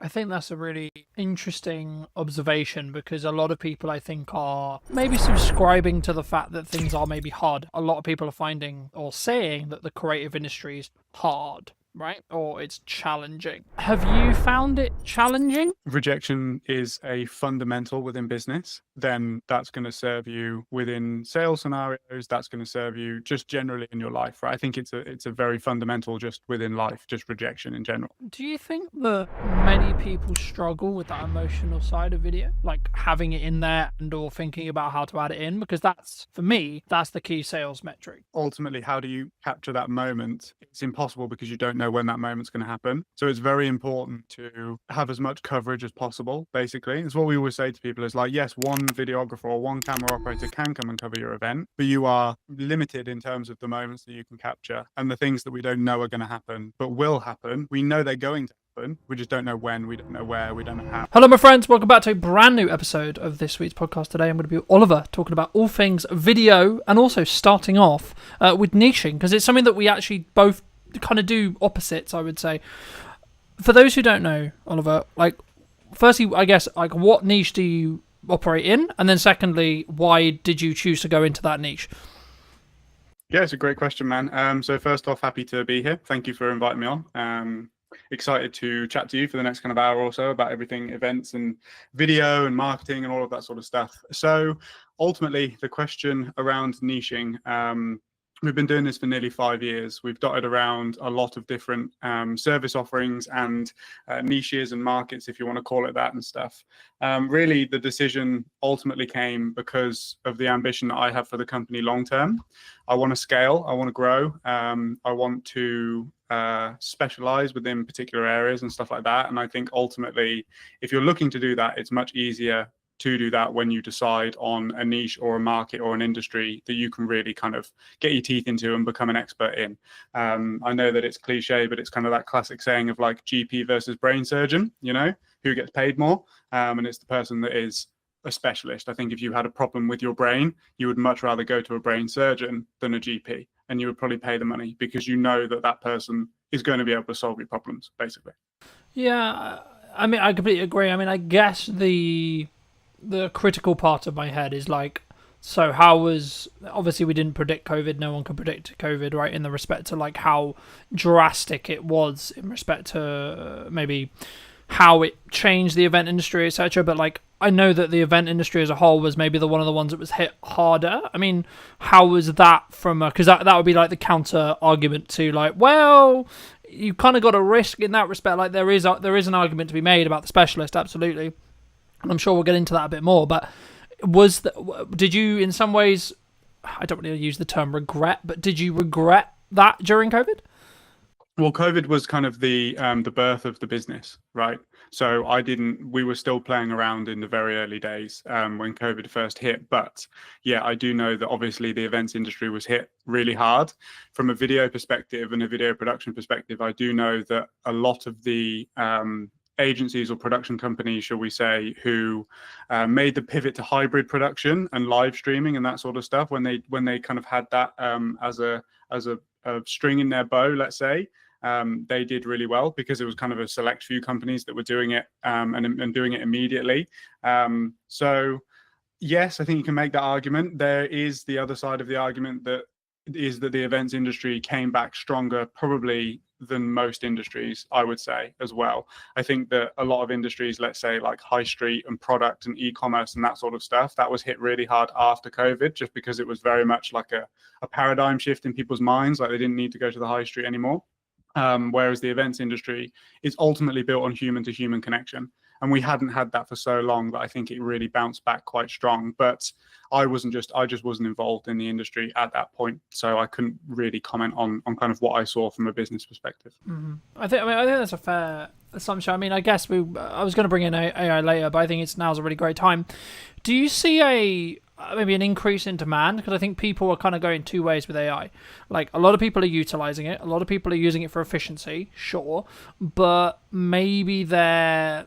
I think that's a really interesting observation because a lot of people, I think, are maybe subscribing to the fact that things are maybe hard. A lot of people are finding or saying that the creative industry is hard, right? Or it's challenging. Have you found it challenging? Rejection is a fundamental within business, then that's going to serve you within sales scenarios. That's going to serve you just generally in your life, right? I think it's a very fundamental just within life, just rejection in general. Do you think that many people struggle with that emotional side of video, like having it in there and or thinking about how to add it in? Because that's, for me, that's the key sales metric. Ultimately, how do you capture that moment? It's impossible because you don't know when that moment's going to happen. So it's very important to have as much coverage as possible, basically. It's what we always say to people is like, yes, one videographer or one camera operator can come and cover your event, but you are limited in terms of the moments that you can capture and the things that we don't know are going to happen, but will happen. We know they're going to happen. We just don't know when, we don't know where, we don't know how. Hello, my friends. Welcome back to a brand new episode of this week's podcast. Today, I'm going to be Oliver talking about all things video and also starting off with niching because it's something that we actually both kind of do opposites, I would say. For those who don't know, Oliver, like, firstly, I guess, like, what niche do you operate in? And then secondly, why did you choose to go into that niche? Yeah, it's a great question, man. So first off, happy to be here. Thank you for inviting me on. Excited to chat to you for the next kind of hour or so about everything events and video and marketing and all of that sort of stuff. So ultimately, the question around niching, we've been doing this for nearly 5 years. We've dotted around a lot of different service offerings and niches and markets, if you want to call it that, and stuff. Really, the decision ultimately came because of the ambition that I have for the company long term. I want to scale. I want to grow. I want to specialize within particular areas and stuff like that. And I think ultimately, if you're looking to do that, it's much easier to do that when you decide on a niche or a market or an industry that you can really kind of get your teeth into and become an expert in. I know that it's cliche, but it's kind of that classic saying of like GP versus brain surgeon, you know, who gets paid more. And it's the person that is a specialist. I think if you had a problem with your brain, you would much rather go to a brain surgeon than a GP, and you would probably pay the money because you know that that person is going to be able to solve your problems, basically. Yeah, I mean, I completely agree. I mean, I guess the critical part of my head is like, so how was, obviously we didn't predict COVID, no one could predict COVID, right, in the respect to like how drastic it was in respect to maybe how it changed the event industry, etc. But like, I know that the event industry as a whole was maybe one of the ones that was hit harder. I mean, how was that from a, because that would be like the counter argument to like, well, you kind of got a risk in that respect. Like there is an argument to be made about the specialist, absolutely. And I'm sure we'll get into that a bit more. But did you in some ways, I don't really use the term regret, but did you regret that during COVID? Well, COVID was kind of the birth of the business, right? So we were still playing around in the very early days when COVID first hit. But yeah, I do know that obviously the events industry was hit really hard. From a video perspective and a video production perspective, I do know that a lot of the agencies or production companies, shall we say, who made the pivot to hybrid production and live streaming and that sort of stuff, when they kind of had that as a string in their bow, let's say, they did really well because it was kind of a select few companies that were doing it and doing it immediately. So yes, I think you can make that argument. There is the other side of the argument that is that the events industry came back stronger probably than most industries, I would say, as well. I think that a lot of industries, let's say like high street and product and e-commerce and that sort of stuff, that was hit really hard after COVID, just because it was very much like a paradigm shift in people's minds, like they didn't need to go to the high street anymore. Whereas the events industry is ultimately built on human to human connection. And we hadn't had that for so long that I think it really bounced back quite strong. But I just wasn't involved in the industry at that point. So I couldn't really comment on kind of what I saw from a business perspective. Mm-hmm. I think that's a fair assumption. I mean, I guess I was going to bring in AI later, but I think now's a really great time. Do you see maybe an increase in demand? Because I think people are kind of going two ways with AI. Like a lot of people are utilizing it. A lot of people are using it for efficiency, sure. But maybe they're,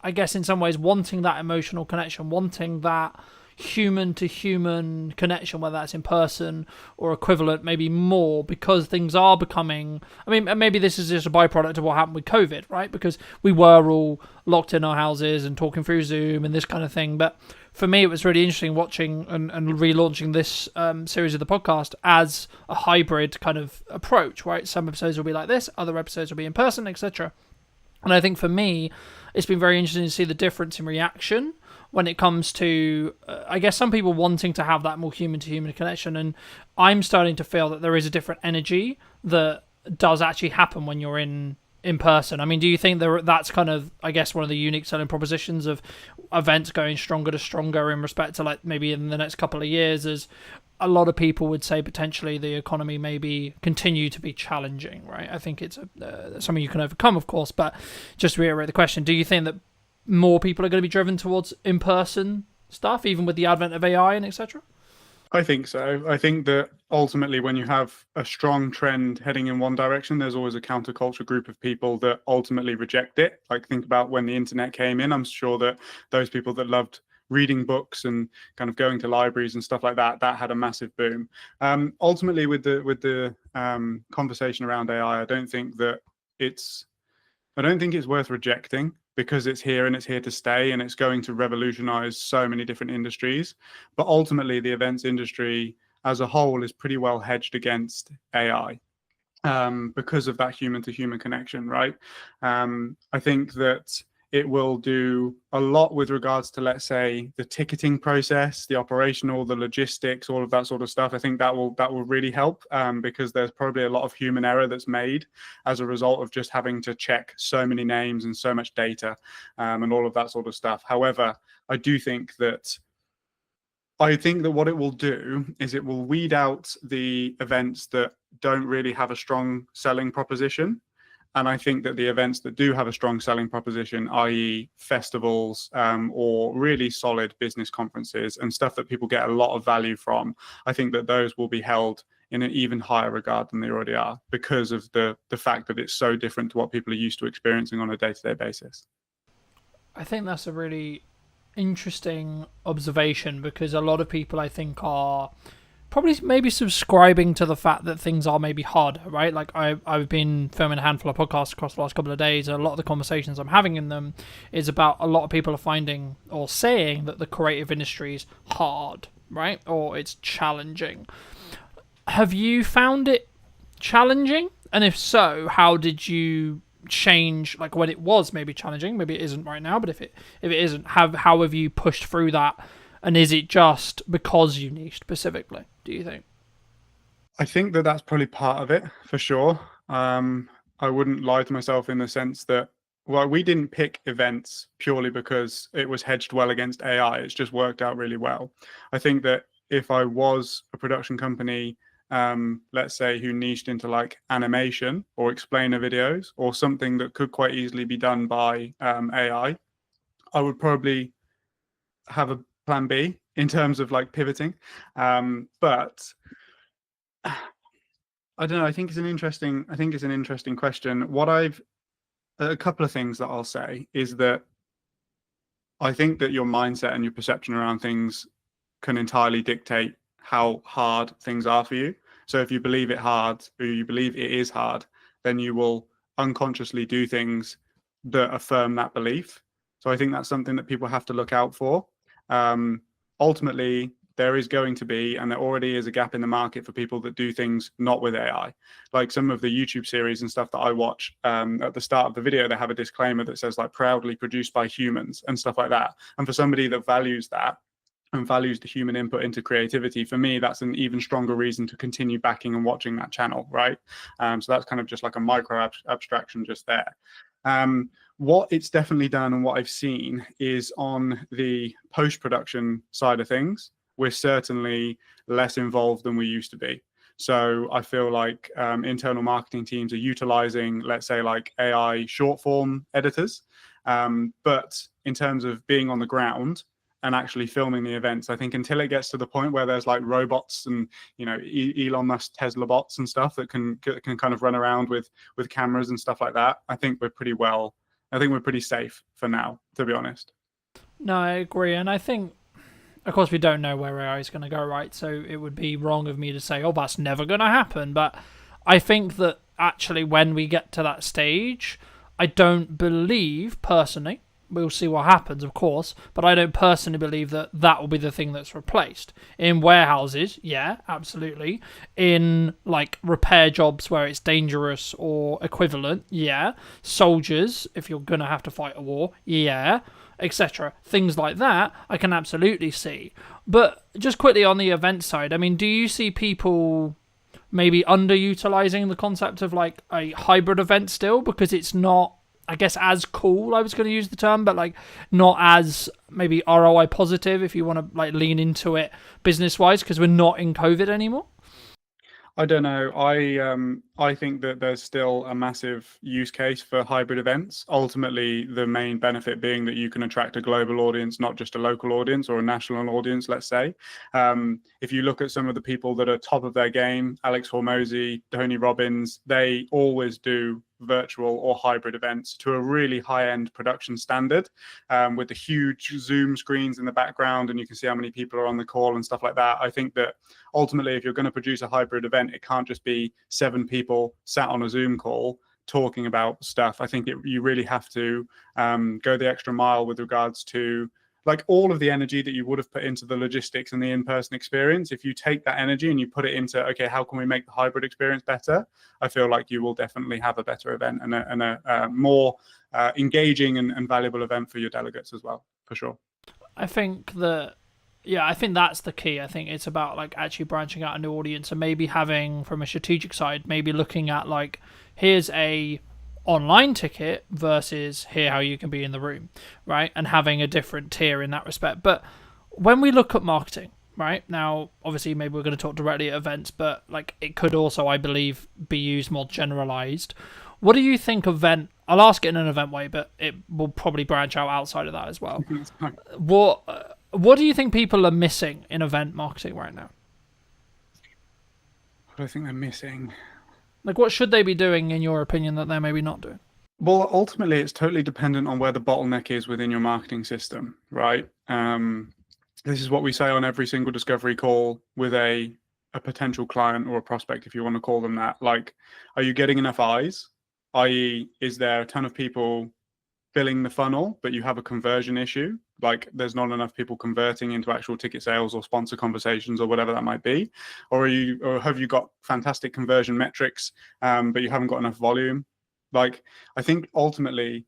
I guess in some ways, wanting that emotional connection, wanting that human to human connection, whether that's in person or equivalent, maybe more, because things are becoming. I mean, maybe this is just a byproduct of what happened with COVID, right? Because we were all locked in our houses and talking through Zoom and this kind of thing. But for me, it was really interesting watching and relaunching this series of the podcast as a hybrid kind of approach, right? Some episodes will be like this, other episodes will be in person, etc. And I think for me, it's been very interesting to see the difference in reaction when it comes to, I guess, some people wanting to have that more human to human connection. And I'm starting to feel that there is a different energy that does actually happen when you're in person. I mean, do you think that's kind of, I guess, one of the unique selling propositions of events going stronger to stronger in respect to, like, maybe in the next couple of years, as a lot of people would say potentially the economy maybe continue to be challenging, right? I think it's something you can overcome, of course, but just to reiterate the question, do you think that more people are going to be driven towards in-person stuff, even with the advent of AI and etc.? I think so. I think that ultimately, when you have a strong trend heading in one direction, there's always a counterculture group of people that ultimately reject it. Like, think about when the internet came in. I'm sure that those people that loved reading books and kind of going to libraries and stuff like that, that had a massive boom. Ultimately, with the conversation around AI, I don't think it's worth rejecting, because it's here and it's here to stay, and it's going to revolutionize so many different industries. But ultimately, the events industry as a whole is pretty well hedged against AI, because of that human to human connection, right? I think that it will do a lot with regards to, let's say, the ticketing process, the operational, the logistics, all of that sort of stuff. I think that will really help, because there's probably a lot of human error that's made as a result of just having to check so many names and so much data, and all of that sort of stuff. However, I think that what it will do is it will weed out the events that don't really have a strong selling proposition. And I think that the events that do have a strong selling proposition, i.e. festivals, or really solid business conferences and stuff that people get a lot of value from, I think that those will be held in an even higher regard than they already are, because of the fact that it's so different to what people are used to experiencing on a day-to-day basis. I think that's a really interesting observation, because a lot of people, I think, are probably maybe subscribing to the fact that things are maybe harder, right? Like, I've been filming a handful of podcasts across the last couple of days, and a lot of the conversations I'm having in them is about a lot of people are finding or saying that the creative industry is hard, right? Or it's challenging. Have you found it challenging? And if so, how did you change, like, when it was maybe challenging? Maybe it isn't right now, but if it isn't, how have you pushed through that? And is it just because you niche specifically, do you think? I think that that's probably part of it, for sure. I wouldn't lie to myself in the sense that, well, we didn't pick events purely because it was hedged well against AI. It's just worked out really well. I think that if I was a production company, let's say, who niched into like animation or explainer videos or something that could quite easily be done by AI, I would probably have a plan B in terms of like pivoting. But I don't know. I think it's an interesting question. A couple of things that I'll say is that I think that your mindset and your perception around things can entirely dictate how hard things are for you. So if you believe it is hard, then you will unconsciously do things that affirm that belief. So I think that's something that people have to look out for. Ultimately, there is going to be, and there already is, a gap in the market for people that do things not with AI. Like some of the YouTube series and stuff that I watch, at the start of the video, they have a disclaimer that says like proudly produced by humans and stuff like that. And for somebody that values that and values the human input into creativity, for me, that's an even stronger reason to continue backing and watching that channel, right? So that's kind of just like a micro abstraction just there. What it's definitely done and what I've seen is on the post-production side of things, we're certainly less involved than we used to be. So I feel like internal marketing teams are utilizing, let's say, like AI short form editors. But in terms of being on the ground and actually filming the events, I think until it gets to the point where there's like robots and, you know, Elon Musk Tesla bots and stuff that can kind of run around with cameras and stuff like that, I think we're pretty safe for now, to be honest. No, I agree. And I think of course, we don't know where AI is going to go, right? So it would be wrong of me to say, oh, that's never going to happen. But I think that actually, when we get to that stage, I don't believe, personally, we'll see what happens, of course, but I don't personally believe that that will be the thing that's replaced. In warehouses, yeah, absolutely. In, like, repair jobs where it's dangerous or equivalent, yeah. Soldiers, if you're going to have to fight a war, yeah, etc. Things like that, I can absolutely see. But just quickly on the event side, I mean, do you see people maybe underutilizing the concept of like a hybrid event still, because it's not, I guess, as cool, I was going to use the term, but like not as maybe ROI positive if you want to like lean into it business wise, because we're not in COVID anymore? I don't know. I think that there's still a massive use case for hybrid events. Ultimately, the main benefit being that you can attract a global audience, not just a local audience or a national audience, let's say. If you look at some of the people that are top of their game, Alex Hormozy, Tony Robbins, they always do virtual or hybrid events to a really high-end production standard, with the huge Zoom screens in the background, and you can see how many people are on the call and stuff like that. I think that ultimately, if you're going to produce a hybrid event, it can't just be 7 people sat on a Zoom call talking about stuff. I think you really have to go the extra mile with regards to like all of the energy that you would have put into the logistics and the in-person experience. If you take that energy and you put it into, okay, how can we make the hybrid experience better? I feel like you will definitely have a better event and a more engaging and valuable event for your delegates as well, for sure. I think that, yeah, I think that's the key. I think it's about like actually branching out a new audience and maybe having, from a strategic side, maybe looking at like, here's a online ticket versus here how you can be in the room, right? And having a different tier in that respect. But when we look at marketing, right now, obviously maybe we're going to talk directly at events, but like it could also, I believe, be used more generalized. What do you think event? I'll ask it in an event way, but it will probably branch out outside of that as well. What do you think people are missing in event marketing right now? What do I think they're missing? Like, what should they be doing, in your opinion, that they're maybe not doing? Well, ultimately, it's totally dependent on where the bottleneck is within your marketing system, right? This is what we say on every single discovery call with a potential client or a prospect, if you want to call them that. Like, are you getting enough eyes? I.e., is there a ton of people filling the funnel, but you have a conversion issue? Like, there's not enough people converting into actual ticket sales or sponsor conversations or whatever that might be, or have you got fantastic conversion metrics, but you haven't got enough volume? Like, I think ultimately,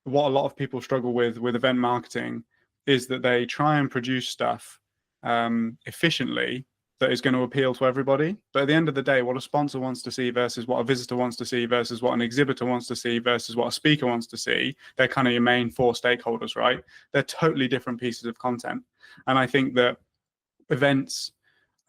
what a lot of people struggle with event marketing is that they try and produce stuff efficiently that is going to appeal to everybody. But at the end of the day, what a sponsor wants to see versus what a visitor wants to see versus what an exhibitor wants to see versus what a speaker wants to see, they're kind of your main 4 stakeholders, right? They're totally different pieces of content. And I think that events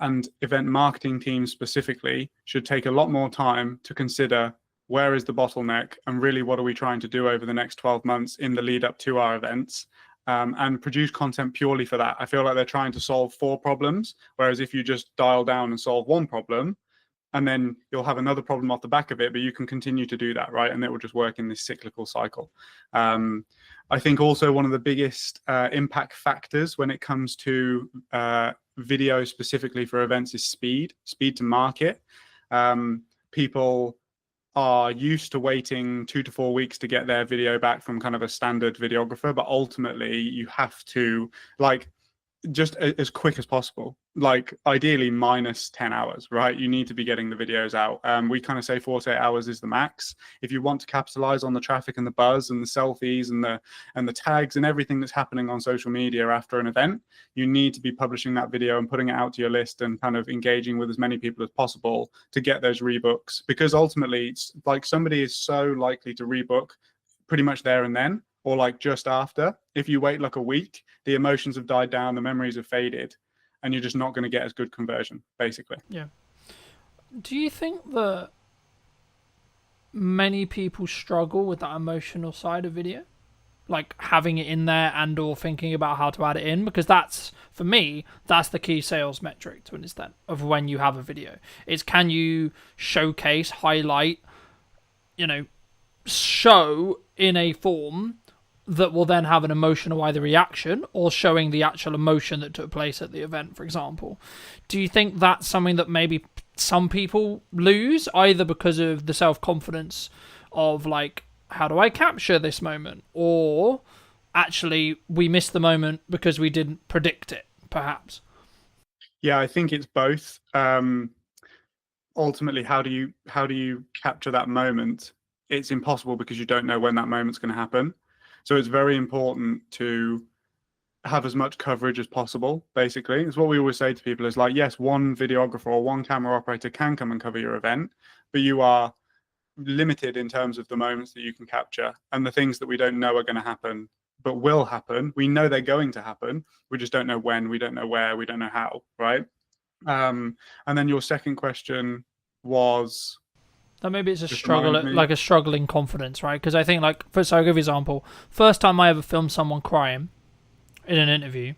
and event marketing teams specifically should take a lot more time to consider where is the bottleneck and really what are we trying to do over the next 12 months in the lead up to our events, and produce content purely for that. I feel like they're trying to solve 4 problems, whereas if you just dial down and solve 1 problem, and then you'll have another problem off the back of it, but you can continue to do that, right? And it will just work in this cyclical cycle. I think also one of the biggest impact factors when it comes to video specifically for events is speed to market. People are used to waiting 2 to 4 weeks to get their video back from kind of a standard videographer, but ultimately you have to like just as quick as possible, like ideally minus 10 hours, right? You need to be getting the videos out. We kind of say 48 hours is the max. If you want to capitalize on the traffic and the buzz and the selfies and the tags and everything that's happening on social media after an event, you need to be publishing that video and putting it out to your list and kind of engaging with as many people as possible to get those rebooks, because ultimately it's like somebody is so likely to rebook pretty much there and then, or like just after. If you wait like a week, the emotions have died down, the memories have faded, and you're just not going to get as good conversion, basically. Yeah. Do you think that many people struggle with that emotional side of video? Like having it in there and or thinking about how to add it in? Because that's, for me, that's the key sales metric to an extent of when you have a video. It's, can you showcase, highlight, show in a form that will then have an emotional either reaction or showing the actual emotion that took place at the event, for example. Do you think that's something that maybe some people lose, either because of the self-confidence of like, how do I capture this moment, or actually we missed the moment because we didn't predict it, perhaps? Yeah, I think it's both. Ultimately, how do you capture that moment? It's impossible because you don't know when that moment's going to happen. So it's very important to have as much coverage as possible. Basically, it's what we always say to people: is like, yes, one videographer or one camera operator can come and cover your event, but you are limited in terms of the moments that you can capture and the things that we don't know are going to happen but will happen. We know they're going to happen, we just don't know when, we don't know where, we don't know how, right? And then your second question was, That maybe it's a just struggle, remind me. like a struggling confidence, right? Because I think, like, so I'll give you an example. First time I ever filmed someone crying in an interview,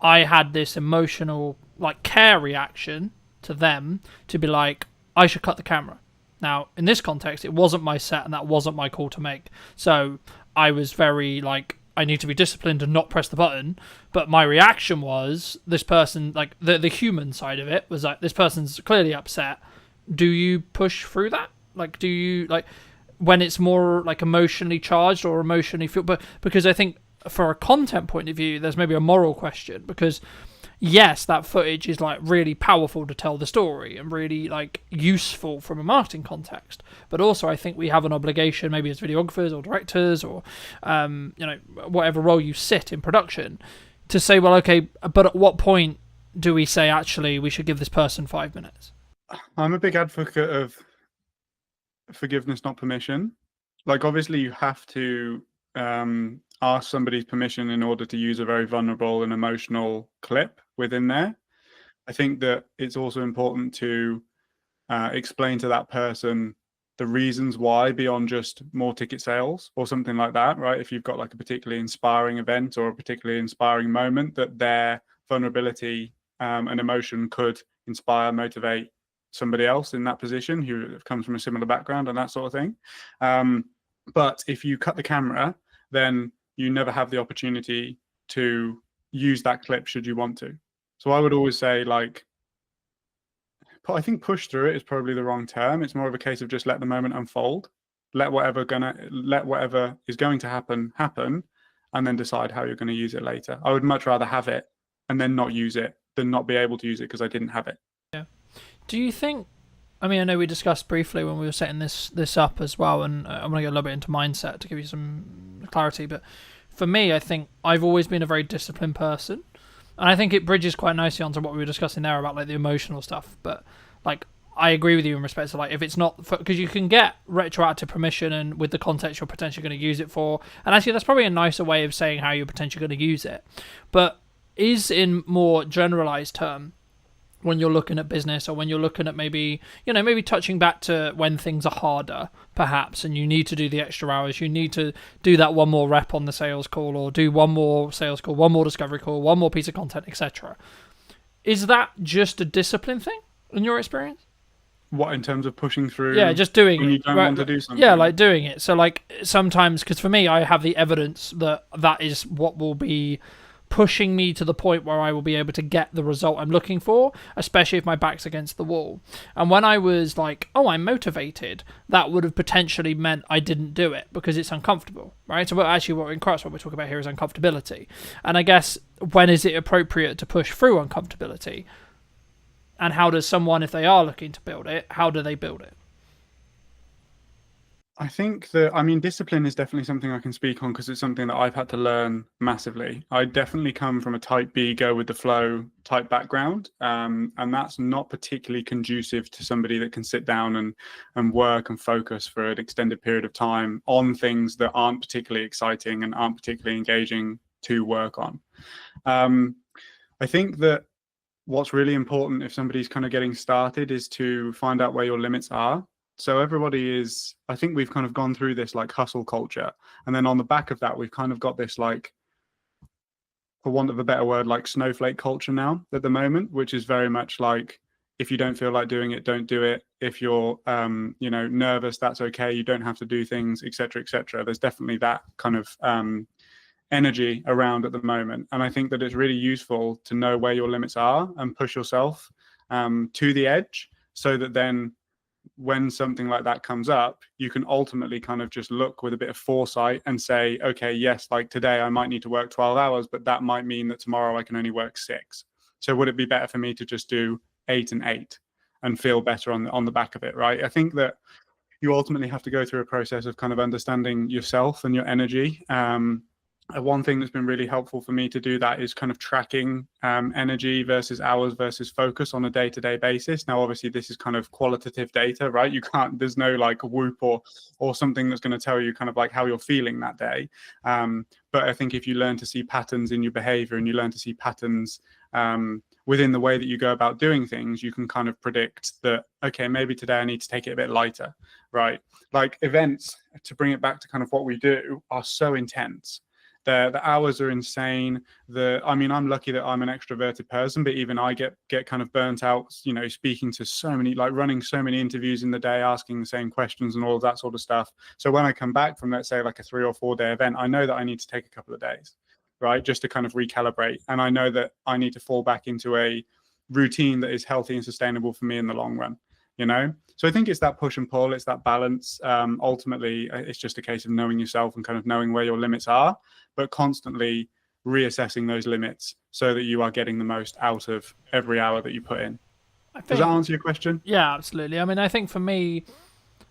I had this emotional, like, care reaction to them to be like, I should cut the camera. Now, in this context, it wasn't my set and that wasn't my call to make. So I was very, like, I need to be disciplined and not press the button. But my reaction was, this person, like, the human side of it was like, this person's clearly upset. Do you push through that? Like, do you, like, when it's more, like, emotionally charged or emotionally feel, but because I think for a content point of view, there's maybe a moral question, because yes, that footage is like really powerful to tell the story and really like useful from a marketing context. But also, I think we have an obligation, maybe as videographers or directors or whatever role you sit in production, to say, well, okay, but at what point do we say actually we should give this person 5 minutes? I'm a big advocate of forgiveness, not permission. Like, obviously, you have to ask somebody's permission in order to use a very vulnerable and emotional clip within there. I think that it's also important to explain to that person the reasons why, beyond just more ticket sales or something like that, right? If you've got like a particularly inspiring event or a particularly inspiring moment, that their vulnerability and emotion could inspire, motivate somebody else in that position who comes from a similar background and that sort of thing. But if you cut the camera, then you never have the opportunity to use that clip should you want to. So I would always say, like, I think push through it is probably the wrong term. It's more of a case of just let the moment unfold. Let whatever is going to happen, and then decide how you're going to use it later. I would much rather have it and then not use it than not be able to use it because I didn't have it. Yeah. Do you think? I mean, I know we discussed briefly when we were setting this up as well, and I'm going to get a little bit into mindset to give you some clarity. But for me, I think I've always been a very disciplined person, and I think it bridges quite nicely onto what we were discussing there about like the emotional stuff. But like, I agree with you in respect to like, if it's not, because you can get retroactive permission and with the context you're potentially going to use it for, and actually that's probably a nicer way of saying how you're potentially going to use it. But is in more generalized term, when you're looking at business, or when you're looking at maybe touching back to when things are harder, perhaps, and you need to do the extra hours, you need to do that one more rep on the sales call, or do one more sales call, one more discovery call, one more piece of content, etc. Is that just a discipline thing in your experience? What, in terms of pushing through? Yeah, just doing when it. you don't want to do something. Yeah, like doing it. So like sometimes, because for me, I have the evidence that is what will be pushing me to the point where I will be able to get the result I'm looking for, especially if my back's against the wall. And when I was like, oh, I'm motivated, that would have potentially meant I didn't do it because it's uncomfortable, right? So what in Christ, what we're talking about here is uncomfortability. And I guess, when is it appropriate to push through uncomfortability? And how does someone, if they are looking to build it, how do they build it? I think that, I mean, discipline is definitely something I can speak on because it's something that I've had to learn massively. I definitely come from a type B, go with the flow type background, and that's not particularly conducive to somebody that can sit down and work and focus for an extended period of time on things that aren't particularly exciting and aren't particularly engaging to work on. I think that what's really important if somebody's kind of getting started is to find out where your limits are. So everybody is, I think we've kind of gone through this like hustle culture. And then on the back of that, we've kind of got this, like, for want of a better word, like snowflake culture now at the moment, which is very much like, if you don't feel like doing it, don't do it. If you're, nervous, that's okay. You don't have to do things, etc., etc. There's definitely that kind of energy around at the moment. And I think that it's really useful to know where your limits are and push yourself to the edge, so that then when something like that comes up, you can ultimately kind of just look with a bit of foresight and say, okay, yes, like today I might need to work 12 hours, but that might mean that tomorrow I can only work 6. So would it be better for me to just do 8 and 8 and feel better on the back of it, right? I think that you ultimately have to go through a process of kind of understanding yourself and your energy. One thing that's been really helpful for me to do that is kind of tracking energy versus hours versus focus on a day-to-day basis. Now, obviously, this is kind of qualitative data, right? You can't, there's no like Whoop or something that's going to tell you kind of like how you're feeling that day. But I think if you learn to see patterns in your behavior and you learn to see patterns within the way that you go about doing things, you can kind of predict that, okay, maybe today I need to take it a bit lighter, right? Like events, to bring it back to kind of what we do, are so intense. The hours are insane. I'm lucky that I'm an extroverted person, but even I get kind of burnt out, speaking to so many, like running so many interviews in the day, asking the same questions and all of that sort of stuff. So when I come back from, let's say, like a 3 or 4 day event, I know that I need to take a couple of days, right? Just to kind of recalibrate. And I know that I need to fall back into a routine that is healthy and sustainable for me in the long run, So I think it's that push and pull, it's that balance. Ultimately, it's just a case of knowing yourself and kind of knowing where your limits are, but constantly reassessing those limits so that you are getting the most out of every hour that you put in. Does that answer your question? Yeah, absolutely. I mean, I think for me,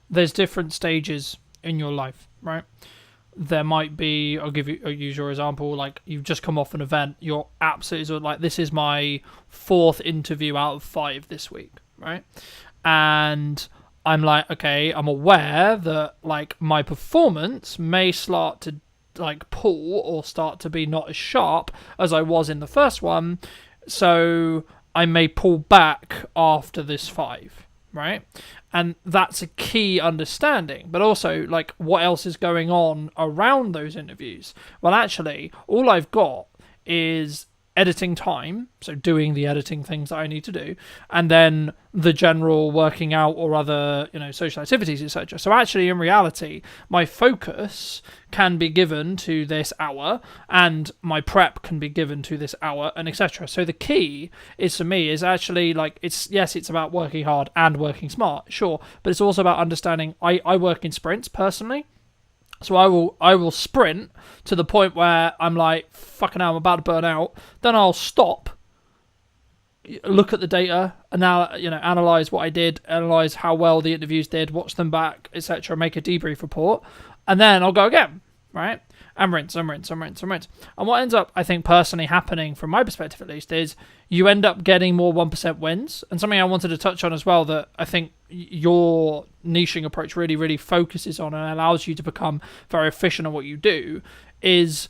there's different stages in your life, right? There might be, I'll use your example, like you've just come off an event, you're absolutely sort of like, this is my 4th interview out of 5 this week, right? And I'm like, okay, I'm aware that like my performance may start to like pull or start to be not as sharp as I was in the first one, so I may pull back after this 5, right? And that's a key understanding. But also, like, what else is going on around those interviews? Well, actually, all I've got is editing time, so doing the editing things that I need to do, and then the general working out or other, social activities, etc. So actually, in reality, my focus can be given to this hour, and my prep can be given to this hour, and etc. So the key is, for me, is actually like, it's about working hard and working smart, sure, but it's also about understanding. I work in sprints personally. So I will sprint to the point where I'm like, fucking hell, I'm about to burn out. Then I'll stop, look at the data, and now analyze what I did, analyze how well the interviews did, watch them back, etc. Make a debrief report, and then I'll go again, right? And rinse. And what ends up, I think, personally happening, from my perspective at least, is you end up getting more 1% wins. And something I wanted to touch on as well that I think your niching approach really, really focuses on and allows you to become very efficient at what you do is,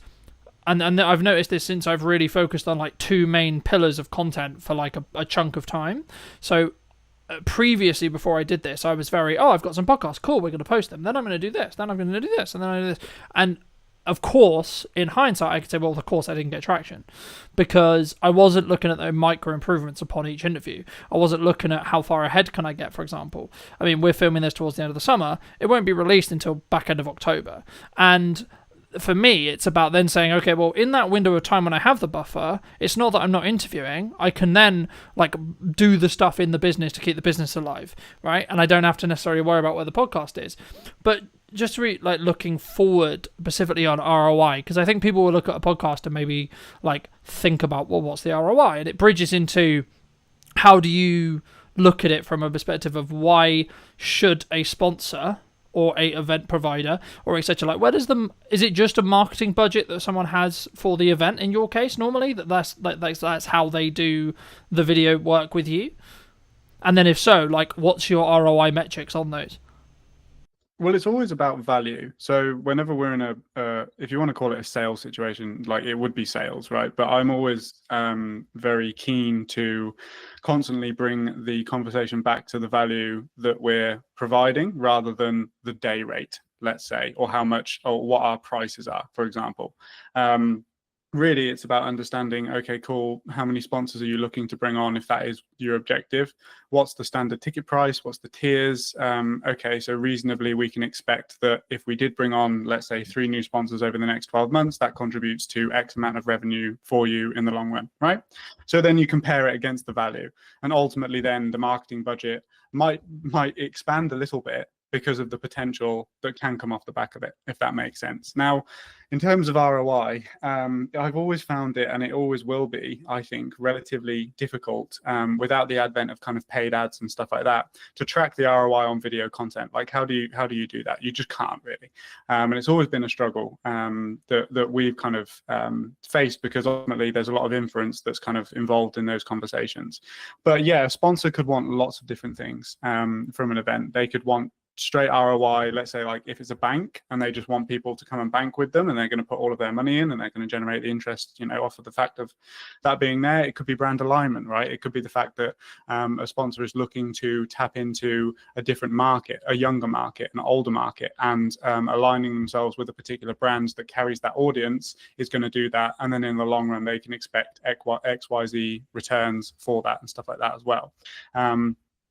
and I've noticed this since I've really focused on like 2 main pillars of content for like a chunk of time. So previously, before I did this, I was very, I've got some podcasts, cool, we're going to post them, then I'm going to do this, then I'm going to do this, and then I do this. And of course, in hindsight, I could say, well, of course, I didn't get traction because I wasn't looking at the micro improvements upon each interview. I wasn't looking at how far ahead can I get, for example. I mean, we're filming this towards the end of the summer. It won't be released until back end of October. And for me, it's about then saying, okay, well, in that window of time when I have the buffer, it's not that I'm not interviewing. I can then like do the stuff in the business to keep the business alive, right? And I don't have to necessarily worry about where the podcast is. But just like looking forward specifically on ROI, because I think people will look at a podcast and maybe like think about, well, what's the ROI? And it bridges into how do you look at it from a perspective of why should a sponsor or a event provider or etc. Like, is it just a marketing budget that someone has for the event in your case normally, that's how they do the video work with you? And then if so, like, what's your ROI metrics on those? Well, it's always about value. So whenever we're in if you want to call it a sales situation, like it would be sales, right? But I'm always very keen to constantly bring the conversation back to the value that we're providing rather than the day rate, let's say, or how much or what our prices are, for example. really it's about understanding, okay, cool, how many sponsors are you looking to bring on if that is your objective? What's the standard ticket price? What's the tiers? Okay, so reasonably we can expect that if we did bring on, let's say, 3 new sponsors over the next 12 months, that contributes to X amount of revenue for you in the long run, right? So then you compare it against the value, and ultimately then the marketing budget might expand a little bit because of the potential that can come off the back of it, if that makes sense. Now, in terms of ROI, I've always found it, and it always will be, I think, relatively difficult without the advent of kind of paid ads and stuff like that to track the ROI on video content. Like, how do you do that? You just can't really, and it's always been a struggle that we've kind of faced, because ultimately there's a lot of inference that's kind of involved in those conversations. But yeah, a sponsor could want lots of different things from an event. They could want straight ROI, let's say, like if it's a bank and they just want people to come and bank with them, and they're going to put all of their money in and they're going to generate the interest, off of the fact of that being there. It could be brand alignment, right? It could be the fact that a sponsor is looking to tap into a different market, a younger market, an older market, and aligning themselves with a particular brand that carries that audience is going to do that. And then in the long run, they can expect XYZ returns for that and stuff like that as well.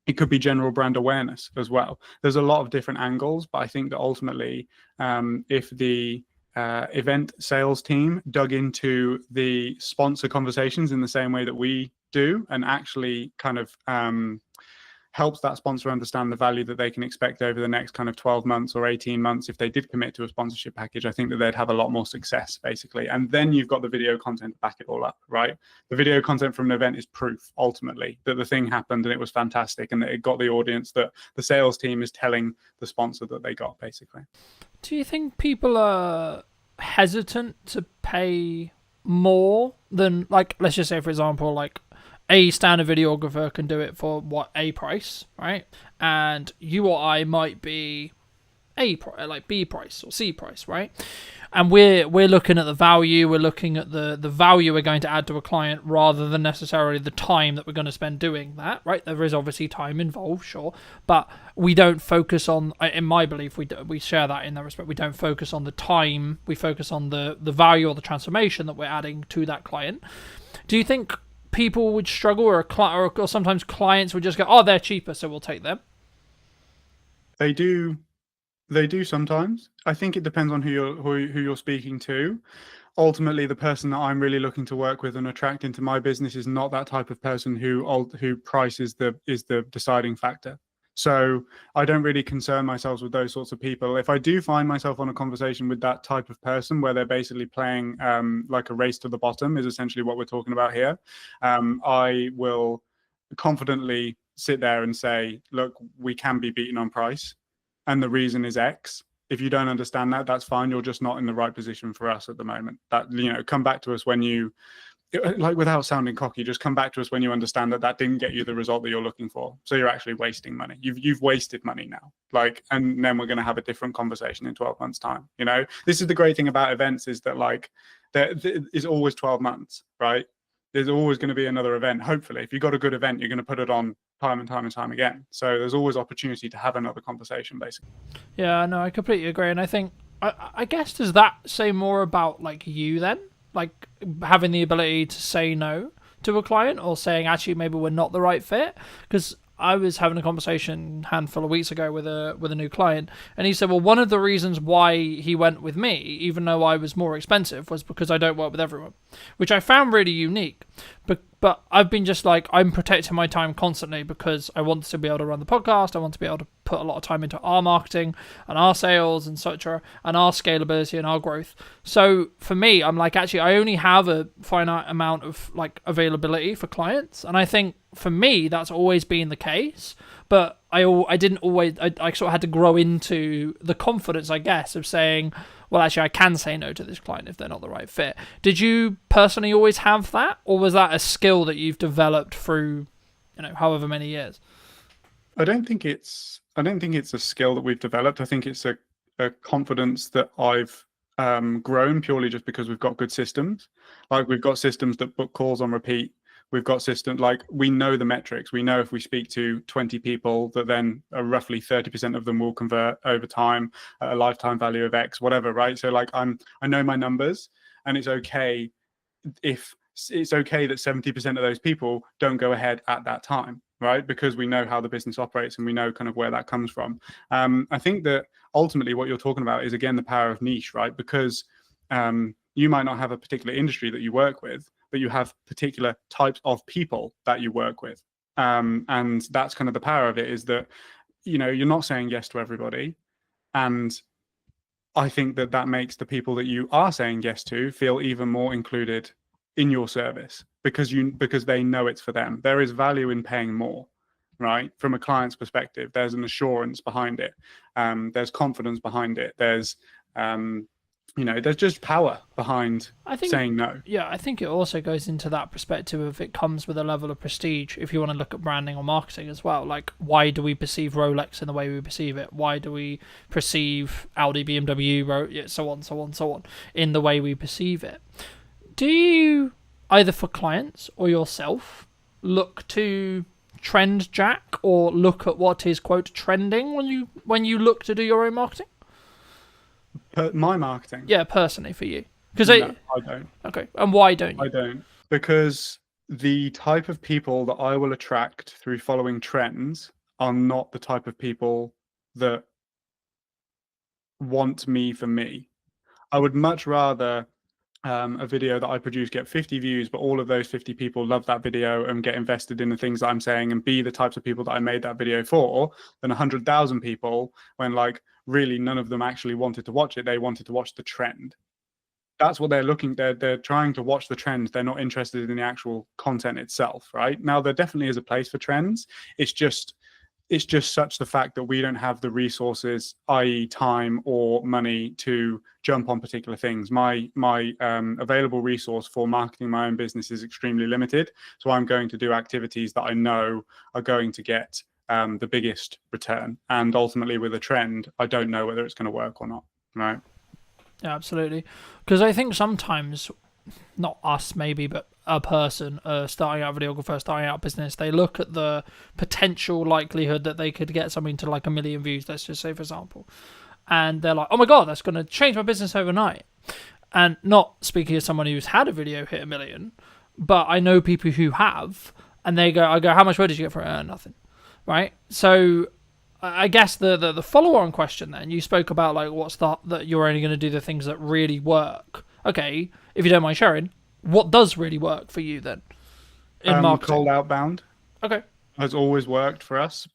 It could be general brand awareness as well. There's a lot of different angles, but I think that ultimately, if the event sales team dug into the sponsor conversations in the same way that we do, and actually kind of helps that sponsor understand the value that they can expect over the next kind of 12 months or 18 months if they did commit to a sponsorship package, I think that they'd have a lot more success, basically. And then you've got the video content to back it all up, right? The video content from an event is proof, ultimately, that the thing happened and it was fantastic and that it got the audience that the sales team is telling the sponsor that they got, basically. Do you think people are hesitant to pay more than, like, let's just say, for example, like, a standard videographer can do it for a price, right? And you or I might be like B price or C price, right? And we're looking at the value, we're looking at the value we're going to add to a client rather than necessarily the time that we're going to spend doing that, right? There is obviously time involved, sure, but we don't focus on, in my belief, we share that in that respect. We don't focus on the time, we focus on the value or the transformation that we're adding to that client. Do you think people would struggle, or sometimes clients would just go, oh, they're cheaper, so we'll take them? They do sometimes. I think it depends on who you're speaking to. Ultimately, the person that I'm really looking to work with and attract into my business is not that type of person who price is the deciding factor. So I don't really concern myself with those sorts of people. If I do find myself on a conversation with that type of person where they're basically playing like a race to the bottom, is essentially what we're talking about here, I will confidently sit there and say, look, we can be beaten on price, and the reason is X. If you don't understand that, that's fine. You're just not in the right position for us at the moment. That, come back to us when you, like, without sounding cocky, just come back to us when you understand that didn't get you the result that you're looking for. So you're actually wasting money. You've wasted money now. Like, and then we're going to have a different conversation in 12 months time. This is the great thing about events, is that, like, there is always 12 months, right? There's always going to be another event. Hopefully, if you've got a good event, you're going to put it on time and time and time again. So there's always opportunity to have another conversation, basically. Yeah, no, I completely agree. And I think, I guess, does that say more about, like, you then? Like, having the ability to say no to a client, or saying, actually, maybe we're not the right fit? Because I was having a conversation a handful of weeks ago with a new client, and he said, well, one of the reasons why he went with me, even though I was more expensive, was because I don't work with everyone, which I found really unique. But I've been just like, I'm protecting my time constantly because I want to be able to run the podcast. I want to be able to put a lot of time into our marketing and our sales and such, and our scalability and our growth. So for me, I'm like, actually, I only have a finite amount of, like, availability for clients. And I think for me, that's always been the case. But I didn't always, I sort of had to grow into the confidence, I guess, of saying, well, actually, I can say no to this client if they're not the right fit. Did you personally always have that, or was that a skill that you've developed through, however many years? I don't think it's a skill that we've developed. I think it's a confidence that I've grown purely just because we've got good systems. Like, we've got systems that book calls on repeat. We've got systems, like, we know the metrics. We know if we speak to 20 people, that then roughly 30% of them will convert over time at a lifetime value of X, whatever, right? So, like, I know my numbers, and it's okay if it's okay that 70% of those people don't go ahead at that time, right? Because we know how the business operates and we know kind of where that comes from. I think that ultimately what you're talking about is, again, the power of niche, right? Because you might not have a particular industry that you work with, but you have particular types of people that you work with. And that's kind of the power of it, is that, you're not saying yes to everybody. And I think that that makes the people that you are saying yes to feel even more included in your service, because they know it's for them. There is value in paying more, right? From a client's perspective, there's an assurance behind it. There's confidence behind it. There's there's just power behind I think, saying no. yeah, I think it also goes into that perspective of it comes with a level of prestige if you want to look at branding or marketing as well. Like, why do we perceive Rolex in the way we perceive it? Why do we perceive Audi, BMW, so on, so on, so on, in the way we perceive it? Do you, either for clients or yourself, look to trend jack or look at what is, quote, trending when you look to do your own marketing? My marketing? Yeah, personally for you. Because No, I don't. okay, and why don't you? I don't. Because the type of people that I will attract through following trends are not the type of people that want me for me. I would much rather a video that I produce get 50 views, but all of those 50 people love that video and get invested in the things that I'm saying and be the types of people that I made that video for, than 100,000 people when, like, really none of them actually wanted to watch it. They wanted to watch the trend. That's what they're trying to watch, the trends. They're not interested in the actual content itself, right? Now, there definitely is a place for trends. It's just such the fact that we don't have the resources, i.e. time or money, to jump on particular things. My available resource for marketing my own business is extremely limited. So I'm going to do activities that I know are going to get the biggest return. And ultimately, with a trend, I don't know whether it's going to work or not, right? Yeah, absolutely. Because I think sometimes, not us maybe, but a person, starting out videographer, starting out business, they look at the potential likelihood that they could get something to like 1 million views, let's just say, for example. And they're like, oh my God, that's going to change my business overnight. And not speaking as someone who's had a video hit 1 million, but I know people who have, and I go, how much money did you get for it? Nothing. Right? So I guess the follow-on question then, you spoke about like what's that you're only going to do the things that really work. Okay, if you don't mind sharing, what does really work for you then in marketing? Cold outbound Okay. has always worked for us,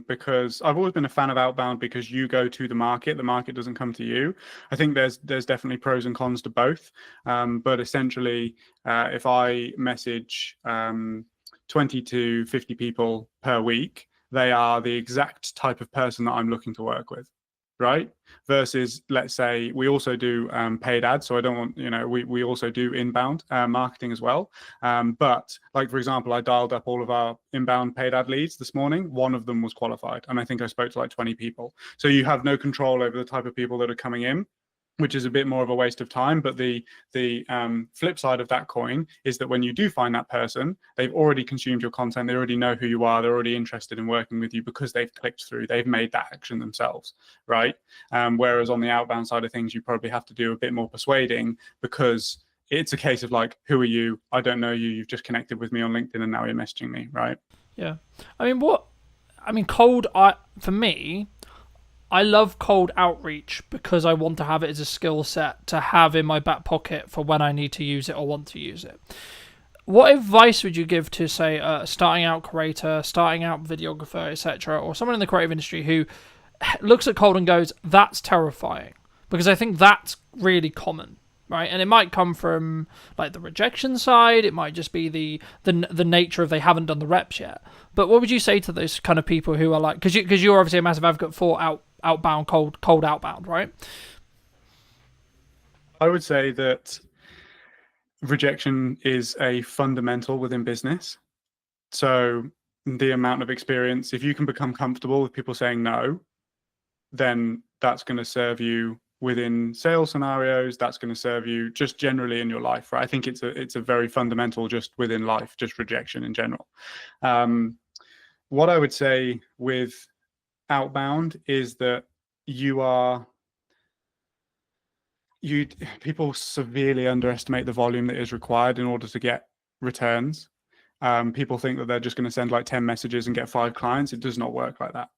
because I've always been a fan of outbound, because you go to the market doesn't come to you. I think there's definitely pros and cons to both, but essentially, if I message 20 to 50 people per week, they are the exact type of person that I'm looking to work with, right? Versus, let's say, we also do paid ads. So I don't want, we also do inbound marketing as well. But like, for example, I dialed up all of our inbound paid ad leads this morning. One of them was qualified. And I think I spoke to like 20 people. So you have no control over the type of people that are coming in, which is a bit more of a waste of time. But the flip side of that coin is that when you do find that person, they've already consumed your content. They already know who you are. They're already interested in working with you because they've clicked through. They've made that action themselves, right? Whereas on the outbound side of things, you probably have to do a bit more persuading, because it's a case of like, who are you? I don't know you. You've just connected with me on LinkedIn and now you're messaging me, right? Yeah. For me, I love cold outreach because I want to have it as a skill set to have in my back pocket for when I need to use it or want to use it. What advice would you give to, say, a starting out creator, starting out videographer, etc., or someone in the creative industry who looks at cold and goes, that's terrifying? Because I think that's really common, right? And it might come from like the rejection side. It might just be the nature of they haven't done the reps yet. But what would you say to those kind of people who are like, because you're obviously a massive advocate for outbound, cold outbound, right? I would say that rejection is a fundamental within business. So the amount of experience, if you can become comfortable with people saying no, then that's going to serve you within sales scenarios. That's going to serve you just generally in your life, right? I think it's a very fundamental just within life, just rejection in general. What I would say with outbound is that you you people severely underestimate the volume that is required in order to get returns. People think that they're just going to send like 10 messages and get 5 clients. It does not work like that.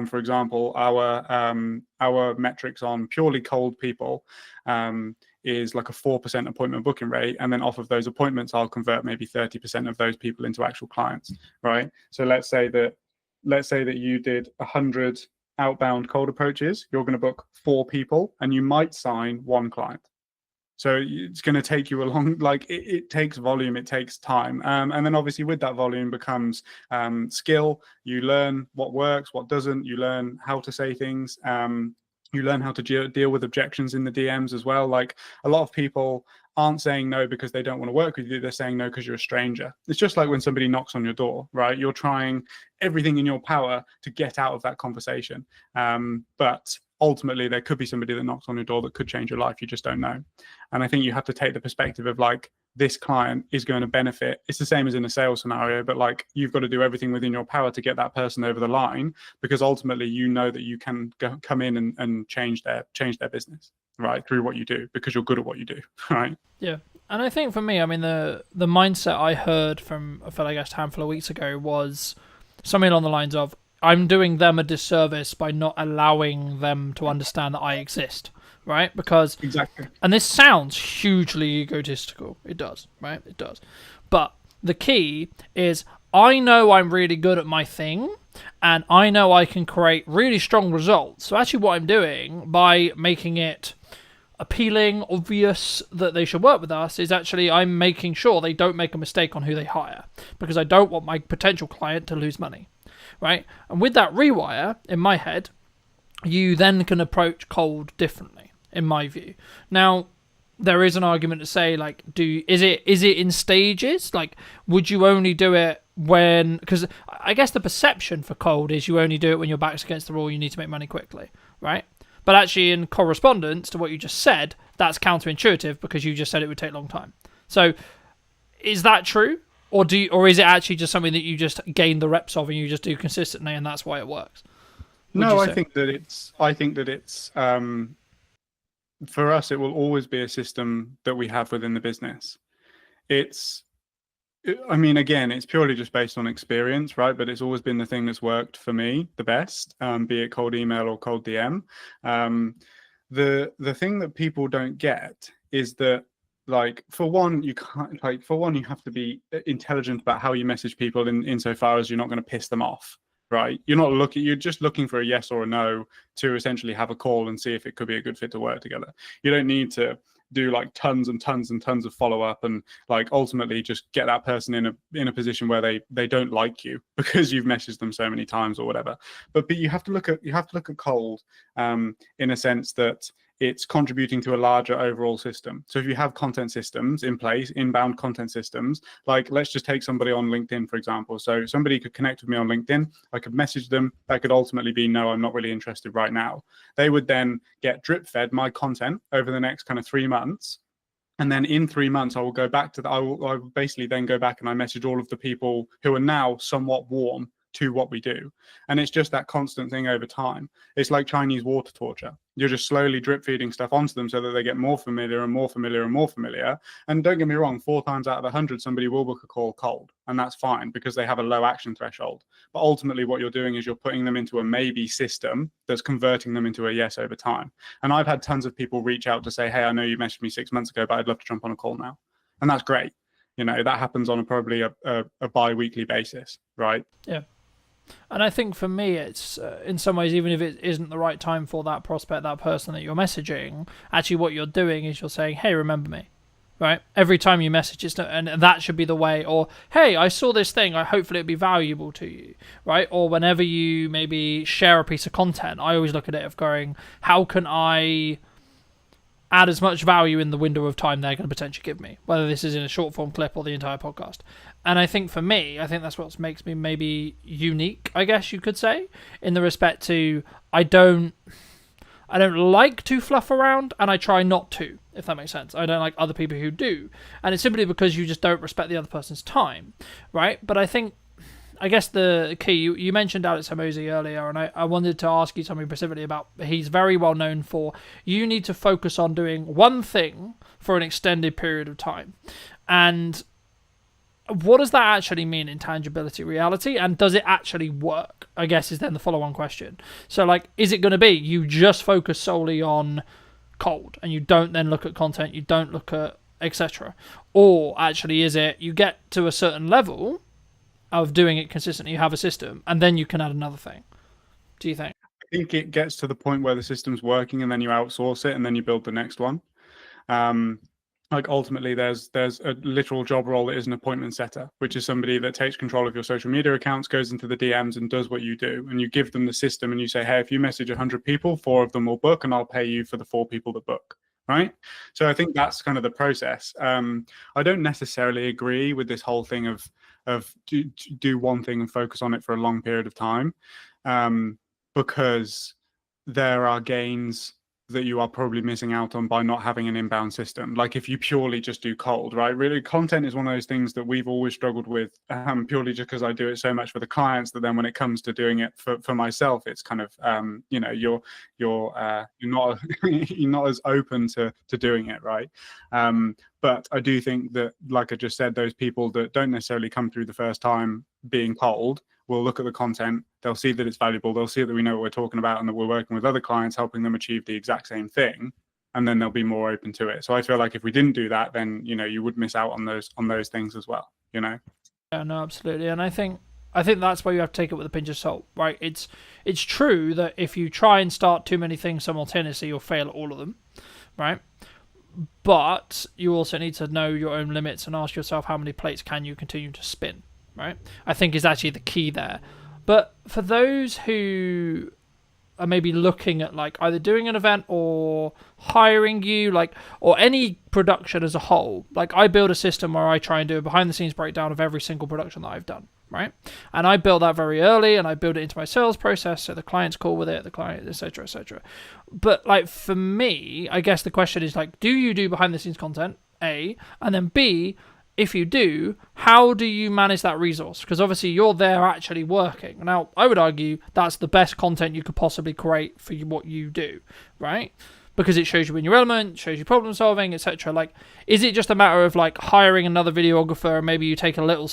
For example, our metrics on purely cold people is like a 4% appointment booking rate, and then off of those appointments, I'll convert maybe 30% of those people into actual clients, right? So let's say that you did 100 outbound cold approaches. You're going to book 4 people, and you might sign 1 client. So it's going to take you a long, like it takes volume, it takes time. And then obviously with that volume becomes skill. You learn what works, what doesn't. You learn how to say things. You learn how to deal with objections in the DMs as well. Like a lot of people aren't saying no because they don't want to work with you. They're saying no because you're a stranger. It's just like when somebody knocks on your door, right? You're trying everything in your power to get out of that conversation. But ultimately there could be somebody that knocks on your door that could change your life. You just don't know. And I think you have to take the perspective of like, this client is going to benefit. It's the same as in a sales scenario, but like you've got to do everything within your power to get that person over the line, because ultimately you know that you can come in and change their business, right, through what you do, because you're good at what you do, right? Yeah. And I think for me, I mean, the mindset I heard from a fellow guest a handful of weeks ago was something along the lines of, I'm doing them a disservice by not allowing them to understand that I exist, right? Because exactly, and this sounds hugely egotistical. It does, right? It does. But the key is I know I'm really good at my thing, and I know I can create really strong results. So actually what I'm doing by making it appealing, obvious that they should work with us, is actually I'm making sure they don't make a mistake on who they hire, because I don't want my potential client to lose money, right? And with that rewire in my head, you then can approach cold differently, in my view. Now, there is an argument to say, like, is it in stages? Like, would you only do it when... Because I guess the perception for cold is you only do it when your back's against the wall, you need to make money quickly, right? But actually, in correspondence to what you just said, that's counterintuitive, because you just said it would take a long time. So, is that true? Or is it actually just something that you just gain the reps of and you just do consistently, and that's why it works? No, I think that it's for us, it will always be a system that we have within the business. I mean, again, it's purely just based on experience, right? But it's always been the thing that's worked for me the best, be it cold email or cold DM. The thing that people don't get is that, like, for one, you have to be intelligent about how you message people insofar as you're not going to piss them off, right? You're just looking for a yes or a no to essentially have a call and see if it could be a good fit to work together. You don't need to do like tons and tons and tons of follow-up and like ultimately just get that person in a position where they don't like you because you've messaged them so many times or whatever. But you have to look at cold in a sense that it's contributing to a larger overall system. So if you have content systems in place, inbound content systems, like let's just take somebody on LinkedIn, for example. So somebody could connect with me on LinkedIn. I could message them. That could ultimately be, no, I'm not really interested right now. They would then get drip fed my content over the next kind of 3 months. And then in 3 months, I will go back to I will basically then go back and I message all of the people who are now somewhat warm to what we do. And it's just that constant thing over time. It's like Chinese water torture. You're just slowly drip feeding stuff onto them so that they get more familiar and more familiar and more familiar. And don't get me wrong, 4 times out of 100, somebody will book a call cold. And that's fine because they have a low action threshold. But ultimately what you're doing is you're putting them into a maybe system that's converting them into a yes over time. And I've had tons of people reach out to say, hey, I know you messaged me 6 months ago, but I'd love to jump on a call now. And that's great. That happens on probably a bi-weekly basis, right? Yeah. And I think for me, it's in some ways, even if it isn't the right time for that prospect, that person that you're messaging, actually what you're doing is you're saying, hey, remember me, right? Every time you message, and that should be the way. Or, hey, I saw this thing, hopefully it'd be valuable to you, right? Or whenever you maybe share a piece of content, I always look at it of going, how can I add as much value in the window of time they're going to potentially give me, whether this is in a short form clip or the entire podcast. And I think for me, that's what makes me maybe unique, I guess you could say, in the respect to I don't like to fluff around, and I try not to, if that makes sense. I don't like other people who do. And it's simply because you just don't respect the other person's time, right? But I think I guess the key, you mentioned Alex Hormozy earlier, and I wanted to ask you something specifically about, he's very well known for, you need to focus on doing one thing for an extended period of time. And what does that actually mean in tangibility reality, and does it actually work, I guess, is then the follow-on question. So, like, is it going to be you just focus solely on cold and you don't then look at content, you don't look at etc., or actually is it you get to a certain level of doing it consistently, you have a system, and then you can add another thing? Do you think? I think it gets to the point where the system's working and then you outsource it and then you build the next one. Like ultimately there's a literal job role that is an appointment setter, which is somebody that takes control of your social media accounts, goes into the DMs and does what you do. And you give them the system and you say, hey, if you message 100 people, 4 of them will book and I'll pay you for the 4 people that book. Right. So I think that's kind of the process. I don't necessarily agree with this whole thing of do one thing and focus on it for a long period of time, because there are gains that you are probably missing out on by not having an inbound system. Like if you purely just do cold, right? Really, content is one of those things that we've always struggled with, purely just because I do it so much for the clients that then when it comes to doing it for myself, it's kind of, you're not you're not as open to doing it, right? But I do think that, like I just said, those people that don't necessarily come through the first time being cold will look at the content, they'll see that it's valuable, they'll see that we know what we're talking about and that we're working with other clients helping them achieve the exact same thing, and then they'll be more open to it. So I feel like if we didn't do that, then you would miss out on those things as well. Yeah, no, absolutely. And I think that's why you have to take it with a pinch of salt, right? It's true that if you try and start too many things simultaneously, you'll fail at all of them, right? But you also need to know your own limits and ask yourself how many plates can you continue to spin, right? I think is actually the key there. But for those who are maybe looking at like either doing an event or hiring you, like, or any production as a whole, like I build a system where I try and do a behind the scenes breakdown of every single production that I've done, right? And I build that very early and I build it into my sales process so the client's cool with it, the client, etc., etc. But like for me, I guess the question is like, do you do behind the scenes content, A, and then B, if you do, how do you manage that resource? Because obviously you're there actually working. Now, I would argue that's the best content you could possibly create for what you do, right? Because it shows you in your element, shows you problem solving, etc. Like, is it just a matter of like hiring another videographer and maybe you take a little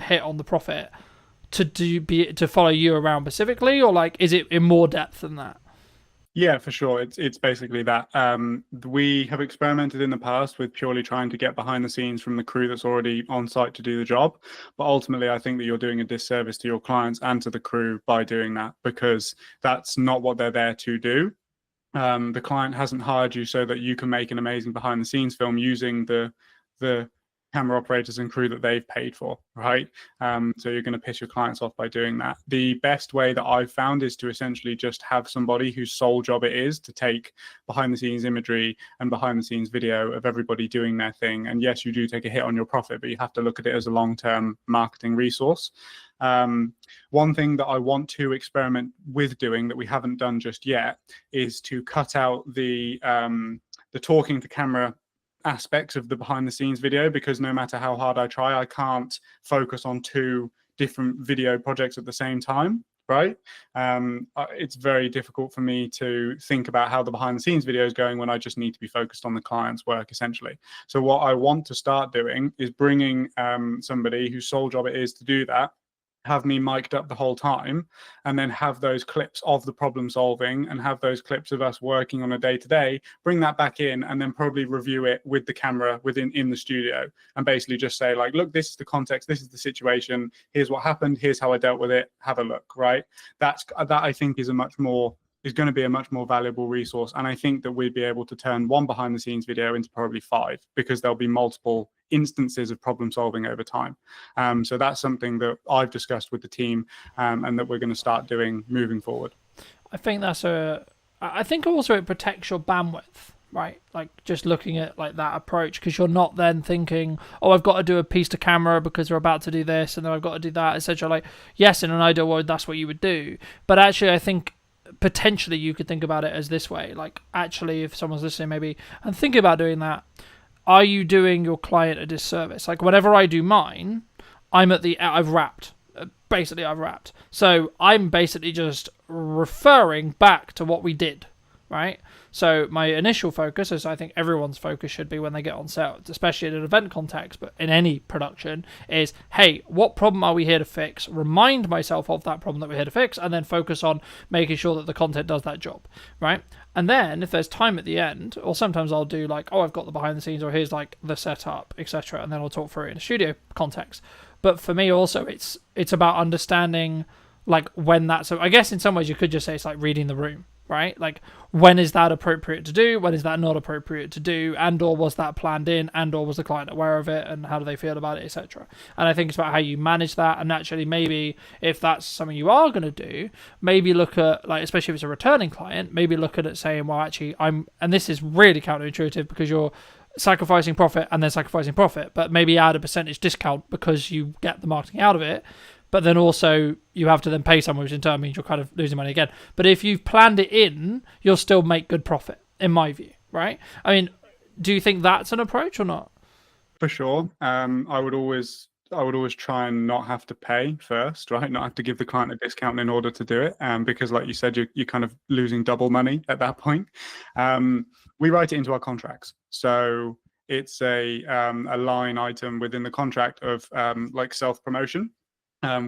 hit on the profit to follow you around specifically, or like is it in more depth than that? Yeah, for sure. It's basically that. We have experimented in the past with purely trying to get behind the scenes from the crew that's already on site to do the job. But ultimately, I think that you're doing a disservice to your clients and to the crew by doing that, because that's not what they're there to do. The client hasn't hired you so that you can make an amazing behind the scenes film using the camera operators and crew that they've paid for, right? So you're going to piss your clients off by doing that. The best way that I've found is to essentially just have somebody whose sole job it is to take behind the scenes imagery and behind the scenes video of everybody doing their thing. And yes, you do take a hit on your profit, but you have to look at it as a long-term marketing resource. One thing that I want to experiment with doing that we haven't done just yet is to cut out the talking to camera aspects of the behind the scenes video, because no matter how hard I try, I can't focus on 2 different video projects at the same time, right? It's very difficult for me to think about how the behind the scenes video is going when I just need to be focused on the client's work, essentially. So what I want to start doing is bringing somebody whose sole job it is to do that, have me mic'd up the whole time, and then have those clips of the problem solving and have those clips of us working on a day-to-day, bring that back in, and then probably review it with the camera in the studio, and basically just say like, look, this is the context, this is the situation, here's what happened, here's how I dealt with it, have a look, right? That I think is going to be a much more valuable resource. And I think that we'd be able to turn one behind the scenes video into probably 5, because there'll be multiple instances of problem solving over time. So that's something that I've discussed with the team, and that we're going to start doing moving forward. I think I think also it protects your bandwidth, right? Like just looking at like that approach, because you're not then thinking, oh, I've got to do a piece to camera because we're about to do this, and then I've got to do that, etc. Like, yes, in an ideal world, that's what you would do. But actually, I think potentially you could think about it as this way. Like, actually, if someone's listening maybe and thinking about doing that, are you doing your client a disservice? Like, whenever I do mine, I've wrapped. basically I've wrapped. So I'm basically just referring back to what we did, right? So my initial focus, as I think everyone's focus should be when they get on set, especially in an event context, but in any production, is, hey, what problem are we here to fix? Remind myself of that problem that we're here to fix, and then focus on making sure that the content does that job, right? And then if there's time at the end, or sometimes I'll do like, oh, I've got the behind the scenes, or here's like the setup, etc., and then I'll talk through it in a studio context. But for me also, it's about understanding like when that's. So I guess in some ways you could just say it's like reading the room, right? Like when is that appropriate to do? When is that not appropriate to do? And or was that planned in? And or was the client aware of it? And how do they feel about it, etc. And I think it's about how you manage that. And naturally, maybe if that's something you are going to do, maybe look at like, especially if it's a returning client, maybe look at it saying, well, actually, and this is really counterintuitive because you're sacrificing profit and then sacrificing profit, but maybe add a percentage discount because you get the marketing out of it, but then also you have to then pay someone, which in turn means you're kind of losing money again. But if you've planned it in, you'll still make good profit, in my view, right? I mean, do you think that's an approach or not? For sure. I would always try and not have to pay first, right? Not have to give the client a discount in order to do it, because, like you said, you're kind of losing double money at that point. We write it into our contracts, so it's a line item within the contract of like self promotion.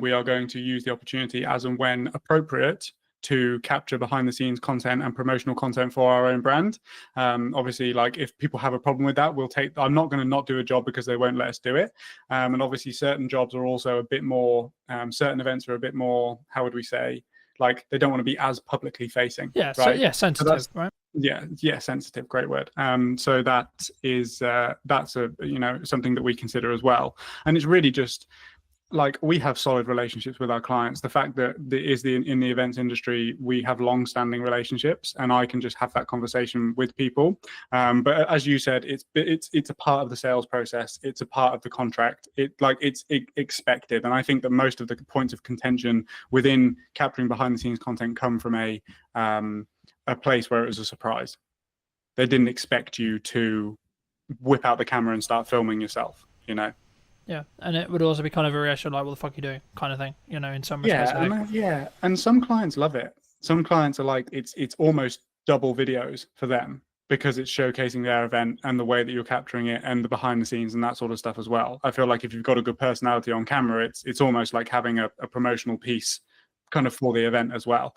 We are going to use the opportunity as and when appropriate to capture behind the scenes content and promotional content for our own brand. Obviously, like if people have a problem with that, I'm not going to not do a job because they won't let us do it. And obviously certain jobs are also a bit more, certain events are a bit more, how would we say, like they don't want to be as publicly facing. Yeah, right? so yeah, sensitive, right? Yeah, sensitive, great word. So that is that's a something that we consider as well. And it's really just like we have solid relationships with our clients. The fact that in the events industry, we have long-standing relationships, and I can just have that conversation with people. But as you said, it's a part of the sales process. It's a part of the contract. It's expected, and I think that most of the points of contention within capturing behind-the-scenes content come from a place where it was a surprise. They didn't expect you to whip out the camera and start filming yourself. Yeah, and it would also be kind of a reaction like, what the fuck are you doing kind of thing, in some respects. And some clients love it. Some clients are like, it's almost double videos for them because it's showcasing their event and the way that you're capturing it and the behind the scenes and that sort of stuff as well. I feel like if you've got a good personality on camera, it's almost like having a promotional piece kind of for the event as well.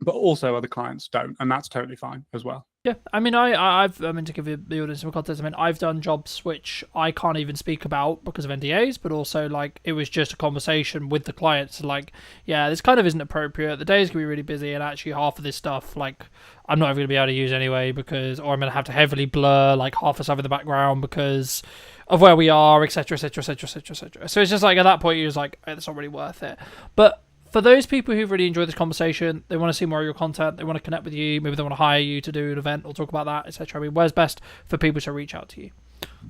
But also other clients don't, and that's totally fine as well. Yeah, I mean, I mean, to give the audience some context, I mean, I've done jobs which I can't even speak about because of NDAs, but also, like, it was just a conversation with the clients, like, yeah, this kind of isn't appropriate, the day's going to be really busy, and actually half of this stuff, like, I'm not even going to be able to use anyway, or I'm going to have to heavily blur, like, half the stuff in the background because of where we are, etc., etc., etc., etc., etc. So it's just, like, at that point, you're just like, it's not really worth it. But for those people who really enjoy this conversation, they want to see more of your content, they want to connect with you, maybe they want to hire you to do an event or talk about that, etc. I mean, where's best for people to reach out to you?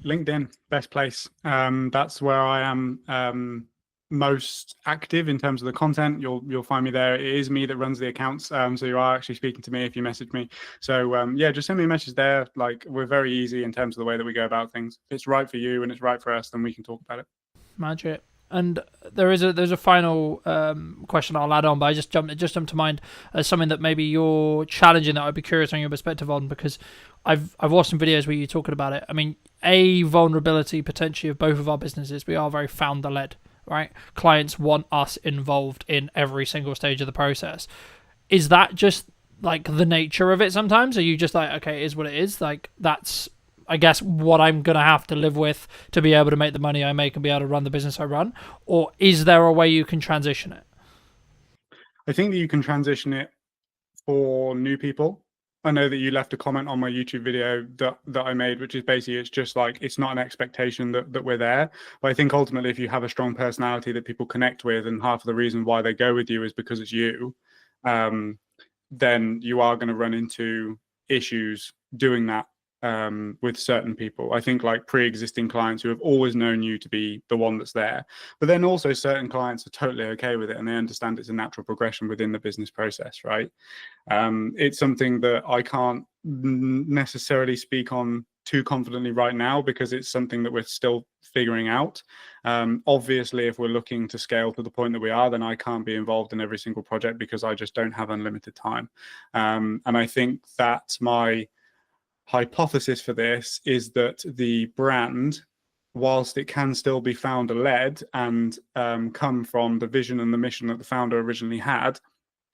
LinkedIn, best place. That's where I am most active in terms of the content. You'll find me there. It is me that runs the accounts, so you are actually speaking to me if you message me. So yeah, just send me a message there. Like, we're very easy in terms of the way that we go about things. If it's right for you and it's right for us, then we can talk about it. Magic. And there's a final question I'll add on, but it just jumped to mind as something that maybe you're challenging that I'd be curious on your perspective on, because I've watched some videos where you're talking about it. I mean, a vulnerability potentially of both of our businesses, we are very founder led, right? Clients want us involved in every single stage of the process. Is that just like the nature of it sometimes? Are you just like, okay, it is what it is? Like, that's, I guess, what I'm going to have to live with to be able to make the money I make and be able to run the business I run? Or is there a way you can transition it? I think that you can transition it for new people. I know that you left a comment on my YouTube video that I made, which is basically, it's just like, it's not an expectation that we're there. But I think ultimately, if you have a strong personality that people connect with, and half of the reason why they go with you is because it's you, then you are going to run into issues doing that with certain people. I think like pre-existing clients who have always known you to be the one that's there, but then also certain clients are totally okay with it and they understand it's a natural progression within the business process, right? It's something that I can't necessarily speak on too confidently right now because it's something that we're still figuring out. Obviously, if we're looking to scale to the point that we are, then I can't be involved in every single project because I just don't have unlimited time. And I think that's my hypothesis for this, is that the brand, whilst it can still be founder led and come from the vision and the mission that the founder originally had,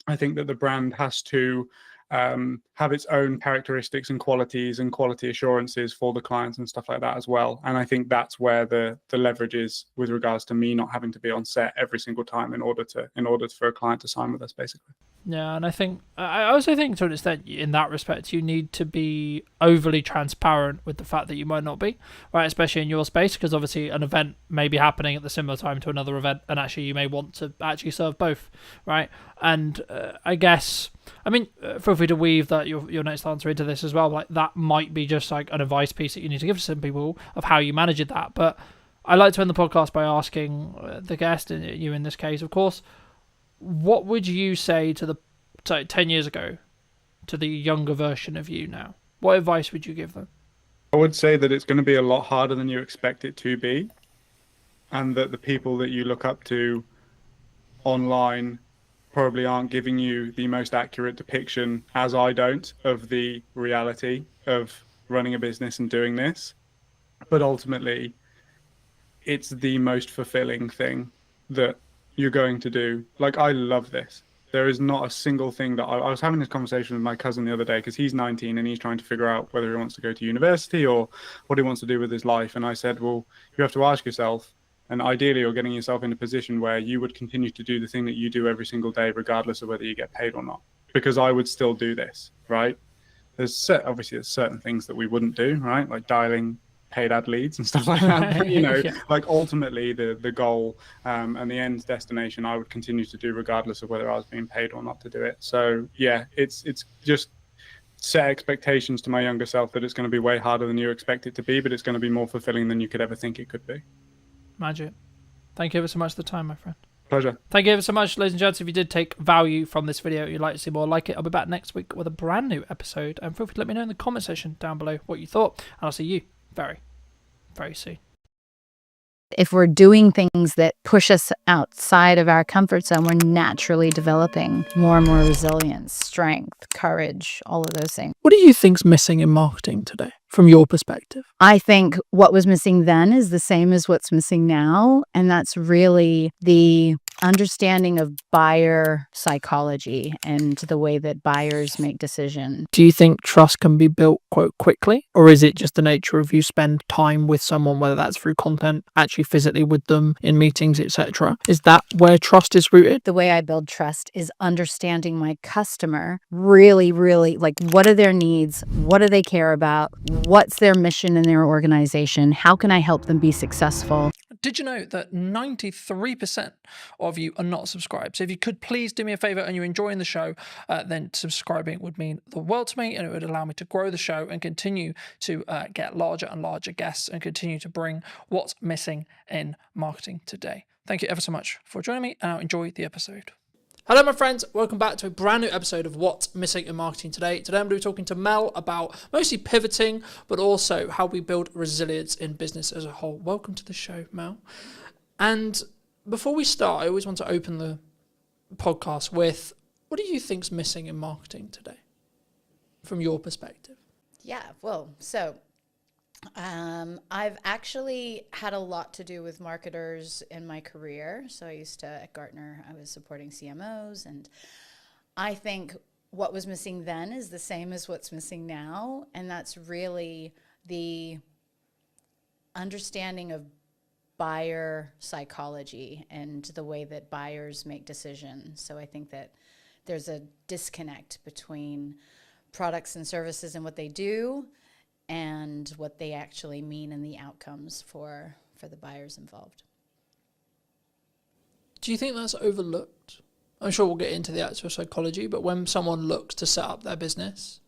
I think that the brand has to have its own characteristics and qualities and quality assurances for the clients and stuff like that as well. And I think that's where the leverage is with regards to me not having to be on set every single time in order for a client to sign with us, basically. Yeah, and I also think to an extent in that respect you need to be overly transparent with the fact that you might not be, right, especially in your space, because obviously an event may be happening at the similar time to another event and actually you may want to actually serve both, right? And I guess, I mean, feel free to weave that your next answer into this as well, like that might be just like an advice piece that you need to give to some people of how you manage that. But I like to end the podcast by asking the guest, and you in this case of course, what would you say to 10 years ago to the younger version of you now? What advice would you give them? I would say that it's going to be a lot harder than you expect it to be, and that the people that you look up to online probably aren't giving you the most accurate depiction, as I don't, of the reality of running a business and doing this. But ultimately, it's the most fulfilling thing that you're going to do. Like, I love this. There is not a single thing that I was having this conversation with my cousin the other day because he's 19 and he's trying to figure out whether he wants to go to university or what he wants to do with his life. And I said, well, you have to ask yourself, and ideally you're getting yourself in a position where you would continue to do the thing that you do every single day, regardless of whether you get paid or not, because I would still do this, right? Obviously there's certain things that we wouldn't do, right? Like dialing paid ad leads and stuff like that. But, yeah. Like ultimately the goal and the end destination, I would continue to do regardless of whether I was being paid or not to do it. So yeah, it's just set expectations to my younger self that it's going to be way harder than you expect it to be, but it's going to be more fulfilling than you could ever think it could be. Magic. Thank you ever so much for the time, my friend. Pleasure. Thank you ever so much, ladies and gents. If you did take value from this video, you'd like to see more like it, I'll be back next week with a brand new episode. And feel free to let me know in the comment section down below what you thought. And I'll see you very, very soon. If we're doing things that push us outside of our comfort zone, we're naturally developing more and more resilience, strength, courage, all of those things. What do you think's missing in marketing today, from your perspective? I think what was missing then is the same as what's missing now, and that's really the understanding of buyer psychology and the way that buyers make decisions. Do you think trust can be built quite quickly, or is it just the nature of you spend time with someone, whether that's through content, actually physically with them in meetings, etc.? Is that where trust is rooted? The way I build trust is understanding my customer really, really, like, what are their needs? What do they care about? What's their mission in their organization? How can I help them be successful? Did you know that 93% of you are not subscribed? So if you could please do me a favor and you're enjoying the show, then subscribing would mean the world to me, and it would allow me to grow the show and continue to get larger and larger guests and continue to bring what's missing in marketing today. Thank you ever so much for joining me, and I'll enjoy the episode. Hello, my friends. Welcome back to a brand new episode of What's Missing in Marketing Today. Today, I'm going to be talking to Mel about mostly pivoting, but also how we build resilience in business as a whole. Welcome to the show, Mel. And before we start, I always want to open the podcast with, what do you think's missing in marketing today, from your perspective? Yeah, well, so I've actually had a lot to do with marketers in my career. So I used to, at Gartner, I was supporting CMOs, and I think what was missing then is the same as what's missing now, and that's really the understanding of buyer psychology and the way that buyers make decisions. So I think that there's a disconnect between products and services and what they do and what they actually mean and the outcomes for the buyers involved. Do you think that's overlooked? I'm sure we'll get into the actual psychology, but when someone looks to set up their business,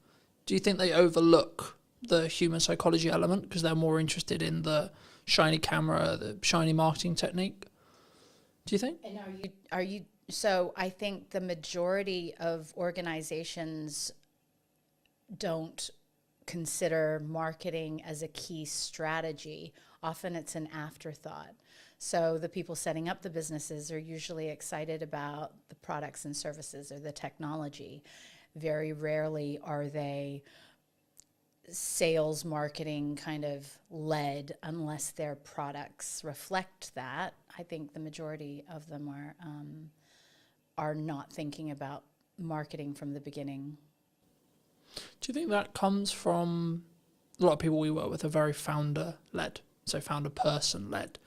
do you think they overlook the human psychology element because they're more interested in the shiny camera, the shiny marketing technique? Do you think? And are you so I think the majority of organizations don't consider marketing as a key strategy. Often it's an afterthought. So the people setting up the businesses are usually excited about the products and services or the technology. Very rarely are they sales marketing kind of led unless their products reflect that. I think the majority of them are not thinking about marketing from the beginning. Do you think that comes from a lot of people we work with are very founder-led, so founder person-led?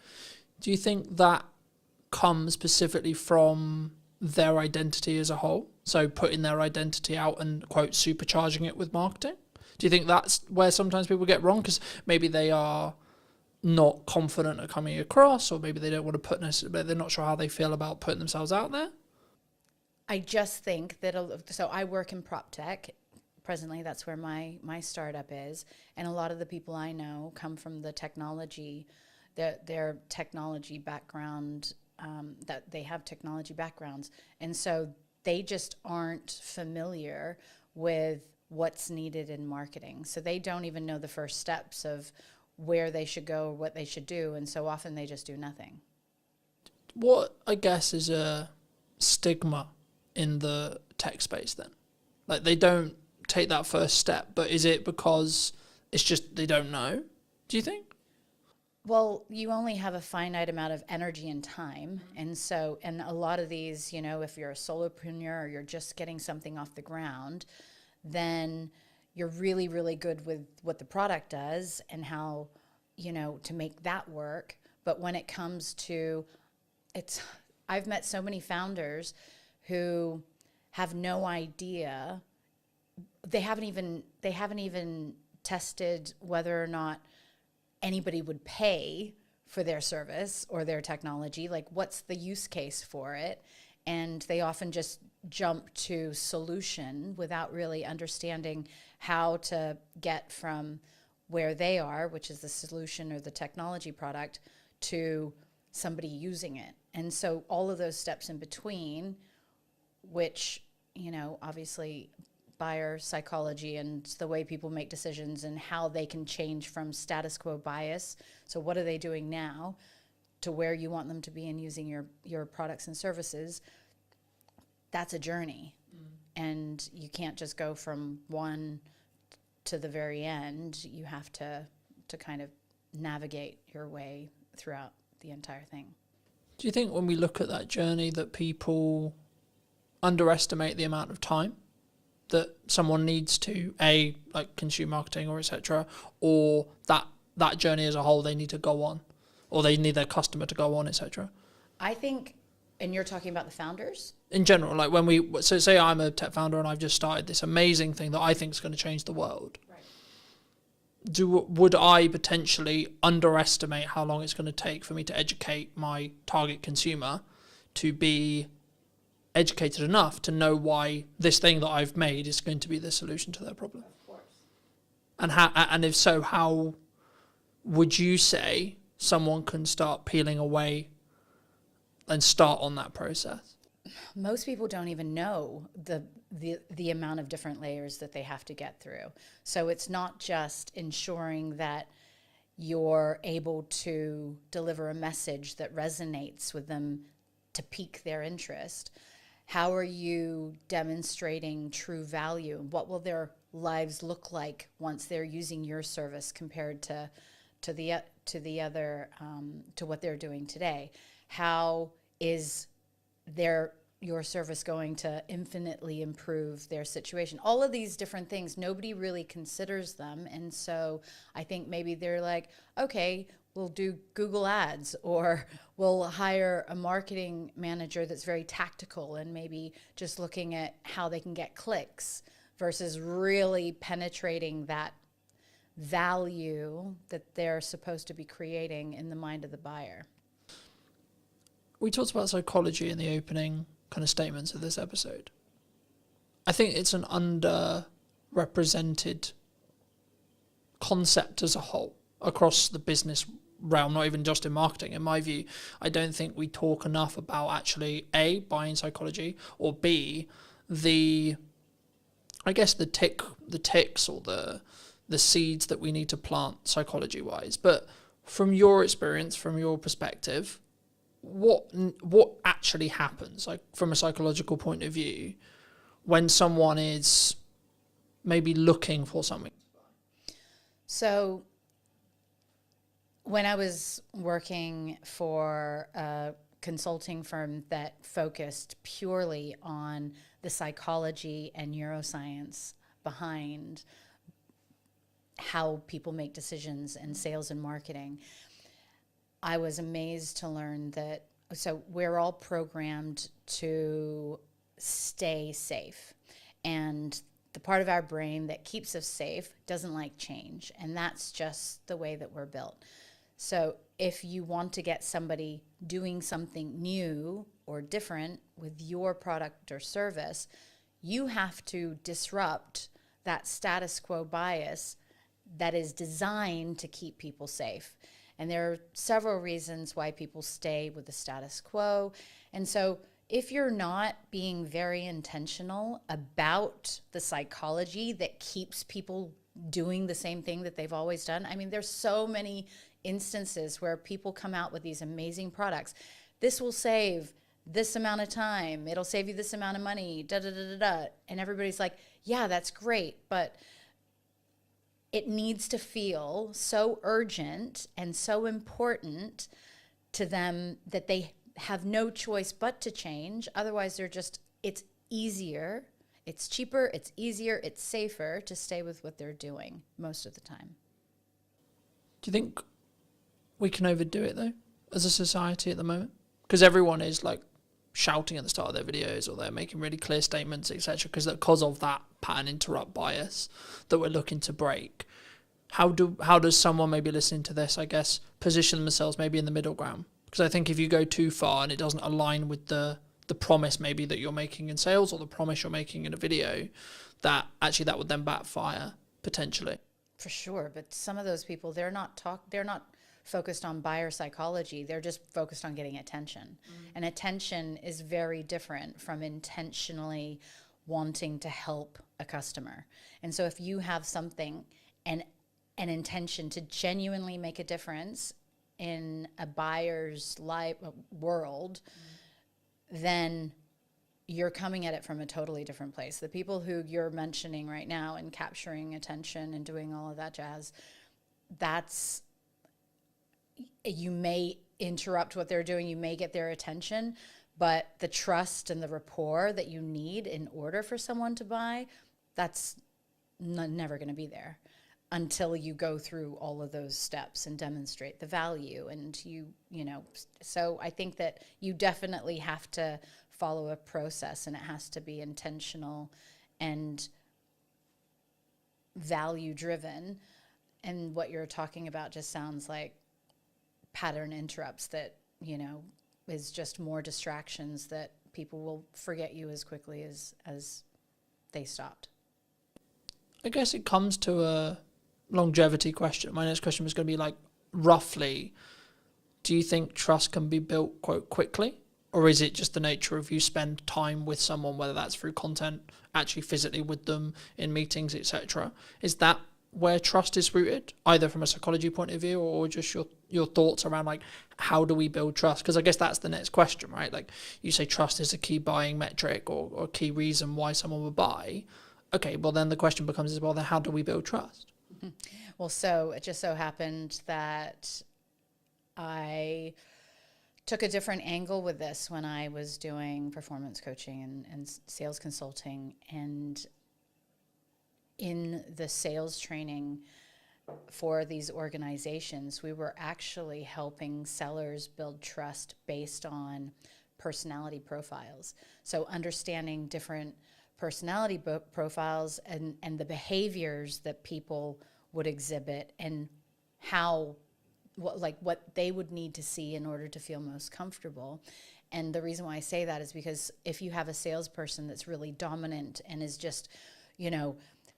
Do you think that comes specifically from their identity as a whole? So putting their identity out and, quote, supercharging it with marketing? Do you think that's where sometimes people get wrong? Because maybe they are not confident at coming across, or maybe they don't want to put necessarily, they're not sure how they feel about putting themselves out there? I just think that, so I work in prop tech. Presently, that's where my startup is. And a lot of the people I know come from the technology, their technology background, that they have technology backgrounds. And so they just aren't familiar with what's needed in marketing. So they don't even know the first steps of where they should go, what they should do. And so often they just do nothing. What, I guess, is a stigma in the tech space then? Like, they don't take that first step, but is it because it's just they don't know, do you think? Well, you only have a finite amount of energy and time. And so, and a lot of these, you know, if you're a solopreneur or you're just getting something off the ground, then you're really, really good with what the product does and how, you know, to make that work. But when it comes to, I've met so many founders who have no idea. They haven't even tested whether or not anybody would pay for their service or their technology. Like, what's the use case for it? And they often just jump to solution without really understanding how to get from where they are, which is the solution or the technology product, to somebody using it. And so all of those steps in between, which, you know, obviously buyer psychology and the way people make decisions and how they can change from status quo bias. So what are they doing now to where you want them to be in using your products and services? That's a journey. And you can't just go from one to the very end. You have to kind of navigate your way throughout the entire thing. Do you think when we look at that journey that people underestimate the amount of time that someone needs to, like consume marketing or etc., or that journey as a whole they need to go on, or they need their customer to go on, etc.? I think, and you're talking about the founders? In general, like when so say I'm a tech founder and I've just started this amazing thing that I think is going to change the world. Right. Would I potentially underestimate how long it's going to take for me to educate my target consumer to be educated enough to know why this thing that I've made is going to be the solution to their problem? Of course. And if so, how would you say someone can start peeling away and start on that process? Most people don't even know the amount of different layers that they have to get through. So it's not just ensuring that you're able to deliver a message that resonates with them to pique their interest. How are you demonstrating true value? What will their lives look like once they're using your service compared to what they're doing today? How is your service going to infinitely improve their situation? All of these different things, nobody really considers them. And so I think maybe they're like, okay, we'll do Google ads, or we'll hire a marketing manager that's very tactical and maybe just looking at how they can get clicks versus really penetrating that value that they're supposed to be creating in the mind of the buyer. We talked about psychology in the opening kind of statements of this episode. I think it's an underrepresented concept as a whole across the business realm, not even just in marketing. In my view, I don't think we talk enough about actually A, buying psychology, or B, the ticks or the the seeds that we need to plant psychology wise. But from your experience, from your perspective, what actually happens, like from a psychological point of view, when someone is maybe looking for something? So when I was working for a consulting firm that focused purely on the psychology and neuroscience behind how people make decisions in sales and marketing, I was amazed to learn that, so we're all programmed to stay safe. And the part of our brain that keeps us safe doesn't like change. And that's just the way that we're built. So if you want to get somebody doing something new or different with your product or service, you have to disrupt that status quo bias that is designed to keep people safe. And there are several reasons why people stay with the status quo. And so if you're not being very intentional about the psychology that keeps people doing the same thing that they've always done, I mean, there's so many instances where people come out with these amazing products. This will save this amount of time. It'll save you this amount of money, da, da, da, da, da. And everybody's like, yeah, that's great. But it needs to feel so urgent and so important to them that they have no choice but to change. Otherwise, it's easier, it's cheaper, it's easier, it's safer to stay with what they're doing most of the time. Do you think we can overdo it, though, as a society at the moment? Because everyone is, like, shouting at the start of their videos, or they're making really clear statements, etc., because of that pattern interrupt bias that we're looking to break. How does someone maybe listening to this, I guess, position themselves maybe in the middle ground? Because I think if you go too far and it doesn't align with the promise maybe that you're making in sales, or the promise you're making in a video, that would then backfire potentially. For sure, but some of those people, they're not focused on buyer psychology. They're just focused on getting attention. And attention is very different from intentionally wanting to help a customer. And so if you have something and an intention to genuinely make a difference in a buyer's life world, then you're coming at it from a totally different place. The people who you're mentioning right now and capturing attention and doing all of that jazz, you may interrupt what they're doing, you may get their attention, but the trust and the rapport that you need in order for someone to buy, that's never going to be there until you go through all of those steps and demonstrate the value. And so I think that you definitely have to follow a process, and it has to be intentional and value driven. And what you're talking about just sounds like pattern interrupts that, is just more distractions that people will forget you as quickly as they stopped. I guess it comes to a longevity question. My next question was going to be, like, roughly, do you think trust can be built, quote, quickly? Or is it just the nature of you spend time with someone, whether that's through content, actually physically with them in meetings, etc.? Is that where trust is rooted, either from a psychology point of view or just your thoughts around, like, how do we build trust? Because I guess that's the next question, right? Like, you say trust is a key buying metric or key reason why someone would buy. Okay, well, then the question becomes, then how do we build trust? Well, so it just so happened that I took a different angle with this when I was doing performance coaching and sales consulting. And in the sales training for these organizations, we were actually helping sellers build trust based on personality profiles. So understanding different personality profiles and the behaviors that people would exhibit, and what they would need to see in order to feel most comfortable. And the reason why I say that is because if you have a salesperson that's really dominant and is just,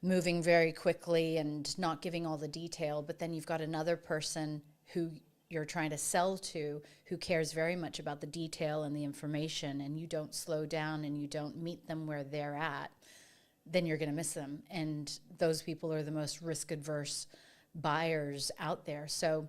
moving very quickly and not giving all the detail, but then you've got another person who you're trying to sell to who cares very much about the detail and the information, and you don't slow down and you don't meet them where they're at, then you're going to miss them. And those people are the most risk adverse buyers out there. So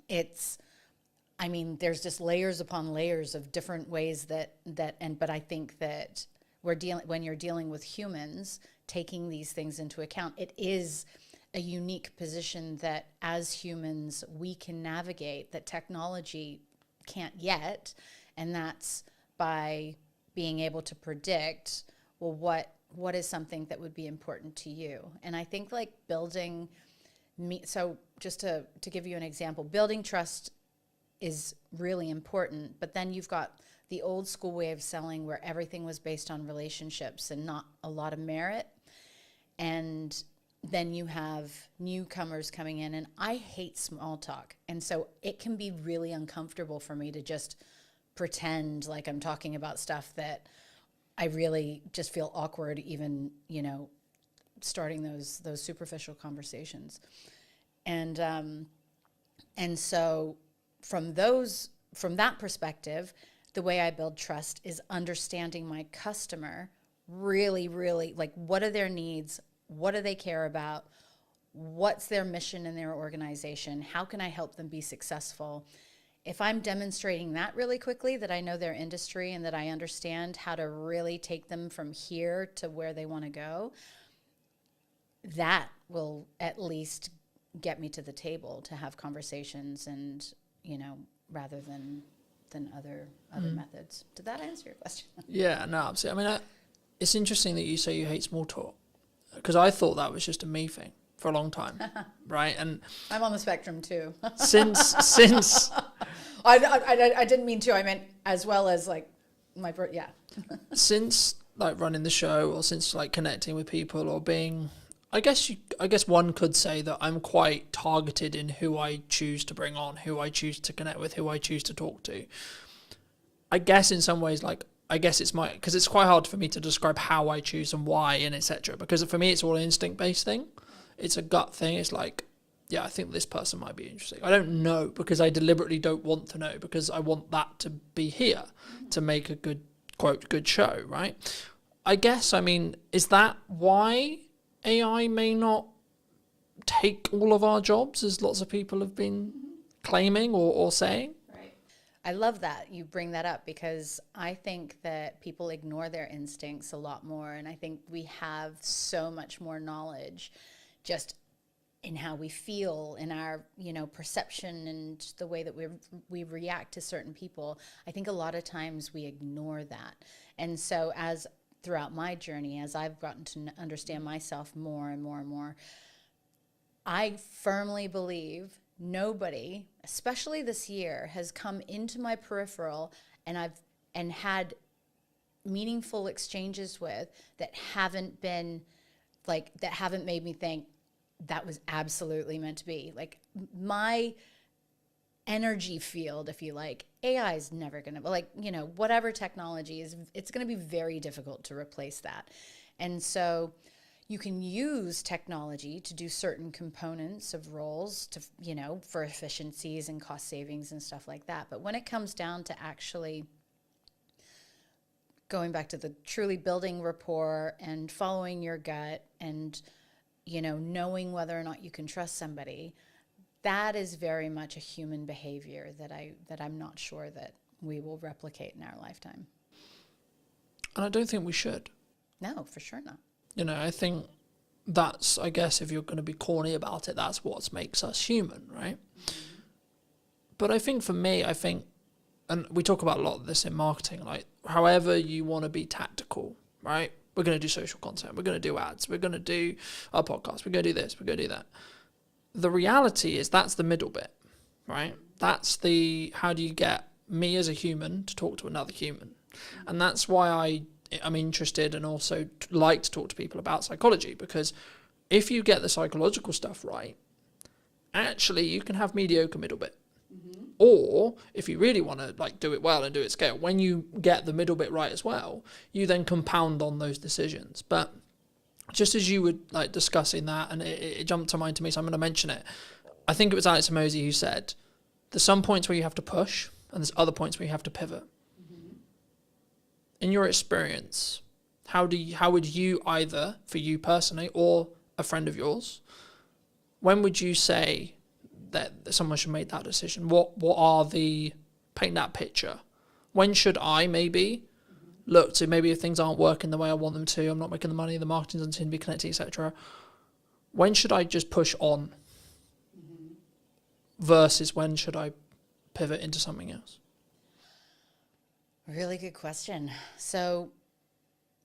there's just layers upon layers of different ways but I think that when you're dealing with humans, taking these things into account, it is a unique position that as humans we can navigate that technology can't yet. And that's by being able to predict, well, what is something that would be important to you? And I think like so just to give you an example, building trust is really important, but then you've got the old school way of selling where everything was based on relationships and not a lot of merit. And then you have newcomers coming in, and I hate small talk. And so it can be really uncomfortable for me to just pretend like I'm talking about stuff that I really just feel awkward even, starting those superficial conversations. And so from that perspective, the way I build trust is understanding my customer really, really, like, what are their needs? What do they care about? What's their mission in their organization? How can I help them be successful? If I'm demonstrating that really quickly, that I know their industry and that I understand how to really take them from here to where they want to go, that will at least get me to the table to have conversations and, rather than other methods. Did that answer your question? Yeah, no, absolutely. I mean, it's interesting that you say you hate small talk, because I thought that was just a me thing for a long time, right? And I'm on the spectrum too. since I didn't mean to. I meant as well as like yeah. Since like running the show, or since like connecting with people, or being, I guess one could say that I'm quite targeted in who I choose to bring on, who I choose to connect with, who I choose to talk to. I guess in some ways, because it's quite hard for me to describe how I choose and why and etc. Because for me, it's all an instinct-based thing. It's a gut thing. It's like, yeah, I think this person might be interesting. I don't know, because I deliberately don't want to know, because I want that to be here to make a good, quote, good show, right? I guess, is that why AI may not take all of our jobs, as lots of people have been claiming or saying? Right. I love that you bring that up, because I think that people ignore their instincts a lot more. And I think we have so much more knowledge just in how we feel, in our, perception and the way that we react to certain people. I think a lot of times we ignore that. And so throughout my journey, as I've gotten to understand myself more and more and more, I firmly believe nobody, especially this year, has come into my peripheral and had meaningful exchanges with that haven't made me think that was absolutely meant to be. Like, my energy field, if you like, AI is never going to, whatever technology is, it's going to be very difficult to replace that. And so you can use technology to do certain components of roles to, for efficiencies and cost savings and stuff like that. But when it comes down to actually going back to the truly building rapport and following your gut and, knowing whether or not you can trust somebody, that is very much a human behavior that I'm not sure that we will replicate in our lifetime. And I don't think we should. No, for sure not. I think that's, I guess, if you're going to be corny about it, that's what makes us human, right? Mm-hmm. But I think for me, and we talk about a lot of this in marketing, like, however you want to be tactical, right? We're going to do social content. We're going to do ads. We're going to do our podcast. We're going to do this. We're going to do that. The reality is that's the middle bit, right? That's how do you get me as a human to talk to another human? And that's why I'm interested and also like to talk to people about psychology, because if you get the psychological stuff right, actually you can have mediocre middle bit. Mm-hmm. Or if you really want to do it well and do it scale, when you get the middle bit right as well, you then compound on those decisions. But just as you were discussing that, and it jumped to mind to me, so I'm going to mention it. I think it was Alex Hormozi who said, there's some points where you have to push, and there's other points where you have to pivot. Mm-hmm. In your experience, how would you, either for you personally or a friend of yours, when would you say that someone should make that decision? What are the, paint that picture? When should I maybe look to, maybe if things aren't working the way I want them to, I'm not making the money, the marketing doesn't seem to be connected, etc. When should I just push on versus when should I pivot into something else? Really good question. So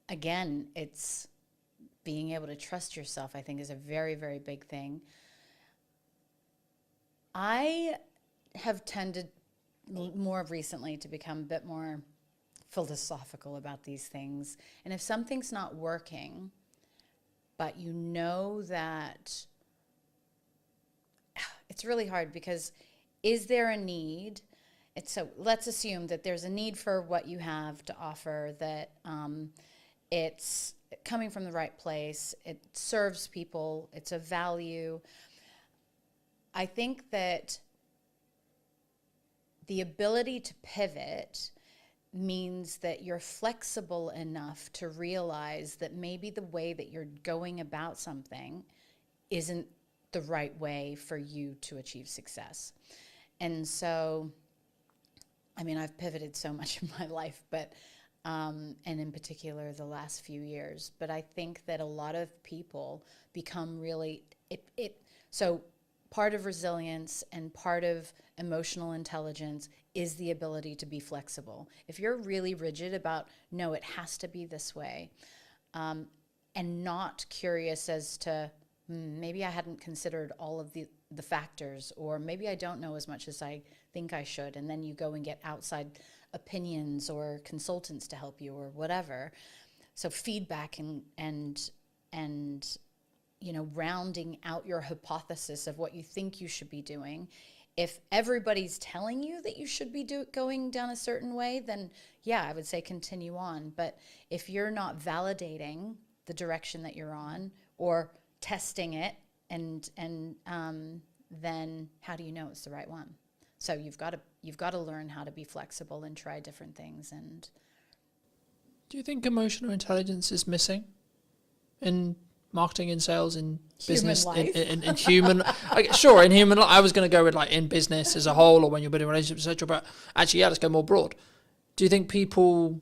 again, it's being able to trust yourself, I think, is a very, very big thing. I have tended more recently to become a bit more philosophical about these things. And if something's not working, but you know that it's really hard, because is there a need? So let's assume that there's a need for what you have to offer, that it's coming from the right place, it serves people, it's a value. I think that the ability to pivot means that you're flexible enough to realize that maybe the way that you're going about something isn't the right way for you to achieve success. And so, I mean, I've pivoted so much in my life, but and in particular the last few years, but I think that a lot of people become really, so part of resilience and part of emotional intelligence is the ability to be flexible. If you're really rigid about, no, it has to be this way, and not curious as to, maybe I hadn't considered all of the factors, or maybe I don't know as much as I think I should, and then you go and get outside opinions or consultants to help you or whatever. So feedback and you know, rounding out your hypothesis of what you think you should be doing. If everybody's telling you that you should be going down a certain way, then yeah, I would say continue on. But if you're not validating the direction that you're on or testing it, and then how do you know it's the right one? So you've got to learn how to be flexible and try different things. And do you think emotional intelligence is missing in marketing, in sales, in business, in human? Sure, in human. I was going to go with like in business as a whole, or when you're building relationships, etc. But actually, yeah, let's go more broad. Do you think people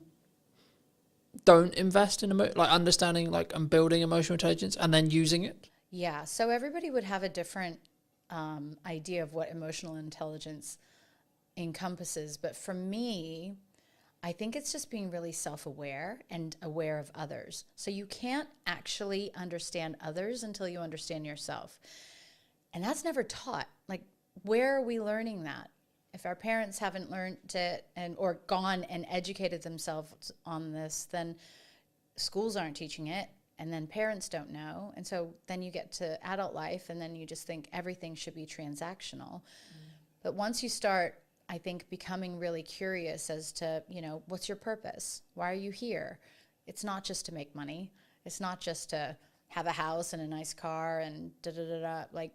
don't invest in like understanding, like, and building emotional intelligence and then using it? Yeah. So everybody would have a different idea of what emotional intelligence encompasses, but for me, I think it's just being really self-aware and aware of others. So you can't actually understand others until you understand yourself. And that's never taught. Like, where are we learning that? If our parents haven't learned it or gone and educated themselves on this, then schools aren't teaching it, and then parents don't know. And so then you get to adult life, and then you just think everything should be transactional. But once you start, I think, becoming really curious as to, you know, what's your purpose? Why are you here? It's not just to make money. It's not just to have a house and a nice car and da-da-da-da. Like,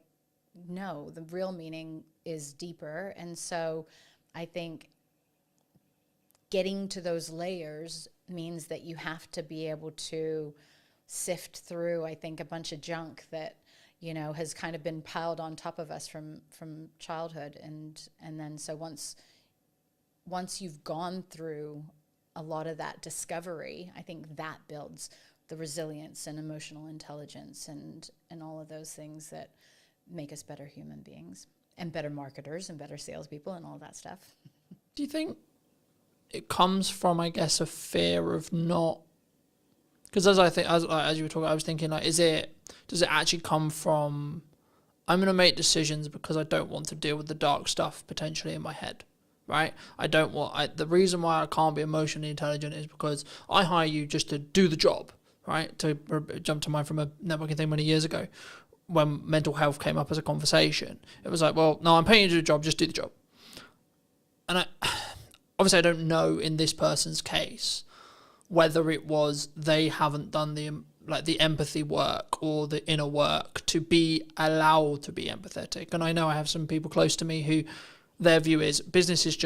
no, the real meaning is deeper. And so I think getting to those layers means that you have to be able to sift through, I think, a bunch of junk that, you know, has kind of been piled on top of us from childhood. And then so once you've gone through a lot of that discovery, I think that builds the resilience and emotional intelligence and all of those things that make us better human beings and better marketers and better salespeople and all that stuff. Do you think it comes from, I guess, a fear of not? Because as you were talking, I was thinking, like, does it actually come from, I'm going to make decisions because I don't want to deal with the dark stuff potentially in my head, right? The reason why I can't be emotionally intelligent is because I hire you just to do the job, right? To jump to mind from a networking thing many years ago, when mental health came up as a conversation, it was like, well, no, I'm paying you to do the job, just do the job. And obviously I don't know in this person's case whether it was they haven't done the empathy work or the inner work to be allowed to be empathetic. And I know I have some people close to me who their view is business is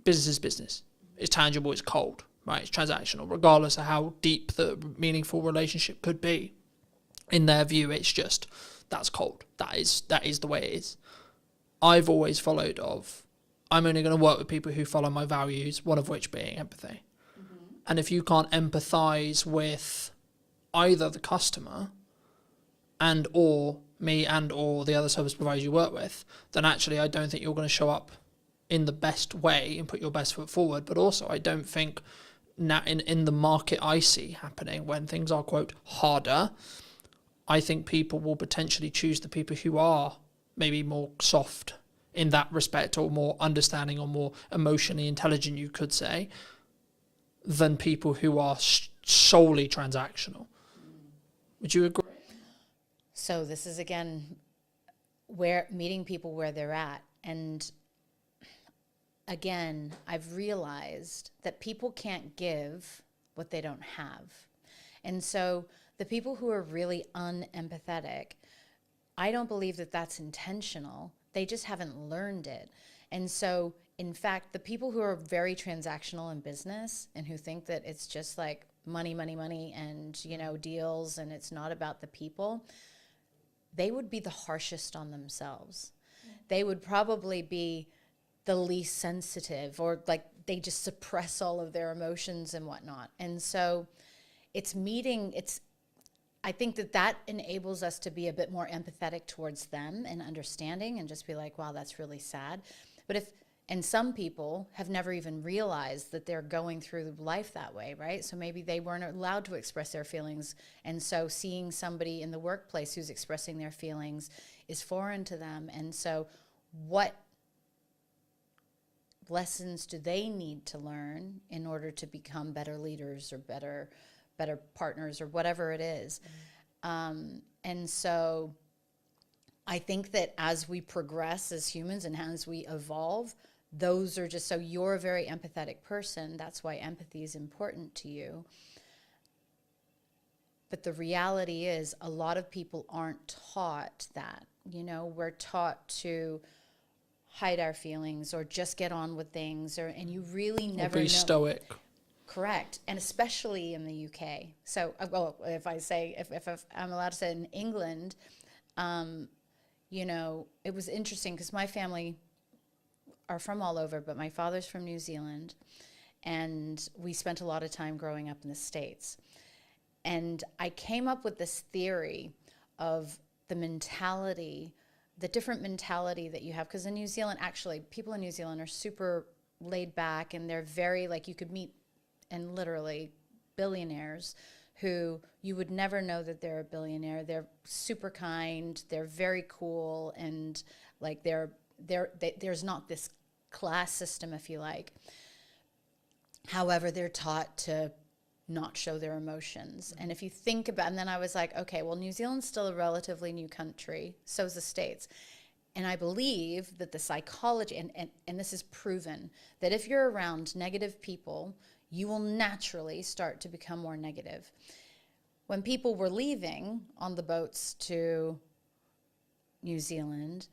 business. It's tangible, it's cold, right? It's transactional, regardless of how deep the meaningful relationship could be. In their view, it's just, that's cold. That is the way it is. I've always followed I'm only going to work with people who follow my values, one of which being empathy. Mm-hmm. And if you can't empathize with either the customer and or me and or the other service providers you work with, then actually I don't think you're going to show up in the best way and put your best foot forward. But also I don't think now in the market I see happening when things are, quote, harder, I think people will potentially choose the people who are maybe more soft in that respect, or more understanding, or more emotionally intelligent, you could say, than people who are solely transactional. Would you agree? So this is, again, where meeting people where they're at. And again, I've realized that people can't give what they don't have. And so the people who are really unempathetic, I don't believe that that's intentional. They just haven't learned it. And so, in fact, the people who are very transactional in business and who think that it's just like money, money, money, and, you know, deals, and it's not about the people, they would be the harshest on themselves. They would probably be the least sensitive, or like they just suppress all of their emotions and whatnot. And so I think that enables us to be a bit more empathetic towards them and understanding, and just be like, wow, that's really sad. And some people have never even realized that they're going through life that way, right? So maybe they weren't allowed to express their feelings. And so seeing somebody in the workplace who's expressing their feelings is foreign to them. And so what lessons do they need to learn in order to become better leaders or better partners or whatever it is? And so I think that as we progress as humans and as we evolve, those are just, so you're a very empathetic person. That's why empathy is important to you. But the reality is a lot of people aren't taught that. You know, we're taught to hide our feelings or just get on with things, and you really never be know. Stoic. Correct. And especially in the UK. So, well, if I'm allowed to say, in England, you know, it was interesting because my family are from all over, but my father's from New Zealand, and we spent a lot of time growing up in the States. And I came up with this theory of the different mentality that you have. Because in New Zealand, actually, people in New Zealand are super laid back, and they're very, like, you could meet, and literally billionaires who you would never know that they're a billionaire. They're super kind, they're very cool, and like there's not this class system, if you like. However, they're taught to not show their emotions. And if you think about, and then I was like, okay, well, New Zealand's still a relatively new country, so's the States. And I believe that the psychology, and this is proven, that if you're around negative people, you will naturally start to become more negative. When people were leaving on the boats to New Zealand,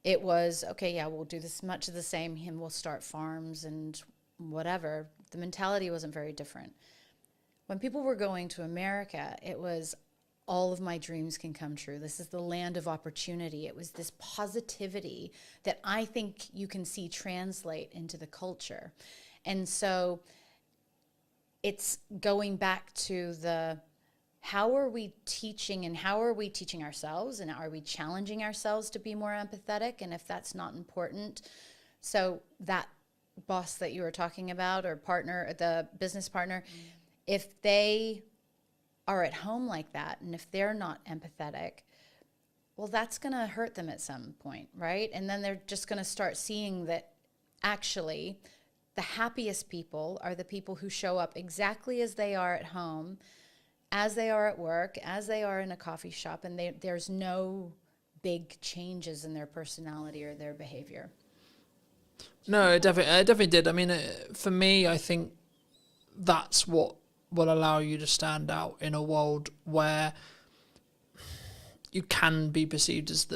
it was, okay, yeah, we'll do this much of the same, and we'll start farms and whatever. The mentality wasn't very different. When people were going to America, it was, all of my dreams can come true. This is the land of opportunity. It was this positivity that I think you can see translate into the culture. And so it's going back to how are we teaching, and how are we teaching ourselves, and are we challenging ourselves to be more empathetic? And if that's not important, so that boss that you were talking about, or partner, the business partner, if they are at home like that, and if they're not empathetic, well, that's going to hurt them at some point, right? And then they're just going to start seeing that actually the happiest people are the people who show up exactly as they are at home, as they are at work, as they are in a coffee shop, and there's no big changes in their personality or their behavior. No, it definitely did. I mean, for me, I think that's what will allow you to stand out in a world where you can be perceived as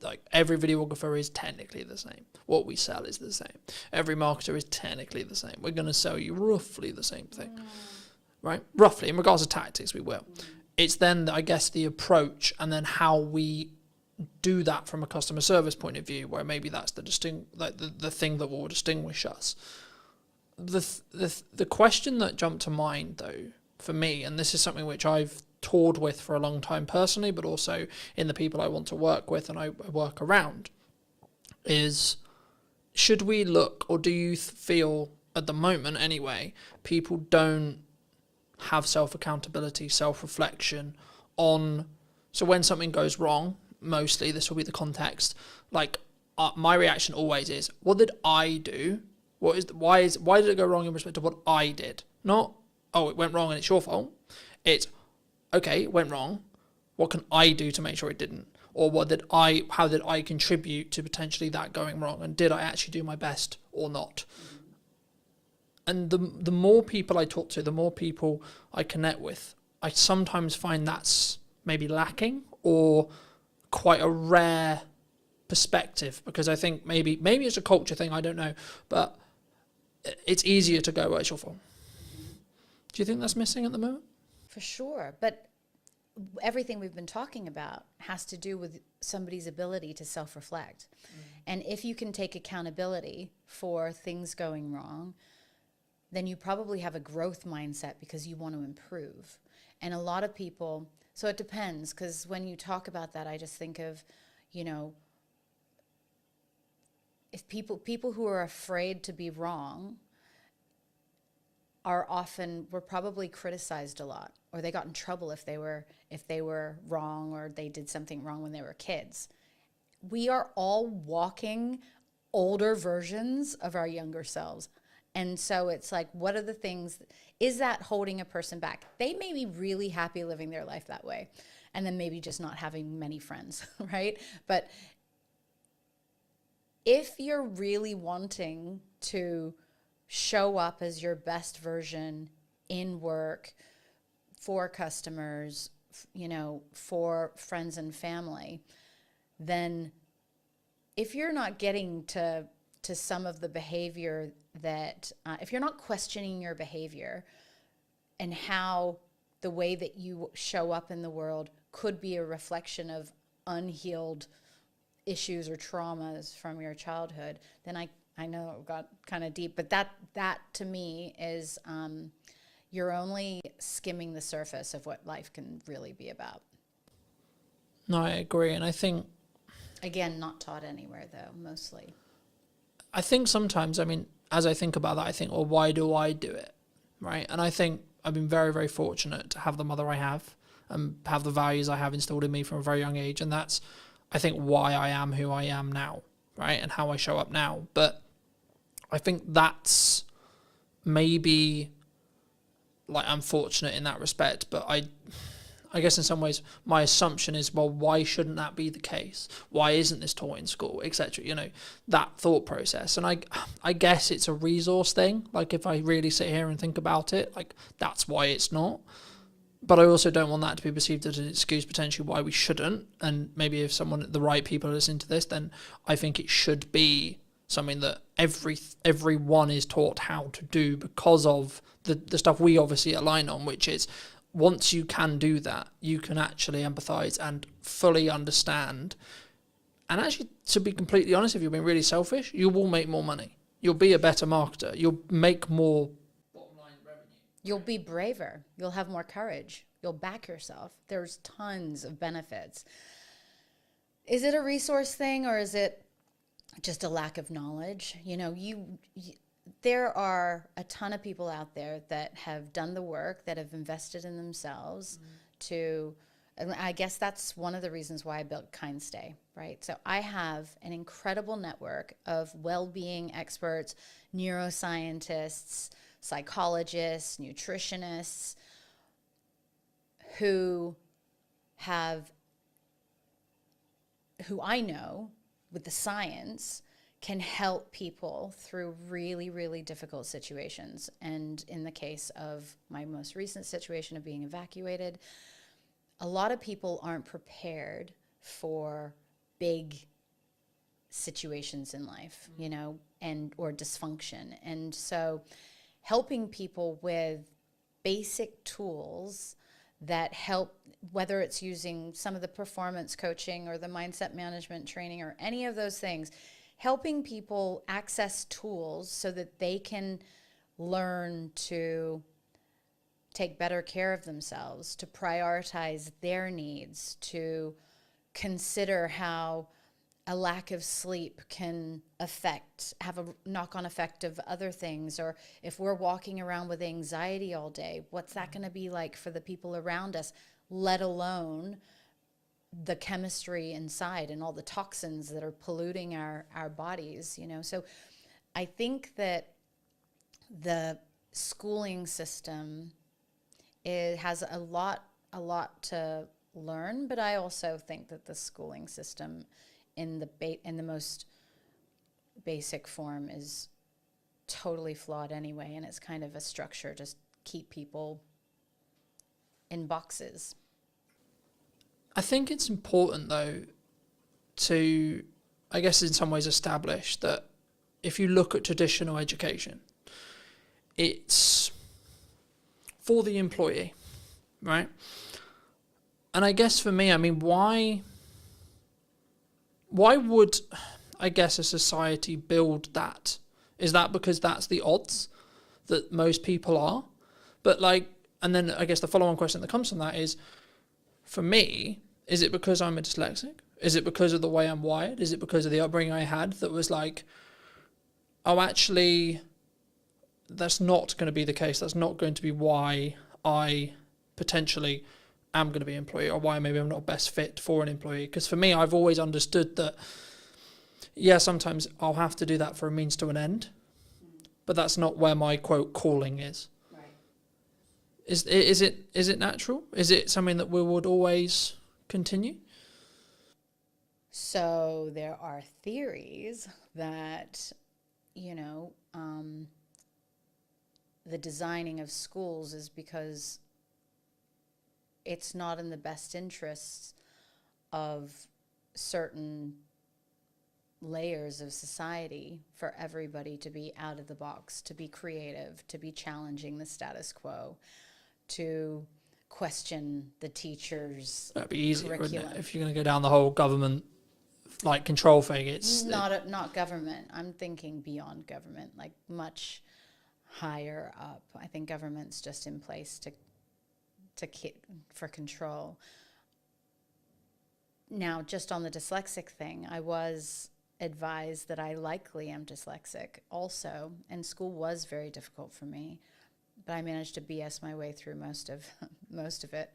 like every videographer is technically the same. What we sell is the same. Every marketer is technically the same. We're going to sell you roughly the same thing, right? Roughly, in regards to tactics, we will. It's then, I guess, the approach and then how we do that from a customer service point of view, where maybe that's the thing that will distinguish us. The question that jumped to mind, though, for me, and this is something which I've toured with for a long time personally, but also in the people I want to work with and I work around, is should we look, or do you feel at the moment anyway, people don't have self-accountability, self-reflection on, so when something goes wrong, mostly this will be the context, like my reaction always is, what did I do? Why did it go wrong in respect to what I did? Not, oh, it went wrong and it's your fault. It's, okay, it went wrong. What can I do to make sure it didn't? Or how did I contribute to potentially that going wrong? And did I actually do my best or not? And the more people I talk to, the more people I connect with, I sometimes find that's maybe lacking or quite a rare perspective, because I think maybe it's a culture thing, I don't know, but it's easier to go, well, it's your fault. Do you think that's missing at the moment? For sure. But everything we've been talking about has to do with somebody's ability to self-reflect. And if you can take accountability for things going wrong, then you probably have a growth mindset because you want to improve. And a lot of people, so it depends, because when you talk about that, I just think of, if people who are afraid to be wrong were probably criticized a lot, or they got in trouble if they were wrong, or they did something wrong when they were kids. We are all walking older versions of our younger selves. And so it's like, what are the things, is that holding a person back? They may be really happy living their life that way, and then maybe just not having many friends, right? But if you're really wanting to show up as your best version in work, for customers, for friends and family, then if you're not getting to some of the behavior that, if you're not questioning your behavior and how the way that you show up in the world could be a reflection of unhealed issues or traumas from your childhood, then I know it got kind of deep, but that to me is, you're only skimming the surface of what life can really be about. No, I agree. And I think, again, not taught anywhere though, mostly. I think sometimes, as I think about that, I think, well, why do I do it? Right. And I think I've been very, very fortunate to have the mother I have and have the values I have instilled in me from a very young age. And that's, I think, why I am who I am now, right? And how I show up now. But I think that's maybe, like, I'm fortunate in that respect, but I guess in some ways my assumption is, well, why shouldn't that be the case? Why isn't this taught in school, etc.? That thought process. And I guess it's a resource thing. Like, if I really sit here and think about it, like, that's why it's not. But I also don't want that to be perceived as an excuse potentially why we shouldn't. And maybe if the right people are listening to this, then I think it should be something that everyone is taught how to do, because of the stuff we obviously align on, which is, once you can do that, you can actually empathize and fully understand. And actually, to be completely honest, if you're being really selfish, you will make more money. You'll be a better marketer. You'll make more bottom line revenue. You'll be braver. You'll have more courage. You'll back yourself. There's tons of benefits. Is it a resource thing, or is it just a lack of knowledge? There are a ton of people out there that have done the work, that have invested in themselves and I guess that's one of the reasons why I built KindStay, right? So I have an incredible network of well-being experts, neuroscientists, psychologists, nutritionists, who I know with the science can help people through really, really difficult situations. And in the case of my most recent situation of being evacuated, a lot of people aren't prepared for big situations in life, you know, and or dysfunction. And so helping people with basic tools that help, whether it's using some of the performance coaching or the mindset management training or any of those things, helping people access tools so that they can learn to take better care of themselves, to prioritize their needs, to consider how a lack of sleep can have a knock-on effect of other things. Or if we're walking around with anxiety all day, what's that going to be like for the people around us, let alone the chemistry inside and all the toxins that are polluting our bodies, you know? So I think that the schooling system has a lot to learn, but I also think that the schooling system in the most basic form is totally flawed anyway, and it's kind of a structure to keep people in boxes. I think it's important, though, to, I guess in some ways, establish that if you look at traditional education, it's for the employee, right? And I guess for me, I mean, why would, I guess, a society build that? Is that because that's the odds that most people are? But like, and then I guess the follow-on question that comes from that is, for me, is it because I'm a dyslexic? Is it because of the way I'm wired? Is it because of the upbringing I had that was like, oh, actually, that's not going to be the case. That's not going to be why I potentially am going to be an employee, or why maybe I'm not best fit for an employee. Because for me, I've always understood that, yeah, sometimes I'll have to do that for a means to an end, but that's not where my quote calling is. Right. Is it natural? Is it something that we would always continue? So there are theories that, you know, the designing of schools is because it's not in the best interests of certain layers of society for everybody to be out of the box, to be creative, to be challenging the status quo, to question the teachers' That'd be easier, curriculum. wouldn't it? If you're going to go down the whole government like control thing, it's not government. I'm thinking beyond government, like much higher up. I think government's just in place for control. Now, just on the dyslexic thing, I was advised that I likely am dyslexic also, and school was very difficult for me, but I managed to BS my way through most of it.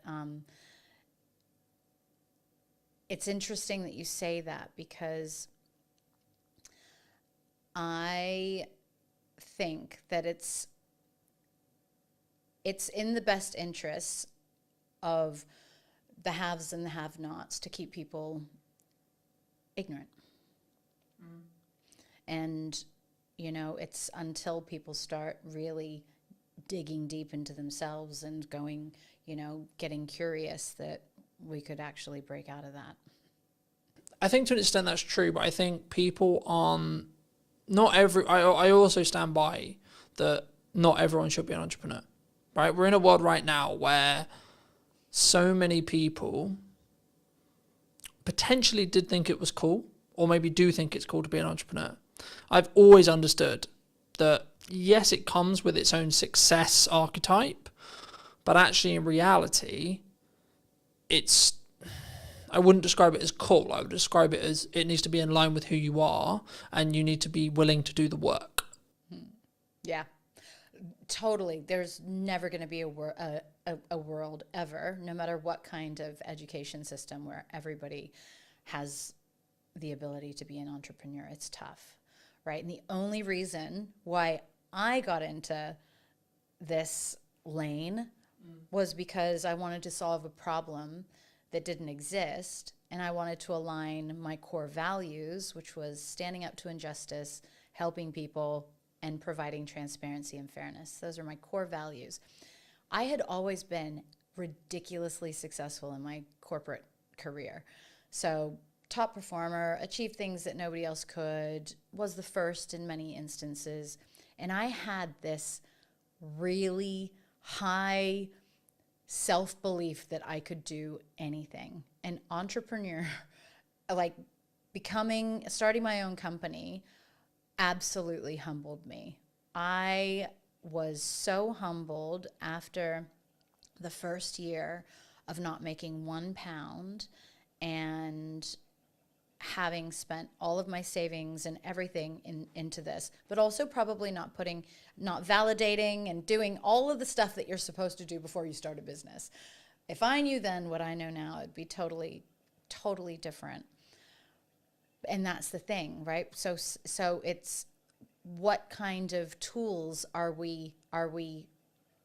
It's interesting that you say that, because I think that it's in the best interests of the haves and the have-nots to keep people ignorant. And, you know, it's until people start really digging deep into themselves and going, you know, getting curious, that we could actually break out of that. I think to an extent that's true, but I think people aren't, I also stand by that not everyone should be an entrepreneur, right? We're in a world right now where so many people potentially did think it was cool, or maybe do think it's cool to be an entrepreneur. I've always understood that, yes, it comes with its own success archetype, but actually in reality, I wouldn't describe it as cool. I would describe it as it needs to be in line with who you are, and you need to be willing to do the work. Yeah, totally. There's never going to be a world ever, no matter what kind of education system, where everybody has the ability to be an entrepreneur. It's tough, right? And the only reason why I got into this lane was because I wanted to solve a problem that didn't exist, and I wanted to align my core values, which was standing up to injustice, helping people, and providing transparency and fairness. Those are my core values. I had always been ridiculously successful in my corporate career. So top performer, achieved things that nobody else could, was the first in many instances. And I had this really high self-belief that I could do anything. An entrepreneur, like starting my own company, absolutely humbled me. I was so humbled after the first year of not making £1 and having spent all of my savings and everything into this, but also probably not validating and doing all of the stuff that you're supposed to do before you start a business. If I knew then what I know now, it'd be totally, totally different. And that's the thing, right? So it's what kind of tools are we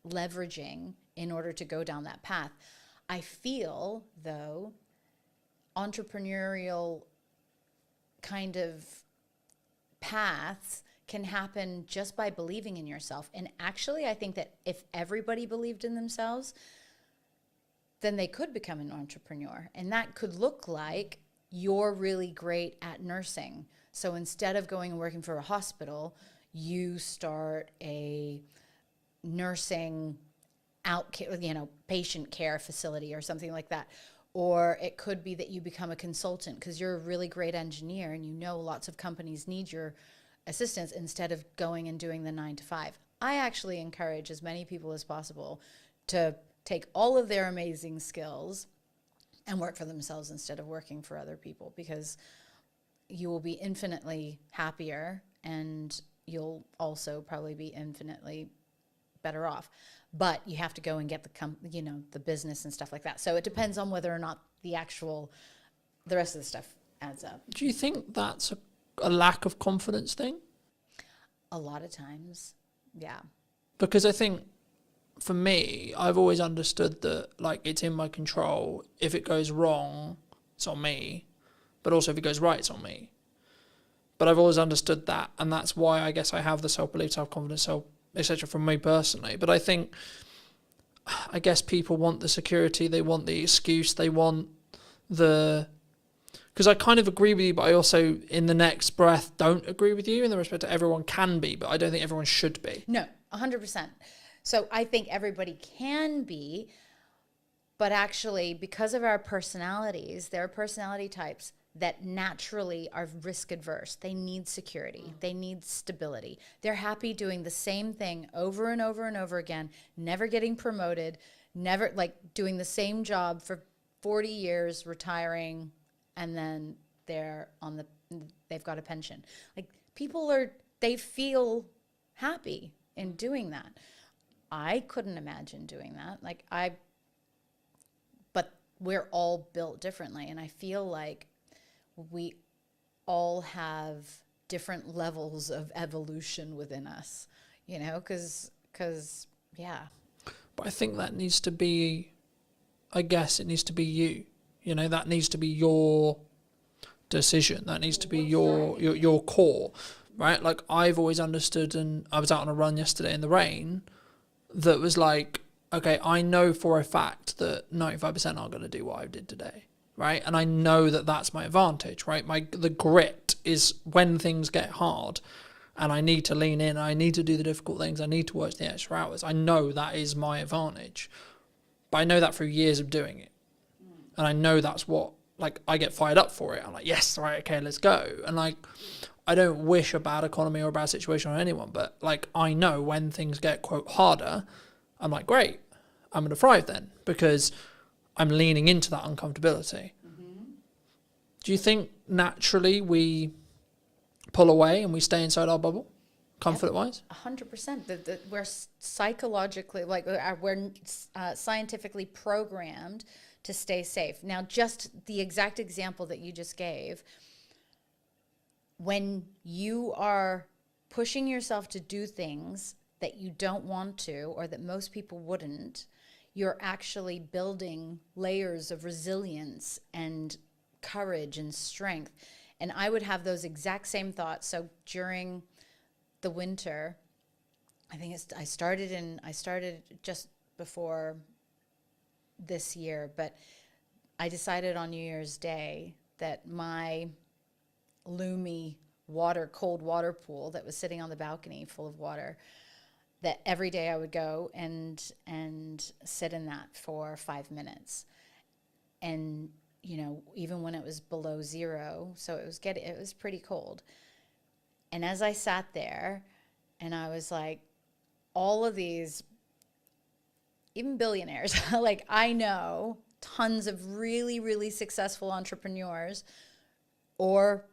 leveraging in order to go down that path? I feel, though, entrepreneurial kind of paths can happen just by believing in yourself. And actually, I think that if everybody believed in themselves, then they could become an entrepreneur. And that could look like you're really great at nursing. So instead of going and working for a hospital, you start a nursing patient care facility or something like that. Or it could be that you become a consultant because you're a really great engineer and you know lots of companies need your assistance instead of going and doing the 9 to 5. I actually encourage as many people as possible to take all of their amazing skills and work for themselves instead of working for other people, because you will be infinitely happier and you'll also probably be infinitely better off. But you have to go and get the business and stuff like that. So it depends on whether or not the rest of the stuff adds up. Do you think that's a lack of confidence thing? A lot of times, yeah. Because I think for me, I've always understood that it's in my control. If it goes wrong, it's on me. But also if it goes right, it's on me. But I've always understood that, and that's why I guess I have the self-belief, self-confidence, etc. from me personally. But I guess people want the security, they want the excuse, they want because I kind of agree with you, but I also in the next breath don't agree with you in the respect that everyone can be, but I don't think everyone should be. No, 100%. So I think everybody can be, but actually because of our personalities, there are personality types that naturally are risk adverse. They need security. They need stability. They're happy doing the same thing over and over and over again, never getting promoted, never doing the same job for 40 years, retiring, and then they've got a pension. They feel happy in doing that. I couldn't imagine doing that. But we're all built differently, and I feel like we all have different levels of evolution within us, because yeah. But I think that needs to be, I guess it needs to be you. That needs to be your decision. That needs to be your core, right? I've always understood, and I was out on a run yesterday in the rain, that was okay, I know for a fact that 95% aren't going to do what I did today. Right, and I know that that's my advantage, right? The grit is when things get hard and I need to lean in, I need to do the difficult things, I need to work the extra hours. I know that is my advantage. But I know that through years of doing it. And I know that's what, I get fired up for it. I'm like, yes, right, okay, let's go. And I don't wish a bad economy or a bad situation on anyone, but I know when things get, quote, harder, I'm like, great, I'm going to thrive then, because I'm leaning into that uncomfortability. Mm-hmm. Do you think naturally we pull away and we stay inside our bubble, comfort-wise? 100%. We're psychologically, we're scientifically programmed to stay safe. Now, just the exact example that you just gave, when you are pushing yourself to do things that you don't want to or that most people wouldn't, you're actually building layers of resilience and courage and strength. And I would have those exact same thoughts. So during the winter, I think I started just before this year, but I decided on New Year's Day that my Lumi cold water pool that was sitting on the balcony full of water, that every day I would go and sit in that for 5 minutes. And, you know, even when it was below zero, so it was pretty cold. And as I sat there and I was like, all of these, even billionaires, like I know tons of really, really successful entrepreneurs or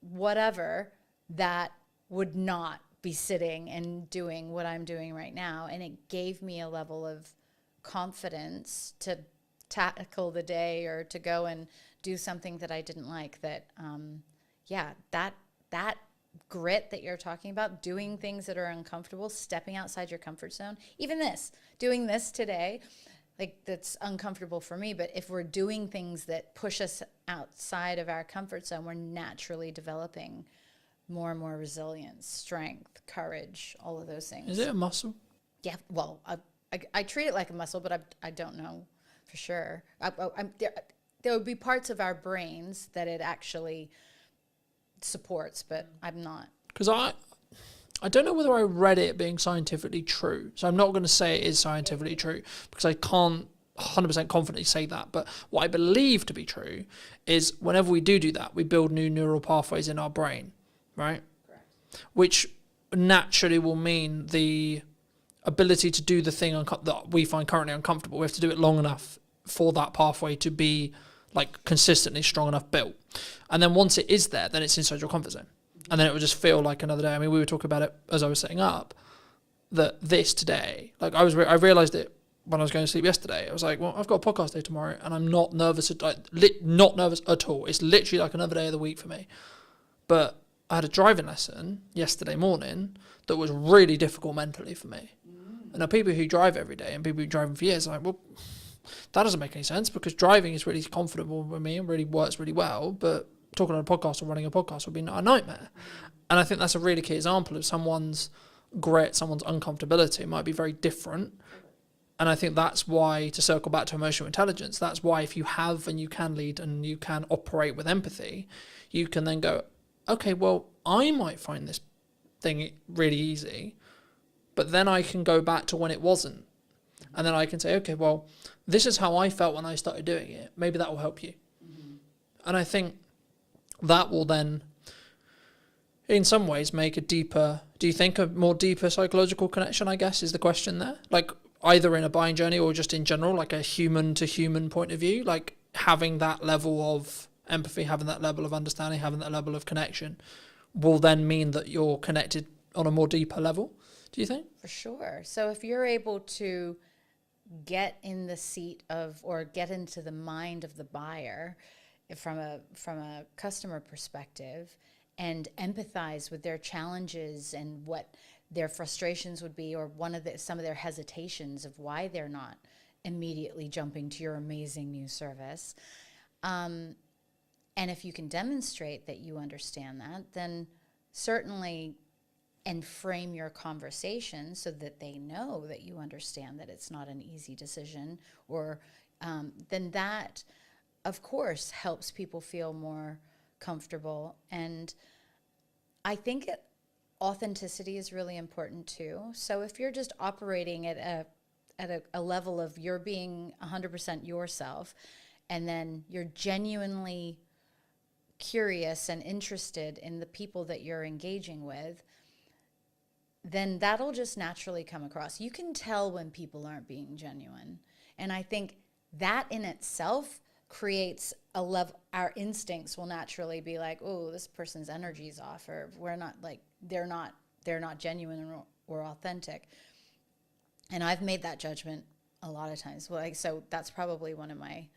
whatever that would not be sitting and doing what I'm doing right now. And it gave me a level of confidence to tackle the day or to go and do something that I didn't like. That, that grit that you're talking about, doing things that are uncomfortable, stepping outside your comfort zone, even doing this today, like that's uncomfortable for me. But if we're doing things that push us outside of our comfort zone, we're naturally developing more and more resilience, strength, courage, all of those things. Is it a muscle? Yeah, well, I treat it like a muscle, but I don't know for sure. There would be parts of our brains that it actually supports, but I'm not. Because I don't know whether I read it being scientifically true. So I'm not going to say it is scientifically true because I can't 100% confidently say that. But what I believe to be true is whenever we do that, we build new neural pathways in our brain, right? Correct. Which naturally will mean the ability to do the thing that we find currently uncomfortable. We have to do it long enough for that pathway to be like consistently strong enough built. And then once it is there, then it's inside your comfort zone. And then it will just feel like another day. I mean, we were talking about it as I was setting up, that this today, like I realized it when I was going to sleep yesterday. I was like, well, I've got a podcast day tomorrow and I'm not nervous, not nervous at all. It's literally like another day of the week for me. But I had a driving lesson yesterday morning that was really difficult mentally for me. And now people who drive every day and people who drive for years are like, well, that doesn't make any sense because driving is really comfortable with me and really works really well, but talking on a podcast or running a podcast would be a nightmare. And I think that's a really key example of someone's grit, someone's uncomfortability might be very different. And I think that's why, to circle back to emotional intelligence, that's why if you have and you can lead and you can operate with empathy, you can then go, okay, well, I might find this thing really easy, but then I can go back to when it wasn't. And then I can say, okay, well, this is how I felt when I started doing it. Maybe that will help you. Mm-hmm. And I think that will then, in some ways, make a more deeper psychological connection, I guess, is the question there. Like either in a buying journey or just in general, like a human to human point of view, like having that level of empathy, having that level of understanding, having that level of connection will then mean that you're connected on a more deeper level. Do you think? For sure. So if you're able to get in the seat of, or get into the mind of the buyer from a customer perspective and empathize with their challenges and what their frustrations would be, or some of their hesitations of why they're not immediately jumping to your amazing new service. And if you can demonstrate that you understand that, then certainly, and frame your conversation so that they know that you understand that it's not an easy decision, or then that, of course, helps people feel more comfortable. And I think authenticity is really important too. So if you're just operating at a level of you're being 100% yourself, and then you're genuinely curious and interested in the people that you're engaging with, then that'll just naturally come across. You can tell when people aren't being genuine. And I think that in itself creates a level, our instincts will naturally be like, oh, this person's energy's off, or we're not, like, they're not genuine or authentic. And I've made that judgment a lot of times. So that's probably one of my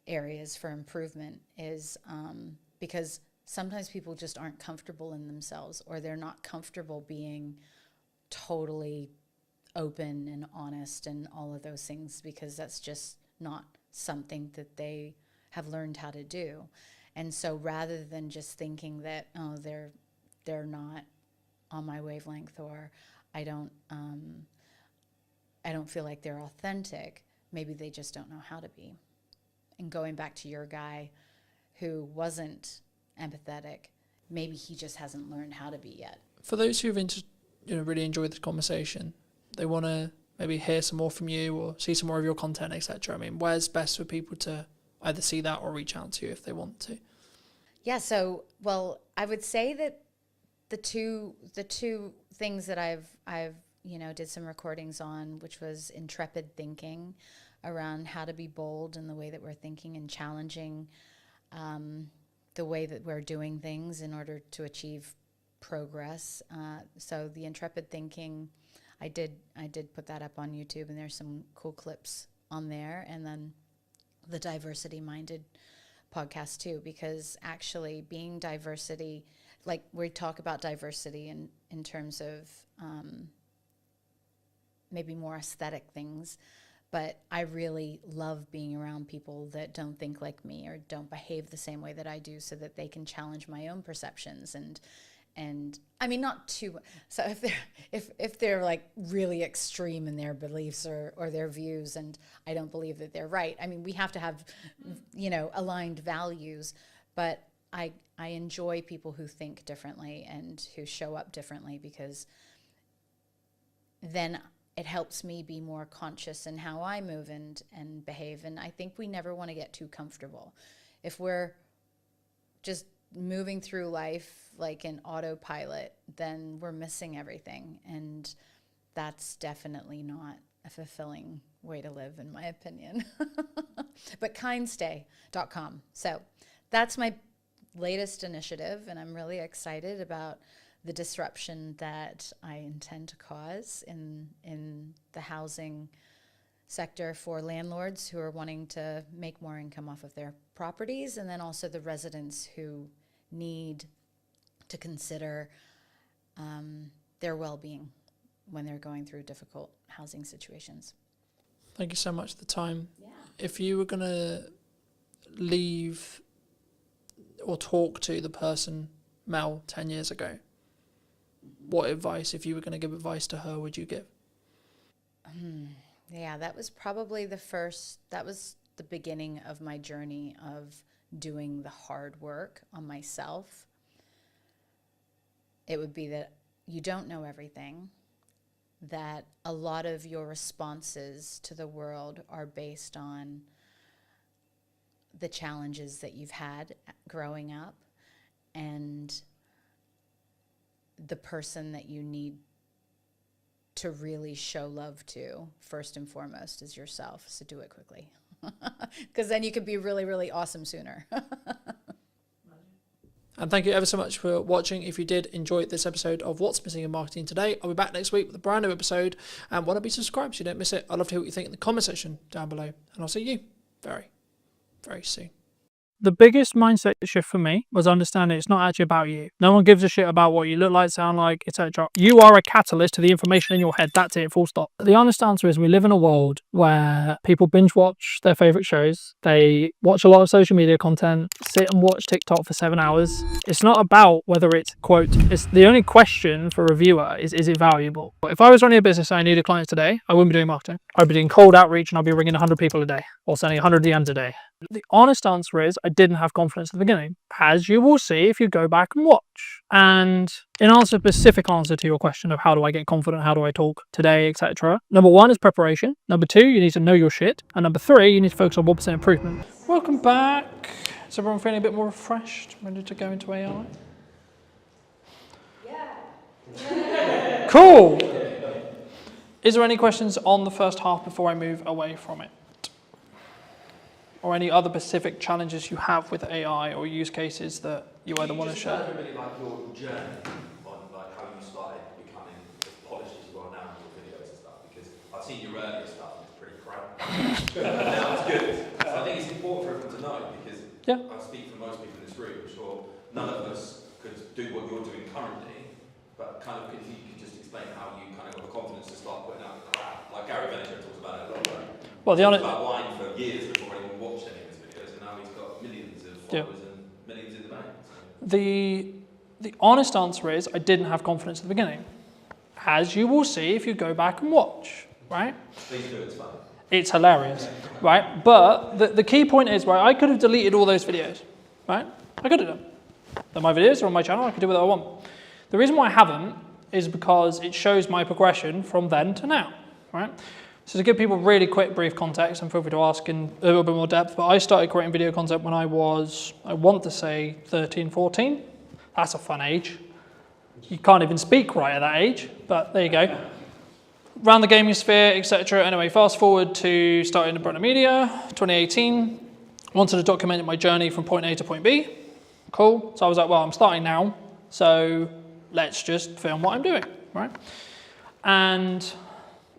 areas for improvement is because sometimes people just aren't comfortable in themselves, or they're not comfortable being totally open and honest and all of those things, because that's just not something that they have learned how to do. And so rather than just thinking that, oh, they're not on my wavelength, or I don't feel like they're authentic, maybe they just don't know how to be. And going back to your guy who wasn't empathetic, maybe he just hasn't learned how to be yet. For those who've really enjoyed this conversation, they want to maybe hear some more from you or see some more of your content, etc. I mean, where's best for people to either see that or reach out to you if they want to? Yeah, so, well, I would say that the two things that I've did some recordings on, which was intrepid thinking around how to be bold in the way that we're thinking and challenging the way that we're doing things in order to achieve progress. So the intrepid thinking, I did put that up on YouTube, and there's some cool clips on there. And then the diversity minded podcast too, because actually being diversity, like we talk about diversity in terms of maybe more aesthetic things, but I really love being around people that don't think like me or don't behave the same way that I do, so that they can challenge my own perceptions. And I mean, not too, so if they're like really extreme in their beliefs or their views, and I don't believe that they're right, I mean, we have to have, aligned values, but I enjoy people who think differently and who show up differently, because then it helps me be more conscious in how I move and behave. And I think we never want to get too comfortable. If we're just moving through life like an autopilot, then we're missing everything. And that's definitely not a fulfilling way to live, in my opinion. But kindstay.com. So that's my latest initiative, and I'm really excited about the disruption that I intend to cause in the housing sector for landlords who are wanting to make more income off of their properties, and then also the residents who need to consider their well-being when they're going through difficult housing situations. Thank you so much for the time. Yeah. If you were going to leave or talk to the person, Mel, 10 years ago, what advice, if you were going to give advice to her, would you give? Yeah, that was probably that was the beginning of my journey of doing the hard work on myself. It would be that you don't know everything, that a lot of your responses to the world are based on the challenges that you've had growing up, and the person that you need to really show love to first and foremost is yourself. So do it quickly, because then you can be really, really awesome sooner. And thank you ever so much for watching. If you did enjoy this episode of What's Missing in Marketing Today, I'll be back next week with a brand new episode. And why not be subscribed so you don't miss it? I'd love to hear what you think in the comment section down below. And I'll see you very, very soon. The biggest mindset shift for me was understanding it's not actually about you. No one gives a shit about what you look like, sound like, etc. You are a catalyst to the information in your head. That's it, full stop. The honest answer is we live in a world where people binge watch their favorite shows. They watch a lot of social media content, sit and watch TikTok for 7 hours. It's not about whether it's, quote, it's the only question for a viewer is it valuable? If I was running a business and I needed clients today, I wouldn't be doing marketing. I'd be doing cold outreach and I'd be ringing 100 people a day or sending 100 DMs a day. The honest answer is I didn't have confidence at the beginning, as you will see if you go back and watch. And in answer, specific answer to your question of how do I get confident, how do I talk today, etc. Number 1 is preparation. Number 2, you need to know your shit. And number 3, you need to focus on 1% improvement. Welcome back. Is everyone feeling a bit more refreshed, ready to go into AI? Yeah. Cool. Is there any questions on the first half before I move away from it? Or any other specific challenges you have with AI or use cases that you either want to share? Really like your journey on like how you started becoming as polished as you are now in your videos and stuff, because I've seen your earlier stuff and it's pretty crap. Now it's good. So I think it's important for everyone to know, because I speak for most people in this room. I'm sure none of us could do what you're doing currently, but kind of if you could just explain how you kind of got the confidence to start putting out the crap. Like Gary Vaynerchuk talks about it a lot, right? Well, He talks about wine for years before anyone watched any of his videos, and now he's got millions of followers and millions in the bank. So. The honest answer is I didn't have confidence at the beginning, as you will see if you go back and watch, right? Please do, it's fun. It's hilarious, right? But the key point is, right, I could have deleted all those videos, right? I could have done. They're my videos, they're on my channel, I can do whatever I want. The reason why I haven't is because it shows my progression from then to now, right? So to give people really quick, brief context, and feel free to ask in a little bit more depth, but I started creating video content when I was, I want to say 13, 14. That's a fun age. You can't even speak right at that age, but there you go. Around the gaming sphere, etc. Anyway, fast forward to starting Brunner Media, 2018. Wanted to document my journey from point A to point B. Cool. So I was like, well, I'm starting now, so let's just film what I'm doing, right? And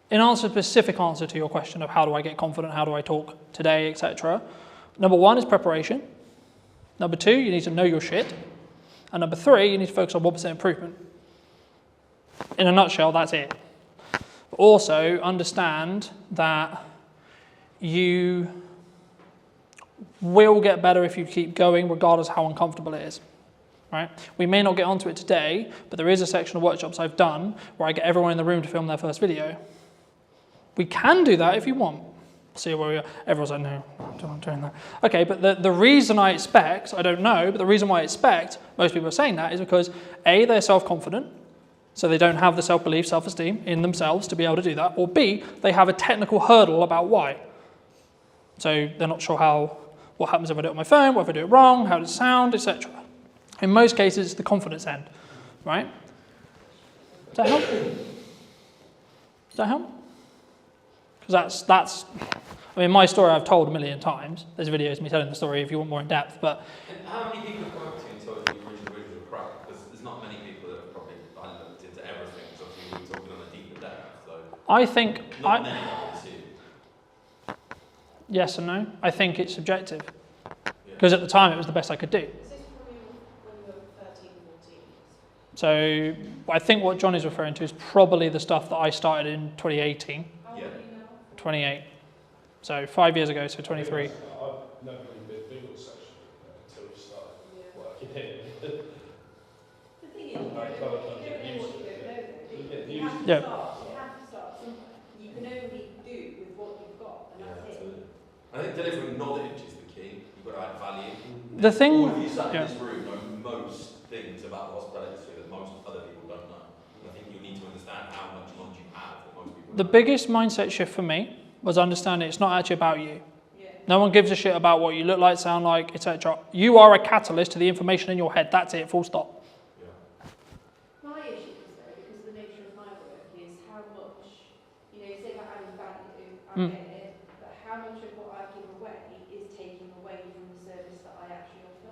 in answer, specific answer to your question of how do I get confident, how do I talk today, etc. Number one is preparation. Number two, you need to know your shit. And number three, you need to focus on 1% improvement. In a nutshell, that's it. But also understand that you will get better if you keep going, regardless how uncomfortable it is. Right? We may not get onto it today, but there is a section of workshops I've done where I get everyone in the room to film their first video. We can do that if you want. See where we are. Everyone's like, no, I'm not doing that. Okay, but the reason I expect, I don't know, but the reason why I expect most people are saying that is because A, they're self-confident, so they don't have the self-belief, self-esteem in themselves to be able to do that, or B, they have a technical hurdle about why. So they're not sure what happens if I do it on my phone, what if I do it wrong, how does it sound, etc. In most cases, it's the confidence end, right? Does that help? Does that help? Because that's, I mean, my story I've told a million times. There's videos of me telling the story if you want more in depth, but... And how many people have come up to you and told you the original videos were crap? Because there's not many people that have probably looked into everything, because obviously we're talking on a deeper depth, so... I think... Not many, I would assume. Yes and no. I think it's subjective. Because at the time, it was the best I could do. Is this from you when you were 13, 14? So I think what John is referring to is probably the stuff that I started in 2018. How old are you now? 28. So 5 years ago, so 23. I've never really been big on social media until we started working here. The thing is, you don't know what you don't know, though. You have to Yeah. start. You have to start somewhere. You can only do with what you've got, and that's it. Absolutely. I think delivering knowledge is the key. You've got to add value. The thing... All of you sat in this room know most things about the hospitality industry that most other people don't know. I think you need to understand how much knowledge you have that most people The don't. biggest mindset shift for me was understanding it's not actually about you. Yeah. No one gives a shit about what you look like, sound like, etc. You are a catalyst to the information in your head. That's it, full stop. Yeah. My issue is though, because the nature of my work is how much, you say about adding value, I get it, but how much of what I give away is taking away from the service that I actually offer?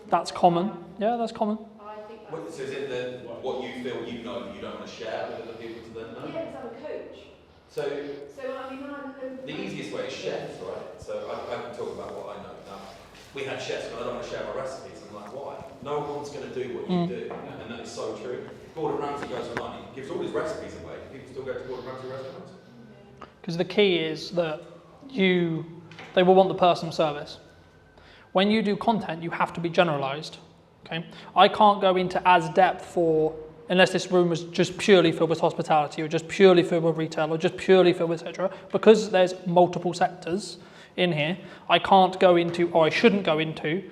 That's common. Yeah, that's common. I think What, that's... so is it what you feel you know that you don't want to share with other people to then know? Yeah, because I'm a coach. So I mean, when I'm the easiest way is chefs, right? So I can talk about what I know. Now, we had chefs, but I don't want to share my recipes. I'm like, why? No one's going to do what you do, and that is so true. Gordon Ramsay goes online, he gives all his recipes away. People still go to Gordon Ramsay restaurants. Because the key is that they will want the personal service. When you do content, you have to be generalized. Okay, I can't go into as depth unless this room was just purely filled with hospitality or just purely filled with retail or just purely filled with etc. Because there's multiple sectors in here, I can't go into, or I shouldn't go into,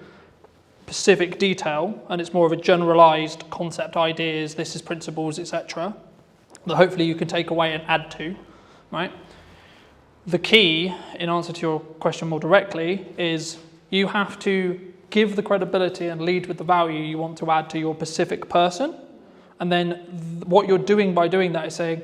specific detail, and it's more of a generalized concept, ideas, this is principles, etc. that hopefully you can take away and add to, right? The key, in answer to your question more directly, is you have to give the credibility and lead with the value you want to add to your specific person. And then what you're doing by doing that is saying,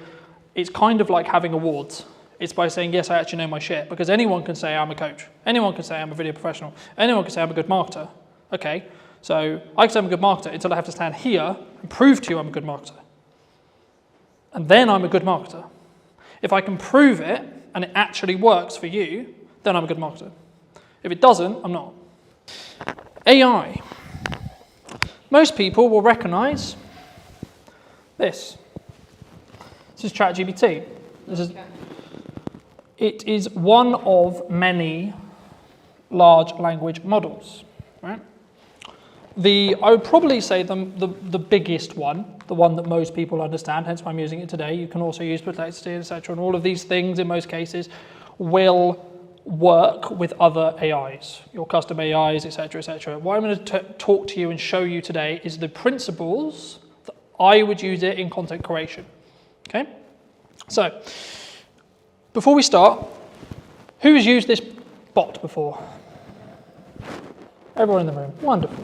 it's kind of like having awards. It's by saying, yes, I actually know my shit. Because anyone can say I'm a coach. Anyone can say I'm a video professional. Anyone can say I'm a good marketer. Okay, so I can say I'm a good marketer until I have to stand here and prove to you I'm a good marketer. And then I'm a good marketer. If I can prove it and it actually works for you, then I'm a good marketer. If it doesn't, I'm not. AI. Most people will recognize this. This is ChatGPT. It is one of many large language models, right? I would probably say the biggest one, the one that most people understand, hence why I'm using it today. You can also use perplexity, etc. And all of these things in most cases will work with other AIs, your custom AIs, etc., etc. What I'm going to talk to you and show you today is the principles that I would use it in content creation. Okay? So, before we start, who has used this bot before? Everyone in the room. Wonderful.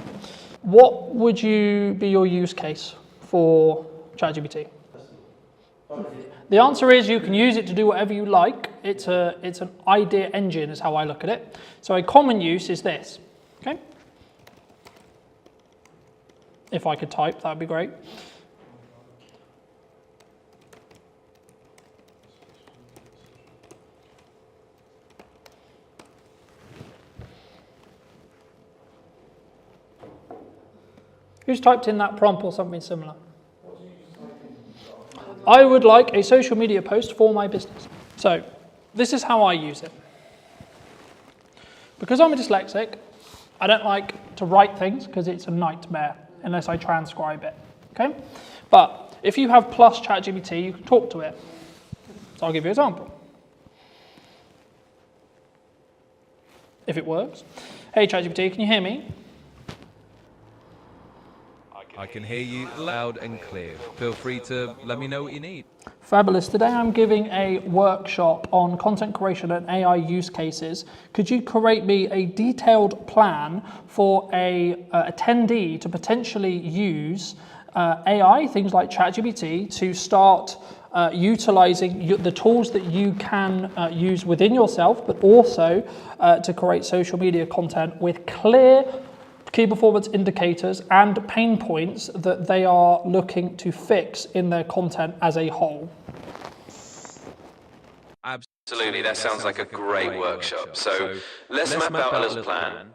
What would you be your use case for ChatGPT? The answer is you can use it to do whatever you like. It's an idea engine is how I look at it. So a common use is this. Okay? If I could type, that would be great. Who's typed in that prompt or something similar? I would like a social media post for my business. So this is how I use it. Because I'm a dyslexic, I don't like to write things because it's a nightmare unless I transcribe it. Okay? But if you have plus ChatGPT, you can talk to it. So I'll give you an example. If it works. Hey ChatGPT, can you hear me? I can hear you loud and clear. Feel free to let me know what you need. Fabulous. Today I'm giving a workshop on content creation and AI use cases. Could you create me a detailed plan for a attendee to potentially use AI, things like ChatGPT, to start utilizing the tools that you can use within yourself, but also to create social media content with clear key performance indicators and pain points that they are looking to fix in their content as a whole. Absolutely, that sounds like a great workshop. So let's map out a little plan.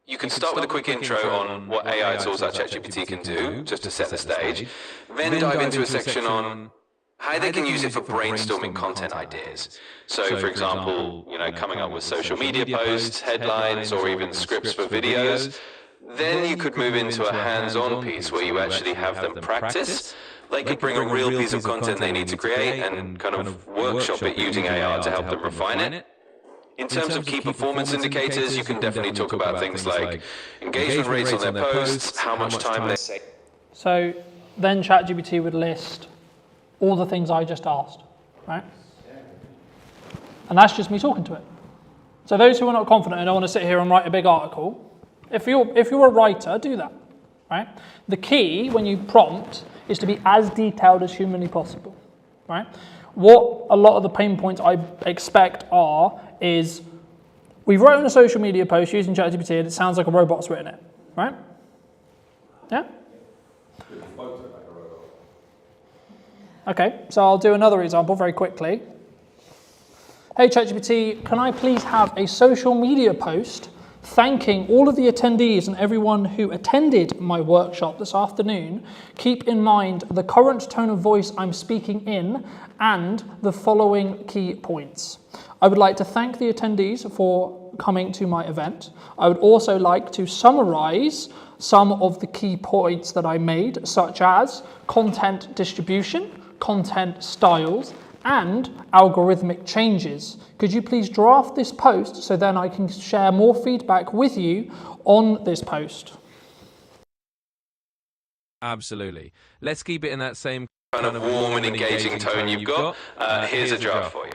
You can start with a quick intro on what AI tools like ChatGPT can do, just to set the stage. Then dive into a section on how they can use it for brainstorming content ideas. So for example, coming up with social media posts, headlines, or even scripts for videos. Then you could move into a hands-on piece where you actually have them practice. They could bring a real piece of content they need to create and kind of workshop it using AI to help them refine it. In terms of key performance indicators, you can definitely talk about things like engagement rates on their posts, how much time they say. So then ChatGPT would list all the things I just asked, right? And that's just me talking to it. So those who are not confident and don't want to sit here and write a big article, if you're a writer, do that, right? The key when you prompt is to be as detailed as humanly possible, right? What a lot of the pain points I expect is we've written a social media post using ChatGPT and it sounds like a robot's written it, right? Yeah? Okay, so I'll do another example very quickly. Hey ChatGPT, can I please have a social media post thanking all of the attendees and everyone who attended my workshop this afternoon? Keep in mind the current tone of voice I'm speaking in and the following key points. I would like to thank the attendees for coming to my event. I would also like to summarize some of the key points that I made, such as content distribution, content styles, and algorithmic changes. Could you please draft this post so then I can share more feedback with you on this post? Absolutely. Let's keep it in that same Kind of warm and engaging tone you've got. Here's a draft for you.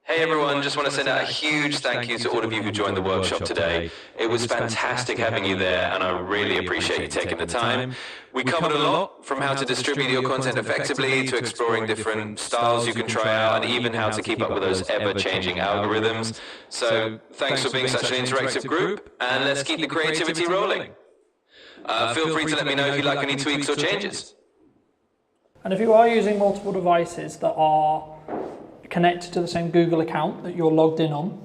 Hey everyone, just want to send out a huge thank you to all of you who joined the workshop today. It was fantastic having you there and I really appreciate you taking the time. We covered a lot, from how to distribute your content effectively to exploring different styles you can try out and even how to keep up with those ever-changing algorithms. So thanks for being such an interactive group and let's keep the creativity rolling. Feel free to let me know if you'd like any tweaks or changes. And if you are using multiple devices that are connected to the same Google account that you're logged in on,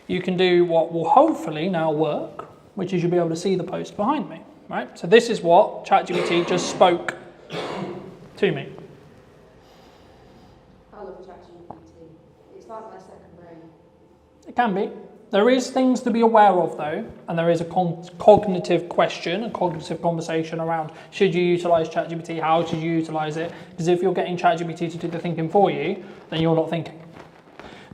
you can do what will hopefully now work, which is you'll be able to see the post behind me, right? So this is what ChatGPT just spoke to me. I love ChatGPT. It's like my second brain. It can be. There is things to be aware of though, and there is a cognitive question, a cognitive conversation around should you utilize ChatGPT, how should you utilize it? Because if you're getting ChatGPT to do the thinking for you, then you're not thinking.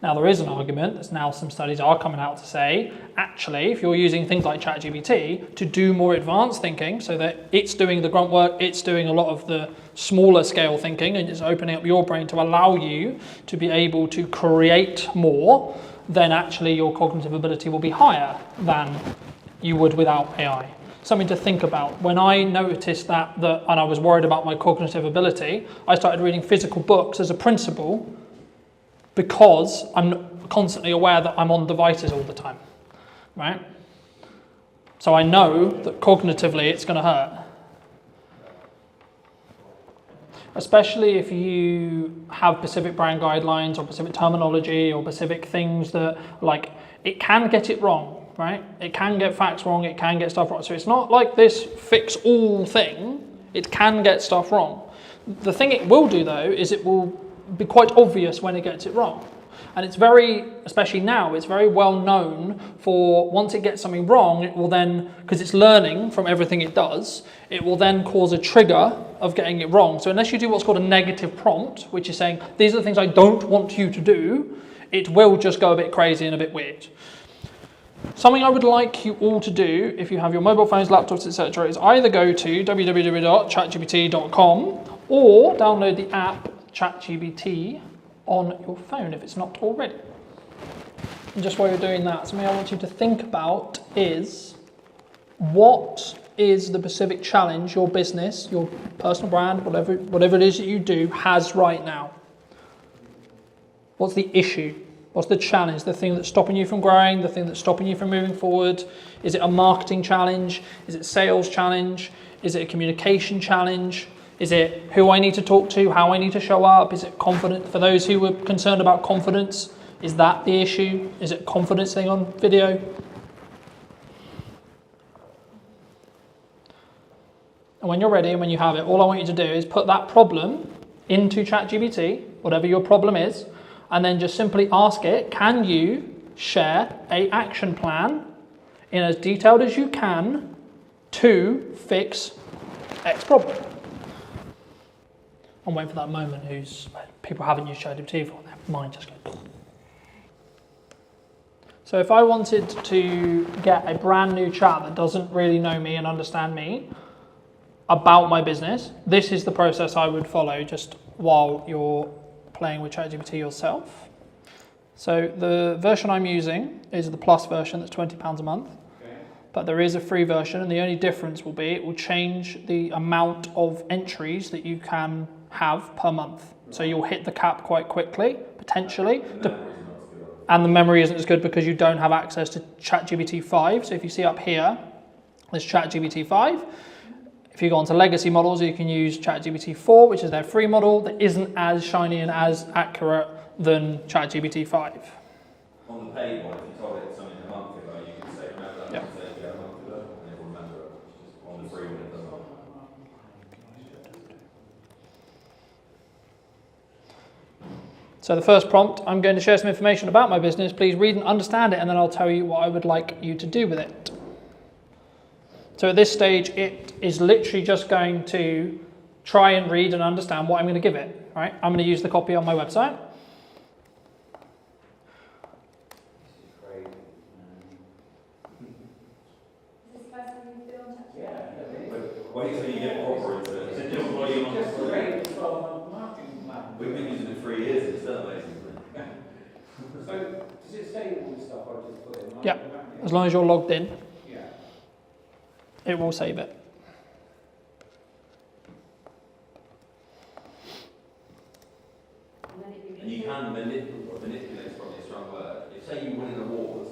Now there is an argument, there's now some studies are coming out to say, actually, if you're using things like ChatGPT to do more advanced thinking, so that it's doing the grunt work, it's doing a lot of the smaller scale thinking, and it's opening up your brain to allow you to be able to create more, then actually your cognitive ability will be higher than you would without AI. Something to think about. When I noticed that and I was worried about my cognitive ability, I started reading physical books as a principle, because I'm constantly aware that I'm on devices all the time, right? So I know that cognitively it's going to hurt. Especially if you have specific brand guidelines or specific terminology or specific things that, like, it can get it wrong, right? It can get facts wrong, it can get stuff wrong. So it's not like this fix-all thing, it can get stuff wrong. The thing it will do though is it will be quite obvious when it gets it wrong. And it's very, especially now, it's very well known for once it gets something wrong, it will then, because it's learning from everything it does, it will then cause a trigger of getting it wrong. So unless you do what's called a negative prompt, which is saying, these are the things I don't want you to do, it will just go a bit crazy and a bit weird. Something I would like you all to do, if you have your mobile phones, laptops, etc., is either go to www.chatgpt.com or download the app ChatGPT on your phone if it's not already. And just while you're doing that, something I want you to think about is what is the specific challenge your business, your personal brand, whatever it is that you do has right now. What's the issue? What's the challenge? The thing that's stopping you from growing, the thing that's stopping you from moving forward? Is it a marketing challenge? Is it a sales challenge? Is it a communication challenge? Is it who I need to talk to, how I need to show up? Is it confident? For those who were concerned about confidence, is that the issue? Is it a confidence thing on video? And when you're ready and when you have it, all I want you to do is put that problem into ChatGPT, whatever your problem is, and then just simply ask it, can you share an action plan in as detailed as you can to fix X problem? I'm waiting for that moment people haven't used ChatGPT before, their mind just goes. So if I wanted to get a brand new chat that doesn't really know me and understand me about my business, this is the process I would follow just while you're playing with ChatGPT yourself. So the version I'm using is the Plus version that's £20 a month. But there is a free version, and the only difference will be it will change the amount of entries that you can have per month. So you'll hit the cap quite quickly, potentially. And the memory isn't as good because you don't have access to ChatGPT 5. So if you see up here, there's ChatGPT 5. If you go onto legacy models, you can use ChatGPT 4, which is their free model that isn't as shiny and as accurate than ChatGPT 5. On the paid one, if you told it something a month ago, you could say, remember that Yep. mistake a month ago, and it will remember it. It's just on the free one, it doesn't. So the first prompt, I'm going to share some information about my business. Please read and understand it, and then I'll tell you what I would like you to do with it. So at this stage, it is literally just going to try and read and understand what I'm going to give it. Right? I'm going to use the copy on my website. Wait till you get proper into it. It's just what you want to create. We've been using it for 3 years, it's still amazing. So, does it say all the stuff I just put in? Yeah, as long as you're logged in, Yeah. it will save it. And you can manipulate is probably a strong word. If say you win an award,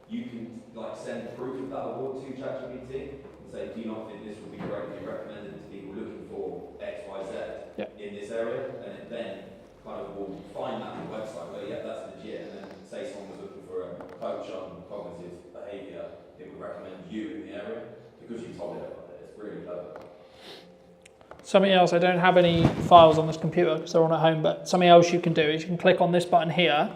you can like send proof of that award to ChatGPT and say, do you not think this would be greatly recommended to people looking for X, Y, Z in this area? And it then kind of will find that on the website where, yeah, that's legit. And then say someone was looking for a coach on cognitive behaviour, it would recommend you in the area because you told it about it. It's really clever. Something else, I don't have any files on this computer because they're on at home, but something else you can do is you can click on this button here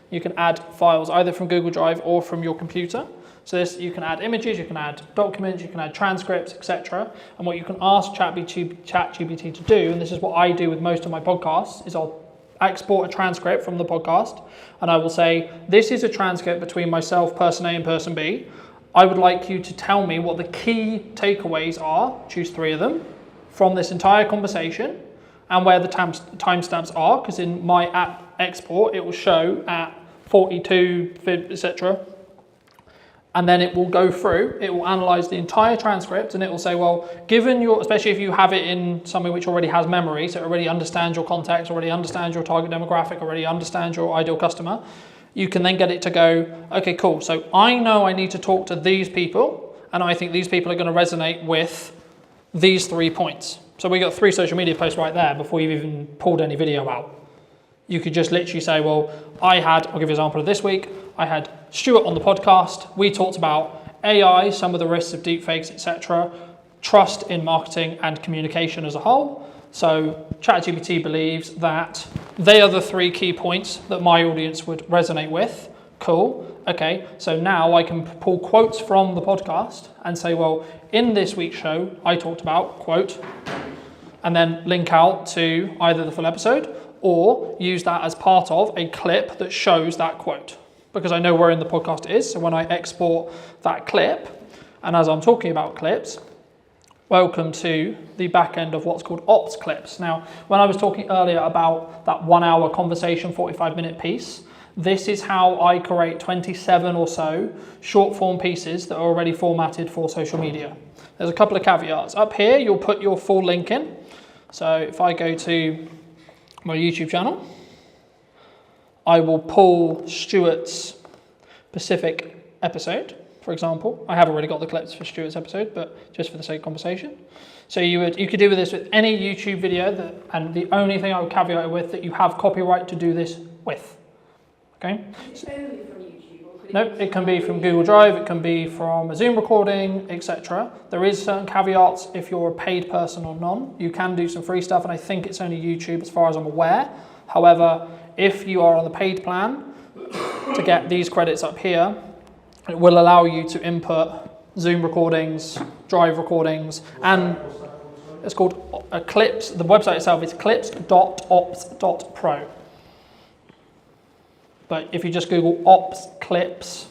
You can add files either from Google Drive or from your computer. So this, you can add images, you can add documents, you can add transcripts, etc. And what you can ask ChatGPT to do, and this is what I do with most of my podcasts, is I'll export a transcript from the podcast, and I will say, this is a transcript between myself, person A and person B. I would like you to tell me what the key takeaways are, choose 3 of them, from this entire conversation, and where the timestamps are, because in my app export, it will show at 42, etc. And then it will go through, it will analyze the entire transcript, and it will say, well, given your, especially if you have it in something which already has memory, so it already understands your context, already understands your target demographic, already understands your ideal customer, you can then get it to go, okay, cool. So I know I need to talk to these people, and I think these people are going to resonate with these 3 points. So we got 3 social media posts right there before you've even pulled any video out. You could just literally say, well, I'll give you an example of this week. I had Stuart on the podcast. We talked about AI, some of the risks of deepfakes, etc., trust in marketing and communication as a whole. So ChatGPT believes that they are the 3 key points that my audience would resonate with. Cool. Okay, so now I can pull quotes from the podcast and say, well, in this week's show, I talked about, quote, and then link out to either the full episode or use that as part of a clip that shows that quote, because I know where in the podcast it is. So when I export that clip, and as I'm talking about clips, welcome to the back end of what's called ops clips. Now, when I was talking earlier about that 1 hour conversation, 45-minute piece, this is how I create 27 or so short form pieces that are already formatted for social media. There's a couple of caveats. Up here, you'll put your full link in. So if I go to my YouTube channel, I will pull Stuart's specific episode, for example. I have already got the clips for Stuart's episode, but just for the sake of conversation. So you could do with this with any YouTube video, and the only thing I would caveat it with that you have copyright to do this with. Okay? Is it only from YouTube? Or could No, it can be from Google Drive, it can be from a Zoom recording, etc. There is certain caveats if you're a paid person or none. You can do some free stuff, and I think it's only YouTube as far as I'm aware. However, if you are on the paid plan, to get these credits up here, it will allow you to input Zoom recordings, Drive recordings, and it's called Clips. The website itself is clips.ops.pro. But if you just Google ops clips,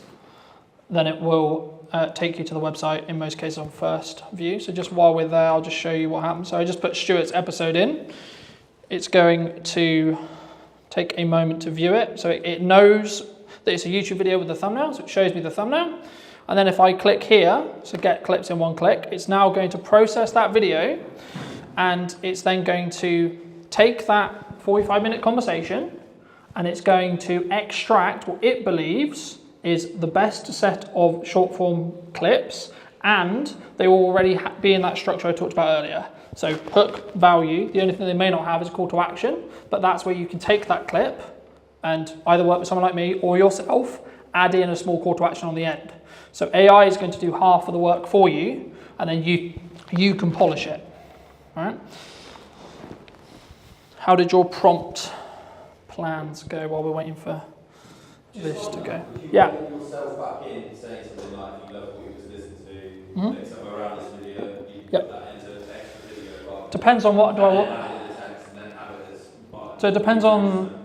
then it will take you to the website, in most cases on first view. So just while we're there, I'll just show you what happens. So I just put Stuart's episode in. It's going to take a moment to view it. So it knows that it's a YouTube video with the thumbnail, so it shows me the thumbnail. And then if I click here, so get clips in one click, it's now going to process that video, and it's then going to take that 45-minute conversation, and it's going to extract what it believes is the best set of short form clips, and they will already be in that structure I talked about earlier. So hook, value, the only thing they may not have is a call to action, but that's where you can take that clip and either work with someone like me or yourself, add in a small call to action on the end. So AI is going to do half of the work for you, and then you can polish it. All right? How did your prompt plans go while we're waiting for this to go? Yeah. Put yourself back in, saying something like, if you love what you just listened to, like somewhere around this video, you can put that into an extra video. Depends on what do I want. So it depends on,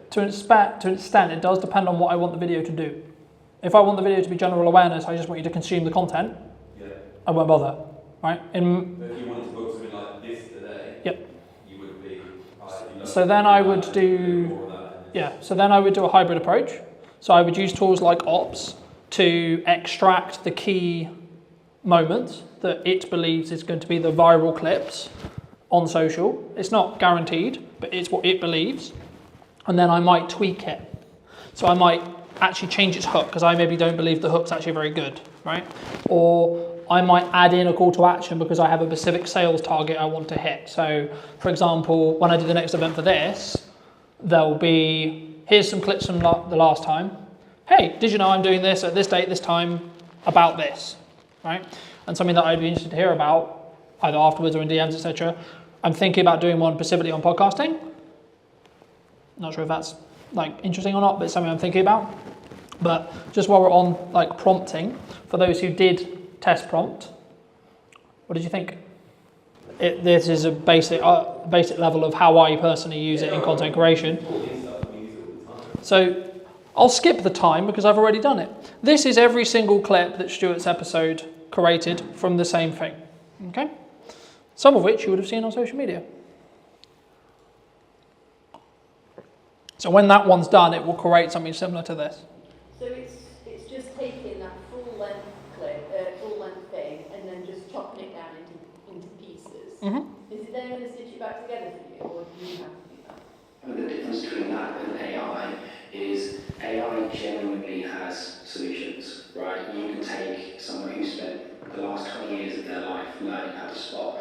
to an extent, it does depend on what I want the video to do. If I want the video to be general awareness, I just want you to consume the content, I won't bother, right? But if you wanted to book something like this today, you would be... So then I would do, so then I would do a hybrid approach. So I would use tools like Ops to extract the key moments that it believes is going to be the viral clips on social. It's not guaranteed, but it's what it believes. And then I might tweak it. So I might actually change its hook, because I maybe don't believe the hook's actually very good, right? Or I might add in a call to action because I have a specific sales target I want to hit. So for example, when I do the next event for this, there'll be, here's some clips from the last time. Hey, did you know I'm doing this at this date, this time, about this, right? And something that I'd be interested to hear about, either afterwards or in DMs, etc. I'm thinking about doing one specifically on podcasting. Not sure if that's like interesting or not, but it's something I'm thinking about. But just while we're on like prompting, for those who did test prompt, what did you think? This is a basic level of how I personally use it in content creation. So I'll skip the time because I've already done it. This is every single clip that Stuart's episode created from the same thing. Okay? Some of which you would have seen on social media. So when that one's done, it will create something similar to this. So it's just taking that full length thing, and then just chopping it down into pieces. Mm-hmm. Is it then going to stitch it back together for you, or do you have to do that? But the difference between that and AI is AI genuinely has solutions, right? You can take someone who spent the last 20 years of their life learning how to spot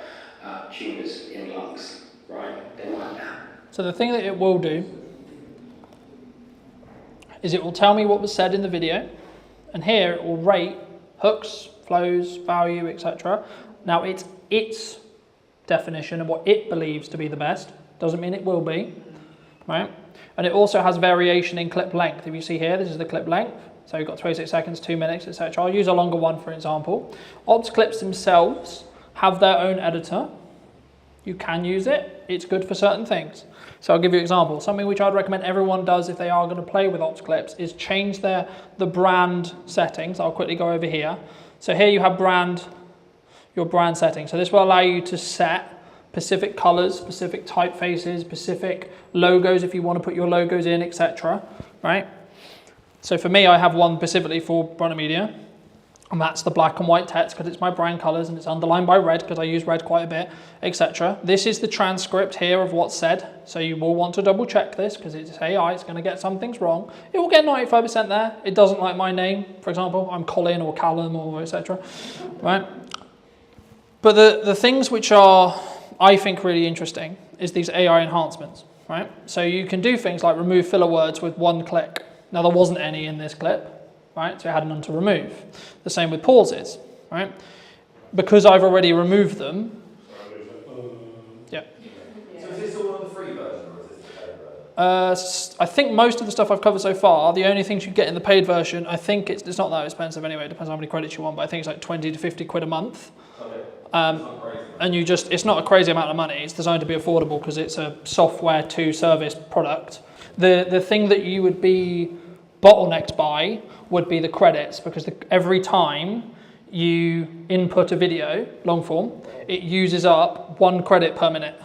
tumours in lungs, right? They might have. So the thing that it will do is it will tell me what was said in the video, and here it will rate hooks, flows, value, etc. Now it's its definition of what it believes to be the best. Doesn't mean it will be, right? And it also has variation in clip length. If you see here, this is the clip length. So you've got 26 seconds, 2 minutes, etc. I'll use a longer one, for example. Ops clips themselves have their own editor. You can use it. It's good for certain things. So I'll give you an example. Something which I'd recommend everyone does if they are going to play with Ops clips is change the brand settings. I'll quickly go over here. So here you have your brand settings. So this will allow you to set specific colors, specific typefaces, specific logos if you want to put your logos in, etc. Right? So for me, I have one specifically for Brunner Media, and that's the black and white text because it's my brand colors and it's underlined by red because I use red quite a bit, etc. This is the transcript here of what's said. So you will want to double check this because it's AI, it's going to get some things wrong. It will get 95% there. It doesn't like my name, for example. I'm Colin or Callum or etc. Right? But the things which are, I think, really interesting is these AI enhancements, right? So you can do things like remove filler words with one click. Now there wasn't any in this clip, right? So I had none to remove. The same with pauses, right? Because I've already removed them. Yeah. So is this all on the free version or is this the paid version? I think most of the stuff I've covered so far, the only things you get in the paid version, I think it's not that expensive anyway, it depends on how many credits you want, but I think it's like 20 to 50 quid a month. Okay. And it's not a crazy amount of money, it's designed to be affordable because it's a software to service product. The thing that you would be bottlenecked by would be the credits, because every time you input a video, long form, it uses up 1 credit per minute.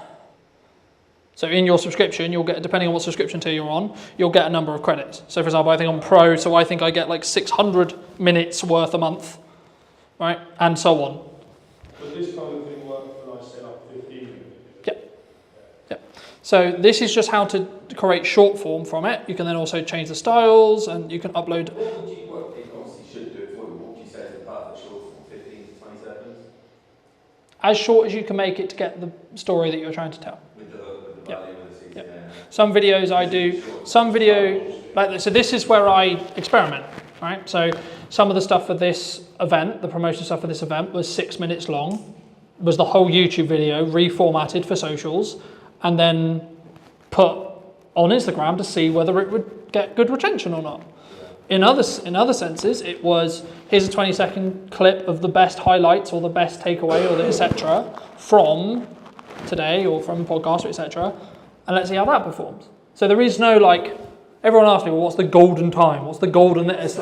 So in your subscription, you'll get, depending on what subscription tier you're on, you'll get a number of credits. So for example, I think I'm Pro, so I think I get like 600 minutes worth a month, right? And so on. But this kind of thing worked when I set up 15 minutes. Yeah. So this is just how to create short form from it. You can then also change the styles and you can upload. What would you, what it obviously should do it for you, what would you say is the perfect short form, 15 to 20 seconds? As short as you can make it to get the story that you're trying to tell. With the hook, with the value, with the season, yeah. Some videos I do, some video, like this. So this is where I experiment, right? So some of the stuff for this event, the promotion stuff for this event was 6 minutes long, was the whole YouTube video reformatted for socials and then put on Instagram to see whether it would get good retention or not. In other senses, it was, here's a 20-second clip of the best highlights or the best takeaway or the etc. from today or from a podcast, etc. And let's see how that performs. So there is no like, everyone asks me, well, what's the golden time? What's the golden this?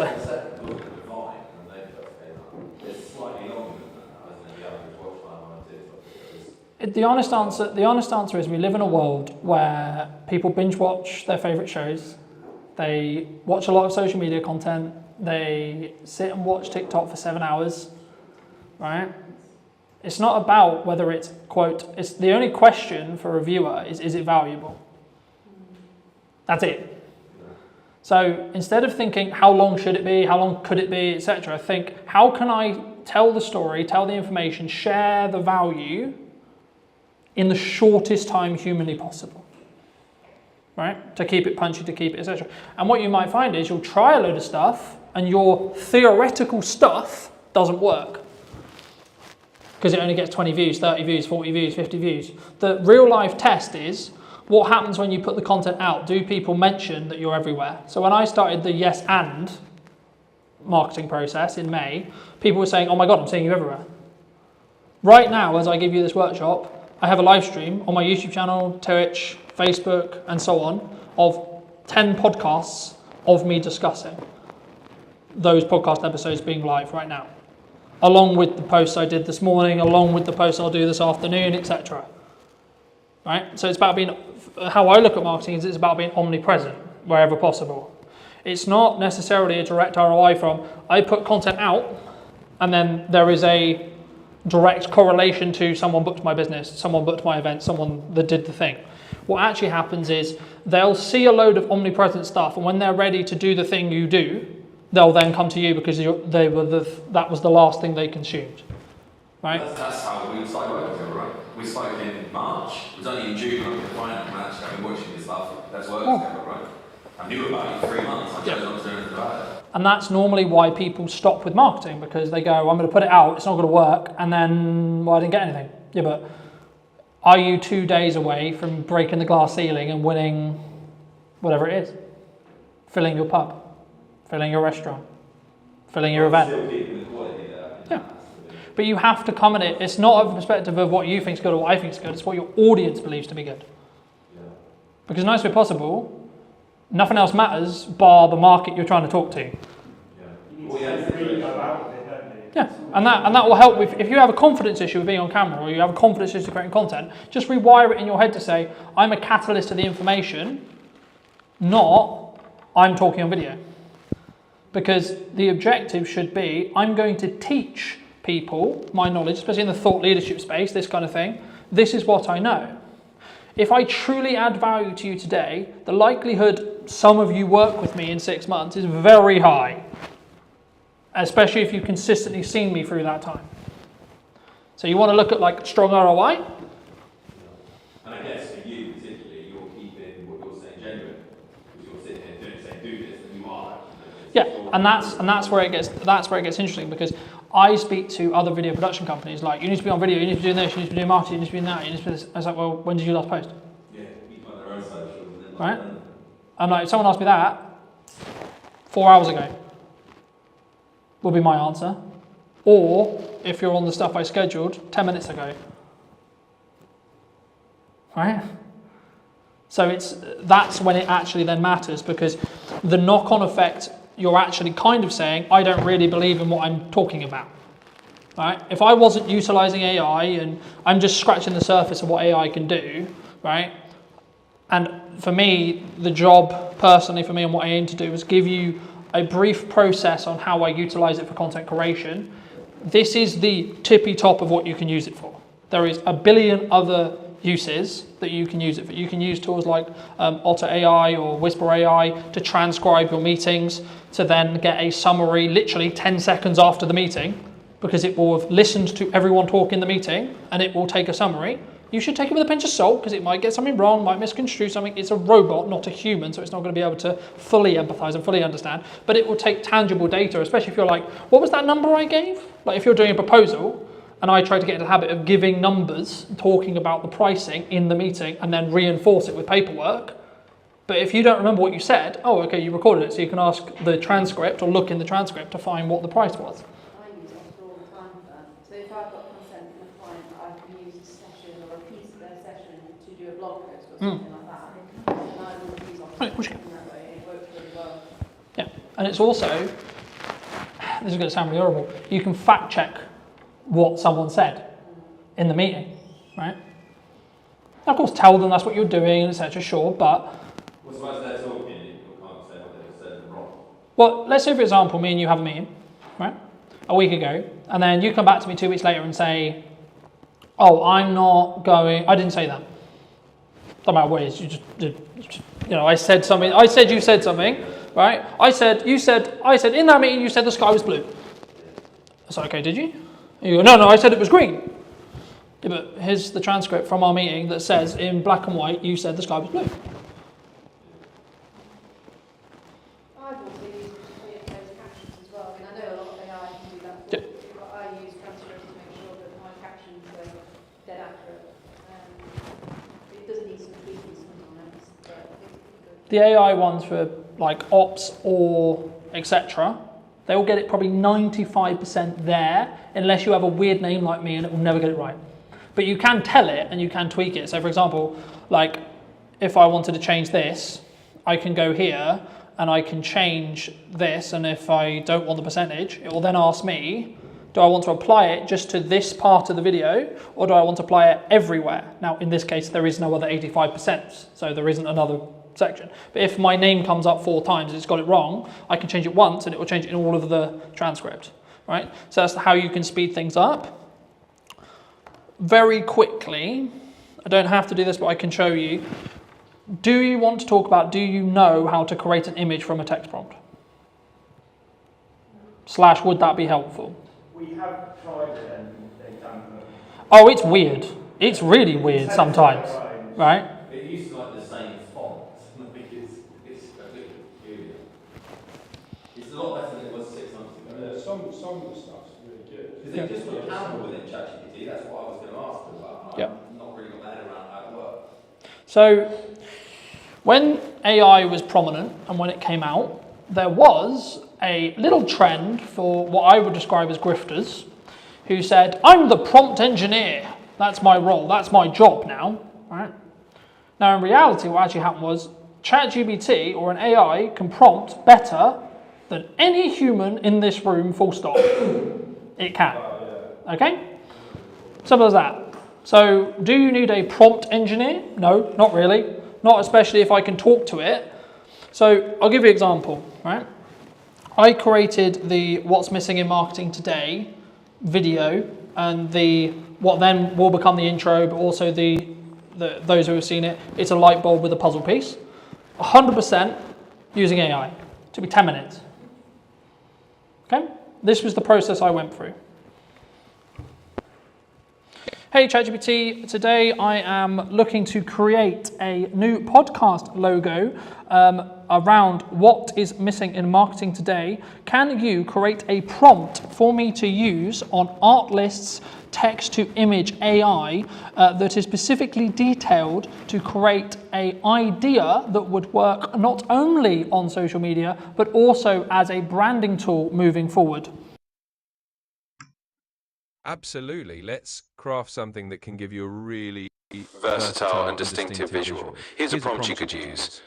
The honest answer is we live in a world where people binge watch their favourite shows. They watch a lot of social media content. They sit and watch TikTok for 7 hours, right? It's not about whether it's, quote, it's the only question for a viewer is it valuable? That's it. So instead of thinking how long should it be, how long could it be, etc., think how can I tell the story, tell the information, share the value in the shortest time humanly possible, right? To keep it punchy, to keep it, etc. And what you might find is you'll try a load of stuff and your theoretical stuff doesn't work because it only gets 20 views, 30 views, 40 views, 50 views. The real life test is, what happens when you put the content out? Do people mention that you're everywhere? So when I started the yes and marketing process in May, people were saying, oh my God, I'm seeing you everywhere. Right now, as I give you this workshop, I have a live stream on my YouTube channel, Twitch, Facebook, and so on, of 10 podcasts of me discussing those podcast episodes being live right now, along with the posts I did this morning, along with the posts I'll do this afternoon, etc. Right? So it's about being, how I look at marketing is it's about being omnipresent wherever possible. It's not necessarily a direct ROI from, I put content out, and then there is a direct correlation to someone booked my business, someone booked my event, someone that did the thing. What actually happens is they'll see a load of omnipresent stuff, and when they're ready to do the thing you do, they'll then come to you because that was the last thing they consumed. Right? That's how we started working together, right? We spoke in March. It was only in June when we could find out, actually, I've been watching your stuff. Let's work together, right? I knew about it 3 months. I chose not to do anything about it. And that's normally why people stop with marketing, because they go, I'm going to put it out, it's not going to work, and then, well, I didn't get anything. Yeah, but are you 2 days away from breaking the glass ceiling and winning whatever it is? Filling your pub, filling your restaurant, filling your event. Still keeping the quality there. Yeah. But you have to come at it. It's not a perspective of what you think is good or what I think is good. It's what your audience believes to be good. Yeah. Because in the nicest way possible, nothing else matters bar the market you're trying to talk to. Yeah. Well, Yeah, and that will help with, if you have a confidence issue with being on camera, or you have a confidence issue with creating content, just rewire it in your head to say, I'm a catalyst to the information, not I'm talking on video. Because the objective should be, I'm going to teach people my knowledge, especially in the thought leadership space, this kind of thing. This is what I know. If I truly add value to you today, the likelihood some of you work with me in 6 months is very high, especially if you've consistently seen me through that time. So you want to look at like strong ROI? And I guess for you particularly, you're keeping what you're saying genuine, because you're sitting here saying do this, and you are actually doing this. Yeah, and that's where it gets interesting, because I speak to other video production companies like, you need to be on video, you need to be doing this, you need to be doing marketing, you need to be doing that, you need to be this. I was like, well, when did you last post? Yeah, each one their own socials, and then Right? And like, if someone asked me that 4 hours ago, would be my answer. Or if you're on the stuff I scheduled 10 minutes ago. Right? So that's when it actually then matters, because the knock-on effect, you're actually kind of saying, I don't really believe in what I'm talking about. Right? If I wasn't utilizing AI and I'm just scratching the surface of what AI can do, right? And for me, the job personally for me and what I aim to do is give you a brief process on how I utilize it for content creation. This is the tippy top of what you can use it for. There is a billion other uses that you can use it for. You can use tools like Otter AI or Whisper AI to transcribe your meetings, to then get a summary literally 10 seconds after the meeting, because it will have listened to everyone talk in the meeting and it will take a summary. You should take it with a pinch of salt, because it might get something wrong, might misconstrue something. It's a robot, not a human, so it's not going to be able to fully empathize and fully understand. But it will take tangible data, especially if you're like, what was that number I gave? Like if you're doing a proposal, and I try to get into the habit of giving numbers, talking about the pricing in the meeting, and then reinforce it with paperwork. But if you don't remember what you said, oh, okay, you recorded it, so you can ask the transcript or look in the transcript to find what the price was. I use it all the time for that. So if I've got consent from a client that I can use a session or a piece of their session to do a blog post or something like that, then I will use Oxford in that way. It works really well. Yeah, and it's also, this is going to sound really horrible, you can fact check what someone said in the meeting, right? Of course, tell them that's what you're doing, etc. Sure, but What's the they're talking? You can't say what they said wrong. well, let's say for example, me and you have a meeting, right? A week ago, and then you come back to me 2 weeks later and say, "Oh, I'm not going." I didn't say that. Don't matter what it is. You I said something. I said you said something, right? I said you said. I said in that meeting you said the sky was blue. I said, okay, did you? And you go, no, I said it was green. Yeah, but here's the transcript from our meeting that says in black and white you said the sky was blue. I've also used closed captions as well. I mean, I know a lot of AI can do that for you, but I use transcripts to make sure that my captions are dead accurate. It does need some tweaking sometimes. The AI ones for like ops or etc., they will get it probably 95% there, unless you have a weird name like me and it will never get it right. But you can tell it and you can tweak it. So for example, like if I wanted to change this, I can go here and I can change this, and if I don't want the percentage, it will then ask me, do I want to apply it just to this part of the video, or do I want to apply it everywhere? Now, in this case, there is no other 85%, so there isn't another section. But if my name comes up 4 times and it's got it wrong, I can change it once and it will change it in all of the transcript, right? So that's how you can speed things up. Very quickly, I don't have to do this, but I can show you. Do you want to talk about, do you know how to create an image from a text prompt? / would that be helpful? We have tried it and they don't look. Oh, it's weird. It's really weird sometimes, right? It used to like the same font. It's a bit peculiar. It's a lot better than it was 6 months ago. Yeah, some of the stuff's really good. Because they just put a camera within ChatGPT. That's what I was going to ask them about. Yep. I've not really got my head around how it works. So when AI was prominent and when it came out, there was a little trend for what I would describe as grifters who said, I'm the prompt engineer. That's my role. That's my job now. Right? Now, in reality, what actually happened was ChatGPT or an AI can prompt better than any human in this room, full stop. It can. Okay? Simple as that. So, do you need a prompt engineer? No, not really. Not especially if I can talk to it. So, I'll give you an example, right? I created the What's Missing in Marketing Today video and the what then will become the intro, but also the those who have seen it, it's a light bulb with a puzzle piece. 100% using AI. It took me 10 minutes. Okay? This was the process I went through. Hey ChatGPT, today I am looking to create a new podcast logo around what is missing in marketing today. Can you create a prompt for me to use on Artlist's text-to-image AI that is specifically detailed to create an idea that would work not only on social media, but also as a branding tool moving forward? Absolutely. Let's craft something that can give you a really Versatile and distinctive visual. Here's a prompt you could use.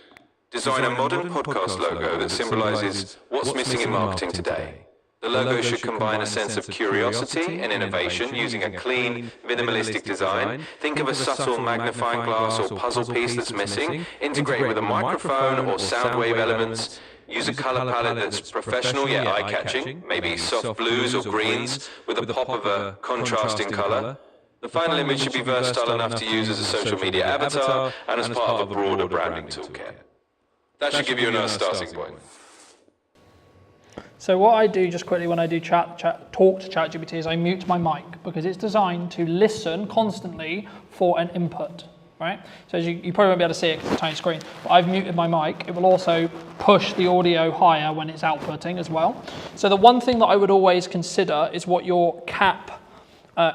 Design a modern podcast logo that symbolizes what's missing in marketing today. The logo should combine a sense of curiosity and innovation using a clean, minimalistic design. Think of a subtle magnifying glass or puzzle piece that's missing. Integrate it with a microphone or sound wave elements. Use a color palette that's professional yet eye-catching, maybe soft blues or greens with a pop of a contrasting color. The final image should be versatile enough to use as a social media avatar and as part of a broader branding toolkit. That should give you a nice starting point. So what I do just quickly when I do talk to ChatGPT is I mute my mic because it's designed to listen constantly for an input, right? So as you probably won't be able to see it because it's a tiny screen, but I've muted my mic. It will also push the audio higher when it's outputting as well. So the one thing that I would always consider is what your cap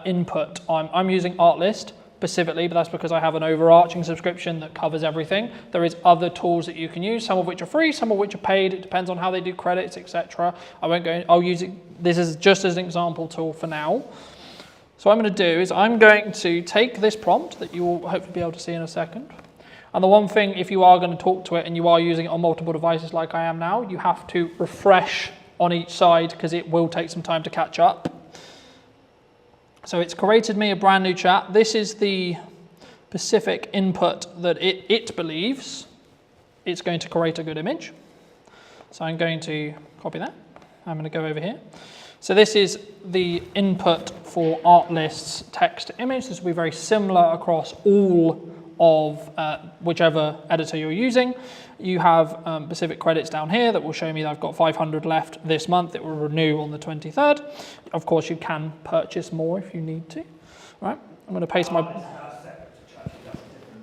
input. I'm using Artlist specifically, but that's because I have an overarching subscription that covers everything. There is other tools that you can use, some of which are free, some of which are paid. It depends on how they do credits, etc. I won't go in, I'll use it, this is just as an example tool for now. So what I'm going to do is I'm going to take this prompt that you will hopefully be able to see in a second. And the one thing, if you are going to talk to it and you are using it on multiple devices like I am now, you have to refresh on each side because it will take some time to catch up. So it's created me a brand new chat. This is the specific input that it believes it's going to create a good image. So I'm going to copy that. I'm going to go over here. So this is the input for Artlist's text to image. This will be very similar across all of whichever editor you're using. You have specific credits down here that will show me that I've got 500 left this month. It will renew on the 23rd. Of course, you can purchase more if you need to. Right? I'm going to paste my...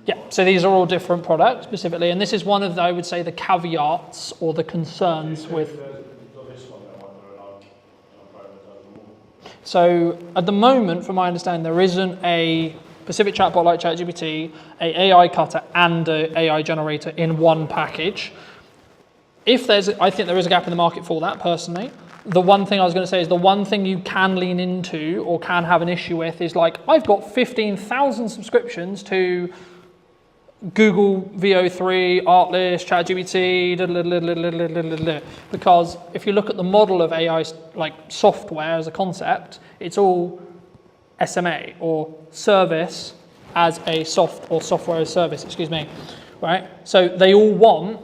Yeah, so these are all different products specifically, and this is one of, I would say, the caveats or the concerns with... So at the moment, from my understanding, there isn't a specific chatbot like ChatGPT, a AI cutter, and a AI generator in one package. I think there is a gap in the market for that personally. The one thing I was going to say is the one thing you can lean into or can have an issue with is like, I've got 15,000 subscriptions to Google VO3, Artlist, ChatGPT, because if you look at the model of AI like software as a concept, it's all SMA or service as a software as service, right? So they all want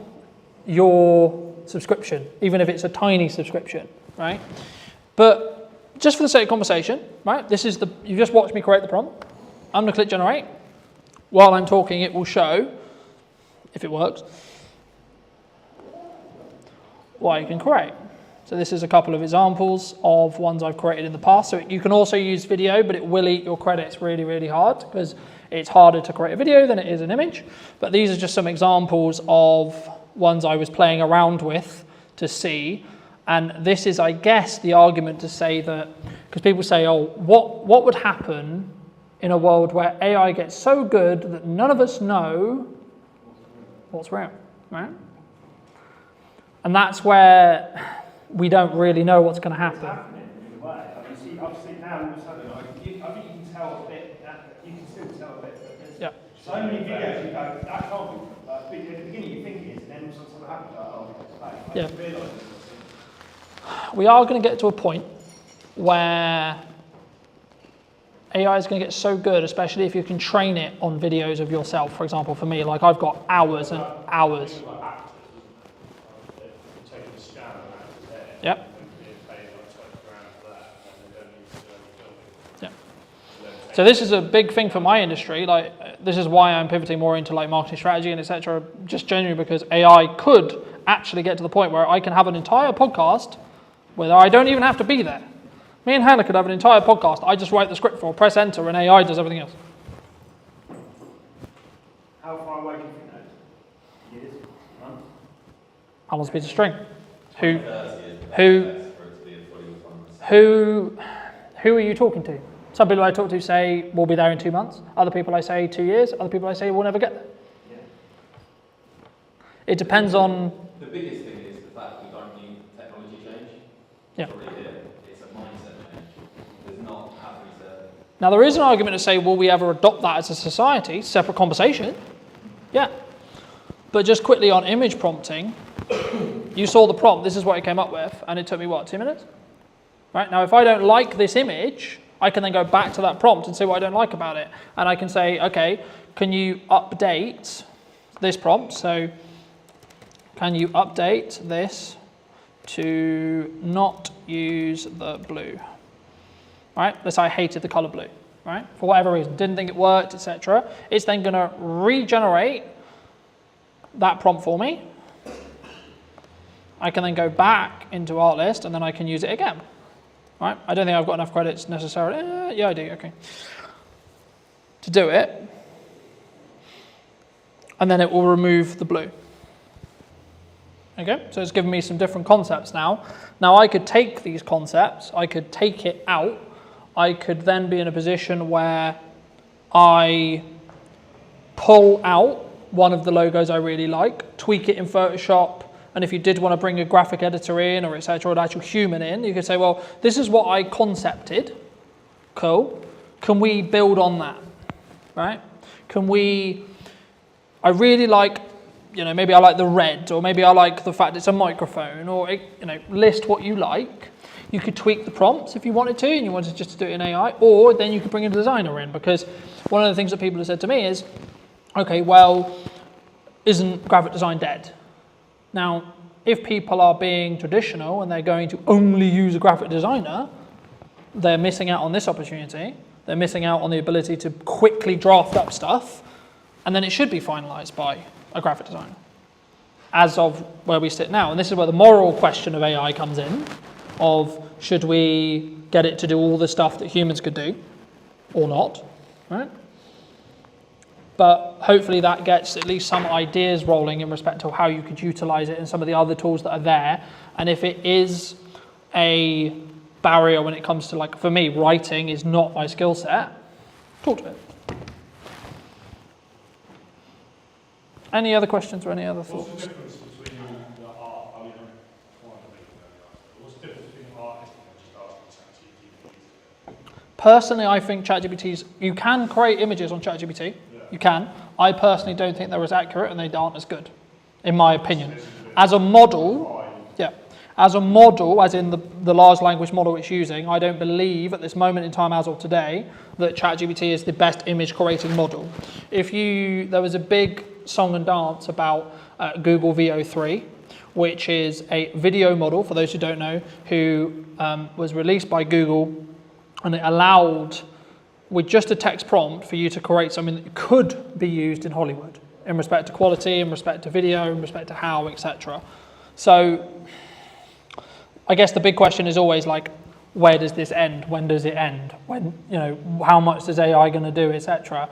your subscription, even if it's a tiny subscription, right? But just for the sake of conversation, right? You just watched me create the prompt. I'm gonna click generate. While I'm talking, it will show, if it works, what you can create. So this is a couple of examples of ones I've created in the past. So you can also use video, but it will eat your credits really, really hard because it's harder to create a video than it is an image. But these are just some examples of ones I was playing around with to see. And this is, I guess, the argument to say that, because people say, oh, what would happen in a world where AI gets so good that none of us know what's real, right? And that's where we don't really know what's going to happen. It's happening in a way. I mean, see, obviously now all of a sudden, I think you can tell a bit. You can still tell a bit. But there's so many videos you go, that can't be. At the beginning you think it is, and then something happens. Like, oh, it's fake. I didn't realise it. We are going to get to a point where AI is going to get so good, especially if you can train it on videos of yourself. For example, for me, like I've got hours and hours. Yep. Yeah. So this is a big thing for my industry. Like this is why I'm pivoting more into like marketing strategy and etc. Just genuinely because AI could actually get to the point where I can have an entire podcast where I don't even have to be there. Me and Hannah could have an entire podcast. I just write the script for, press enter, and AI does everything else. How far away do you think that is? Years? Months? How long's a piece of string? Who are you talking to? Some people I talk to say we'll be there in 2 months. Other people I say 2 years. Other people I say we'll never get there. Yeah. It depends on. The biggest thing is the fact we don't need technology change. Yeah. It's a mindset change. There's not having to. Now there is an argument to say, will we ever adopt that as a society? Separate conversation. Yeah. But just quickly on image prompting, you saw the prompt. This is what it came up with, and it took me what, 2 minutes? Right now, if I don't like this image, I can then go back to that prompt and say what I don't like about it, and I can say, okay, can you update this prompt? So, can you update this to not use the blue? Right? Let's say I hated the color blue. Right? For whatever reason, didn't think it worked, etc. It's then going to regenerate that prompt for me. I can then go back into Artlist and then I can use it again. Right? I don't think I've got enough credits necessarily. Yeah, I do. Okay. To do it. And then it will remove the blue. Okay? So it's given me some different concepts now. Now I could take these concepts, I could take it out. I could then be in a position where I pull out one of the logos I really like, tweak it in Photoshop, and if you did want to bring a graphic editor in or etc., or an actual human in, you could say, well, this is what I concepted. Cool. Can we build on that? Right? I really like, maybe I like the red, or maybe I like the fact it's a microphone, or, list what you like. You could tweak the prompts if you wanted to, and you wanted just to do it in AI, or then you could bring a designer in, because one of the things that people have said to me is, okay, well, isn't graphic design dead? Now, if people are being traditional and they're going to only use a graphic designer, they're missing out on this opportunity. They're missing out on the ability to quickly draft up stuff, and then it should be finalized by a graphic designer, as of where we sit now. And this is where the moral question of AI comes in, of should we get it to do all the stuff that humans could do, or not, right? But hopefully that gets at least some ideas rolling in respect to how you could utilize it and some of the other tools that are there. And if it is a barrier when it comes to, like, for me, writing is not my skill set, talk to it. Any other questions or any other thoughts? What's the difference between the art? I mean, what's the difference between an artist and just asking ChatGPT? Personally, I think ChatGPT's, you can create images on ChatGPT. You can. I personally don't think they're as accurate and they aren't as good, in my opinion. As a model, yeah. As a model, as in the large language model it's using, I don't believe at this moment in time as of today that ChatGPT is the best image creating model. There was a big song and dance about Google VO3, which is a video model, for those who don't know, who was released by Google, and it allowed, with just a text prompt, for you to create something that could be used in Hollywood in respect to quality, in respect to video, in respect to how, etc. So I guess the big question is always like, where does this end? When does it end? When, how much is AI going to do, etc.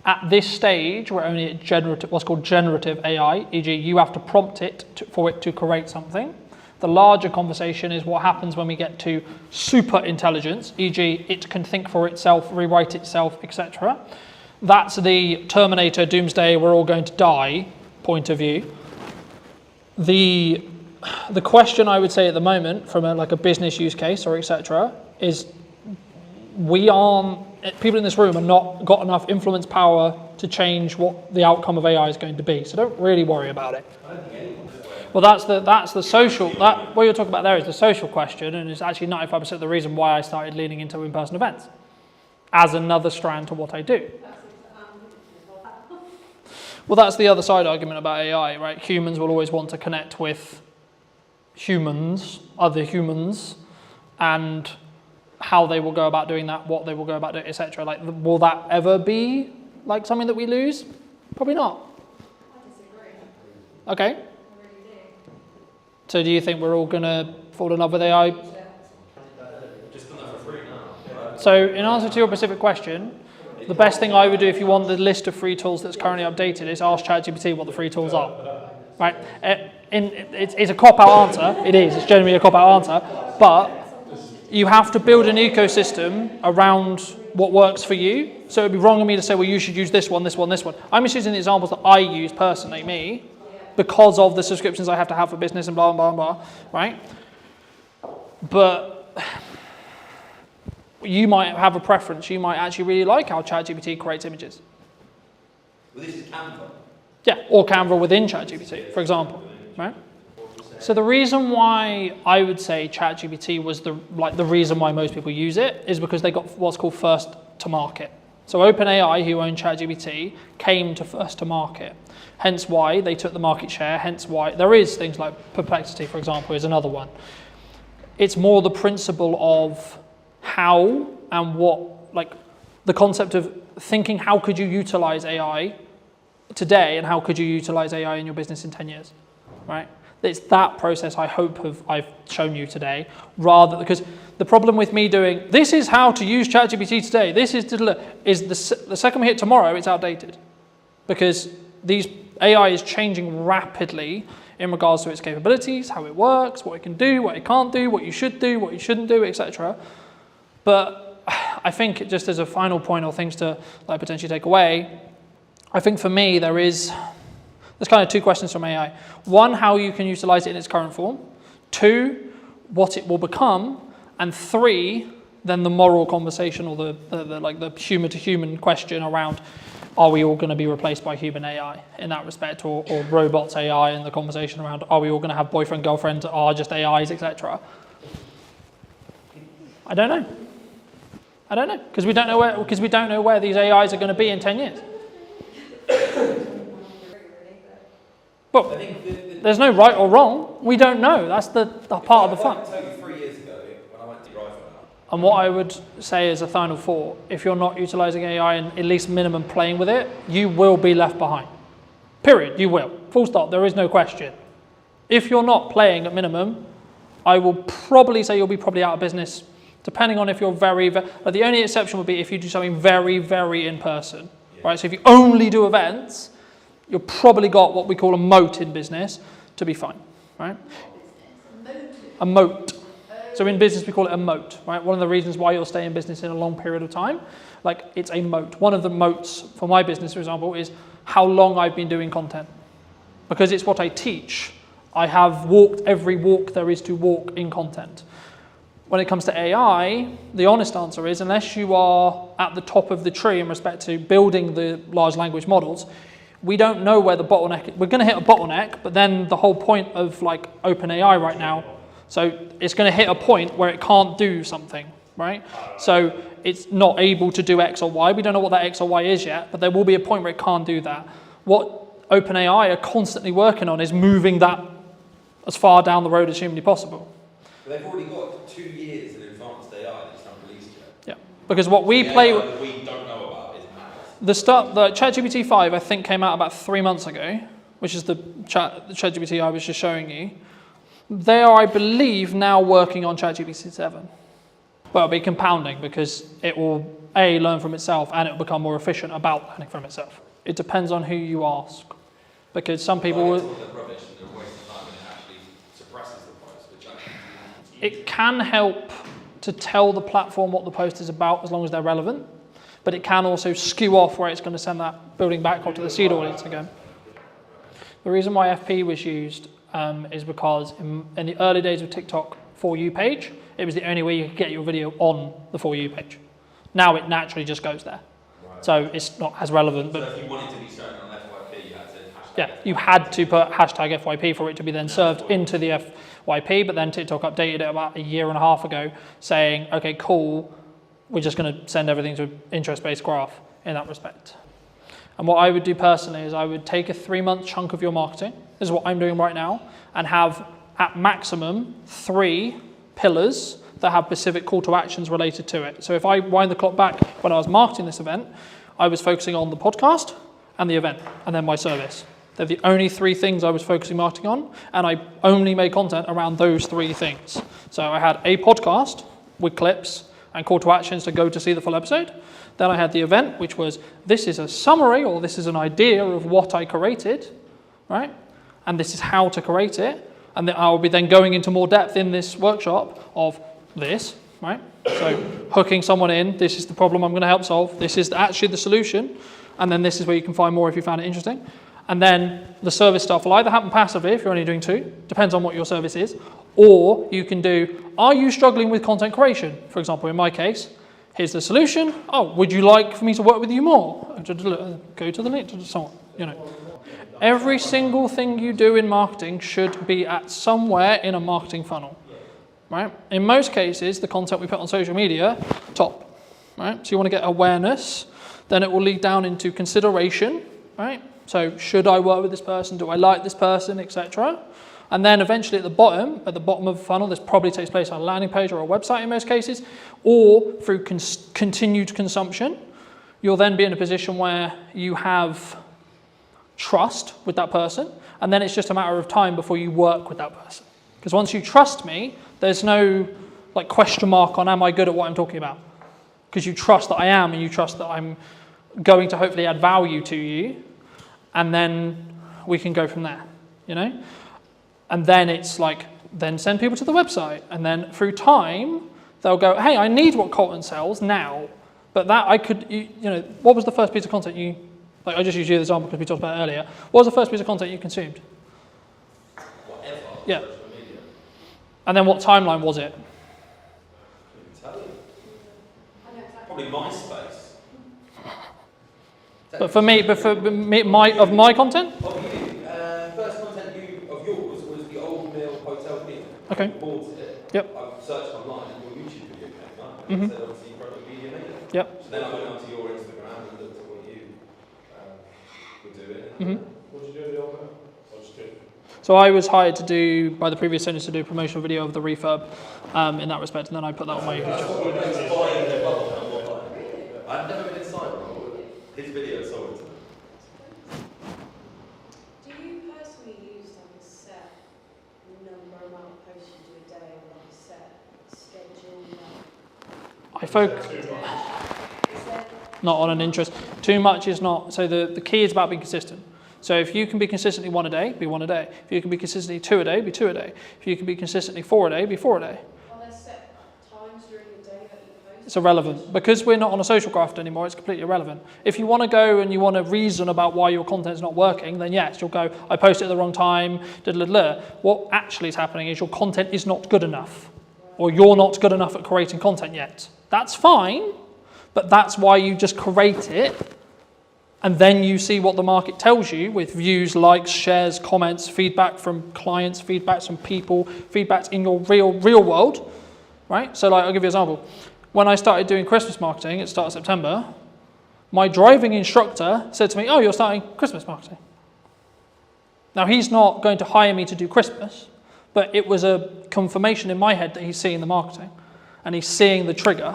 At this stage, we're only at generative, what's called generative AI, e.g. you have to prompt it for it to create something. The larger conversation is what happens when we get to super intelligence, e.g. it can think for itself, rewrite itself, etc. That's the Terminator, Doomsday, we're all going to die point of view. The question I would say at the moment, from a business use case or etc., is people in this room are not got enough influence power to change what the outcome of AI is going to be. So don't really worry about it. Well, that's the social. What you're talking about there is the social question, and it's actually 95% of the reason why I started leaning into in-person events as another strand to what I do. Well, that's the other side argument about AI, right? Humans will always want to connect with humans, other humans, and how they will go about doing that, what they will go about doing, etc. Like, will that ever be like something that we lose? Probably not. I disagree. Okay. I really do. So do you think we're all going to fall in love with AI? Just done that for free now. So in answer to your specific question, the best thing I would do if you want the list of free tools that's currently updated is ask ChatGPT what the free tools are. Right? It's a cop-out answer. It is. It's generally a cop-out answer. But you have to build an ecosystem around what works for you. So it'd be wrong of me to say, well, you should use this one, this one, this one. I'm just using the examples that I use personally, me, because of the subscriptions I have to have for business and blah, blah, blah, right? But you might have a preference. You might actually really like how ChatGPT creates images. Well, this is Canva. Yeah, or Canva within ChatGPT, for example, right? So the reason why I would say ChatGPT was the reason why most people use it is because they got what's called first to market. So OpenAI, who own ChatGPT, came to first to market. Hence why they took the market share, hence why there is things like Perplexity, for example, is another one. It's more the principle of how and what, like the concept of thinking how could you utilize AI today and how could you utilize AI in your business in 10 years, right? It's that process I hope I've shown you today, rather, because the problem with me doing, this is how to use ChatGPT today, this is the second we hit tomorrow, it's outdated. Because these AI is changing rapidly in regards to its capabilities, how it works, what it can do, what it can't do, what you should do, what you shouldn't do, etc. But I think just as a final point or things to potentially take away, I think for me there's kind of two questions from AI. One, how you can utilize it in its current form. Two, what it will become. And three, then the moral conversation or the human to human question around, are we all going to be replaced by human AI in that respect, or robots AI, and the conversation around, are we all going to have boyfriend, girlfriends, are just AIs, etc. I don't know, because we don't know where these AIs are going to be in 10 years. Well, there's no right or wrong. We don't know. That's the part of the fun. I can tell you 3 years ago when I went to drive. And what I would say as a final thought, if you're not utilizing AI and at least minimum playing with it, you will be left behind. Period. You will. Full stop. There is no question. If you're not playing at minimum, I will probably say you'll be probably out of business, depending on if you're the only exception would be if you do something very, very in person, right? So if you only do events, you've probably got what we call a moat in business to be fine, right? A moat. So in business we call it a moat, right? One of the reasons why you'll stay in business in a long period of time, it's a moat. One of the moats for my business, for example, is how long I've been doing content. because it's what I teach. I have walked every walk there is to walk in content. When it comes to AI, the honest answer is, unless you are at the top of the tree in respect to building the large language models, we don't know where the bottleneck is. We're going to hit a bottleneck, but then the whole point of like OpenAI right now, so it's going to hit a point where it can't do something, right? So it's not able to do X or Y. We don't know what that X or Y is yet, but there will be a point where it can't do that. What OpenAI are constantly working on is moving that as far down the road as humanly possible. But they've already got 2 years in advanced AI that's not released yet. Yeah, because what we play with, that we don't know about is maths. the ChatGPT 5 I think came out about 3 months ago, which is the ChatGPT I was just showing you. They are, I believe, now working on ChatGPT 7. Well, it'll be compounding because it will A, learn from itself, and it will become more efficient about learning from itself. It depends on who you ask, because some people will. It can help to tell the platform what the post is about as long as they're relevant, but it can also skew off where it's going to send that building back onto the seed audience again. The reason why FP was used is because in the early days of TikTok For You page, it was the only way you could get your video on the For You page. Now it naturally just goes there. Right. So it's not as relevant. But so if you wanted to be shown on FYP, you had to hashtag yeah, you had to put hashtag FYP for it to be then served into the FYP, but then TikTok updated it about 1.5 years ago saying, okay, cool, we're just going to send everything to an interest-based graph in that respect. And what I would do personally is I would take a 3-month chunk of your marketing, this is what I'm doing right now, and have at maximum 3 pillars that have specific call to actions related to it. So if I wind the clock back when I was marketing this event, I was focusing on the podcast and the event and then my service. They're the only 3 things I was focusing marketing on, and I only made content around those 3 things. So I had a podcast with clips and call to actions to go to see the full episode. Then I had the event, which was, this is a summary or this is an idea of what I created, right? And this is how to create it. And then I'll be then going into more depth in this workshop of this, right? So hooking someone in, this is the problem I'm going to help solve. This is actually the solution. And then this is where you can find more if you found it interesting. And then the service stuff will either happen passively if you're only doing 2, depends on what your service is, or you can do, are you struggling with content creation? For example, in my case, here's the solution. Oh, would you like for me to work with you more? Go to the link to someone, you know. Every single thing you do in marketing should be at somewhere in a marketing funnel, right? In most cases, the content we put on social media, top, right? So you want to get awareness, then it will lead down into consideration, right? So should I work with this person? Do I like this person, etc.? And then eventually at the bottom of the funnel, this probably takes place on a landing page or a website in most cases, or through continued consumption. You'll then be in a position where you have trust with that person, and then it's just a matter of time before you work with that person. Because once you trust me, there's no like question mark on am I good at what I'm talking about? Because you trust that I am, and you trust that I'm going to hopefully add value to you, and then we can go from there, you know? And then it's like, then send people to the website. And then through time, they'll go, hey, I need what Colton sells now. But that I could, you know, what was the first piece of content you, like I just used you as an example because we talked about it earlier. What was the first piece of content you consumed? Whatever. Yeah. And then what timeline was it? Probably MySpace. But for me, of my content? Of you. First content of yours was the Old Mill Hotel video. Okay. I bought it. Yep. I searched online and your YouTube video came up. Mm-hmm. And it said obviously product media maker. Yep. So then I went onto your Instagram and looked at what you were doing. Mm-hmm. What did you do in the old man? I just did. So I was hired to do, by the previous owners, to do a promotional video of the refurb in that respect, and then I put that on my YouTube channel. I've never been inside, bro. His video sold it to me. Do you personally use like a set number amount of posts you do a day, or like a set schedule? I focus not on an interest. Too much is not. So the key is about being consistent. So if you can be consistently 1 a day, be 1 a day. If you can be consistently 2 a day, be 2 a day. If you can be consistently 4 a day, be 4 a day. Are there set times during the day that you post, It's irrelevant. Because we're not on a social graph anymore, it's completely irrelevant. If you want to go and you want to reason about why your content's not working, then yes, you'll go, I posted at the wrong time, What actually is happening is your content is not good enough, or you're not good enough at creating content yet. That's fine, but that's why you just create it, and then you see what the market tells you with views, likes, shares, comments, feedback from clients, feedbacks from people, feedbacks in your real world, right? So like, I'll give you an example. When I started doing Christmas marketing at the start of September, my driving instructor said to me, oh, you're starting Christmas marketing. Now, he's not going to hire me to do Christmas, but it was a confirmation in my head that he's seeing the marketing and he's seeing the trigger.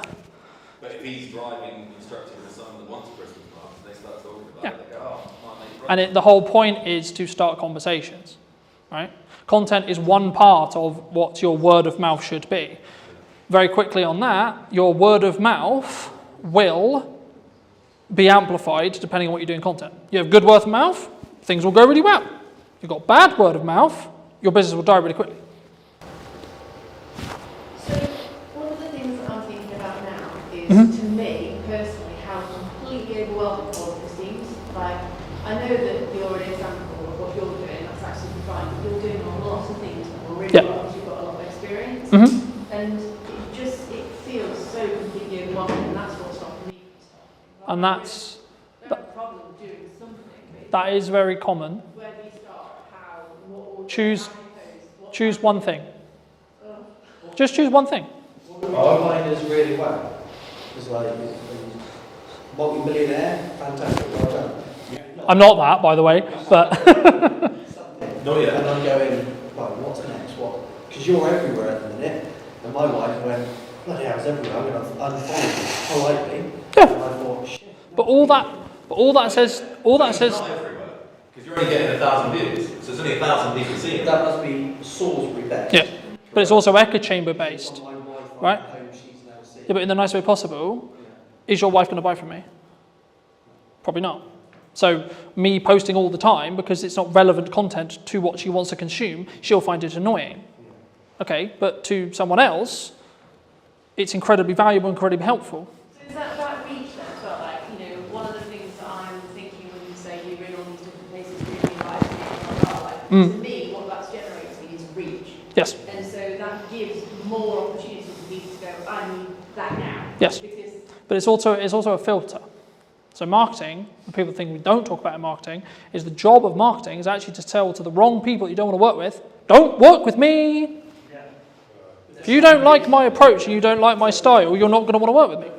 But if he's driving instructor with someone that wants Christmas marketing, they start talking about it, they go, oh, might make The whole point is to start conversations, right? Content is one part of what your word of mouth should be. Very quickly on that, your word of mouth will be amplified depending on what you do in content. You have good word of mouth, things will go really well. You've got bad word of mouth, your business will die really quickly. So one of the things that I'm thinking about now is, to me personally, how completely overwhelming all of this seems. Like, I know that you're an example of what you're doing, that's absolutely fine, but you're doing a lot of things really well, because you've got a lot of experience, and it feels so completely overwhelming, and that's what's stopping me from starting. And that's... No problem doing something. That is very common. Where do you start? How? What? Choose one thing. Just choose one thing. Our miners really well. It's like multi-millionaire, fantastic, well done. I'm not that, by the way, but... Not yet. And I'm going, right, what's next? What? Because you're everywhere at the minute. And my wife went, bloody hell, it's everywhere. I'm going to unfollow you politely. Yeah. And I thought, shit. But all that says... Because you're only getting 1,000 views, so there's only 1,000 people seeing it. That must be Salisbury based. Yeah, but it's also echo chamber based, right? Yeah, but in the nicest way possible, is your wife going to buy from me? Probably not. So me posting all the time, because it's not relevant content to what she wants to consume, she'll find it annoying. Okay, but to someone else, it's incredibly valuable, incredibly helpful. So is that reach then? But like, one of the things that I'm thinking when you say you're in all these different places, doing live streaming, to me, what that's generating is reach. Yes. And so that gives more opportunity for people to go, I need that now. Yes. But it's also a filter. So marketing, the people think we don't talk about in marketing, is the job of marketing is actually to tell to the wrong people that you don't want to work with, don't work with me. If you don't like my approach and you don't like my style, you're not going to want to work with me.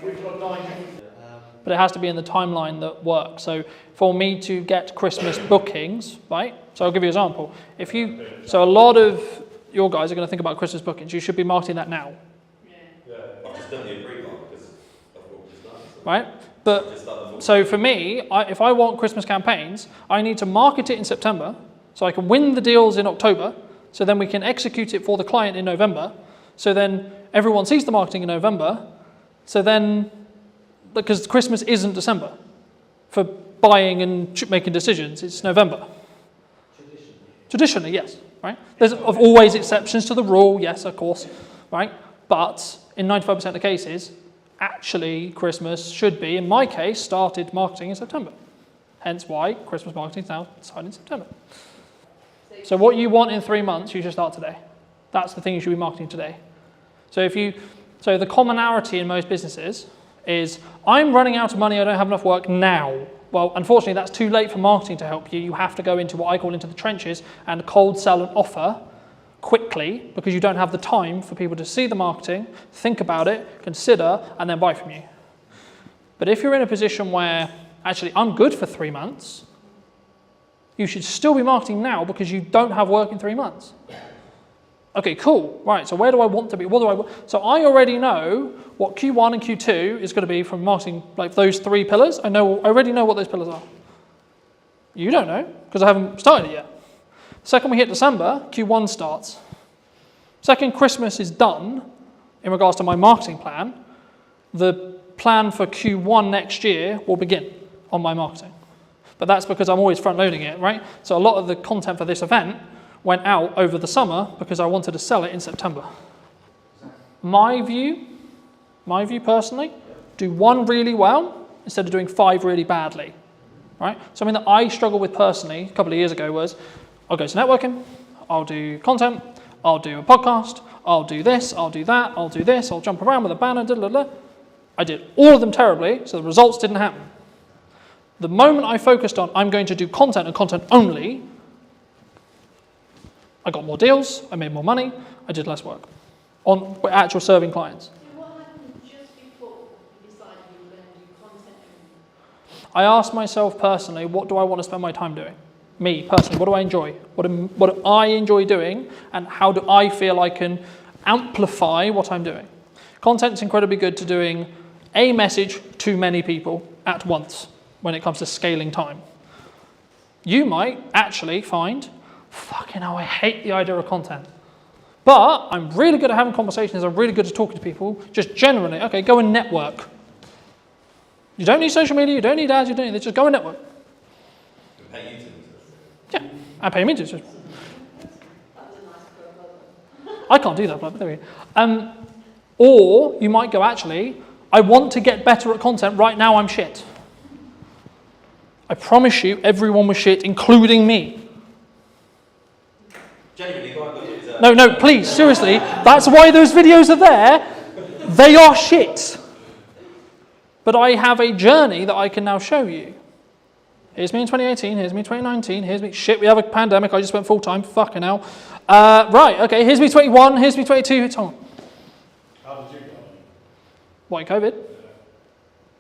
But it has to be in the timeline that works. So for me to get Christmas bookings, right? So I'll give you an example. So a lot of your guys are going to think about Christmas bookings. You should be marketing that now. I've just done the agreed one because of what we've done. Right? But so for me, if I want Christmas campaigns, I need to market it in September so I can win the deals in October, so then we can execute it for the client in November, so then everyone sees the marketing in November, so then, because Christmas isn't December for buying and making decisions, it's November. Traditionally, yes, right? There's always exceptions to the rule, yes, of course, right? But in 95% of the cases, actually Christmas should be, in my case, started marketing in September. Hence why Christmas marketing is now started in September. So what you want in 3 months, you should start today. That's the thing you should be marketing today. So the commonality in most businesses is, I'm running out of money, I don't have enough work now. Well, unfortunately, that's too late for marketing to help you. You have to go into what I call into the trenches and cold sell an offer quickly, because you don't have the time for people to see the marketing, think about it, consider, and then buy from you. But if you're in a position where, actually, I'm good for 3 months, you should still be marketing now because you don't have work in 3 months. Okay, cool. Right, so where do I want to be? So I already know what Q1 and Q2 is going to be from marketing, like those 3 pillars. I already know what those pillars are. You don't know, because I haven't started it yet. Second we hit December, Q1 starts. Second Christmas is done, in regards to my marketing plan, the plan for Q1 next year will begin on my marketing. But that's because I'm always front loading it, right? So a lot of the content for this event went out over the summer because I wanted to sell it in September. My view My view personally, do one really well instead of doing 5 really badly, right? Something that I struggled with personally a couple of years ago was, I'll go to networking, I'll do content, I'll do a podcast, I'll do this, I'll do that, I'll do this, I'll jump around with a banner, I did all of them terribly, so the results didn't happen. The moment I focused on, I'm going to do content and content only, I got more deals, I made more money, I did less work on actual serving clients. What happened just before you decided you were going to do content only? I asked myself personally, what do I want to spend my time doing? Me personally, what do I enjoy? What do I enjoy doing, and how do I feel I can amplify what I'm doing? Content's incredibly good to doing a message to many people at once when it comes to scaling time. You might actually find, fucking hell, I hate the idea of content. But I'm really good at having conversations, I'm really good at talking to people, just generally, okay, go and network. You don't need social media, you don't need ads, you don't need this, just go and network. Pay you to. Yeah, and pay me to. I can't do that, but there we go. Or you might go, actually, I want to get better at content, right now I'm shit. I promise you, everyone was shit, including me. Genuinely, go and look at No, please, seriously, that's why those videos are there. They are shit. But I have a journey that I can now show you. Here's me in 2018, here's me in 2019, here's me, shit, we have a pandemic, I just went full-time, fucking hell. Right, okay, here's me 21, here's me 22, it's on. How did you go? What, COVID?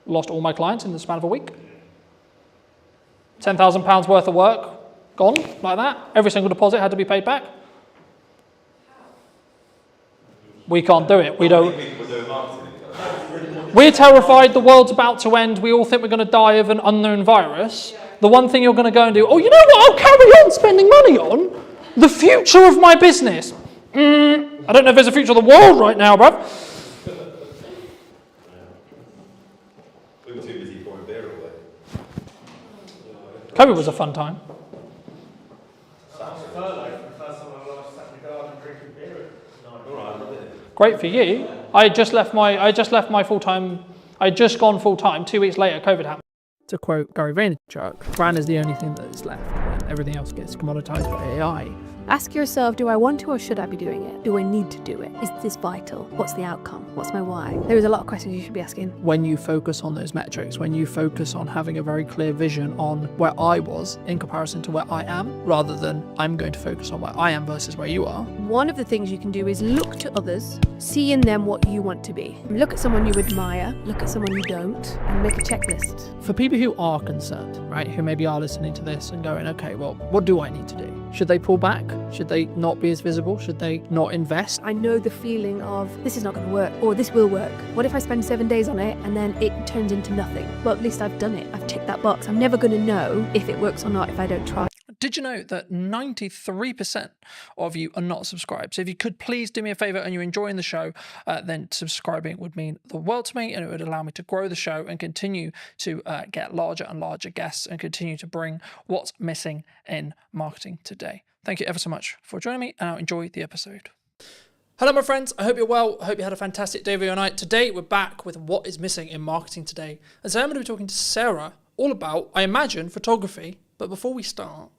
Lost all my clients in the span of a week. £10,000 worth of work, gone, like that. Every single deposit had to be paid back. We can't do it, we don't. We're terrified the world's about to end. We all think we're going to die of an unknown virus. The one thing you're going to go and do, oh, you know what I'll carry on spending money on? The future of my business. I don't know if there's a future of the world right now, bruv. We were too busy pouring beer away. COVID was a fun time. Great for you. I just left my full-time, I had just gone full-time. 2 weeks later, COVID happened. To quote Gary Vaynerchuk, brand is the only thing that is left when everything else gets commoditized by AI. Ask yourself, do I want to or should I be doing it? Do I need to do it? Is this vital? What's the outcome? What's my why? There is a lot of questions you should be asking. When you focus on those metrics, when you focus on having a very clear vision on where I was in comparison to where I am, rather than I'm going to focus on where I am versus where you are. One of the things you can do is look to others, see in them what you want to be. Look at someone you admire, look at someone you don't, and make a checklist. For people who are concerned, right, who maybe are listening to this and going, okay, well, what do I need to do? Should they pull back? Should they not be as visible? Should they not invest? I know the feeling of this is not going to work, or this will work. What if I spend 7 days on it and then it turns into nothing? Well, at least I've done it. I've ticked that box. I'm never going to know if it works or not if I don't try. Did you know that 93% of you are not subscribed? So if you could please do me a favor and you're enjoying the show, then subscribing would mean the world to me, and it would allow me to grow the show and continue to get larger and larger guests and continue to bring what's missing in marketing today. Thank you ever so much for joining me, and I'll enjoy the episode. Hello, my friends. I hope you're well. I hope you had a fantastic day of your night. Today, we're back with what is missing in marketing today. And so I'm going to be talking to Sarah all about, I imagine, photography. But before we start,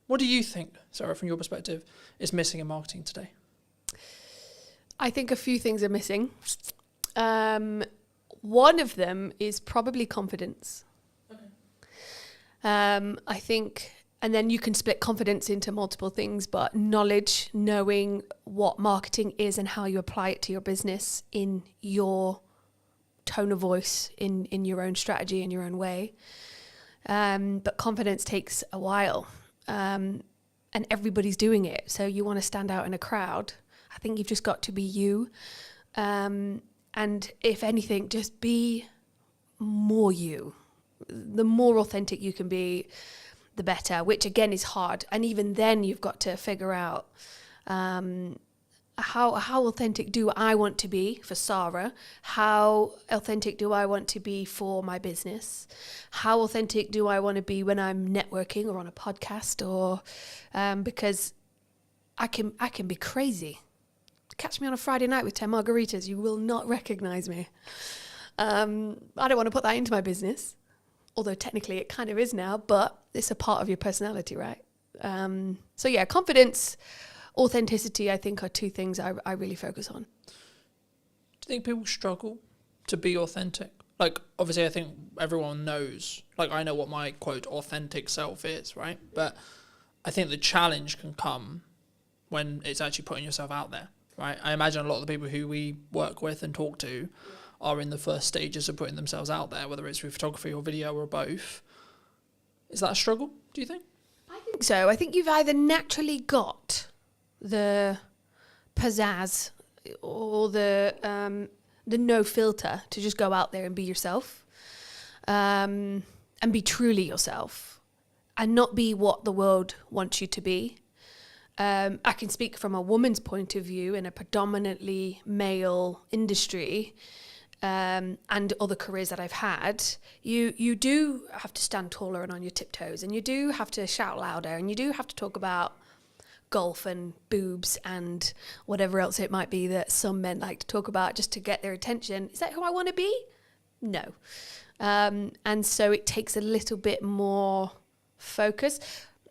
what do you think, Sarah, from your perspective, is missing in marketing today? I think a few things are missing. One of them is probably confidence. Okay. I think, and then you can split confidence into multiple things, but knowledge, knowing what marketing is and how you apply it to your business in your tone of voice, in your own strategy, in your own way. But confidence takes a while. And everybody's doing it. So you want to stand out in a crowd. I think you've just got to be you. And if anything, just be more you. The more authentic you can be, the better, which again is hard. And even then you've got to figure out how authentic do I want to be for Sarah? How authentic do I want to be for my business? How authentic do I want to be when I'm networking or on a podcast? Or because I can be crazy. catch me on a Friday night with 10 margaritas, you will not recognize me. I don't want to put that into my business, although technically it kind of is now, but it's a part of your personality, right? So yeah, confidence, authenticity, I think are two things I really focus on. Do you think people struggle to be authentic? Like, obviously, I think everyone knows, like, I know what my, quote, authentic self is, right? But I think the challenge can come when it's actually putting yourself out there, right? I imagine a lot of the people who we work with and talk to are in the first stages of putting themselves out there, whether it's through photography or video or both. Is that a struggle, do you think? I think so. I think you've either naturally got the pizzazz or the no filter to just go out there and be yourself, and be truly yourself, and not be what the world wants you to be. I can speak from a woman's point of view in a predominantly male industry, and other careers that I've had. You do have to stand taller and on your tiptoes, and you do have to shout louder, and you do have to talk about golf and boobs and whatever else it might be that some men like to talk about just to get their attention. Is that who I want to be? No. And so it takes a little bit more focus.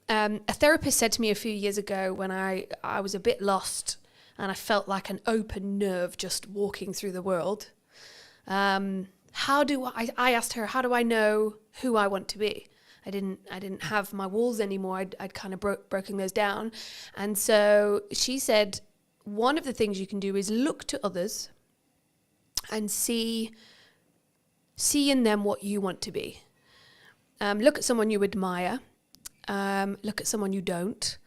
A therapist said to me a few years ago when I was a bit lost and I felt like an open nerve just walking through the world. I asked her, how do I know who I want to be? I didn't have my walls anymore. I'd kind of broken those down. And so she said, one of the things you can do is look to others and see in them what you want to be. Look at someone you admire, look at someone you don't,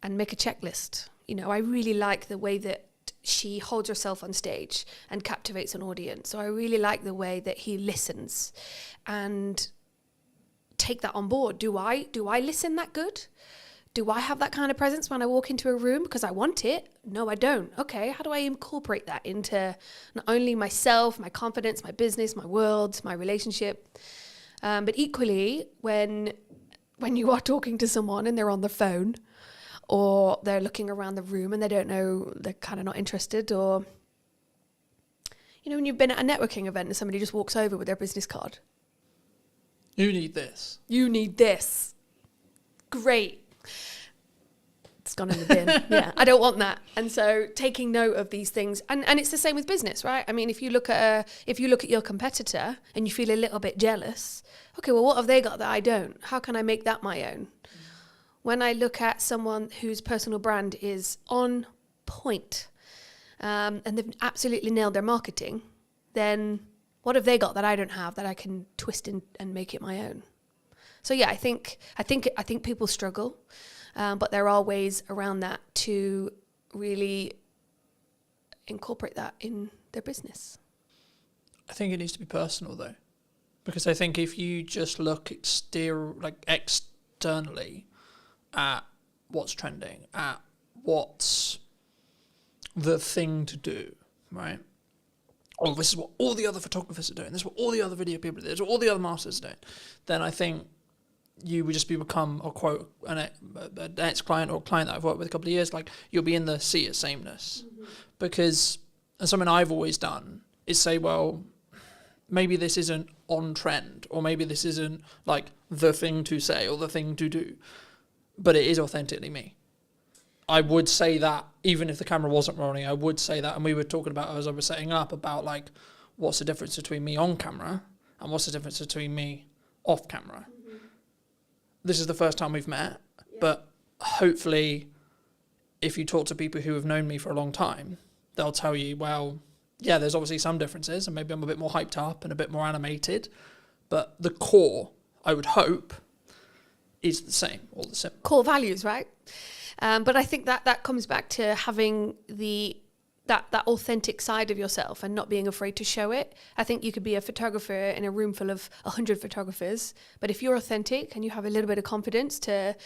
and make a checklist. You know, I really like the way that she holds herself on stage and captivates an audience. So I really like the way that he listens, and take that on board. Do I listen that good? Do I have that kind of presence when I walk into a room because I want it? No, I don't. Okay, how do I incorporate that into not only myself, my confidence, my business, my world, my relationship, but equally when you are talking to someone and they're on the phone or they're looking around the room and they don't know, they're kind of not interested, or you know, when you've been at a networking event and somebody just walks over with their business card. You need this. You need this. Great. It's gone in the bin. Yeah, I don't want that. And so taking note of these things, and it's the same with business, right? I mean, if you look at your competitor and you feel a little bit jealous, okay, well, what have they got that I don't? How can I make that my own? When I look at someone whose personal brand is on point, and they've absolutely nailed their marketing, then what have they got that I don't have that I can twist and make it my own? So yeah, I think people struggle, but there are ways around that to really incorporate that in their business. I think it needs to be personal though, because I think if you just look externally at what's trending, at what's the thing to do, right? Oh, this is what all the other photographers are doing, this is what all the other video people are doing, this is what all the other masters are doing, then I think you would just become, or quote, an ex-client or a client that I've worked with a couple of years, like you'll be in the sea of sameness. Mm-hmm. Because, and something I've always done is say, well, maybe this isn't on trend, or maybe this isn't like the thing to say or the thing to do, but it is authentically me. I would say that even if the camera wasn't rolling, I would say that. And we were talking about, as I was setting up, about like, what's the difference between me on camera and what's the difference between me off camera? Mm-hmm. This is the first time we've met, but hopefully if you talk to people who have known me for a long time, they'll tell you, well, yeah, there's obviously some differences and maybe I'm a bit more hyped up and a bit more animated, but the core, I would hope, is the same, all the same. Core values, right? But I think that comes back to having that authentic side of yourself and not being afraid to show it. I think you could be a photographer in a room full of 100 photographers, but if you're authentic and you have a little bit of confidence to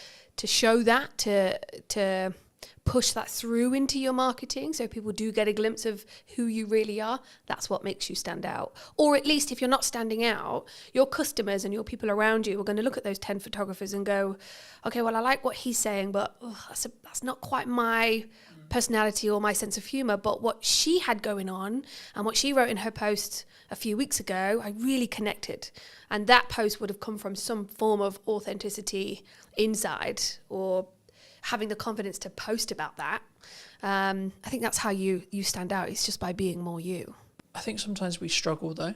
show that, to push that through into your marketing so people do get a glimpse of who you really are, that's what makes you stand out. Or at least if you're not standing out, your customers and your people around you are going to look at those 10 photographers and go, okay, well, I like what he's saying, but that's not quite my personality or my sense of humor. But what she had going on and what she wrote in her post a few weeks ago, I really connected. And that post would have come from some form of authenticity inside, or having the confidence to post about that. I think that's how you stand out. It's just by being more you. I think sometimes we struggle though.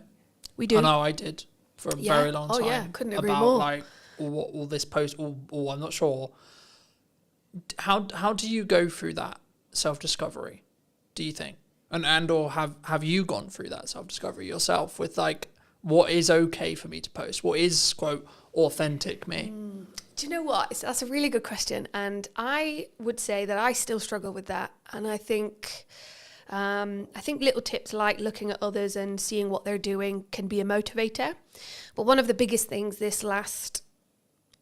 We do. I know I did for a very long time. Oh yeah, couldn't agree about more. Like all this post, or I'm not sure. How do you go through that self-discovery, do you think? And or have you gone through that self-discovery yourself with like, what is okay for me to post? What is, quote, authentic me? Do you know what? That's a really good question. And I would say that I still struggle with that. And I think little tips like looking at others and seeing what they're doing can be a motivator. But one of the biggest things this last,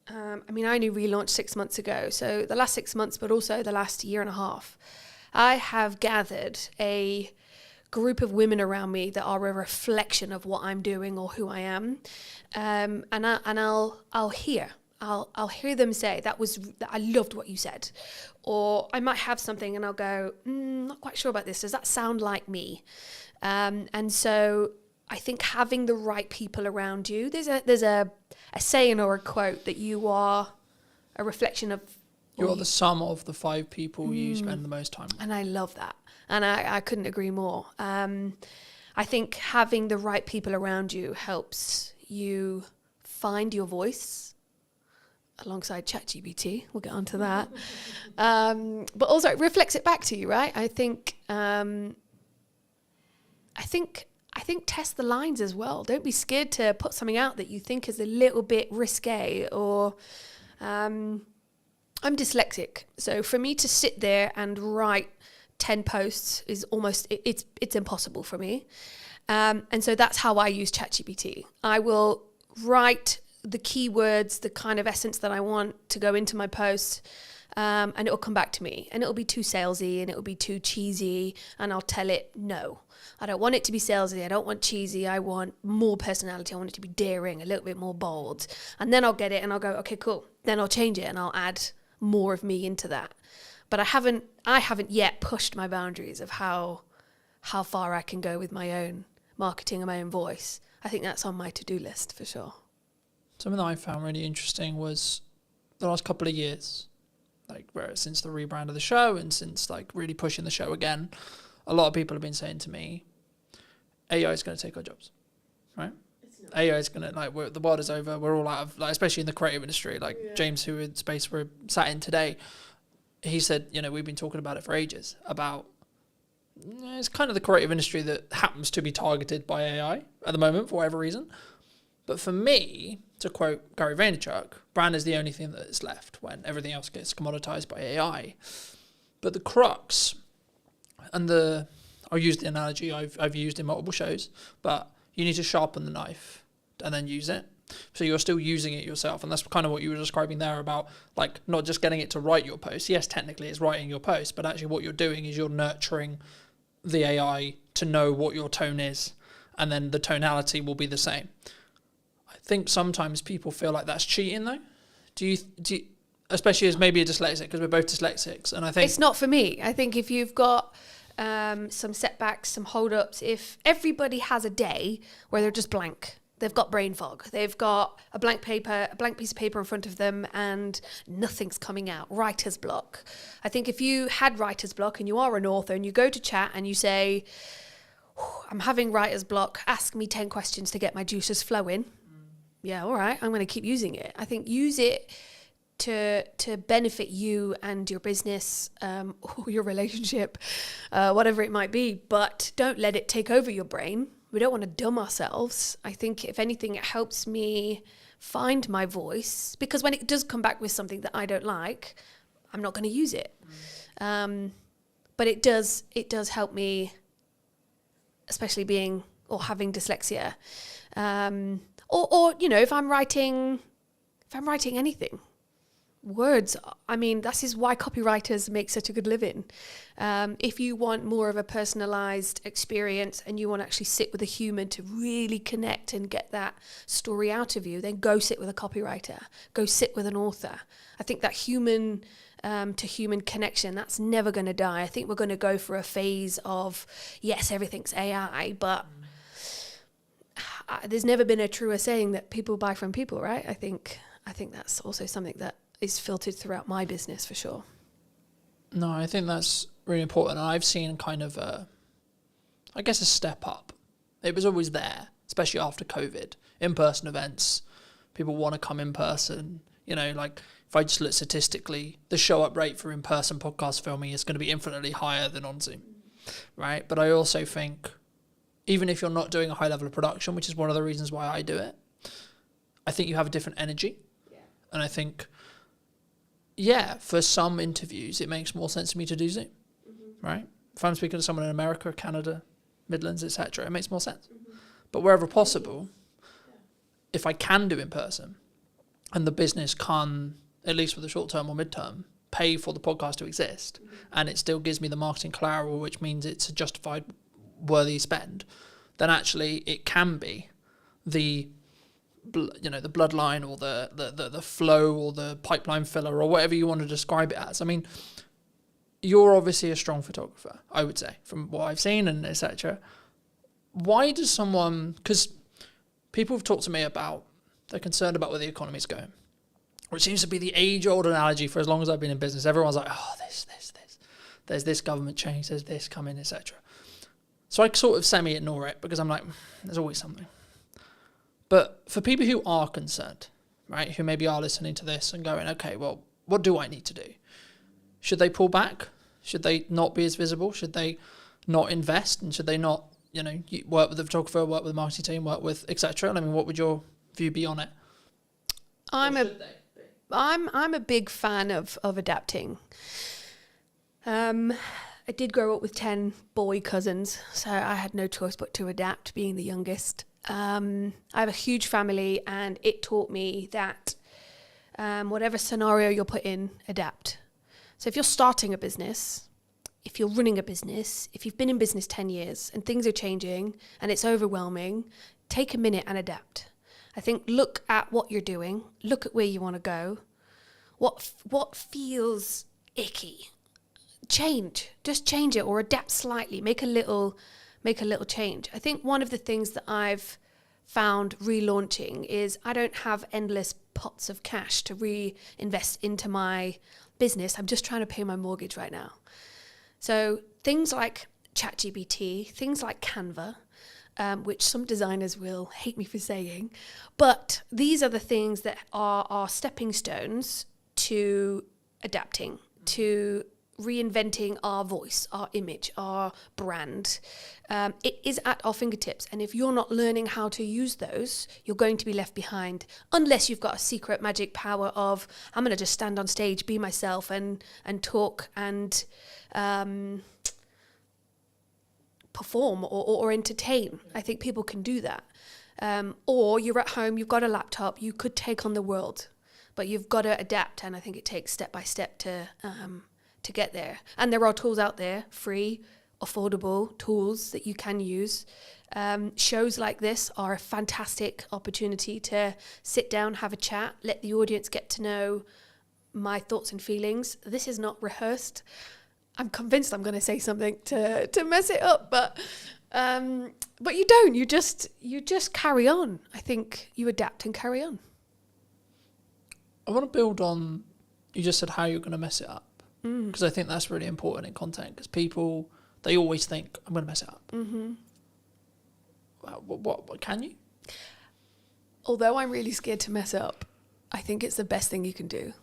I only relaunched 6 months ago. So the last 6 months, but also the last year and a half, I have gathered a group of women around me that are a reflection of what I'm doing or who I am. And I'll hear them say, I loved what you said. Or I might have something and I'll go, not quite sure about this. Does that sound like me? And so I think having the right people around you, there's a saying or a quote that you are a reflection of. You're the sum of the 5 people you spend the most time with. And I love that. And I couldn't agree more. I think having the right people around you helps you find your voice alongside ChatGPT. We'll get onto that. But also it reflects it back to you, right? I think test the lines as well. Don't be scared to put something out that you think is a little bit risque or I'm dyslexic. So for me to sit there and write 10 posts is almost, it's impossible for me. And so that's how I use ChatGPT. I will write the keywords, the kind of essence that I want to go into my post, and it will come back to me. And it'll be too salesy and it'll be too cheesy. And I'll tell it, no, I don't want it to be salesy. I don't want cheesy. I want more personality. I want it to be daring, a little bit more bold. And then I'll get it and I'll go, okay, cool. Then I'll change it and I'll add more of me into that. But I haven't yet pushed my boundaries of how far I can go with my own marketing and my own voice. I think that's on my to-do list for sure. Something that I found really interesting was the last couple of years, like since the rebrand of the show and since like really pushing the show again, a lot of people have been saying to me, AI is going to take our jobs, right? AI is going to, the world is over. We're all out of, especially in the creative industry, James, who in space we're sat in today, he said, we've been talking about it for ages, about it's kind of the creative industry that happens to be targeted by AI at the moment for whatever reason. But for me, to quote Gary Vaynerchuk, brand is the only thing that is left when everything else gets commoditized by AI. But the crux, and I'll use the analogy I've used in multiple shows, but you need to sharpen the knife and then use it. So you're still using it yourself. And that's kind of what you were describing there about not just getting it to write your post. Yes, technically it's writing your post, but actually what you're doing is you're nurturing the AI to know what your tone is, and then the tonality will be the same. I think sometimes people feel like that's cheating though. Do you especially as maybe a dyslexic, because we're both dyslexics, and I think it's not for me. I think if you've got some setbacks, some hold-ups, if everybody has a day where they're just blank, they've got brain fog, they've got a blank piece of paper in front of them and nothing's coming out, writer's block. I think if you had writer's block and you are an author and you go to chat and you say, I'm having writer's block, ask me 10 questions to get my juices flowing. Yeah, all right, I'm going to keep using it. I think use it to benefit you and your business, or your relationship, whatever it might be, but don't let it take over your brain. We don't want to dumb ourselves. I think if anything, it helps me find my voice, because when it does come back with something that I don't like, I'm not going to use it. But it does help me, especially being or having dyslexia. Or if I'm writing anything, words, I mean, this is why copywriters make such a good living. If you want more of a personalized experience and you want to actually sit with a human to really connect and get that story out of you, then go sit with a copywriter, go sit with an author. I think that human to human connection, that's never going to die. I think we're going to go for a phase of, yes, everything's AI, but there's never been a truer saying that people buy from people, right? I think that's also something that is filtered throughout my business for sure. No, I think that's really important. And I've seen kind of a step up. It was always there, especially after COVID. In-person events, people want to come in person. You know, like if I just look statistically, the show-up rate for in-person podcast filming is going to be infinitely higher than on Zoom, right? But I also think, even if you're not doing a high level of production, which is one of the reasons why I do it, I think you have a different energy. Yeah. And I think, for some interviews, it makes more sense to me to do Zoom, right? If I'm speaking to someone in America, Canada, Midlands, etc., it makes more sense. But wherever possible, if I can do in person, and the business can, at least for the short term or mid-term, pay for the podcast to exist, and it still gives me the marketing collateral, which means it's a justified, worthy spend, then actually it can be the bloodline or the flow or the pipeline filler or whatever you want to describe it as. I mean, you're obviously a strong photographer, I would say, from what I've seen and etc. Why does someone, because people have talked to me about, they're concerned about where the economy's going, which seems to be the age-old analogy for as long as I've been in business. Everyone's like, oh, this. There's this government change, there's this coming, etc. So I sort of semi-ignore it because I'm like, there's always something. But for people who are concerned, right, who maybe are listening to this and going, okay, well, what do I need to do? Should they pull back? Should they not be as visible? Should they not invest? And should they not, work with the photographer, work with the marketing team, work with etc.? I mean, what would your view be on it? I'm a big fan of adapting. I did grow up with 10 boy cousins, so I had no choice but to adapt, being the youngest. I have a huge family, and it taught me that whatever scenario you're put in, adapt. So if you're starting a business, if you're running a business, if you've been in business 10 years and things are changing and it's overwhelming, take a minute and adapt. I think look at what you're doing, look at where you want to go, what feels icky. Just change it or adapt slightly, make a little change. I think one of the things that I've found relaunching is I don't have endless pots of cash to reinvest into my business. I'm just trying to pay my mortgage right now. So things like ChatGPT, things like Canva, which some designers will hate me for saying, but these are the things that are stepping stones to adapting, to reinventing our voice, our image, our brand. It is at our fingertips. And if you're not learning how to use those, you're going to be left behind, unless you've got a secret magic power of, I'm going to just stand on stage, be myself and talk and perform or entertain. I think people can do that. Or you're at home, you've got a laptop, you could take on the world, but you've got to adapt. And I think it takes step by step to get there. And there are tools out there, free, affordable tools that you can use. Shows like this are a fantastic opportunity to sit down, have a chat, let the audience get to know my thoughts and feelings. This is not rehearsed. I'm convinced I'm going to say something to mess it up, but you don't. You just carry on. I think you adapt and carry on. I want to build on, you just said how you're going to mess it up. Because I think that's really important in content, because people, they always think, I'm going to mess it up. Mm-hmm. What can you? Although I'm really scared to mess up, I think it's the best thing you can do.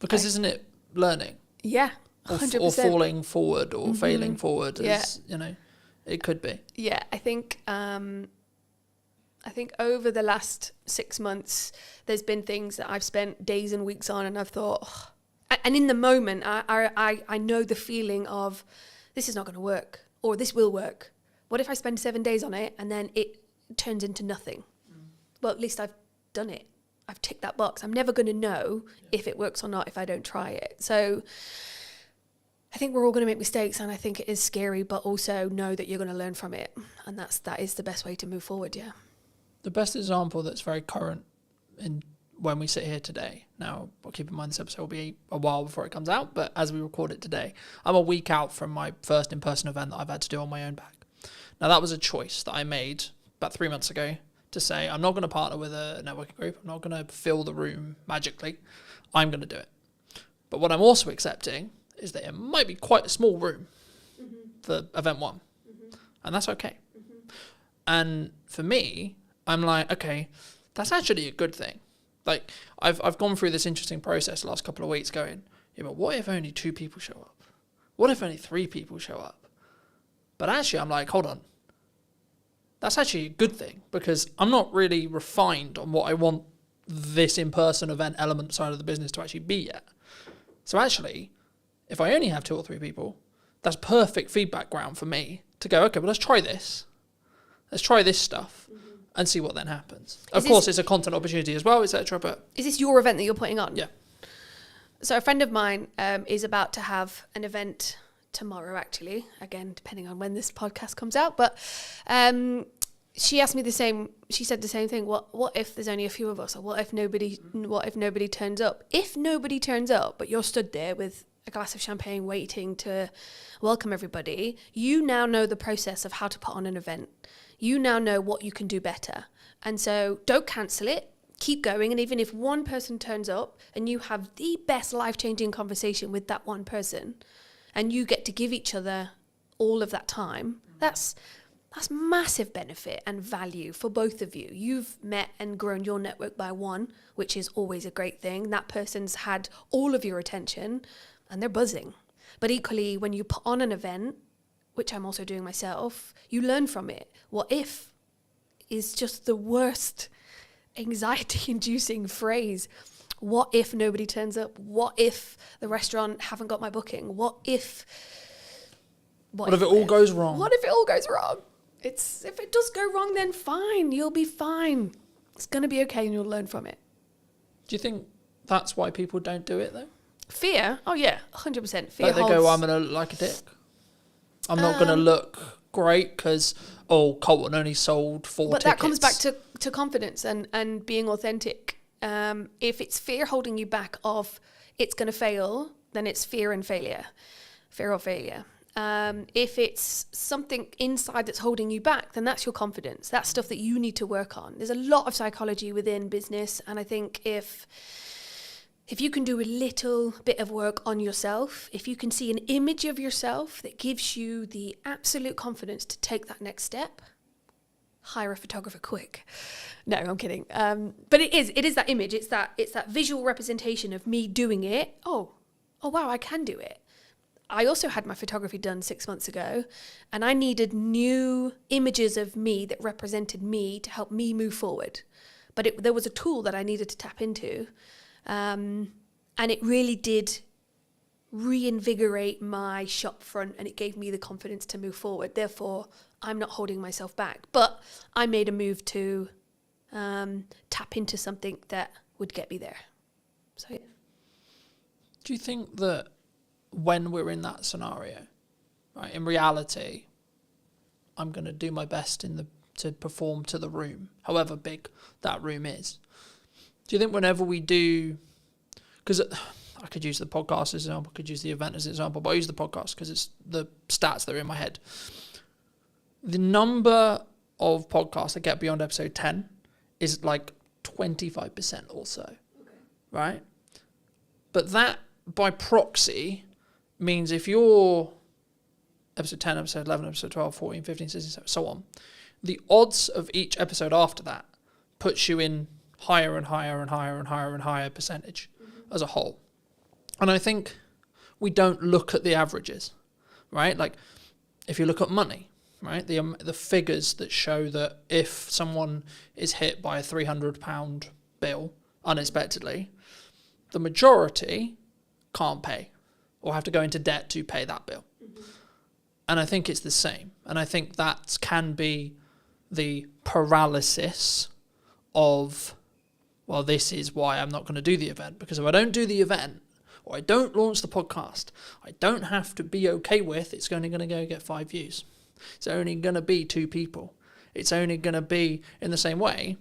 Because isn't it learning? Yeah, 100%. Or falling forward or failing forward, it could be. Yeah, I think over the last 6 months, there's been things that I've spent days and weeks on, and I've thought, and in the moment, I know the feeling of, this is not going to work, or this will work. What if I spend 7 days on it and then it turns into nothing? Well, at least I've done it. I've ticked that box. I'm never going to know if it works or not if I don't try it. So I think we're all going to make mistakes, and I think it is scary, but also know that you're going to learn from it. And that is the best way to move forward, yeah. The best example that's very current in when we sit here today. Now, keep in mind this episode will be a while before it comes out, but as we record it today, I'm a week out from my first in-person event that I've had to do on my own back. Now, that was a choice that I made about 3 months ago to say, I'm not going to partner with a networking group. I'm not going to fill the room magically. I'm going to do it. But what I'm also accepting is that it might be quite a small room for event one. And that's okay. And for me, I'm like, okay, that's actually a good thing. Like, I've gone through this interesting process the last couple of weeks going, yeah, but what if only 2 people show up? What if only 3 people show up? But actually, I'm like, hold on. That's actually a good thing, because I'm not really refined on what I want this in-person event element side of the business to actually be yet. So actually, if I only have 2 or 3 people, that's perfect feedback ground for me to go, okay, well, let's try this. Let's try this stuff and see what then happens. Of course, it's a content opportunity as well, etc. But is this your event that you're putting on? Yeah. So a friend of mine is about to have an event tomorrow, actually. Again, depending on when this podcast comes out. But she asked me the same. She said the same thing. What if there's only a few of us, or what if nobody turns up? If nobody turns up, but you're stood there with a glass of champagne waiting to welcome everybody, you now know the process of how to put on an event. You now know what you can do better. And so don't cancel it. Keep going. And even if one person turns up and you have the best life-changing conversation with that one person, and you get to give each other all of that time, that's massive benefit and value for both of you. You've met and grown your network by one, which is always a great thing. That person's had all of your attention and they're buzzing. But equally, when you put on an event, which I'm also doing myself, you learn from it. What if is just the worst anxiety-inducing phrase. What if nobody turns up? What if the restaurant haven't got my booking? What if it all goes wrong? What if it all goes wrong? If it does go wrong, then fine. You'll be fine. It's going to be okay and you'll learn from it. Do you think that's why people don't do it, though? Fear? Oh, yeah, 100%. Fear like they go, I'm going to look like a dick. I'm not going to look great because, Colton only sold 4 tickets. But that comes back to confidence and being authentic. If it's fear holding you back of it's going to fail, then it's fear or failure. If it's something inside that's holding you back, then that's your confidence. That's stuff that you need to work on. There's a lot of psychology within business, and I think if you can do a little bit of work on yourself, if you can see an image of yourself that gives you the absolute confidence to take that next step, hire a photographer quick. No, I'm kidding. But it is that image. It's that visual representation of me doing it. Oh wow, I can do it. I also had my photography done 6 months ago, and I needed new images of me that represented me to help me move forward. But there was a tool that I needed to tap into, and it really did reinvigorate my shop front, and it gave me the confidence to move forward. Therefore, I'm not holding myself back. But I made a move to tap into something that would get me there. So, yeah. Do you think that when we're in that scenario, right, in reality, I'm going to do my best to perform to the room, however big that room is? Do you think whenever we do, because I could use the podcast as an example, I could use the event as an example, but I use the podcast because it's the stats that are in my head. The number of podcasts that get beyond episode 10 is like 25% or so, right? But that, by proxy, means if you're episode 10, episode 11, episode 12, 14, 15, 16, so on, the odds of each episode after that puts you in higher and higher and higher and higher and higher percentage as a whole. And I think we don't look at the averages, right? Like if you look at money, right, the figures that show that if someone is hit by a £300 bill unexpectedly, the majority can't pay or have to go into debt to pay that bill. And I think it's the same. And I think that can be the paralysis of well, this is why I'm not going to do the event, because if I don't do the event or I don't launch the podcast, I don't have to be okay with it's only going to go get 5 views. It's only going to be 2 people. It's only going to be in the same way.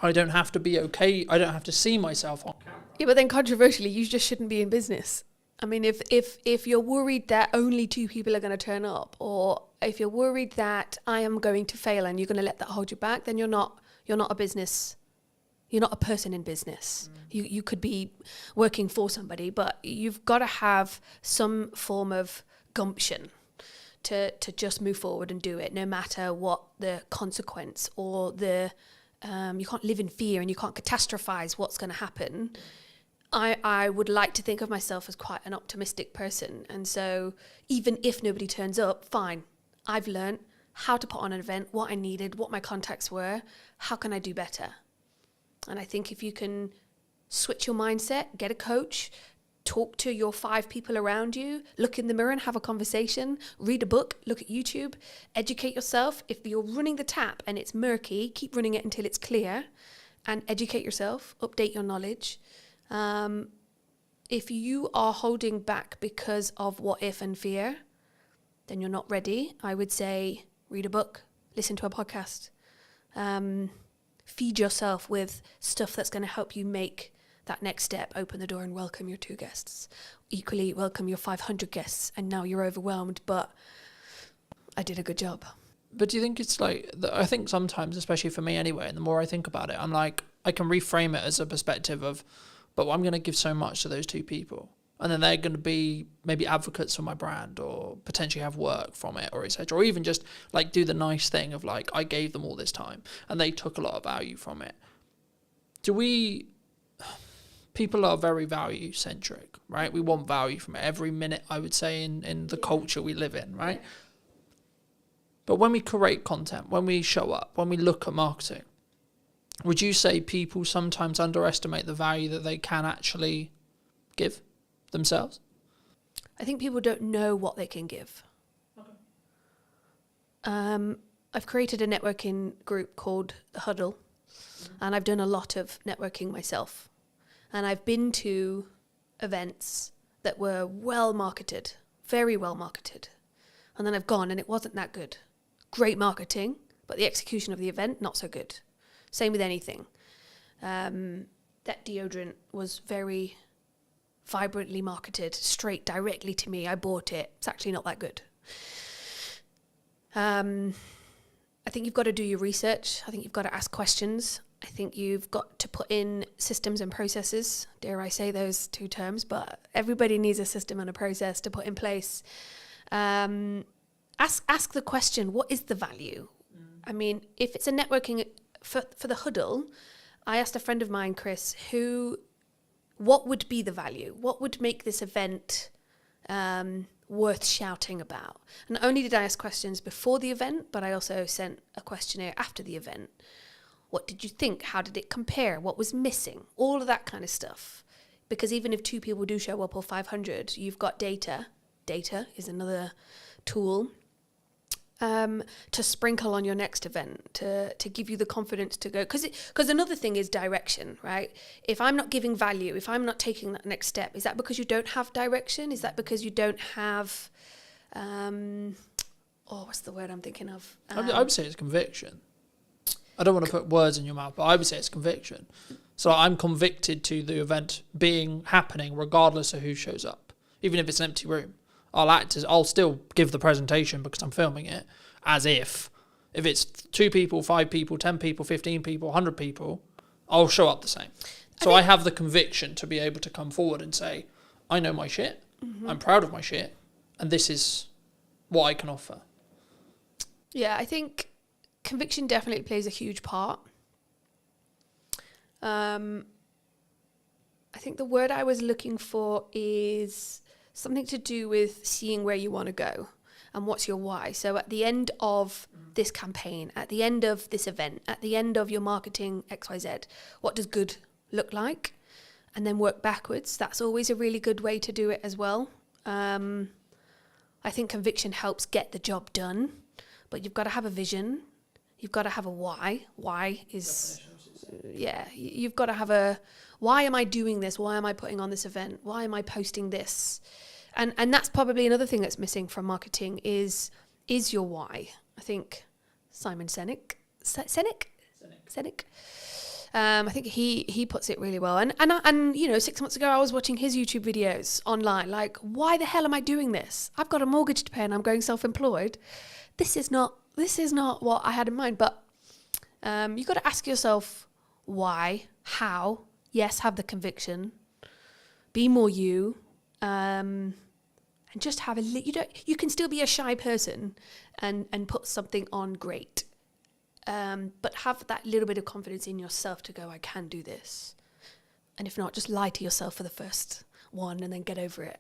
I don't have to be okay. I don't have to see myself on camera. Yeah, but then controversially, you just shouldn't be in business. I mean, if you're worried that only 2 people are going to turn up, or if you're worried that I am going to fail and you're going to let that hold you back, then you're not a business. You're not a person in business. You could be working for somebody, but you've got to have some form of gumption to just move forward and do it, no matter what the consequence or the you can't live in fear and you can't catastrophize what's going to happen. I would like to think of myself as quite an optimistic person, and so even if nobody turns up, fine. I've learned how to put on an event, what I needed, what my contacts were, how can I do better? And I think if you can switch your mindset, get a coach, talk to your 5 people around you, look in the mirror and have a conversation, read a book, look at YouTube, educate yourself. If you're running the tap and it's murky, keep running it until it's clear, and educate yourself, update your knowledge. If you are holding back because of what if and fear, then you're not ready. I would say read a book, listen to a podcast, feed yourself with stuff that's going to help you make that next step, open the door and welcome your 2 guests. Equally, welcome your 500 guests, and now you're overwhelmed, but I did a good job. But do you think it's like, I think sometimes, especially for me anyway, and the more I think about it, I'm like, I can reframe it as a perspective of, but I'm going to give so much to those 2 people. And then they're going to be maybe advocates for my brand, or potentially have work from it, or etc. Or even just like do the nice thing of like, I gave them all this time and they took a lot of value from it. People are very value centric, right? We want value from it every minute, I would say, in the culture we live in, right? But when we create content, when we show up, when we look at marketing, would you say people sometimes underestimate the value that they can actually give themselves? I think people don't know what they can give. Okay. I've created a networking group called The Huddle, and I've done a lot of networking myself. And I've been to events that were well marketed, very well marketed. And then I've gone and it wasn't that good. Great marketing, but the execution of the event, not so good. Same with anything. That deodorant was very vibrantly marketed, straight directly to me. I bought it. It's actually not that good. I think you've got to do your research. I think you've got to ask questions. I think you've got to put in systems and processes. Dare I say those 2 terms, but everybody needs a system and a process to put in place. Ask the question, what is the value? I mean, if it's a networking for the huddle, I asked a friend of mine, Chris, what would be the value? What would make this event worth shouting about? And not only did I ask questions before the event, but I also sent a questionnaire after the event. What did you think? How did it compare? What was missing? All of that kind of stuff. Because even if 2 people do show up or 500, you've got data. Data is another tool to sprinkle on your next event, to give you the confidence to go. Because another thing is direction, right? If I'm not giving value, if I'm not taking that next step, is that because you don't have direction? Is that because you don't have, what's the word I'm thinking of? I would say it's conviction. I don't want to put words in your mouth, but I would say it's conviction. So I'm convicted to the event happening regardless of who shows up. Even if it's an empty room, I'll still give the presentation because I'm filming it as if it's 2 people, 5 people, 10 people, 15 people, 100 people, I'll show up the same. So I have the conviction to be able to come forward and say, I know my shit, I'm proud of my shit, and this is what I can offer. Yeah, I think conviction definitely plays a huge part. I think the word I was looking for is something to do with seeing where you want to go and what's your why. So at the end of this campaign, at the end of this event, at the end of your marketing XYZ, what does good look like? And then work backwards. That's always a really good way to do it as well. I think conviction helps get the job done, but you've got to have a vision. You've got to have a why. Why is you've got to have a, why am I doing this? Why am I putting on this event? Why am I posting this? And that's probably another thing that's missing from marketing is your why. I think Simon Sinek, I think he puts it really well. And you know, 6 months ago I was watching his YouTube videos online. Like, why the hell am I doing this? I've got a mortgage to pay and I'm going self-employed. This is not what I had in mind. But you've got to ask yourself why, how. Yes, have the conviction. Be more you. And just have you can still be a shy person and put something on great. But have that little bit of confidence in yourself to go, I can do this. And if not, just lie to yourself for the first one and then get over it.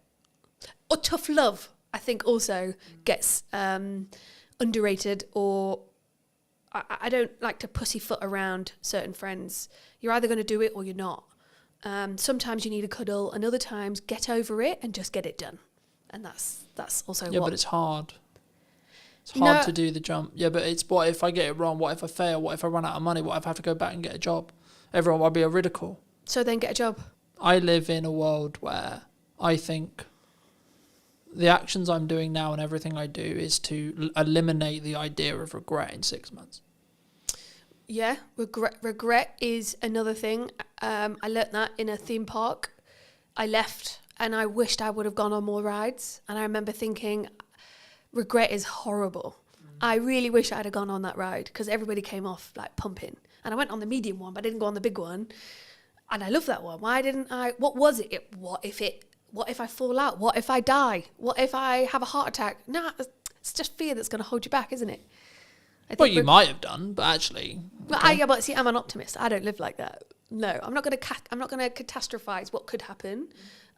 Or tough love, I think also gets underrated, or I don't like to pussyfoot around certain friends. You're either going to do it or you're not. Sometimes you need a cuddle, and other times get over it and just get it done. And that's also but it's hard. It's hard to do the jump. Yeah, but it's what if I get it wrong? What if I fail? What if I run out of money? What if I have to go back and get a job? Everyone will be a ridicule. So then get a job. I live in a world where I think the actions I'm doing now and everything I do is to eliminate the idea of regret in 6 months. Yeah, regret is another thing. I learnt that in a theme park. I left and I wished I would have gone on more rides. And I remember thinking, regret is horrible. I really wish I'd have gone on that ride because everybody came off like pumping. And I went on the medium one, but I didn't go on the big one. And I love that one. Why didn't I? What was it? What if I fall out? What if I die? What if I have a heart attack? Nah, it's just fear that's going to hold you back, isn't it? Well, you might have done, but actually. But see, I'm an optimist. I don't live like that. No, I'm not going to catastrophize what could happen.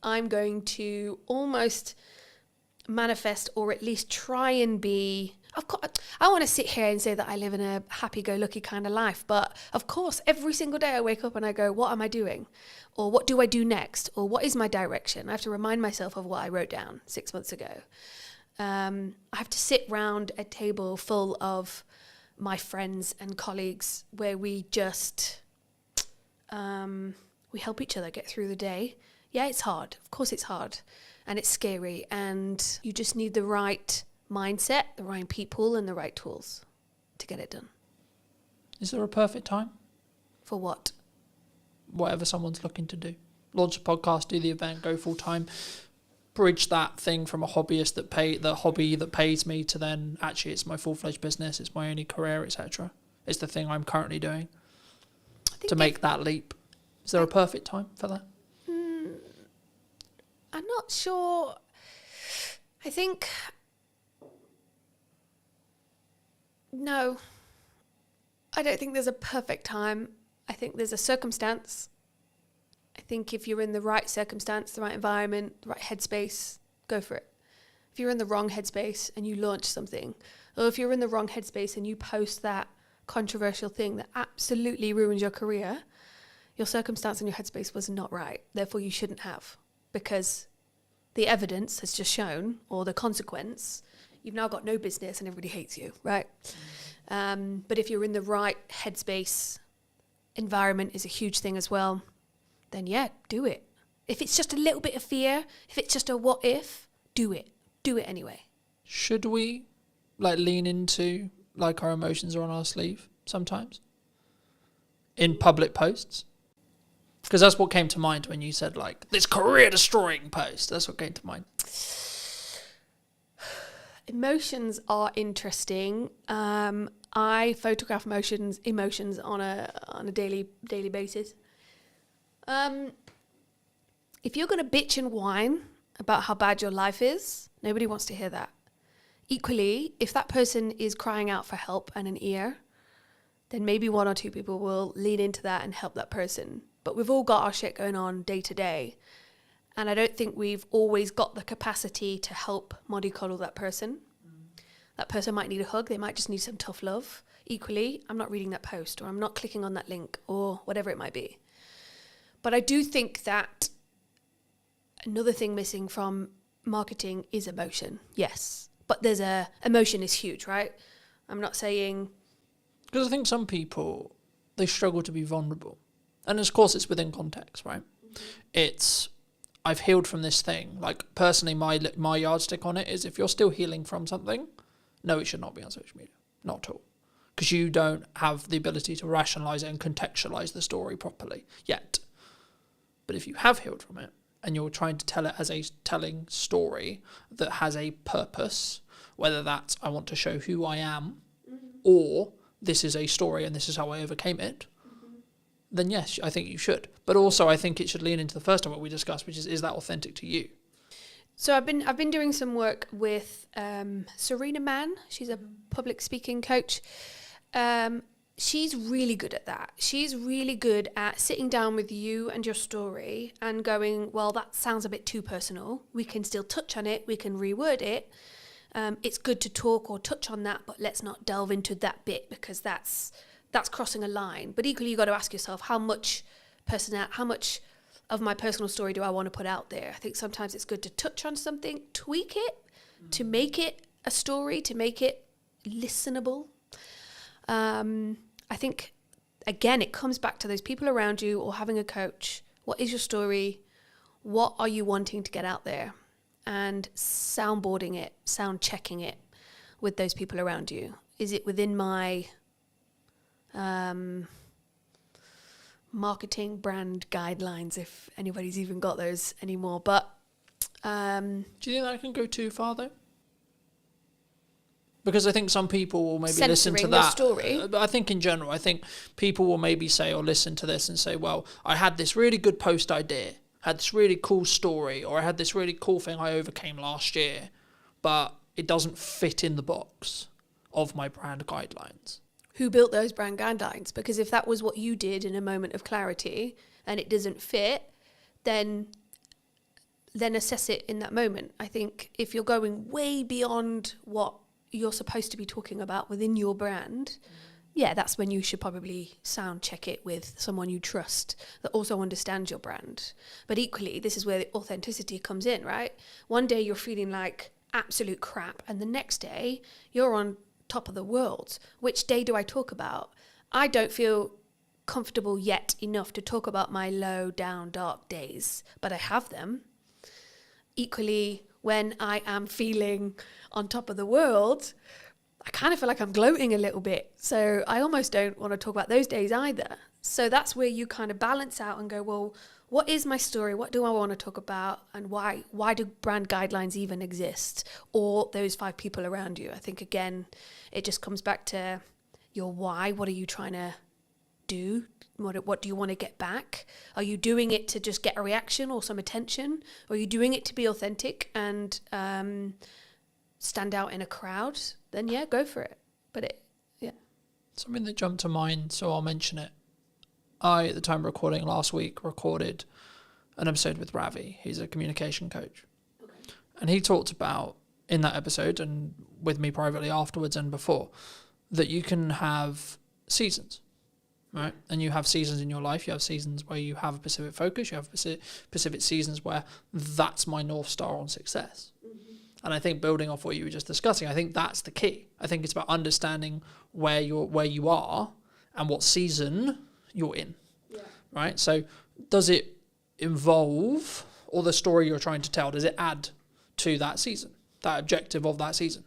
I'm going to almost manifest, or at least try and be. Of course, I want to sit here and say that I live in a happy-go-lucky kind of life, but of course, every single day I wake up and I go, "What am I doing?" Or "What do I do next?" Or "What is my direction?" I have to remind myself of what I wrote down 6 months ago. I have to sit round a table full of my friends and colleagues where we just we help each other get through the day. Yeah, it's hard. Of course it's hard. And it's scary. And you just need the right mindset, the right people, and the right tools to get it done. Is there a perfect time? For what? Whatever someone's looking to do. Launch a podcast, do the event, go full time. Bridge that thing from a hobbyist the hobby that pays me to then actually it's my full-fledged business, it's my only career, etc. It's the thing I'm currently doing to make that leap. Is there a perfect time for that? I'm not sure. I think no. I don't think there's a perfect time. I think there's a circumstance. I think if you're in the right circumstance, the right environment, the right headspace, go for it. If you're in the wrong headspace and you launch something, or if you're in the wrong headspace and you post that controversial thing that absolutely ruins your career, your circumstance and your headspace was not right. Therefore, you shouldn't have, because the evidence has just shown, or the consequence, you've now got no business and everybody hates you, right? But if you're in the right headspace, environment is a huge thing as well, then yeah, do it. If it's just a little bit of fear, if it's just a what if, do it. Do it anyway. Should we lean into our emotions are on our sleeve sometimes? In public posts? Because that's what came to mind when you said this career destroying post. That's what came to mind. Emotions are interesting. I photograph emotions on a daily basis. If you're going to bitch and whine about how bad your life is, nobody wants to hear that. Equally, if that person is crying out for help and an ear, then maybe one or two people will lean into that and help that person. But we've all got our shit going on day to day. And I don't think we've always got the capacity to help mollycoddle that person. That person might need a hug. They might just need some tough love. Equally, I'm not reading that post, or I'm not clicking on that link, or whatever it might be. But I do think that another thing missing from marketing is emotion. Yes. But emotion is huge, right? I'm not saying... Because I think some people they struggle to be vulnerable. And of course it's within context, right? It's, I've healed from this thing. Like, personally, my yardstick on it is, if you're still healing from something, no, it should not be on social media. Not at all. Because you don't have the ability to rationalise it and contextualise the story properly yet. But if you have healed from it, and you're trying to tell it as a telling story that has a purpose, whether that's I want to show who I am, or this is a story and this is how I overcame it, then yes, I think you should. But also I think it should lean into the first of what we discussed, which is that authentic to you? So I've been doing some work with Serena Mann. She's a public speaking coach. She's really good at that. She's really good at sitting down with you and your story and going, well, that sounds a bit too personal. We can still touch on it. We can reword it. It's good to talk or touch on that, but let's not delve into that bit because that's crossing a line. But equally, you got to ask yourself, how much of my personal story do I want to put out there? I think sometimes it's good to touch on something, tweak it, to make it a story, to make it listenable. I think, again, it comes back to those people around you or having a coach. What is your story? What are you wanting to get out there? And soundboarding it, sound checking it with those people around you. Is it within my marketing brand guidelines, if anybody's even got those anymore? But do you think that can go too far, though? Because I think some people will maybe listen to that. Story. But I think in general, I think people will maybe say or listen to this and say, well, I had this really good post idea, had this really cool story, or I had this really cool thing I overcame last year, but it doesn't fit in the box of my brand guidelines. Who built those brand guidelines? Because if that was what you did in a moment of clarity and it doesn't fit, then assess it in that moment. I think if you're going way beyond what you're supposed to be talking about within your brand, yeah, that's when you should probably sound check it with someone you trust that also understands your brand. But equally, this is where the authenticity comes in, right? One day you're feeling like absolute crap, and the next day you're on top of the world. Which day do I talk about? I don't feel comfortable yet enough to talk about my low, down, dark days, but I have them. Equally, when I am feeling on top of the world, I kind of feel like I'm gloating a little bit. So I almost don't want to talk about those days either. So that's where you kind of balance out and go, well, what is my story? What do I want to talk about? And why do brand guidelines even exist? Or those 5 people around you? I think, again, it just comes back to your why. What are you trying to do? What do you want to get back? Are you doing it to just get a reaction or some attention? Or are you doing it to be authentic and stand out in a crowd? Then yeah, go for it. But something that jumped to mind, so I'll mention it. I, at the time of recording last week, recorded an episode with Ravi. He's a communication coach. Okay. And he talked about, in that episode, and with me privately afterwards and before, that you can have seasons, right? And you have seasons in your life. You have seasons where you have a specific focus. You have specific seasons where that's my North Star on success. And I think, building off what you were just discussing, I think that's the key. I think it's about understanding where you are and what season you're in, right? So does it involve, or the story you're trying to tell, does it add to that season, that objective of that season,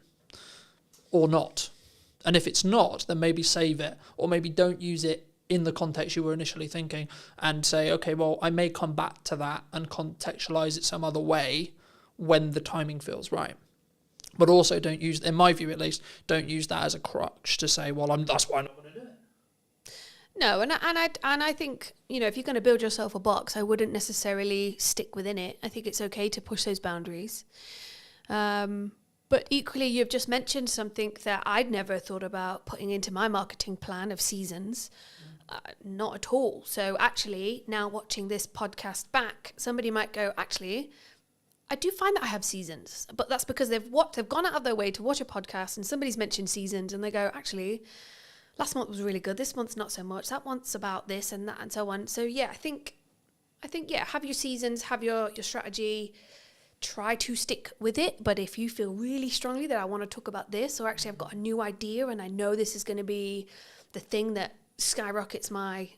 or not? And if it's not, then maybe save it, or maybe don't use it in the context you were initially thinking, and say, okay, well, I may come back to that and contextualize it some other way when the timing feels right. But also don't use, in my view at least, don't use that as a crutch to say, well, that's why I'm not going to do it. No, and I think, if you're going to build yourself a box, I wouldn't necessarily stick within it. I think it's okay to push those boundaries. But equally, you've just mentioned something that I'd never thought about putting into my marketing plan of seasons. Not at all. So actually, now watching this podcast back, somebody might go, actually, I do find that I have seasons, but that's because they've gone out of their way to watch a podcast and somebody's mentioned seasons and they go, actually, last month was really good. This month's not so much. That month's about this and that and so on. So yeah, I think have your seasons, have your strategy, try to stick with it. But if you feel really strongly that I want to talk about this, or actually I've got a new idea and I know this is going to be the thing that skyrockets my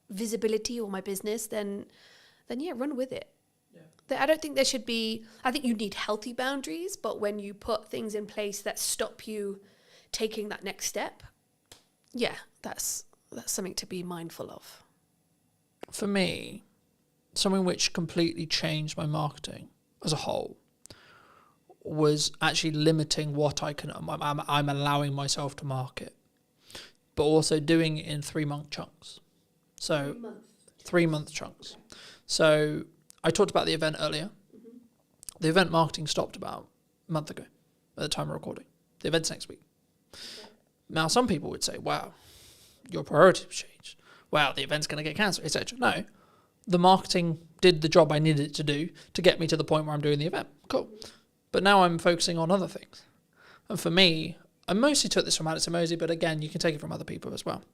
visibility or my business, then yeah, run with it. I don't think there should be, I think you need healthy boundaries, but when you put things in place that stop you taking that next step, yeah, that's something to be mindful of. For me, something which completely changed my marketing as a whole was actually limiting what I'm allowing myself to market, but also doing it in 3-month chunks. So 3-month chunks. So I talked about the event earlier. The event marketing stopped about a month ago at the time of recording. The event's next week. Now, some people would say, wow, your priorities have changed. Wow, the event's going to get cancelled, etc. No, the marketing did the job I needed it to do to get me to the point where I'm doing the event. Cool. But now I'm focusing on other things. And for me, I mostly took this from Alex Emosi, but again, you can take it from other people as well.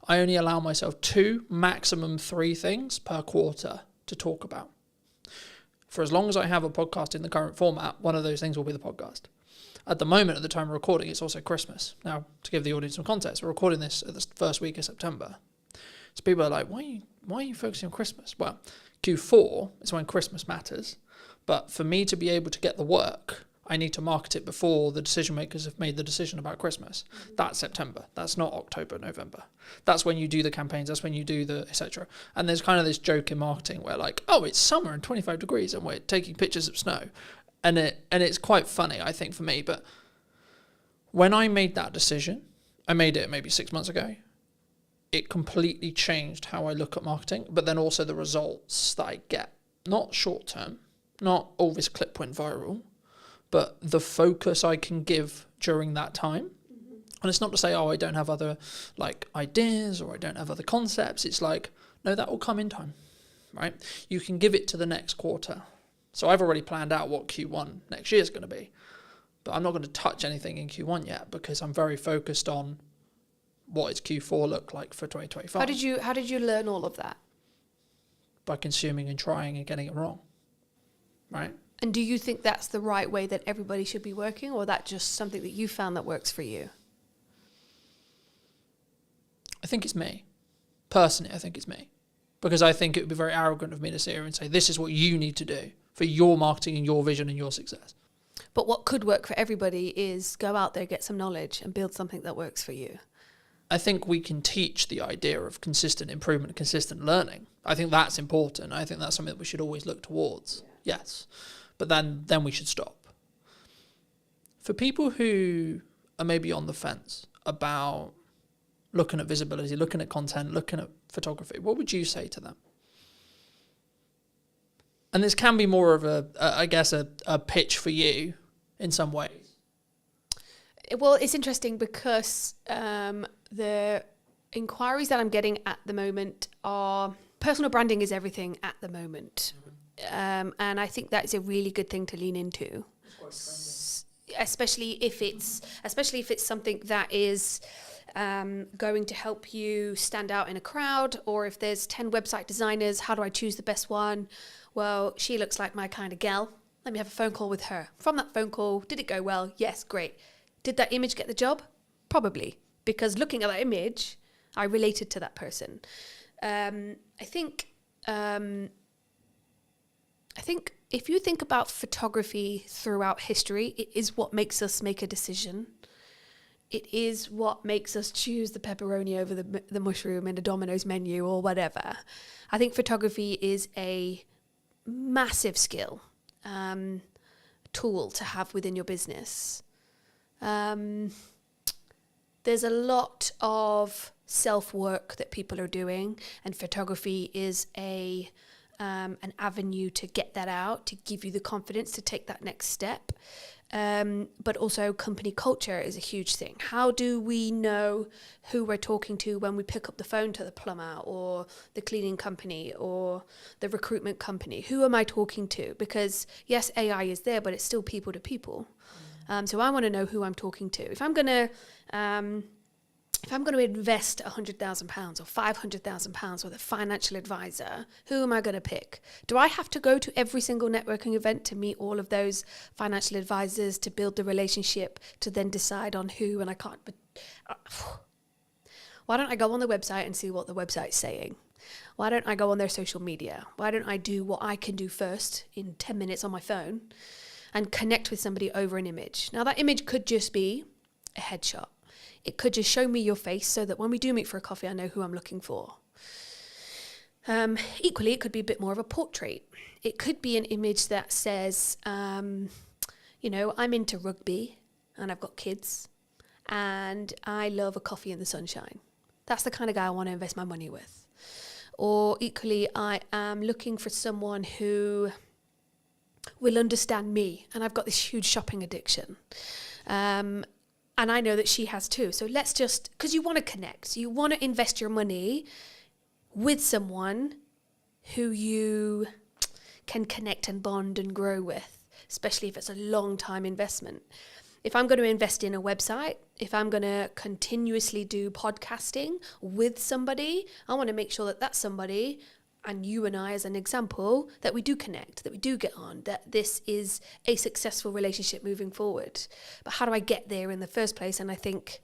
I only allow myself 2, maximum 3 things per quarter to talk about. For as long as I have a podcast in the current format, one of those things will be the podcast. At the moment, at the time of recording, it's also Christmas. Now, to give the audience some context, we're recording this at the first week of September. So people are like, why are you focusing on Christmas? Well, Q4 is when Christmas matters. But for me to be able to get the work, I need to market it before the decision makers have made the decision about Christmas. That's September. That's not October, November. That's when you do the campaigns. That's when you do the etc. And there's kind of this joke in marketing where like, oh, it's summer and 25 degrees and we're taking pictures of snow. And it's quite funny, I think, for me. But when I made that decision, I made it maybe 6 months ago, it completely changed how I look at marketing, but then also the results that I get. Not short term, not, oh, this clip went viral, but the focus I can give during that time. And it's not to say, oh, I don't have other like ideas or I don't have other concepts. It's like, no, that will come in time, right? You can give it to the next quarter. So I've already planned out what Q1 next year is going to be, but I'm not going to touch anything in Q1 yet because I'm very focused on what does Q4 look like for 2025. How did you learn all of that? By consuming and trying and getting it wrong, right? And do you think that's the right way that everybody should be working, or that just something that you found that works for you? I think it's me. Personally, I think it's me. Because I think it would be very arrogant of me to sit here and say, this is what you need to do for your marketing and your vision and your success. But what could work for everybody is go out there, get some knowledge and build something that works for you. I think we can teach the idea of consistent improvement, consistent learning. I think that's important. I think that's something that we should always look towards. Yes. But then we should stop. For people who are maybe on the fence about looking at visibility, looking at content, looking at photography, what would you say to them? And this can be more of a pitch for you in some ways. Well, it's interesting because the inquiries that I'm getting at the moment are personal branding is everything at the moment. And I think that's a really good thing to lean into, especially if it's something that is going to help you stand out in a crowd, or if there's 10 website designers, how do I choose the best one? Well, she looks like my kind of gal. Let me have a phone call with her. From that phone call, did it go well? Yes, great. Did that image get the job? Probably, because looking at that image, I related to that person. I think if you think about photography throughout history, it is what makes us make a decision. It is what makes us choose the pepperoni over the mushroom in a Domino's menu or whatever. I think photography is a massive skill, tool to have within your business. There's a lot of self-work that people are doing, and photography is an avenue to get that out, to give you the confidence to take that next step. But also company culture is a huge thing. How do we know who we're talking to when we pick up the phone to the plumber or the cleaning company or the recruitment company? Who am I talking to? Because yes, AI is there, but it's still people to people. So I want to know who I'm talking to. If I'm going to invest £100,000 or £500,000 with a financial advisor, who am I going to pick? Do I have to go to every single networking event to meet all of those financial advisors to build the relationship to then decide on who? And I can't. But Why don't I go on the website and see what the website's saying? Why don't I go on their social media? Why don't I do what I can do first in 10 minutes on my phone and connect with somebody over an image? Now, that image could just be a headshot. It could just show me your face so that when we do meet for a coffee, I know who I'm looking for. Equally, it could be a bit more of a portrait. It could be an image that says, you know, I'm into rugby and I've got kids and I love a coffee in the sunshine. That's the kind of guy I want to invest my money with. Or equally, I am looking for someone who will understand me, and I've got this huge shopping addiction. And I know that she has too. So let's just, because you want to connect, you want to invest your money with someone who you can connect and bond and grow with, especially if it's a long time investment. If I'm going to invest in a website, if I'm going to continuously do podcasting with somebody, I want to make sure that that's somebody, and you and I as an example, that we do connect, that we do get on, that this is a successful relationship moving forward. But how do I get there in the first place? And I think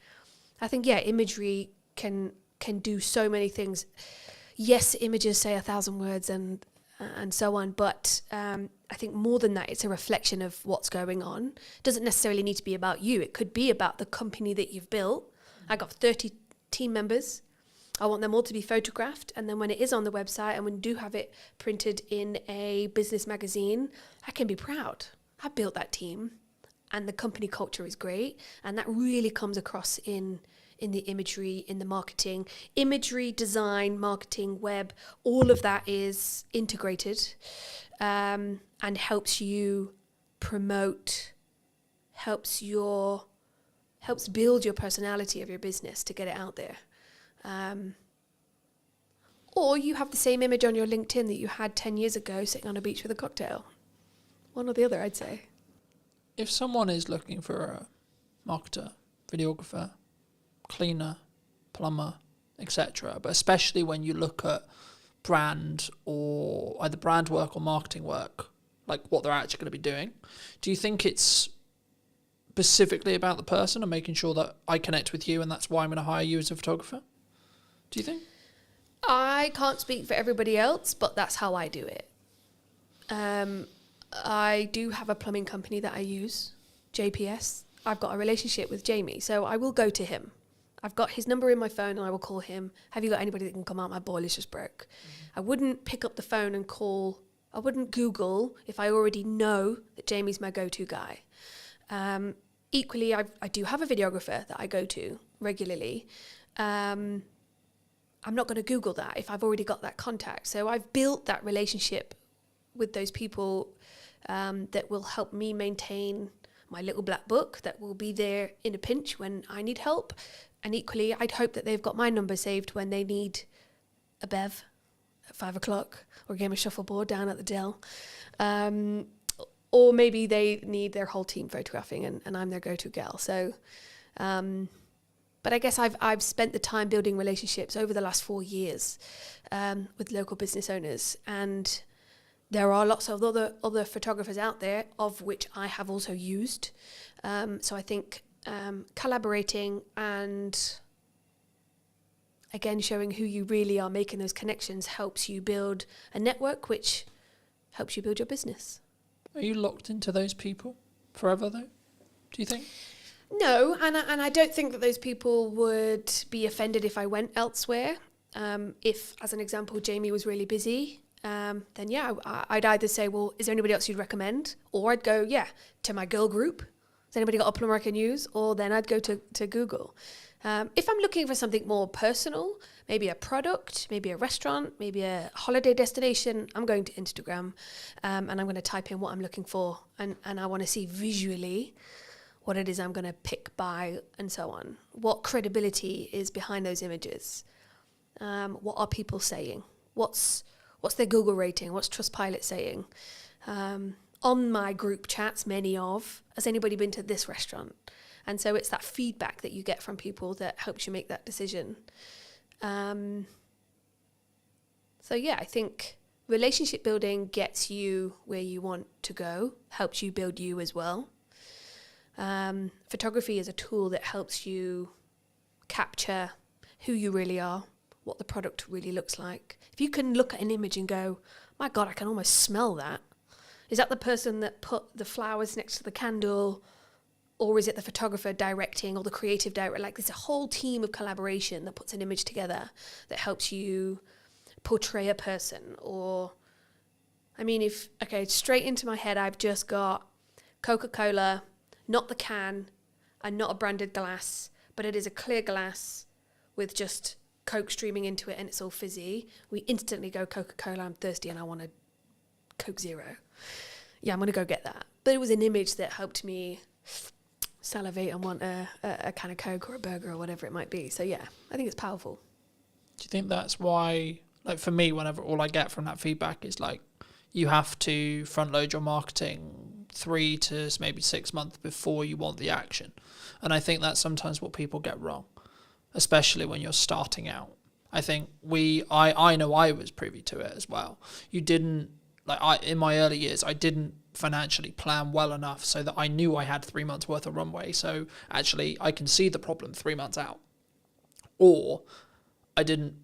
yeah, imagery can do so many things. Yes, images say 1,000 words and so on, but I think more than that, it's a reflection of what's going on. It doesn't necessarily need to be about you. It could be about the company that you've built. I got 30 team members. I want them all to be photographed, and then when it is on the website and when you do have it printed in a business magazine, I can be proud. I built that team, and the company culture is great, and that really comes across in the imagery, in the marketing. Imagery, design, marketing, web, all of that is integrated and helps you promote, helps build your personality of your business to get it out there. Or you have the same image on your LinkedIn that you had 10 years ago sitting on a beach with a cocktail. One or the other, I'd say. If someone is looking for a marketer, videographer, cleaner, plumber, etc., but especially when you look at brand or either brand work or marketing work, like what they're actually going to be doing, do you think it's specifically about the person and making sure that I connect with you and that's why I'm going to hire you as a photographer? Do you think? I can't speak for everybody else, but that's how I do it. I do have a plumbing company that I use, JPS. I've got a relationship with Jamie, so I will go to him. I've got his number in my phone and I will call him. Have you got anybody that can come out? My boiler's just broke. I wouldn't pick up the phone and call. I wouldn't Google if I already know that Jamie's my go-to guy. Equally, I do have a videographer that I go to regularly. I'm not going to Google that if I've already got that contact. So I've built that relationship with those people that will help me maintain my little black book, that will be there in a pinch when I need help. And equally, I'd hope that they've got my number saved when they need a bev at 5 o'clock or a game of shuffleboard down at the Dell. Or maybe they need their whole team photographing and I'm their go-to gal. So, but I guess I've spent the time building relationships over the last 4 years with local business owners. And there are lots of other photographers out there, of which I have also used. So I think collaborating and, again, showing who you really are, making those connections, helps you build a network, which helps you build your business. Are you locked into those people forever, though? Do you think? No, and I don't think that those people would be offended if I went elsewhere. If, as an example, Jamie was really busy, then yeah, I'd either say, well, is there anybody else you'd recommend? Or I'd go, yeah, to my girl group. Has anybody got a plumber I can use? Or then I'd go to Google. If I'm looking for something more personal, maybe a product, maybe a restaurant, maybe a holiday destination, I'm going to Instagram and I'm going to type in what I'm looking for and I want to see visually what it is I'm going to pick, buy, and so on. What credibility is behind those images? What are people saying? What's their Google rating? What's Trustpilot saying? On my group chats, has anybody been to this restaurant? And so it's that feedback that you get from people that helps you make that decision. So yeah, I think relationship building gets you where you want to go, helps you build you as well. Photography is a tool that helps you capture who you really are, what the product really looks like. If you can look at an image and go, my God, I can almost smell that. Is that the person that put the flowers next to the candle? Or is it the photographer directing or the creative director? Like, there's a whole team of collaboration that puts an image together that helps you portray a person. Or, I mean, straight into my head, I've just got Coca-Cola, not the can, and not a branded glass, but it is a clear glass with just Coke streaming into it and it's all fizzy. We instantly go, Coca-Cola, I'm thirsty and I want a Coke Zero. Yeah, I'm going to go get that. But it was an image that helped me salivate and want a can of Coke or a burger or whatever it might be. So yeah, I think it's powerful. Do you think that's why, like for me, whenever all I get from that feedback is like, you have to front load your marketing 3 to maybe 6 months before you want the action. And I think that's sometimes what people get wrong, especially when you're starting out. I think I know I was privy to it as well. You didn't, in my early years, I didn't financially plan well enough so that I knew I had 3 months worth of runway. So actually I can see the problem 3 months out. Or I didn't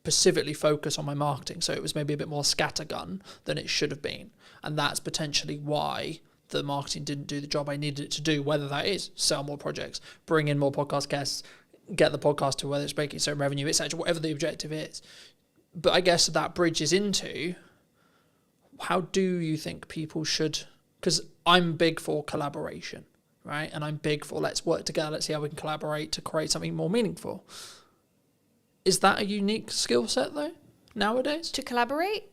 specifically focus on my marketing, so it was maybe a bit more scattergun than it should have been. And that's potentially why the marketing didn't do the job I needed it to do, whether that is sell more projects, bring in more podcast guests, get the podcast to whether it's making certain revenue, etc., whatever the objective is. But I guess that bridges into, how do you think people should, because I'm big for collaboration, right? And I'm big for let's work together, let's see how we can collaborate to create something more meaningful. Is that a unique skill set though, nowadays? To collaborate?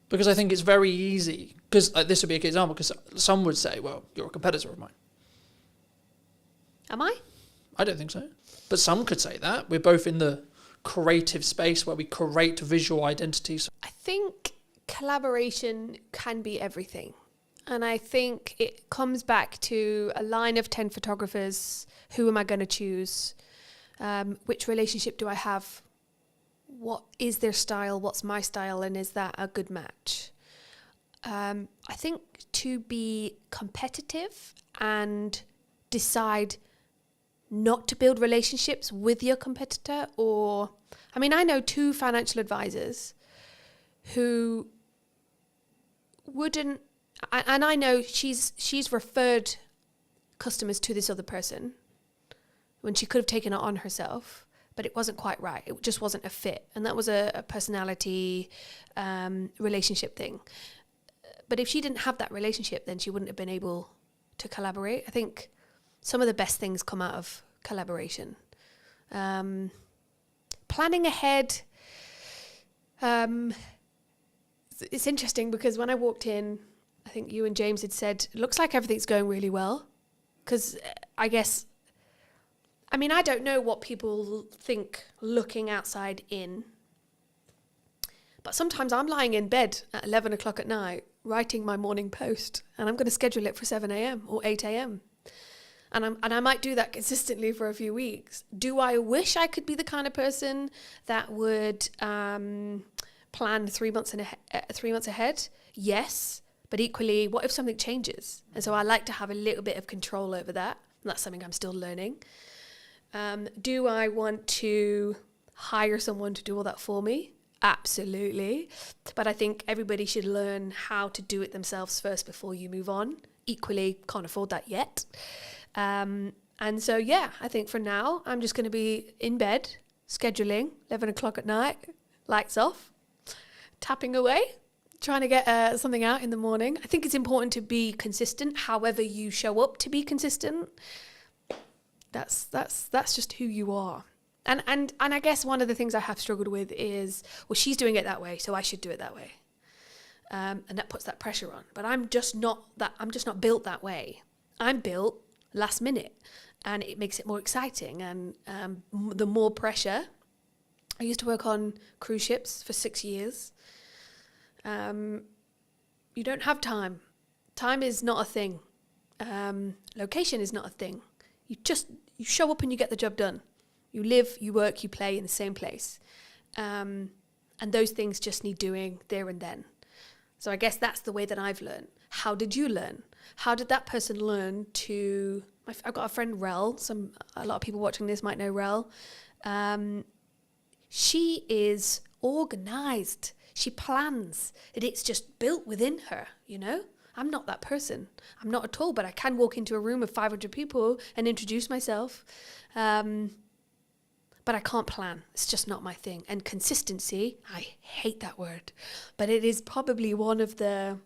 Because I think it's very easy, because this would be a good example, because some would say, well, you're a competitor of mine. Am I? I don't think so. But some could say that. We're both in the creative space where we create visual identities. I think collaboration can be everything. And I think it comes back to a line of 10 photographers. Who am I going to choose? Which relationship do I have? What is their style? What's my style? And is that a good match? I think to be competitive and decide not to build relationships with your competitor, or, I mean, I know 2 financial advisors who wouldn't, and I know she's referred customers to this other person when she could have taken it on herself, but it wasn't quite right. It just wasn't a fit. And that was a personality relationship thing. But if she didn't have that relationship, then she wouldn't have been able to collaborate. I think some of the best things come out of collaboration. Planning ahead, it's interesting because when I walked in, I think you and James had said, it looks like everything's going really well. Because I guess, I mean, I don't know what people think looking outside in. But sometimes I'm lying in bed at 11 o'clock at night writing my morning post, and I'm going to schedule it for 7 a.m. or 8 a.m. And I might do that consistently for a few weeks. Do I wish I could be the kind of person that would plan 3 months ahead? Yes. But equally, what if something changes? And so I like to have a little bit of control over that. And that's something I'm still learning. Do I want to hire someone to do all that for me? Absolutely. But I think everybody should learn how to do it themselves first before you move on. Equally, can't afford that yet. And so, yeah, I think for now, I'm just going to be in bed, scheduling, 11 o'clock at night, lights off, tapping away, trying to get something out in the morning. I think it's important to be consistent, however you show up to be consistent. That's just who you are. And I guess one of the things I have struggled with is, well, she's doing it that way, so I should do it that way. And that puts that pressure on. But I'm just not built that way. I'm built last minute, and it makes it more exciting. And the more pressure. I used to work on cruise ships for 6 years. You don't have time. Time is not a thing. Location is not a thing. You show up and you get the job done. You live, you work, you play in the same place. And those things just need doing there and then. So I guess that's the way that I've learned. How did you learn? How did that person learn to... I've got a friend, Rel. A lot of people watching this might know Rel. She is organized. She plans. It's just built within her, you know? I'm not that person. I'm not at all, but I can walk into a room of 500 people and introduce myself. But I can't plan. It's just not my thing. And consistency, I hate that word, but it is probably one of the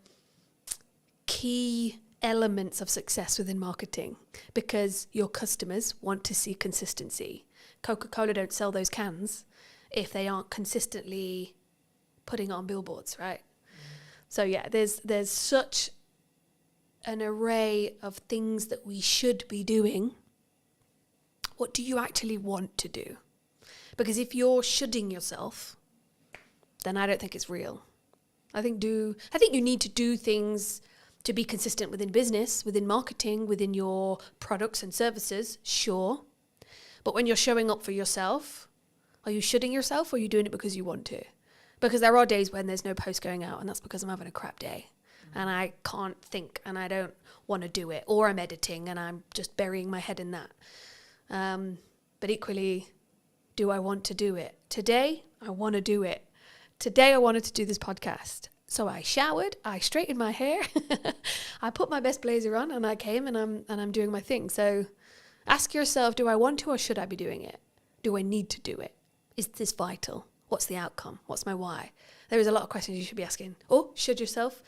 key elements of success within marketing, because your customers want to see consistency. Coca-Cola don't sell those cans if they aren't consistently putting on billboards, right? So yeah, there's such an array of things that we should be doing. What do you actually want to do? Because if you're shoulding yourself, then I don't think it's real. I think you need to do things to be consistent within business, within marketing, within your products and services, sure. But when you're showing up for yourself, are you shoulding yourself, or are you doing it because you want to? Because there are days when there's no post going out, and that's because I'm having a crap day and I can't think and I don't want to do it, or I'm editing and I'm just burying my head in that. But equally, do I want to do it? Today, I want to do it. Today, I wanted to do this podcast. So I showered, I straightened my hair, I put my best blazer on, and I came and I'm doing my thing. So ask yourself, do I want to, or should I be doing it? Do I need to do it? Is this vital? What's the outcome? What's my why? There is a lot of questions you should be asking. Or should yourself?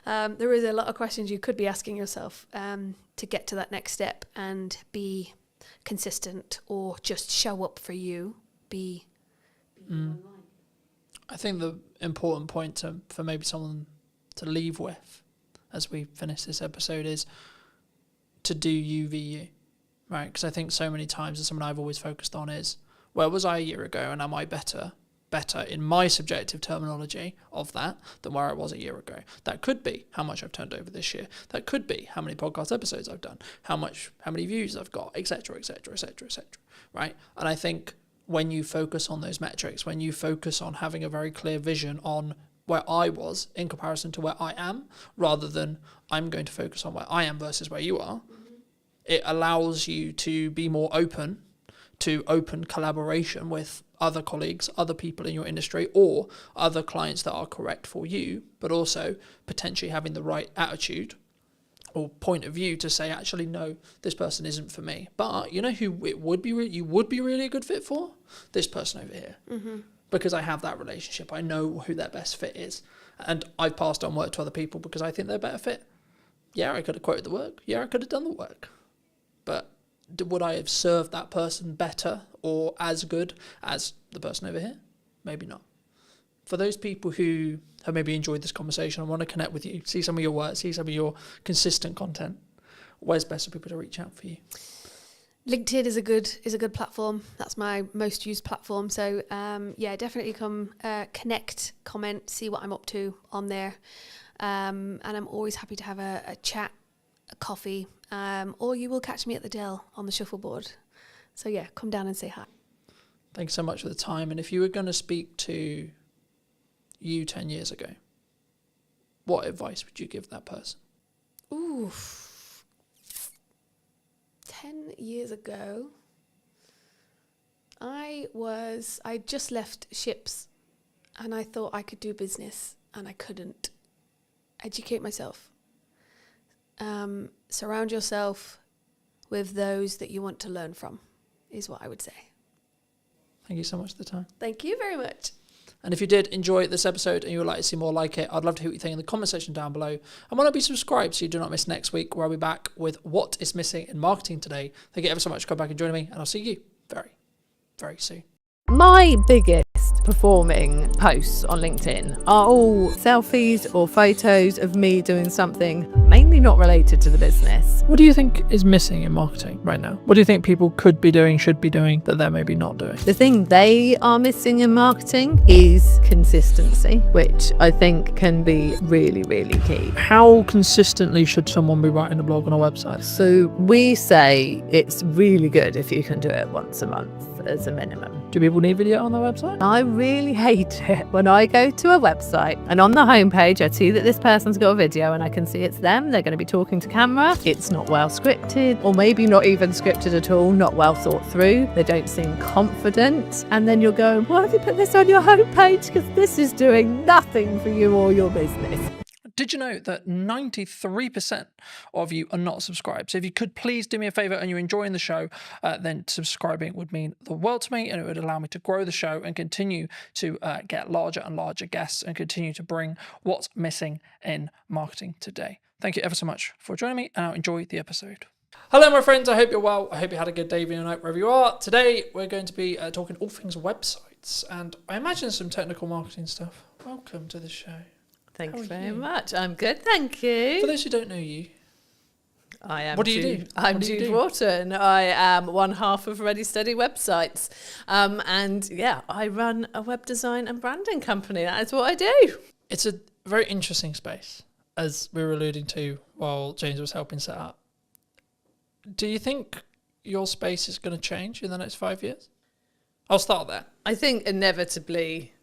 There is a lot of questions you could be asking yourself to get to that next step and be consistent, or just show up for you. Be online. I think the important point for maybe someone to leave with as we finish this episode is to do you v you, right? Because I think so many times, and something I've always focused on is, where was I a year ago, and am I better in my subjective terminology of that than where I was a year ago? That could be how much I've turned over this year. That could be how many podcast episodes I've done, how many views I've got, etc., etc., etc., etc. Right? And I think when you focus on those metrics, when you focus on having a very clear vision on where I was in comparison to where I am, rather than I'm going to focus on where I am versus where you are, it allows you to be more open to open collaboration with other colleagues, other people in your industry, or other clients that are correct for you, but also potentially having the right attitude or point of view to say, actually, no, this person isn't for me. But you know who you would be really a good fit for? This person over here. Mm-hmm. Because I have that relationship. I know who their best fit is. And I've passed on work to other people because I think they're better fit. Yeah, I could have quoted the work. Yeah, I could have done the work. But would I have served that person better or as good as the person over here? Maybe not. For those people who have maybe enjoyed this conversation and want to connect with you, see some of your work, see some of your consistent content, where's best for people to reach out for you? LinkedIn is a good platform. That's my most used platform. So yeah, definitely come connect, comment, see what I'm up to on there. And I'm always happy to have a chat, a coffee, or you will catch me at the Dell on the shuffleboard. So yeah, come down and say hi. Thanks so much for the time. And if you were going to speak to you 10 years ago, what advice would you give that person? Ooh, 10 years ago, I just left ships and I thought I could do business and I couldn't. Educate myself. Surround yourself with those that you want to learn from, is what I would say. Thank you so much for the time. Thank you very much. And if you did enjoy this episode and you would like to see more like it, I'd love to hear what you think in the comment section down below. And why not be subscribed so you do not miss next week, where I'll be back with what is missing in marketing today. Thank you ever so much for coming back and joining me, and I'll see you very, very soon. My biggest performing posts on LinkedIn are all selfies or photos of me doing something mainly not related to the business. What do you think is missing in marketing right now? What do you think people could be doing, should be doing, that they're maybe not doing? The thing they are missing in marketing is consistency, which I think can be really, really key. How consistently should someone be writing a blog on a website? So we say it's really good if you can do it once a month. as a minimum. Do people need video on their website? I really hate it when I go to a website and on the homepage I see that this person's got a video and I can see it's them, they're going to be talking to camera, it's not well scripted, or maybe not even scripted at all, not well thought through, they don't seem confident, and then you're going, why have you put this on your homepage? Because this is doing nothing for you or your business. Did you know that 93% of you are not subscribed? So if you could please do me a favour and you're enjoying the show, then subscribing would mean the world to me, and it would allow me to grow the show and continue to get larger and larger guests and continue to bring what's missing in marketing today. Thank you ever so much for joining me, and I'll enjoy the episode. Hello, my friends. I hope you're well. I hope you had a good day, evening, or night, wherever you are. Today, we're going to be talking all things websites, and I imagine some technical marketing stuff. Welcome to the show. Thank you very much. I'm good, thank you. For those who don't know you, I am. What do you do? I'm Jude Wharton. I am one half of Ready Steady Websites, and yeah, I run a web design and branding company. That is what I do. It's a very interesting space, as we were alluding to while James was helping set up. Do you think your space is going to change in the next 5 years? I'll start there. I think inevitably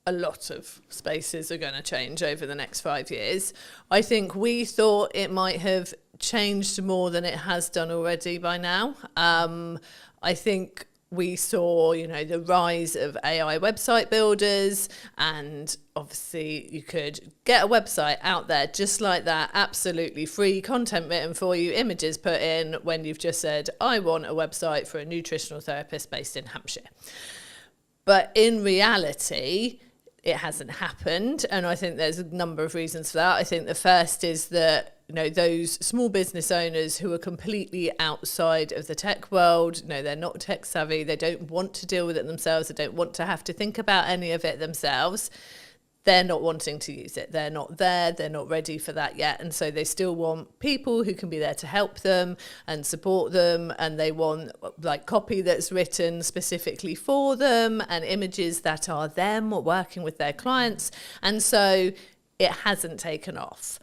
a lot of spaces are going to change over the next 5 years. I think we thought it might have changed more than it has done already by now. I think we saw, the rise of AI website builders, and obviously you could get a website out there just like that, absolutely free, content written for you, images put in, when you've just said, I want a website for a nutritional therapist based in Hampshire. But in reality, it hasn't happened, and I think there's a number of reasons for that. I think the first is that those small business owners who are completely outside of the tech world, they're not tech savvy, they don't want to deal with it themselves, they don't want to have to think about any of it themselves. They're not wanting to use it. They're not there. They're not ready for that yet. And so they still want people who can be there to help them and support them. And they want copy that's written specifically for them and images that are them working with their clients. And so it hasn't taken off,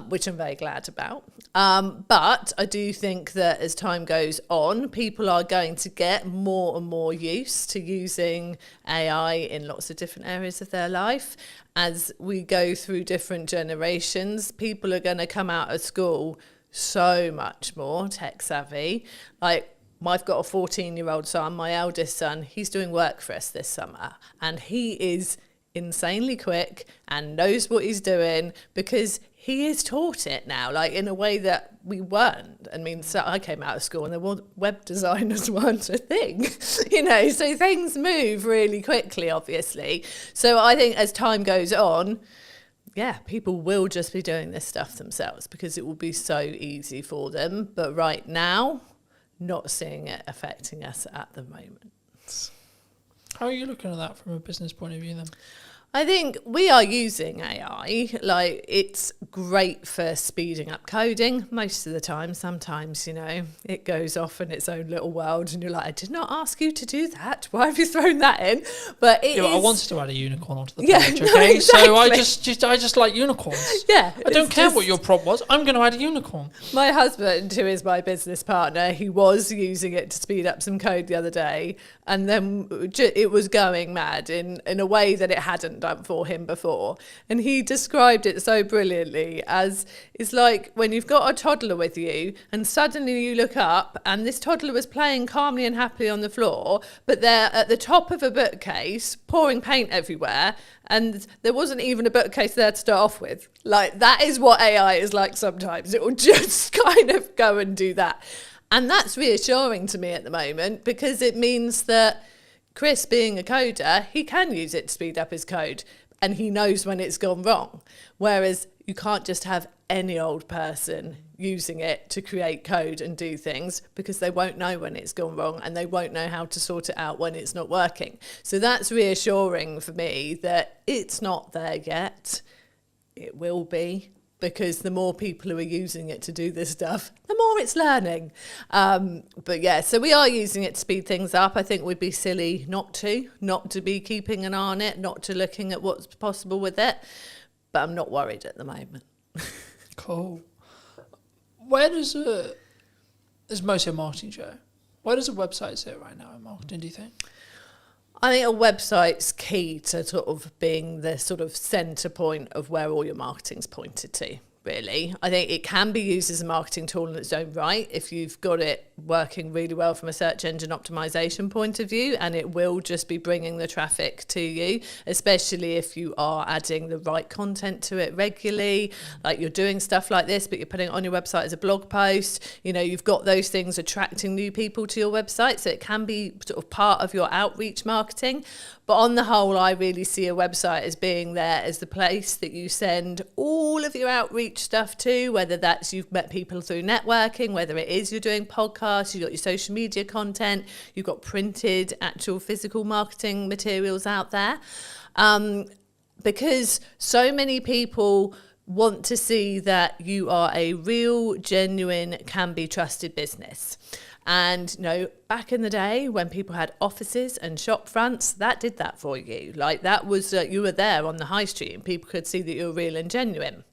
which I'm very glad about. But I do think that as time goes on, people are going to get more and more used to using AI in lots of different areas of their life. As we go through different generations, people are going to come out of school so much more tech savvy. I've got a 14-year-old son, my eldest son, he's doing work for us this summer, and he is insanely quick and knows what he's doing because he is taught it now, in a way that we weren't. I mean, so I came out of school and the web designers weren't a thing, so things move really quickly, obviously. So I think as time goes on, people will just be doing this stuff themselves because it will be so easy for them. But right now, not seeing it affecting us at the moment. How are you looking at that from a business point of view then? I think we are using AI. It's great for speeding up coding most of the time. Sometimes, it goes off in its own little world and you're like, I did not ask you to do that. Why have you thrown that in? But it is... I wanted to add a unicorn onto the page, okay? Exactly. So I just like unicorns. Yeah. I don't care what your prompt was. I'm going to add a unicorn. My husband, who is my business partner, he was using it to speed up some code the other day, and then it was going mad in a way that it hadn't done for him before. And he described it so brilliantly as, it's like when you've got a toddler with you and suddenly you look up and this toddler was playing calmly and happily on the floor, but they're at the top of a bookcase pouring paint everywhere, and there wasn't even a bookcase there to start off with. That is what AI is like sometimes. It will just kind of go and do that. And that's reassuring to me at the moment, because it means that Chris, being a coder, he can use it to speed up his code and he knows when it's gone wrong. Whereas you can't just have any old person using it to create code and do things, because they won't know when it's gone wrong and they won't know how to sort it out when it's not working. So that's reassuring for me that it's not there yet. It will be, because the more people who are using it to do this stuff, the more it's learning. So we are using it to speed things up. I think we'd be silly not to be keeping an eye on it, not to looking at what's possible with it. But I'm not worried at the moment. Cool. Where does it's mostly a marketing show, Where does a website sit right now in marketing, do you think? I think a website's key to sort of being the sort of centre point of where all your marketing's pointed to, really. I think it can be used as a marketing tool in its own right if you've got it working really well from a search engine optimization point of view, and it will just be bringing the traffic to you, especially if you are adding the right content to it regularly, like you're doing stuff like this, but you're putting it on your website as a blog post. You know, you've got those things attracting new people to your website, so it can be sort of part of your outreach marketing. But on the whole, I really see a website as being there as the place that you send all of your outreach stuff to, whether that's you've met people through networking, whether it is you're doing podcasts, you've got your social media content, you've got printed, actual physical marketing materials out there. Because so many people want to see that you are a real, genuine, can be trusted business. And, you know, back in the day when people had offices and shop fronts, that did that for you. Like that was, you were there on the high street and people could see that you were real and genuine.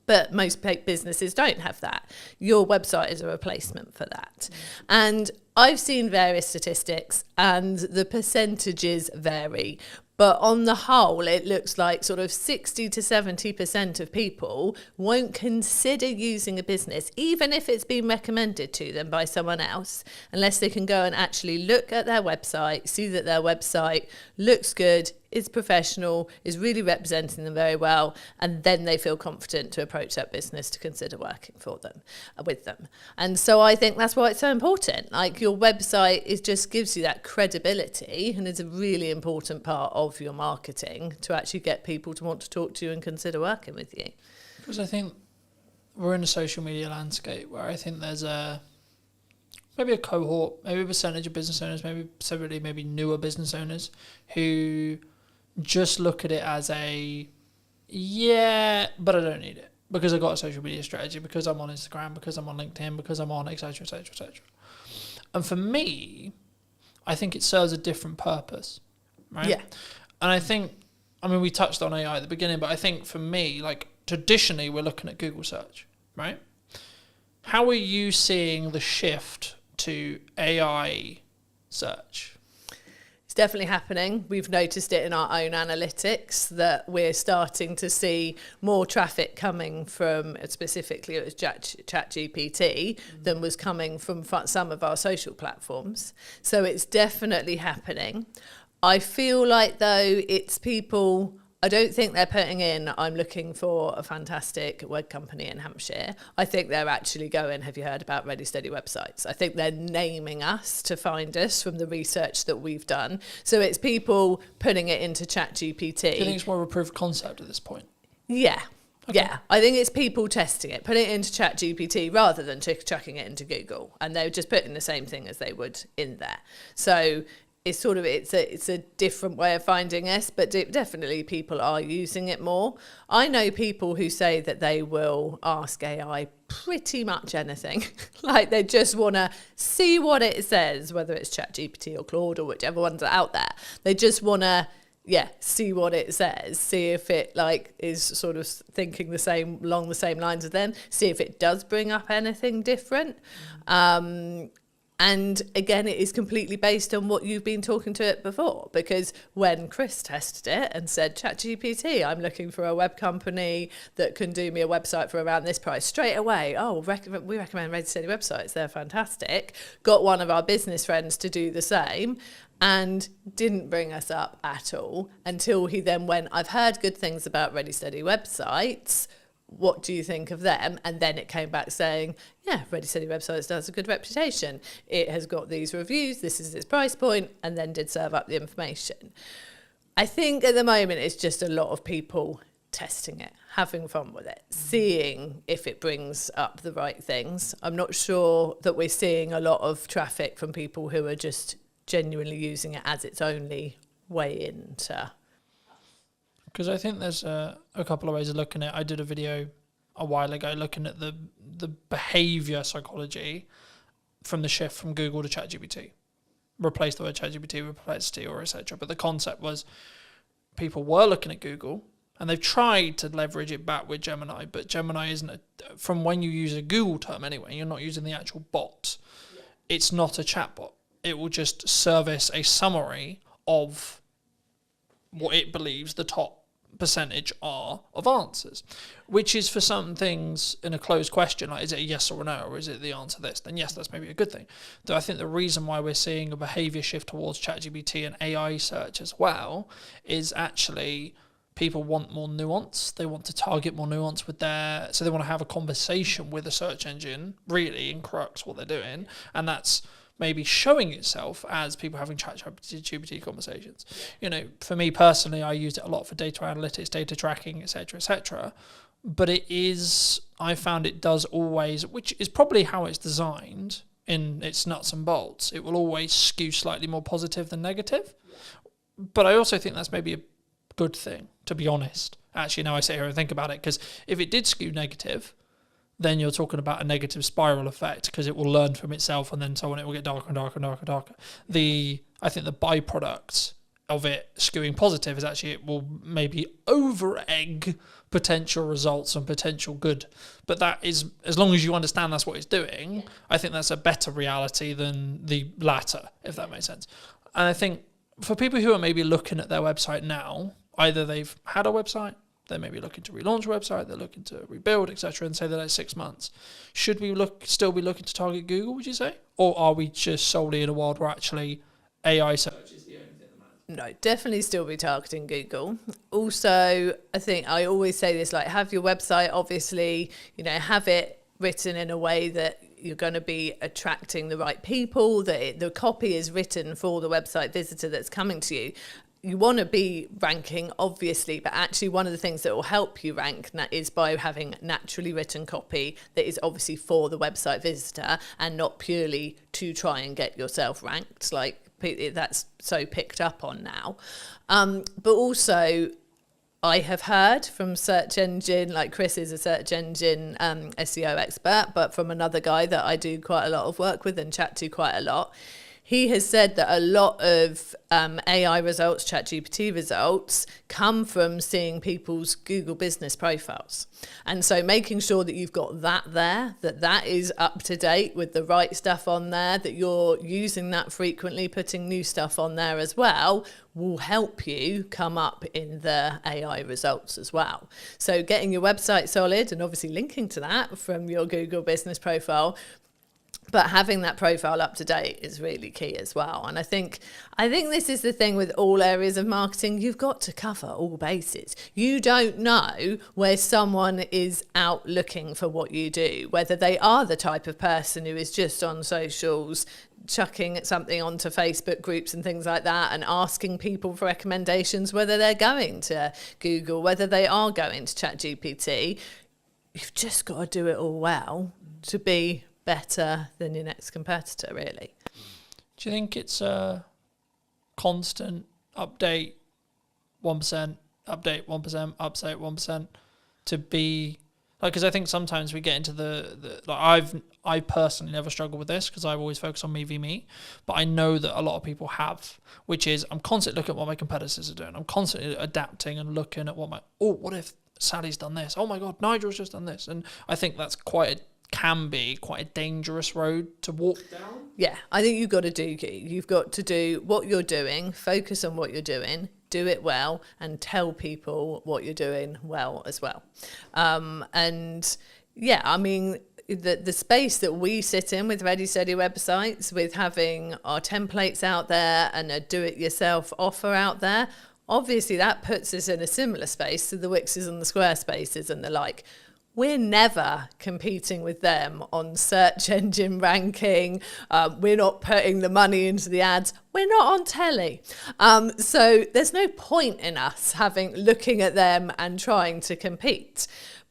But most businesses don't have that. Your website is a replacement for that. And I've seen various statistics and the percentages vary. But on the whole, it looks like sort of 60 to 70% of people won't consider using a business, even if it's been recommended to them by someone else, unless they can go and actually look at their website, see that their website looks good, is professional, is really representing them very well, and then they feel confident to approach that business to consider working for them, with them. And so I think that's why it's so important. Like your website just gives you that credibility, and it's a really important part of your marketing to actually get people to want to talk to you and consider working with you. Because I think we're in a social media landscape where I think there's maybe a cohort, maybe a percentage of business owners, maybe newer business owners who just look at it as but I don't need it because I've got a social media strategy, because I'm on Instagram, because I'm on LinkedIn, because I'm on etc, etc, etc. And for me, I think it serves a different purpose, right? Yeah. And I think, we touched on AI at the beginning, but I think for me, like traditionally we're looking at Google search, right? How are you seeing the shift to AI search? It's definitely happening. We've noticed it in our own analytics that we're starting to see more traffic coming from, specifically it was ChatGPT, than was coming from some of our social platforms. So it's definitely happening. I feel like though it's people, I don't think they're putting in, I'm looking for a fantastic web company in Hampshire. I think they're actually going, have you heard about Ready Steady websites? I think they're naming us to find us from the research that we've done. So it's people putting it into ChatGPT. Do you think it's more of a proof of concept at this point? Yeah. Okay. Yeah, I think it's people testing it, putting it into ChatGPT rather than chucking it into Google. And they're just putting the same thing as they would in there. So it's sort of, it's a different way of finding us, but definitely people are using it more. I know people who say that they will ask AI pretty much anything. Like they just want to see what it says, whether it's ChatGPT or Claude or whichever ones are out there. They just want to, see what it says, see if it like is sort of thinking along the same lines as them, see if it does bring up anything different. And again, it is completely based on what you've been talking to it before. Because when Chris tested it and said, ChatGPT, I'm looking for a web company that can do me a website for around this price, straight away, we recommend Ready Steady websites. They're fantastic. Got one of our business friends to do the same and didn't bring us up at all until he then went, I've heard good things about Ready Steady websites. What do you think of them? And then it came back saying, Ready Steady websites does a good reputation. It has got these reviews. This is its price point, and then did serve up the information. I think at the moment it's just a lot of people testing it, having fun with it, seeing if it brings up the right things. I'm not sure that we're seeing a lot of traffic from people who are just genuinely using it as its only way into. Because I think there's a couple of ways of looking at it. I did a video a while ago looking at the behaviour psychology from the shift from Google to ChatGPT. Replace the word ChatGPT with Perplexity or etc. But the concept was people were looking at Google and they've tried to leverage it back with Gemini, but Gemini isn't, from when you use a Google term anyway, you're not using the actual bot. it's not a chatbot. It will just service a summary of what it believes the top percentage are of answers, which is for some things in a closed question, like is it a yes or a no, or is it the answer this, then yes, that's maybe a good thing. Though I think the reason why we're seeing a behaviour shift towards ChatGPT and AI search as well is actually people want more nuance. They want to target more nuance with so they want to have a conversation with a search engine, really, in crux what they're doing, and that's maybe showing itself as people having ChatGPT conversations. You know, for me personally, I used it a lot for data analytics, data tracking, etc., etc. But I found it does always, which is probably how it's designed in its nuts and bolts, it will always skew slightly more positive than negative. But I also think that's maybe a good thing, to be honest. Actually, now I sit here and think about it, because if it did skew negative, then you're talking about a negative spiral effect, because it will learn from itself, and then so on, it will get darker and darker and darker and darker. I think the byproduct of it skewing positive is actually it will maybe over-egg potential results and potential good. But that is, as long as you understand that's what it's doing, I think that's a better reality than the latter, if that makes sense. And I think for people who are maybe looking at their website now, either they've had a website, they may be looking to relaunch a website, they're looking to rebuild, etc., and say that it's 6 months. Should we still be looking to target Google, would you say? Or are we just solely in a world where actually AI search is the only thing that matters? No, definitely still be targeting Google. Also, I think I always say this, like, have your website, obviously, have it written in a way that you're going to be attracting the right people, that the copy is written for the website visitor that's coming to you. You want to be ranking, obviously, but actually one of the things that will help you rank is by having naturally written copy that is obviously for the website visitor and not purely to try and get yourself ranked, like that's so picked up on now. But also, I have heard from search engine, like Chris is a search engine SEO expert, but from another guy that I do quite a lot of work with and chat to quite a lot, he has said that a lot of AI results, ChatGPT results, come from seeing people's Google business profiles. And so making sure that you've got that there, that is up to date with the right stuff on there, that you're using that frequently, putting new stuff on there as well, will help you come up in the AI results as well. So getting your website solid and obviously linking to that from your Google business profile, but having that profile up to date is really key as well. And I think this is the thing with all areas of marketing. You've got to cover all bases. You don't know where someone is out looking for what you do, whether they are the type of person who is just on socials, chucking something onto Facebook groups and things like that and asking people for recommendations, whether they're going to Google, whether they are going to ChatGPT. You've just got to do it all well to be better than your next competitor, really. Do you think it's a constant update 1%, update 1%, update 1% to be like? Because I think sometimes we get into the I personally never struggle with this because I've always focused on me v me, but I know that a lot of people have, which is I'm constantly looking at what my competitors are doing. I'm constantly adapting and looking at what if Sally's done this? Oh my God, Nigel's just done this. And I think that's can be quite a dangerous road to walk down. Yeah, I think you've got to do what you're doing, focus on what you're doing, do it well, and tell people what you're doing well as well. And yeah, I mean, the space that we sit in with Ready Steady websites, with having our templates out there and a do-it-yourself offer out there, obviously that puts us in a similar space to the Wixes and the Squarespaces and the like. We're never competing with them on search engine ranking. We're not putting the money into the ads. We're not on telly. So there's no point in us looking at them and trying to compete.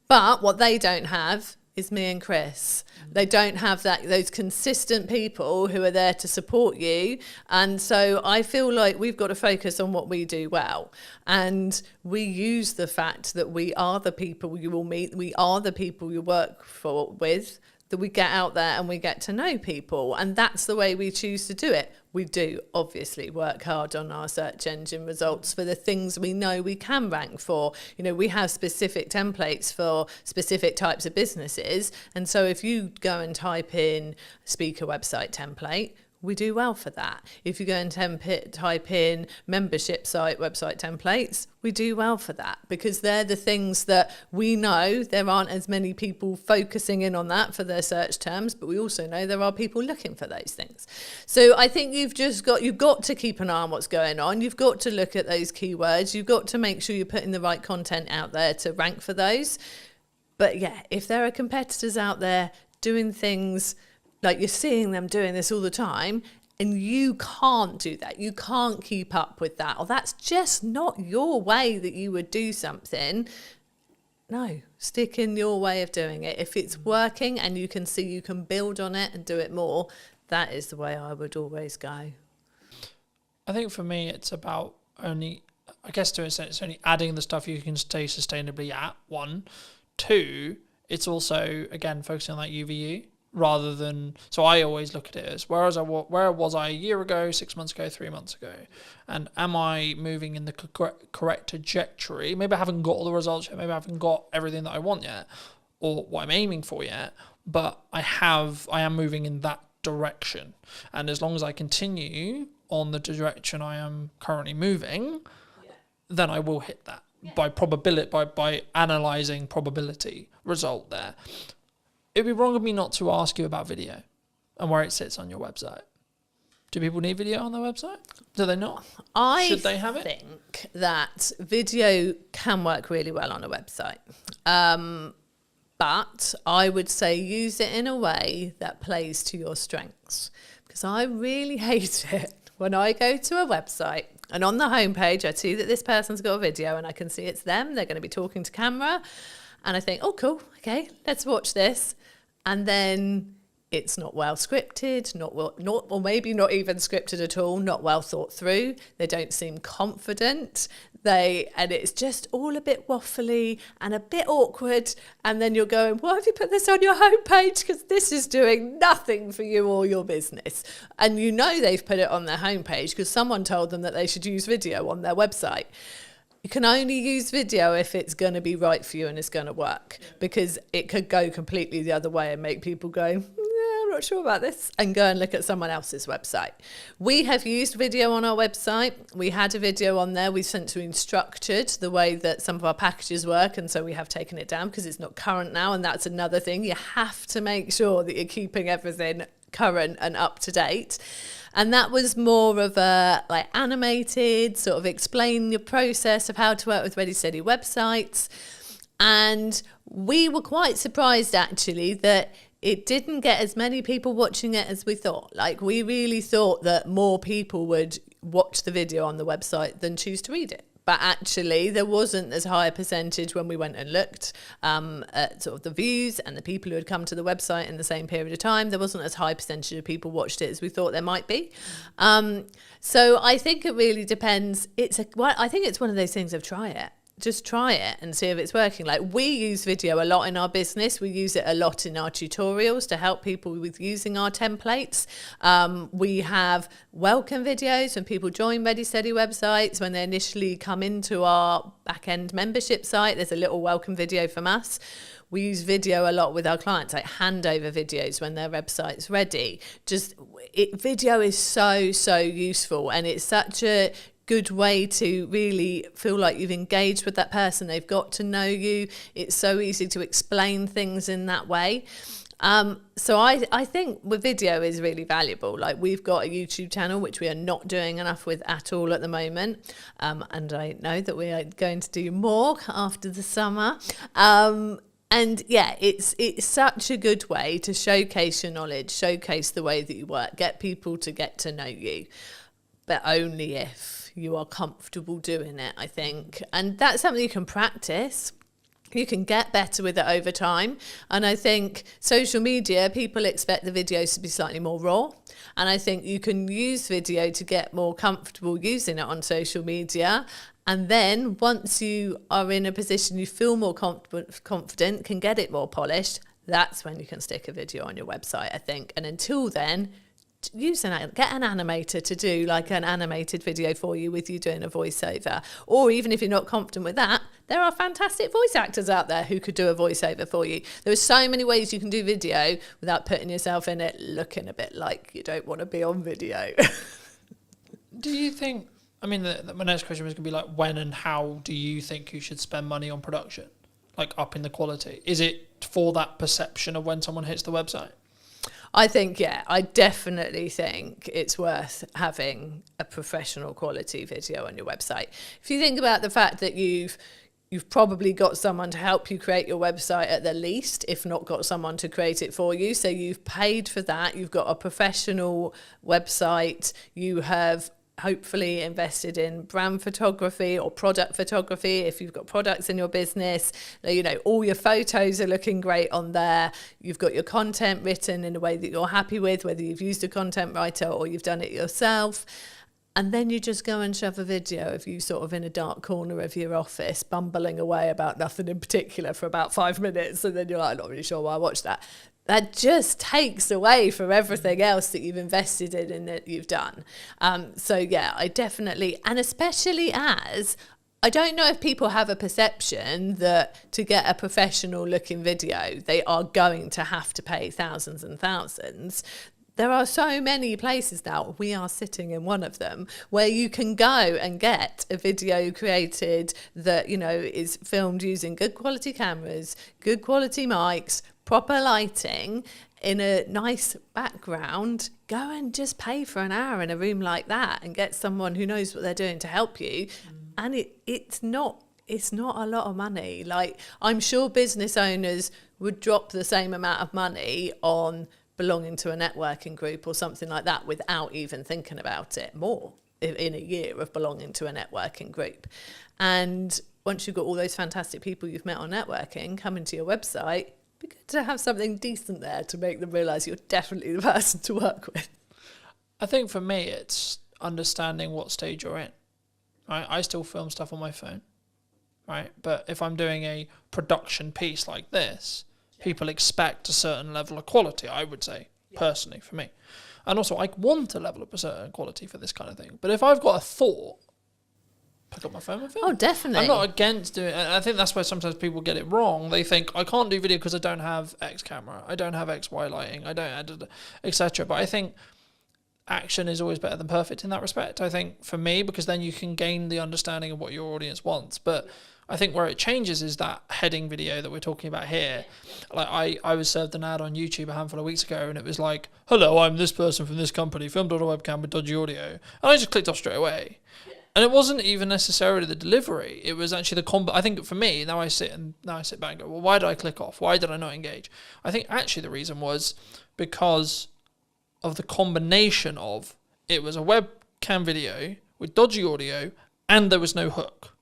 But what they don't have is me and Chris. They don't have those consistent people who are there to support you. And so I feel like we've got to focus on what we do well. And we use the fact that we are the people you will meet. We are the people you work with. that we get out there and we get to know people. And that's the way we choose to do it. We do obviously work hard on our search engine results for the things we know we can rank for. You know, we have specific templates for specific types of businesses. And so if you go and type in speaker website template, we do well for that. If you go and type in membership site website templates, we do well for that, because they're the things that we know there aren't as many people focusing in on that for their search terms, but we also know there are people looking for those things. So I think you've got to keep an eye on what's going on. You've got to look at those keywords. You've got to make sure you're putting the right content out there to rank for those. But yeah, if there are competitors out there doing things like you're seeing them doing this all the time, and you can't do that, you can't keep up with that, or that's just not your way that you would do something, no, stick in your way of doing it. If it's working and you can see you can build on it and do it more, that is the way I would always go. I think for me, it's about only, I guess to an extent, it's only adding the stuff you can stay sustainably at, 1. 2, it's also, again, focusing on that UVU. Rather than, so I always look at it as where was I a year ago, 6 months ago, 3 months ago, and am I moving in the correct trajectory? Maybe I haven't got all the results yet, maybe I haven't got everything that I want yet, or what I'm aiming for yet, but I am moving in that direction, and as long as I continue on the direction I am currently moving, then I will hit that by probability, by analysing probability result there. It'd be wrong of me not to ask you about video and where it sits on your website. Do people need video on their website? Do they not? Should they have it? I think that video can work really well on a website. But I would say use it in a way that plays to your strengths. Because I really hate it when I go to a website and on the homepage I see that this person's got a video and I can see it's them, they're going to be talking to camera. And I think, oh, cool, okay, let's watch this. And then it's not well scripted, or maybe not even scripted at all, not well thought through. They don't seem confident. And it's just all a bit waffly and a bit awkward. And then you're going, why have you put this on your homepage? Because this is doing nothing for you or your business. And you know they've put it on their homepage because someone told them that they should use video on their website. You can only use video if it's going to be right for you and it's going to work, because it could go completely the other way and make people go, I'm not sure about this, and go and look at someone else's website. We have used video on our website. We had a video on there. We've since been structured the way that some of our packages work, and so we have taken it down because it's not current now, and that's another thing. You have to make sure that you're keeping everything current and up to date. And that was more of a like animated, sort of explain your process of how to work with Ready Steady websites. And we were quite surprised actually that it didn't get as many people watching it as we thought. Like we really thought that more people would watch the video on the website than choose to read it. But actually, there wasn't as high a percentage when we went and looked at sort of the views and the people who had come to the website in the same period of time. There wasn't as high a percentage of people watched it as we thought there might be. So I think it really depends. I think it's one of those things of try it. Just try it and see if it's working. Like we use video a lot in our business. We use it a lot in our tutorials to help people with using our templates. We have welcome videos when people join Ready Steady websites. When they initially come into our back-end membership site, there's a little welcome video from us. We use video a lot with our clients, like handover videos when their website's ready. Video is so useful, and it's such a good way to really feel like you've engaged with that person. They've got to know you. It's so easy to explain things in that way. So I think with video is really valuable. Like we've got a YouTube channel, which we are not doing enough with at all at the moment. And I know that we are going to do more after the summer. And yeah, it's such a good way to showcase your knowledge, showcase the way that you work, get people to get to know you, but only if you are comfortable doing it, I think. And that's something you can practice. You can get better with it over time. And I think social media, people expect the videos to be slightly more raw. And I think you can use video to get more comfortable using it on social media. And then once you are in a position you feel more confident, can get it more polished, that's when you can stick a video on your website, I think. And until then, get an animator to do like an animated video for you with you doing a voiceover. Or even if you're not confident with that, there are fantastic voice actors out there who could do a voiceover for you. There are so many ways you can do video without putting yourself in it looking a bit like you don't want to be on video. Do you think, I mean, my next question was going to be like, when and how do you think you should spend money on production? Like upping the quality? Is it for that perception of when someone hits the website? I think, yeah, I definitely think it's worth having a professional quality video on your website. If you think about the fact that you've probably got someone to help you create your website at the least, if not got someone to create it for you. So you've paid for that. You've got a professional website. You have hopefully invested in brand photography or product photography if you've got products in your business. You know, all your photos are looking great on there. You've got your content written in a way that you're happy with, whether you've used a content writer or you've done it yourself. And then you just go and shove a video of you sort of in a dark corner of your office, bumbling away about nothing in particular for about 5 minutes. And then you're like, I'm not really sure why I watched that. That just takes away from everything else that you've invested in and that you've done. So yeah, I definitely, and especially as, I don't know if people have a perception that to get a professional looking video, they are going to have to pay thousands and thousands. There are so many places now, we are sitting in one of them, where you can go and get a video created that, you know, is filmed using good quality cameras, good quality mics, proper lighting, in a nice background. Go and just pay for an hour in a room like that and get someone who knows what they're doing to help you. And it's not a lot of money. Like, I'm sure business owners would drop the same amount of money on belonging to a networking group or something like that without even thinking about it more in a year of belonging to a networking group. And once you've got all those fantastic people you've met on networking coming to your website, it'd be good to have something decent there to make them realise you're definitely the person to work with. I think for me, it's understanding what stage you're in. Right? I still film stuff on my phone, right? But if I'm doing a production piece like this, people expect a certain level of quality, I would say, personally, for me. And also, I want a level of a certain quality for this kind of thing. But if I've got a thought, pick up my phone and film. Oh, definitely. I'm not against doing it. And I think that's where sometimes people get it wrong. They think, I can't do video because I don't have X camera, I don't have X, Y lighting, I don't, etc. But I think action is always better than perfect in that respect. I think for me, because then you can gain the understanding of what your audience wants. But I think where it changes is that heading video that we're talking about here. Like I was served an ad on YouTube a handful of weeks ago, and it was like, hello, I'm this person from this company, filmed on a webcam with dodgy audio. And I just clicked off straight away. And it wasn't even necessarily the delivery. It was actually the I think for me, now I sit back and go, well, why did I click off? Why did I not engage? I think actually the reason was because of the combination of it was a webcam video with dodgy audio and there was no hook.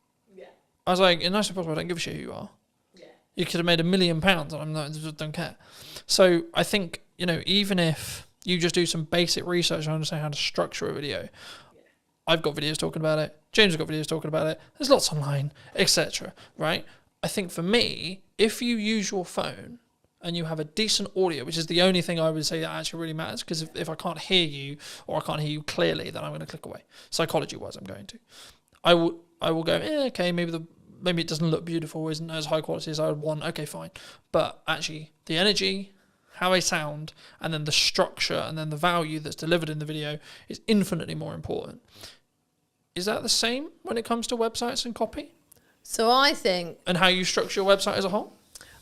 I was like, in nice possible, I don't give a shit who you are. Yeah. You could have made £1 million and I'm not, I don't care. So I think, you know, even if you just do some basic research and understand how to structure a video, I've got videos talking about it. James has got videos talking about it. There's lots online, etc. Right? I think for me, if you use your phone and you have a decent audio, which is the only thing I would say that actually really matters, because if I can't hear you or I can't hear you clearly, then I'm going to click away. Psychology-wise, I'm going to. I will go, okay, maybe it doesn't look beautiful, isn't as high quality as I would want. Okay, fine. But actually, the energy, how I sound, and then the structure, and then the value that's delivered in the video is infinitely more important. Is that the same when it comes to websites and copy? So I think... And how you structure your website as a whole?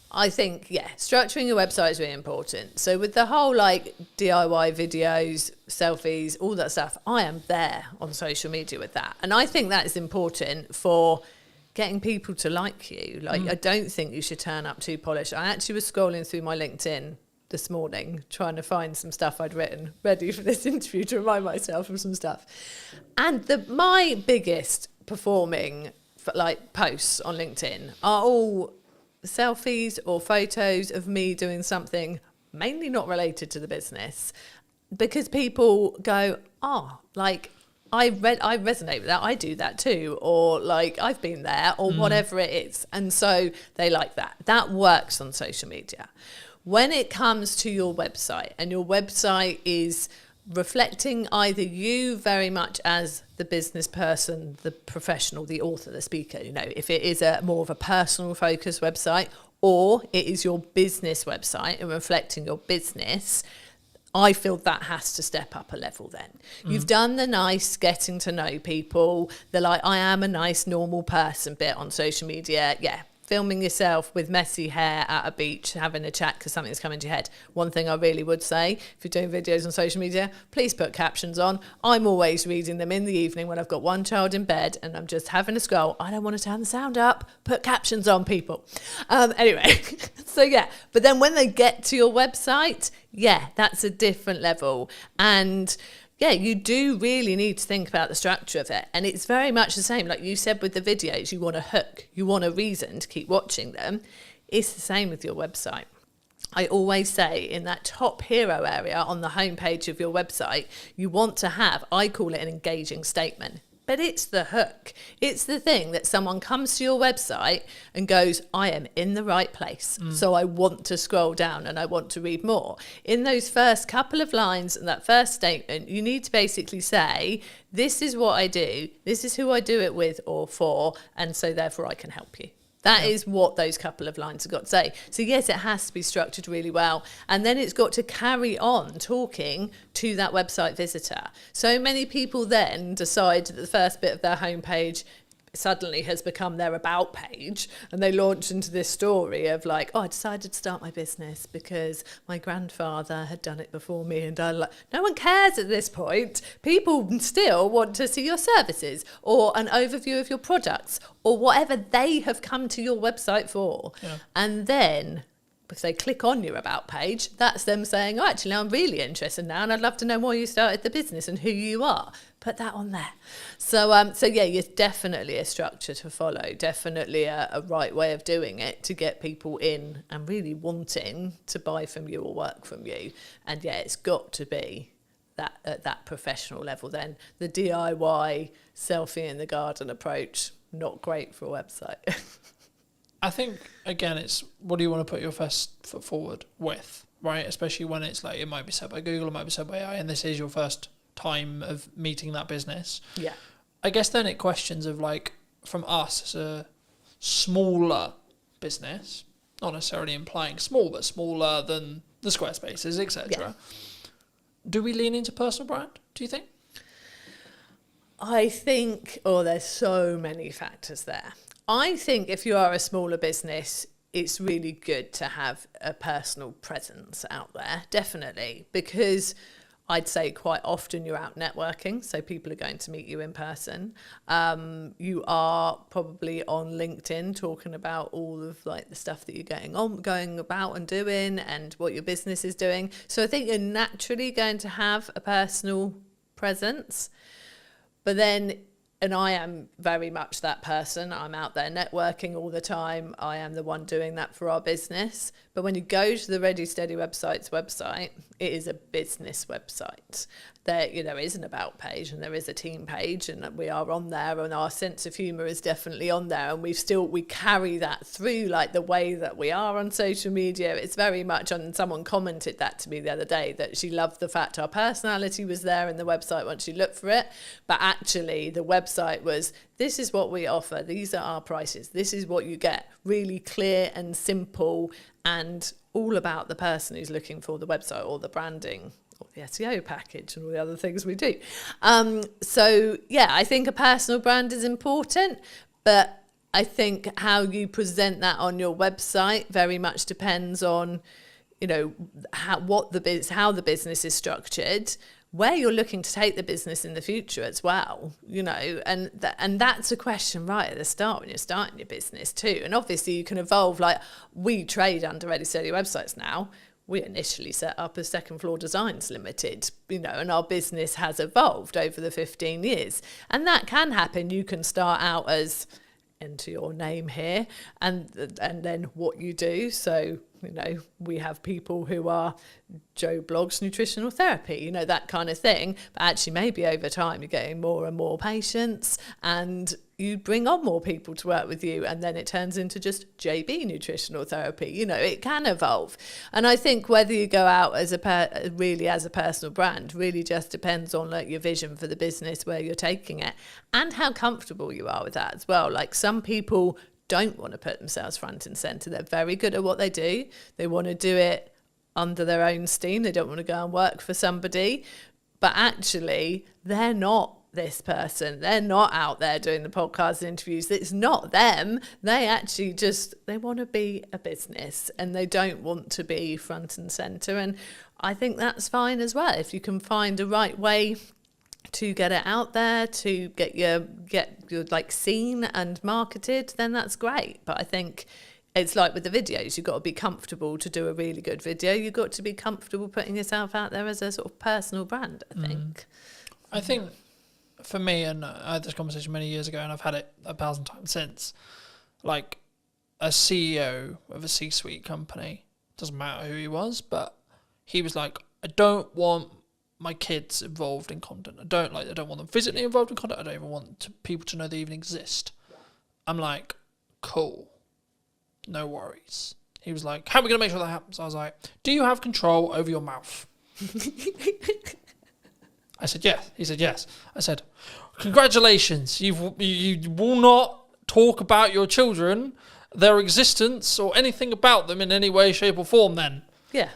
I think, yeah, structuring your website is really important. So with the whole like DIY videos, selfies, all that stuff, I am there on social media with that. And I think that is important for getting people to like you. Like, I don't think you should turn up too polished. I actually was scrolling through my LinkedIn this morning, trying to find some stuff I'd written ready for this interview to remind myself of some stuff. And my biggest performing like posts on LinkedIn are all selfies or photos of me doing something mainly not related to the business, because people go, like I resonate with that, I do that too, or like I've been there, or whatever it is, and so they like that. That works on social media. When it comes to your website, and your website is reflecting either you very much as the business person, the professional, the author, the speaker, if it is a more of a personal focused website, or it is your business website and reflecting your business, I feel that has to step up a level then. You've done the nice getting to know people, the like, I am a nice normal person bit on social media. Yeah, filming yourself with messy hair at a beach, having a chat because something's come into your head. One thing I really would say, if you're doing videos on social media, please put captions on. I'm always reading them in the evening when I've got one child in bed and I'm just having a scroll. I don't want to turn the sound up. Put captions on, people. Anyway, so yeah. But then when they get to your website, yeah, that's a different level. And yeah, you do really need to think about the structure of it. And it's very much the same. Like you said with the videos, you want a hook, you want a reason to keep watching them. It's the same with your website. I always say in that top hero area on the homepage of your website, you want to have, I call it an engaging statement. But it's the hook. It's the thing that someone comes to your website and goes, I am in the right place. So I want to scroll down and I want to read more. In those first couple of lines and that first statement, you need to basically say, this is what I do. This is who I do it with or for. And so therefore I can help you. That is what those couple of lines have got to say. So yes, it has to be structured really well. And then it's got to carry on talking to that website visitor. So many people then decide that the first bit of their homepage suddenly has become their about page, and they launch into this story of like, oh, I decided to start my business because my grandfather had done it before me, and no one cares at this point. People still want to see your services or an overview of your products or whatever they have come to your website for. And then if they click on your about page, that's them saying, oh, actually, I'm really interested now and I'd love to know why you started the business and who you are. Put that on there. So yeah, it's definitely a structure to follow, definitely a right way of doing it to get people in and really wanting to buy from you or work from you. And yeah, it's got to be that at that professional level then. The DIY selfie in the garden approach, not great for a website. I think, again, it's what do you want to put your first foot forward with, right? Especially when it's like, it might be said by Google, it might be said by AI, and this is your first time of meeting that business. Yeah. I guess then it questions of like, from us as a smaller business, not necessarily implying small, but smaller than the Squarespaces, etc. Yeah. Do we lean into personal brand, do you think? I think, there's so many factors there. I think if you are a smaller business, it's really good to have a personal presence out there, definitely, because I'd say quite often you're out networking, so people are going to meet you in person. You are probably on LinkedIn talking about all of like the stuff that you're going about and doing and what your business is doing. So I think you're naturally going to have a personal presence, but then, and I am very much that person. I'm out there networking all the time. I am the one doing that for our business. But when you go to the Ready Steady website's website, it is a business website. There is an about page and there is a team page, and we are on there, and our sense of humour is definitely on there, and we carry that through like the way that we are on social media. It's very much on. Someone commented that to me the other day, that she loved the fact our personality was there in the website once you look for it, but actually the website was, this is what we offer, these are our prices, this is what you get, really clear and simple, and all about the person who's looking for the website or the branding or the SEO package and all the other things we do. So yeah, I think a personal brand is important, but I think how you present that on your website very much depends on, how the business is structured, where you're looking to take the business in the future as well, and that's a question right at the start when you're starting your business too. And obviously you can evolve, like we trade under Ready Steady websites now. We initially set up as Second Floor Designs Limited, and our business has evolved over the 15 years. And that can happen. You can start out as, enter your name here, and then what you do. So You know, we have people who are Joe blogs nutritional therapy, you know, that kind of thing. But actually, maybe over time, you're getting more and more patients, and you bring on more people to work with you, and then it turns into just JB nutritional therapy. You know, it can evolve. And I think whether you go out as really as a personal brand really just depends on like your vision for the business, where you're taking it, and how comfortable you are with that as well. Like, some people don't want to put themselves front and center. They're very good at what they do. They want to do it under their own steam. They don't want to go and work for somebody. But actually, they're not this person. They're not out there doing the podcast interviews. It's not them. They actually they want to be a business, and they don't want to be front and center. And I think that's fine as well. If you can find the right way to get it out there, to get your like seen and marketed, then that's great. But I think it's like with the videos, you've got to be comfortable to do a really good video. You've got to be comfortable putting yourself out there as a sort of personal brand, I think. I think for me, and I had this conversation many years ago, and I've had it 1,000 times since, like a CEO of a C-suite company, doesn't matter who he was, but he was like, I don't want my kids involved in content. I don't want them physically involved in content. I don't even want people to know they even exist. I'm like, cool, no worries. He was like, how are we going to make sure that happens? I was like, do you have control over your mouth? I said, yes. He said, yes. I said, congratulations. You will not talk about your children, their existence, or anything about them in any way, shape or form then. Yeah.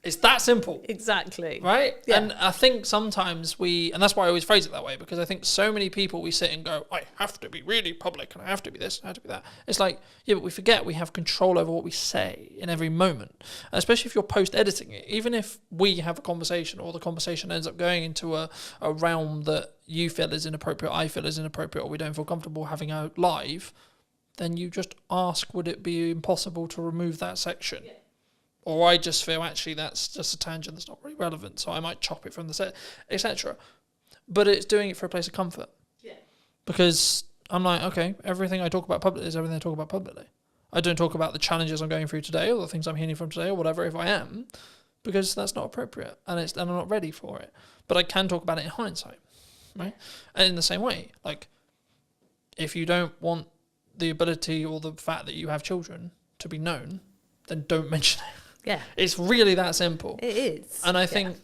It's that simple. Exactly. Right? Yeah. And I think sometimes and that's why I always phrase it that way, because I think so many people, we sit and go, I have to be really public, and I have to be this, and I have to be that. It's like, yeah, but we forget we have control over what we say in every moment. And especially if you're post-editing it, even if we have a conversation, or the conversation ends up going into a realm that you feel is inappropriate, I feel is inappropriate, or we don't feel comfortable having out live, then you just ask, would it be impossible to remove that section? Yeah. Or I just feel, actually, that's just a tangent that's not really relevant, so I might chop it from the set, etc. But it's doing it for a place of comfort. Yeah. Because I'm like, okay, everything I talk about publicly is everything I talk about publicly. I don't talk about the challenges I'm going through today, or the things I'm hearing from today, or whatever, if I am, because that's not appropriate, and I'm not ready for it. But I can talk about it in hindsight, right? And in the same way, like, if you don't want the ability or the fact that you have children to be known, then don't mention it. Yeah. It's really that simple. It is. And I think,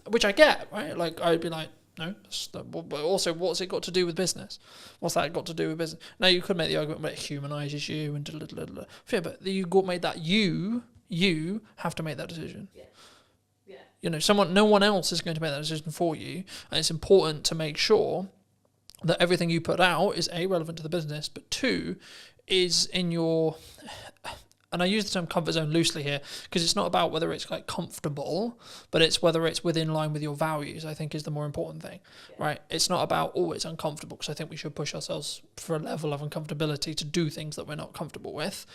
which I get, right? Like, I'd be like, no, but also, what's it got to do with business? What's that got to do with business? Now, you could make the argument that it humanises you and yeah, but you made that you have to make that decision. Yeah. Yeah. You know, no one else is going to make that decision for you, and it's important to make sure that everything you put out is A, relevant to the business, but 2, is in your... And I use the term comfort zone loosely here, because it's not about whether it's like comfortable, but it's whether it's within line with your values, I think, is the more important thing, right? It's not about, it's uncomfortable, because I think we should push ourselves for a level of uncomfortability to do things that we're not comfortable with.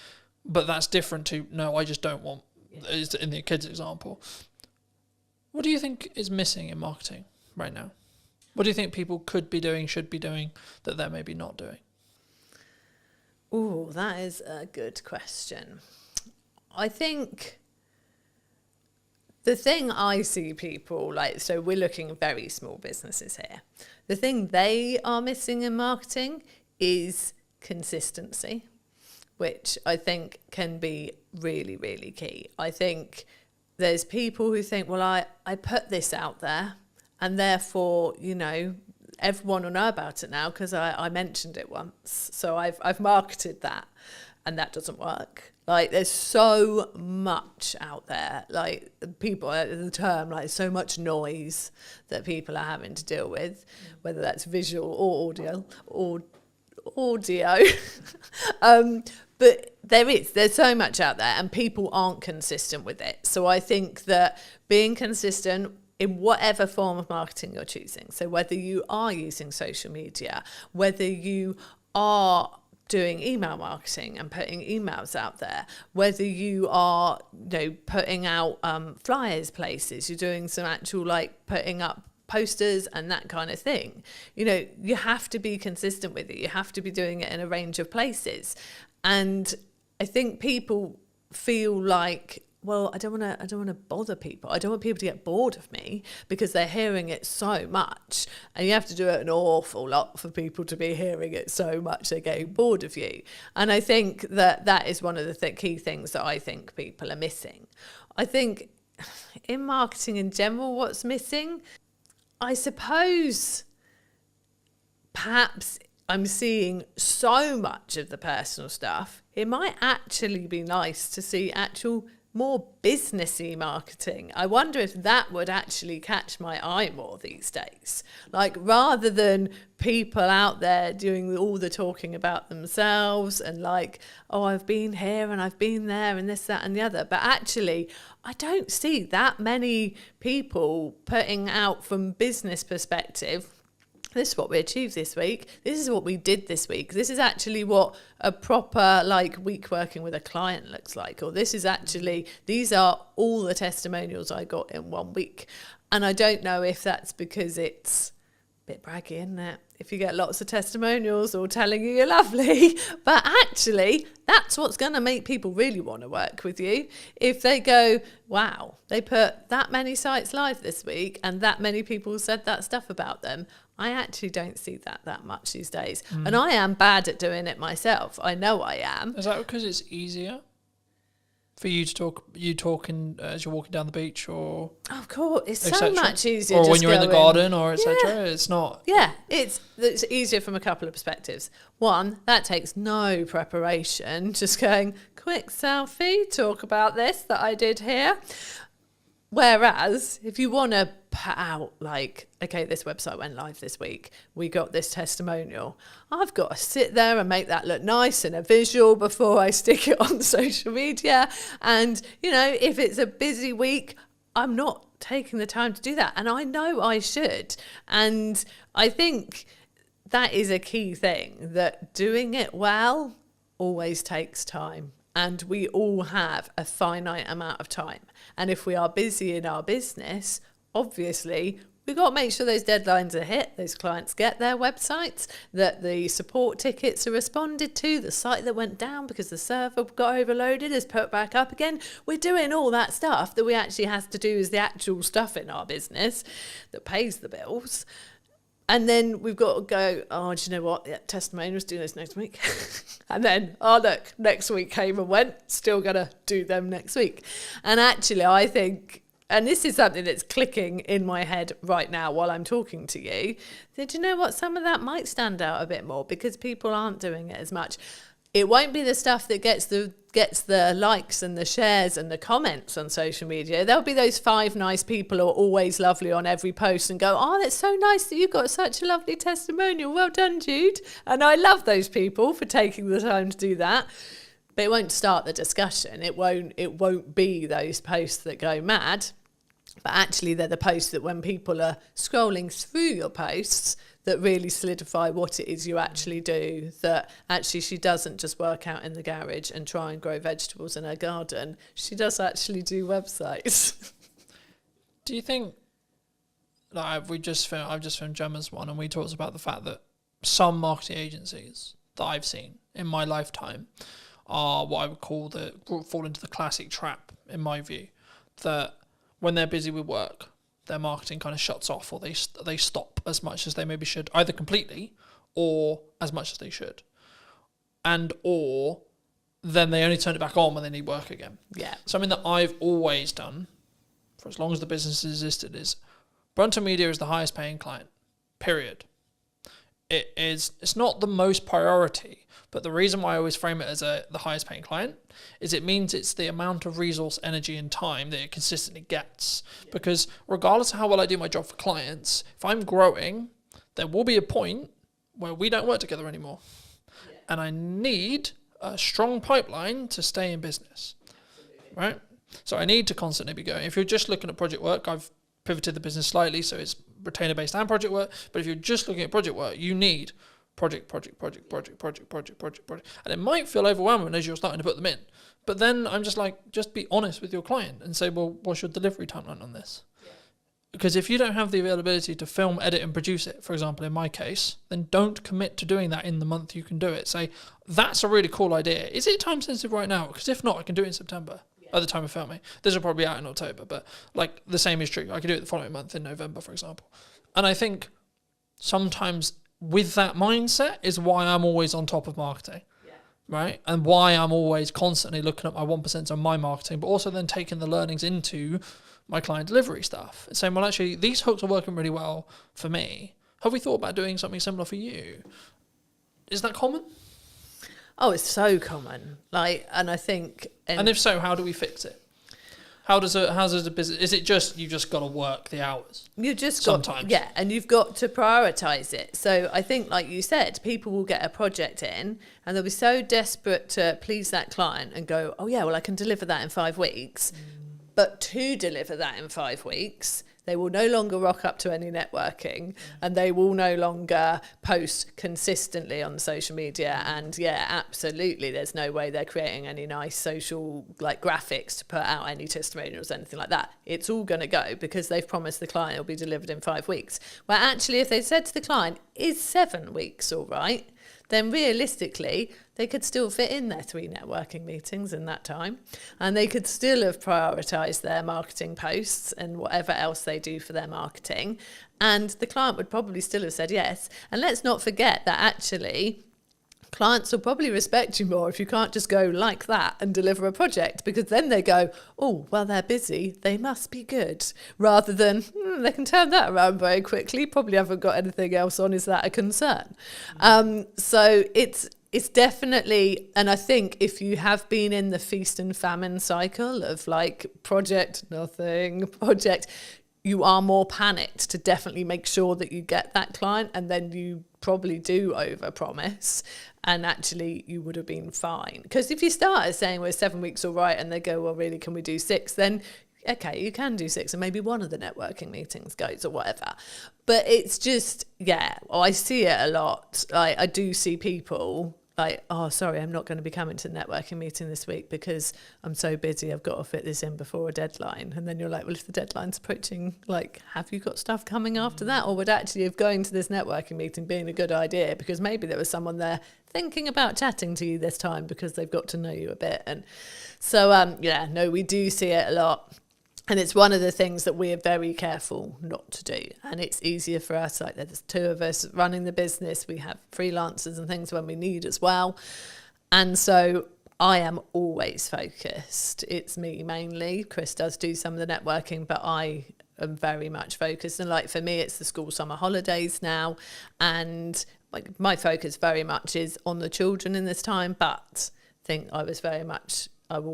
But that's different to, no, I just don't want, is in the kids example. What do you think is missing in marketing right now? What do you think people could be doing, should be doing, that they're maybe not doing? Oh, that is a good question. I think the thing I see people, like, so we're looking at very small businesses here. The thing they are missing in marketing is consistency, which I think can be really, really key. I think there's people who think, well, I put this out there, and therefore, you know, everyone will know about it now because I mentioned it once. So I've marketed that, and that doesn't work. Like, there's so much out there, like, people, the term, like, so much noise that people are having to deal with, whether that's visual or audio, but there's so much out there, and people aren't consistent with it. So I think that being consistent in whatever form of marketing you're choosing, so whether you are using social media, whether you are doing email marketing and putting emails out there, whether you are, you know, putting out flyers places, you're doing some actual, like, putting up posters and that kind of thing, you know, you have to be consistent with it. You have to be doing it in a range of places. And I think people feel like, well, I don't want to bother people. I don't want people to get bored of me because they're hearing it so much, and you have to do it an awful lot for people to be hearing it so much they're getting bored of you. And I think that is one of the key things that I think people are missing. I think in marketing in general, what's missing, I suppose, perhaps I'm seeing so much of the personal stuff. It might actually be nice to see actual more businessy marketing. I wonder if that would actually catch my eye more these days. Like, rather than people out there doing all the talking about themselves and like, oh, I've been here and I've been there and this, that and the other. But actually, I don't see that many people putting out from business perspective, this is what we achieved this week. This is what we did this week. This is actually what a proper week working with a client looks like. Or this is actually, these are all the testimonials I got in 1 week. And I don't know if that's because it's a bit braggy, isn't it? If you get lots of testimonials all telling you you're lovely, but actually that's what's going to make people really want to work with you. If they go, wow, they put that many sites live this week and that many people said that stuff about them. I actually don't see that much these days. And I am bad at doing it myself. I know I am. Is that because it's easier for you to talk? You talking as you're walking down the beach, or of course, it's so much easier. Or just when you're in the garden, or etc. Yeah. It's not. Yeah, it's easier from a couple of perspectives. One, that takes no preparation. Just going quick selfie, talk about this that I did here. Whereas if you want to put out okay, this website went live this week, we got this testimonial, I've got to sit there and make that look nice and a visual before I stick it on social media. And, if it's a busy week, I'm not taking the time to do that. And I know I should. And I think that is a key thing, that doing it well always takes time. And we all have a finite amount of time. And if we are busy in our business, obviously, we've got to make sure those deadlines are hit, those clients get their websites, that the support tickets are responded to, the site that went down because the server got overloaded is put back up again. We're doing all that stuff that we actually have to do as the actual stuff in our business that pays the bills. And then we've got to go, oh, do you know what? Yeah, testimonials, do those next week. And then, oh, look, next week came and went, still going to do them next week. And actually, I think, and this is something that's clicking in my head right now while I'm talking to you, that, you know what? Some of that might stand out a bit more because people aren't doing it as much. It won't be the stuff that gets the likes and the shares and the comments on social media. There'll be those 5 nice people who are always lovely on every post and go, oh, that's so nice that you've got such a lovely testimonial. Well done, Jude. And I love those people for taking the time to do that. But it won't start the discussion. It won't be those posts that go mad. But actually, they're the posts that when people are scrolling through your posts, that really solidify what it is you actually do, that actually she doesn't just work out in the garage and try and grow vegetables in her garden. She does actually do websites. Do you think, I've just filmed Gemma's one, and we talked about the fact that some marketing agencies that I've seen in my lifetime are what I would call fall into the classic trap, in my view, that when they're busy with work, their marketing kind of shuts off, or they stop as much as they maybe should, either completely or as much as they should, or then they only turn it back on when they need work again. Yeah. Something that I've always done for as long as the business has existed is Brunton Media is the highest paying client, period. It's not the most priority, but the reason why I always frame it as the highest paying client is it means it's the amount of resource, energy and time that it consistently gets. Yeah. Because regardless of how well I do my job for clients, if I'm growing, there will be a point where we don't work together anymore. Yeah. And I need a strong pipeline to stay in business. Absolutely. Right? So I need to constantly be going. If you're just looking at project work, I've pivoted the business slightly so it's retainer-based and project work. But if you're just looking at project work, you need project. And it might feel overwhelming as you're starting to put them in. But then I'm just like, just be honest with your client and say, well, what's your delivery timeline on this? Yeah. Because if you don't have the availability to film, edit, and produce it, for example, in my case, then don't commit to doing that in the month you can do it. Say, that's a really cool idea. Is it time sensitive right now? Because if not, I can do it in September at the time of filming. This will probably be out in October, but like the same is true. I can do it the following month in November, for example. And I think sometimes with that mindset is why I'm always on top of marketing. Right? And why I'm always constantly looking at my 1% on my marketing, but also then taking the learnings into my client delivery stuff and saying, well, actually, these hooks are working really well for me. Have we thought about doing something similar for you? Is that common? Oh, it's so common. And I think... And if so, how do we fix it? How does a business... Is it just, you just got to work the hours? You just sometimes. Yeah, and you've got to prioritise it. So I think, like you said, people will get a project in and they'll be so desperate to please that client and go, oh yeah, well, I can deliver that in 5 weeks. But to deliver that in 5 weeks, they will no longer rock up to any networking and they will no longer post consistently on social media. And yeah, absolutely, there's no way they're creating any nice social graphics to put out any testimonials or anything like that. It's all going to go because they've promised the client it'll be delivered in 5 weeks. Well, actually, if they said to the client, is 7 weeks all right? Then realistically, they could still fit in their 3 networking meetings in that time. And they could still have prioritised their marketing posts and whatever else they do for their marketing. And the client would probably still have said yes. And let's not forget that actually, clients will probably respect you more if you can't just go like that and deliver a project, because then they go, oh, well, they're busy, they must be good, rather than they can turn that around very quickly, probably haven't got anything else on, is that a concern? So it's definitely, and I think if you have been in the feast and famine cycle of project, nothing, project, you are more panicked to definitely make sure that you get that client, and then you probably do overpromise, and actually you would have been fine. Because if you start saying, well, 7 weeks all right, and they go, well, really, can we do 6? Then, okay, you can do 6, and maybe one of the networking meetings goes or whatever. But it's just, I see it a lot. I do see people... oh, sorry, I'm not going to be coming to the networking meeting this week because I'm so busy, I've got to fit this in before a deadline. And then you're like, well, if the deadline's approaching, have you got stuff coming after that? Or would actually have going to this networking meeting being a good idea, because maybe there was someone there thinking about chatting to you this time because they've got to know you a bit. And so, we do see it a lot. And it's one of the things that we are very careful not to do. And it's easier for us, there's 2 of us running the business. We have freelancers and things when we need as well. And so I am always focused. It's me mainly. Chris does do some of the networking, but I am very much focused. And for me, it's the school summer holidays now. And my focus very much is on the children in this time. But I think I was very much...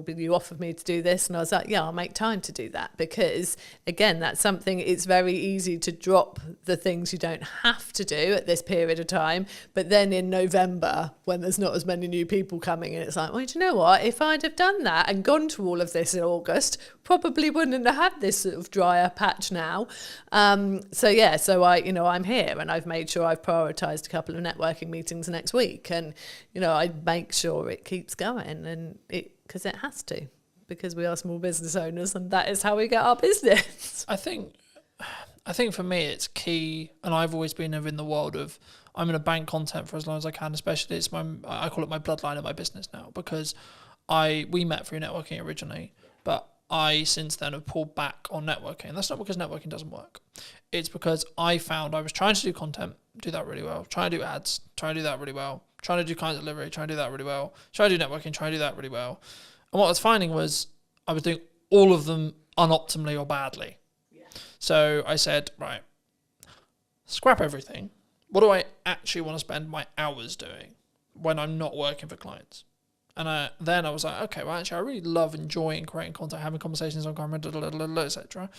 you offered me to do this, and I was like, yeah, I'll make time to do that, because again, that's something, it's very easy to drop the things you don't have to do at this period of time, but then in November, when there's not as many new people coming in, it's like, well, do you know what, if I'd have done that and gone to all of this in August, probably wouldn't have had this sort of drier patch now. So I'm here, and I've made sure I've prioritised a couple of networking meetings next week, and I make sure it keeps going, and because it has to, because we are small business owners, and that is how we get our business. I think for me it's key, and I've always been in the world of, I'm going to bank content for as long as I can, especially I call it my bloodline of my business now, because we met through networking originally, but I since then have pulled back on networking. And that's not because networking doesn't work. It's because I found I was trying to do content, do that really well, trying to do ads, trying to do that really well, trying to do client delivery, trying to do that really well, trying to do networking, trying to do that really well. And what I was finding was I was doing all of them unoptimally or badly. Yeah. So I said, right, scrap everything. What do I actually want to spend my hours doing when I'm not working for clients? And then I was like, okay, well, actually, I really love enjoying creating content, having conversations on camera, etc.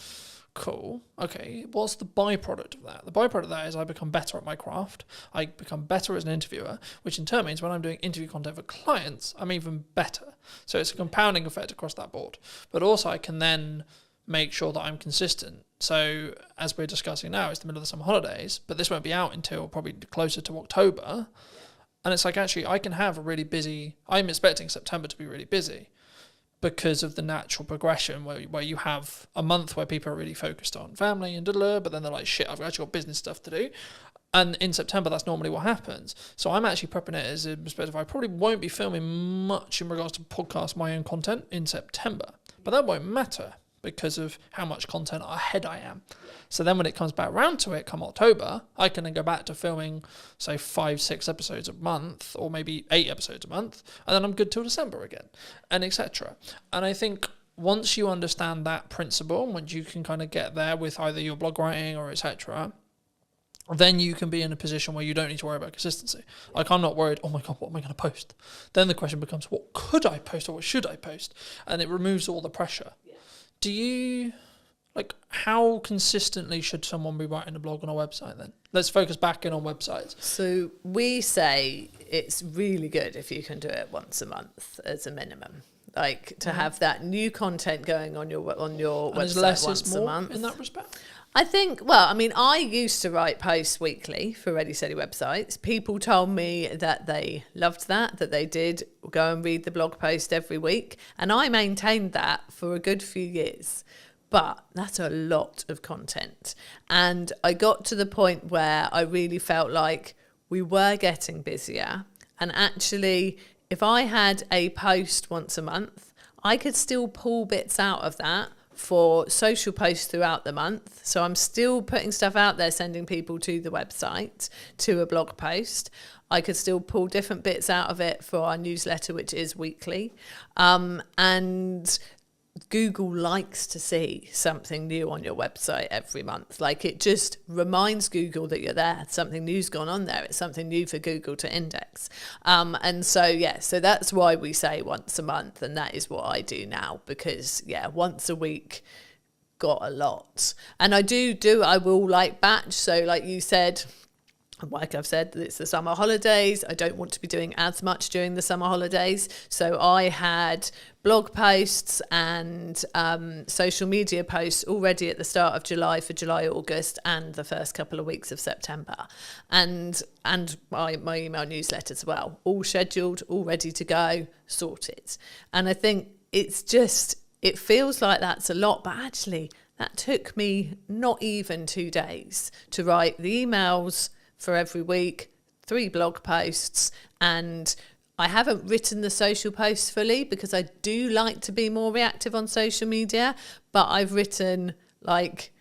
Cool. Okay, what's the byproduct of that? The byproduct of that is I become better at my craft. I become better as an interviewer, which in turn means when I'm doing interview content for clients, I'm even better. So it's a compounding effect across that board. But also I can then make sure that I'm consistent. So as we're discussing now, it's the middle of the summer holidays, but this won't be out until probably closer to October. And it's actually, I can have a really busy, I'm expecting September to be really busy, because of the natural progression where you have a month where people are really focused on family and but then they're like, shit, I've actually got business stuff to do. And in September, that's normally what happens. So I'm actually prepping it as a perspective. I probably won't be filming much in regards to podcast my own content in September, but that won't matter because of how much content ahead I am. So then when it comes back round to it come October, I can then go back to filming, say, 5-6 episodes a month, or maybe 8 episodes a month, and then I'm good till December again, and etc. And I think once you understand that principle, and once you can kind of get there with either your blog writing or etc., then you can be in a position where you don't need to worry about consistency. Like, I'm not worried, oh my God, what am I going to post? Then the question becomes, what could I post or what should I post? And it removes all the pressure. Yeah. Do you, like, how consistently should someone be writing a blog on a website then? Let's focus back in on websites. So we say it's really good if you can do it once a month as a minimum. Like, to have that new content going on your website less once is more a month. In that respect? I think, well, I mean, I used to write posts weekly for Ready Steady websites. People told me that they loved that they did go and read the blog post every week. And I maintained that for a good few years. But that's a lot of content. And I got to the point where I really felt like we were getting busier. And actually, if I had a post once a month, I could still pull bits out of that for social posts throughout the month. So I'm still putting stuff out there, sending people to the website, to a blog post. I could still pull different bits out of it for our newsletter, which is weekly. And Google likes to see something new on your website every month. Like, it just reminds Google that you're there. Something new's gone on there. It's something new for Google to index. And so that's why we say once a month. And that is what I do now, because once a week got a lot. And I will like batch. So like you said, like I've said, it's the summer holidays. I don't want to be doing as much during the summer holidays. So I had blog posts and social media posts already at the start of July for July, August, and the first couple of weeks of September. And my email newsletter as well, all scheduled, all ready to go, sorted. And I think it feels like that's a lot, but actually that took me not even 2 days to write the emails for every week, 3 blog posts, and I haven't written the social posts fully because I do like to be more reactive on social media, but I've written like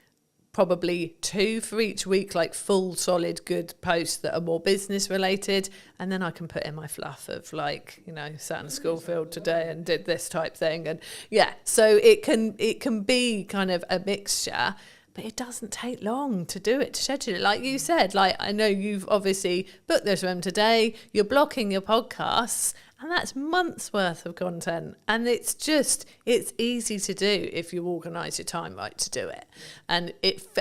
probably 2 for each week, like full, solid, good posts that are more business related, and then I can put in my fluff of like, sat in a school field today and did this type thing, and so it can be kind of a mixture. But it doesn't take long to do it, to schedule it. Like you said, like I know you've obviously booked this room today, you're blocking your podcasts, and that's months worth of content. And it's easy to do if you organise your time right to do it. And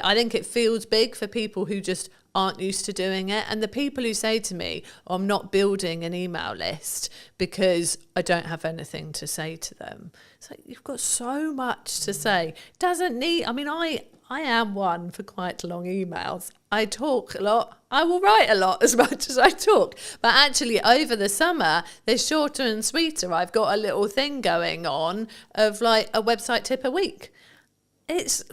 I think it feels big for people who just aren't used to doing it. And the people who say to me, I'm not building an email list because I don't have anything to say to them. It's like, you've got so much to say. I am one for quite long emails. I talk a lot. I will write a lot as much as I talk. But actually, over the summer, they're shorter and sweeter. I've got a little thing going on of like a website tip a week. It's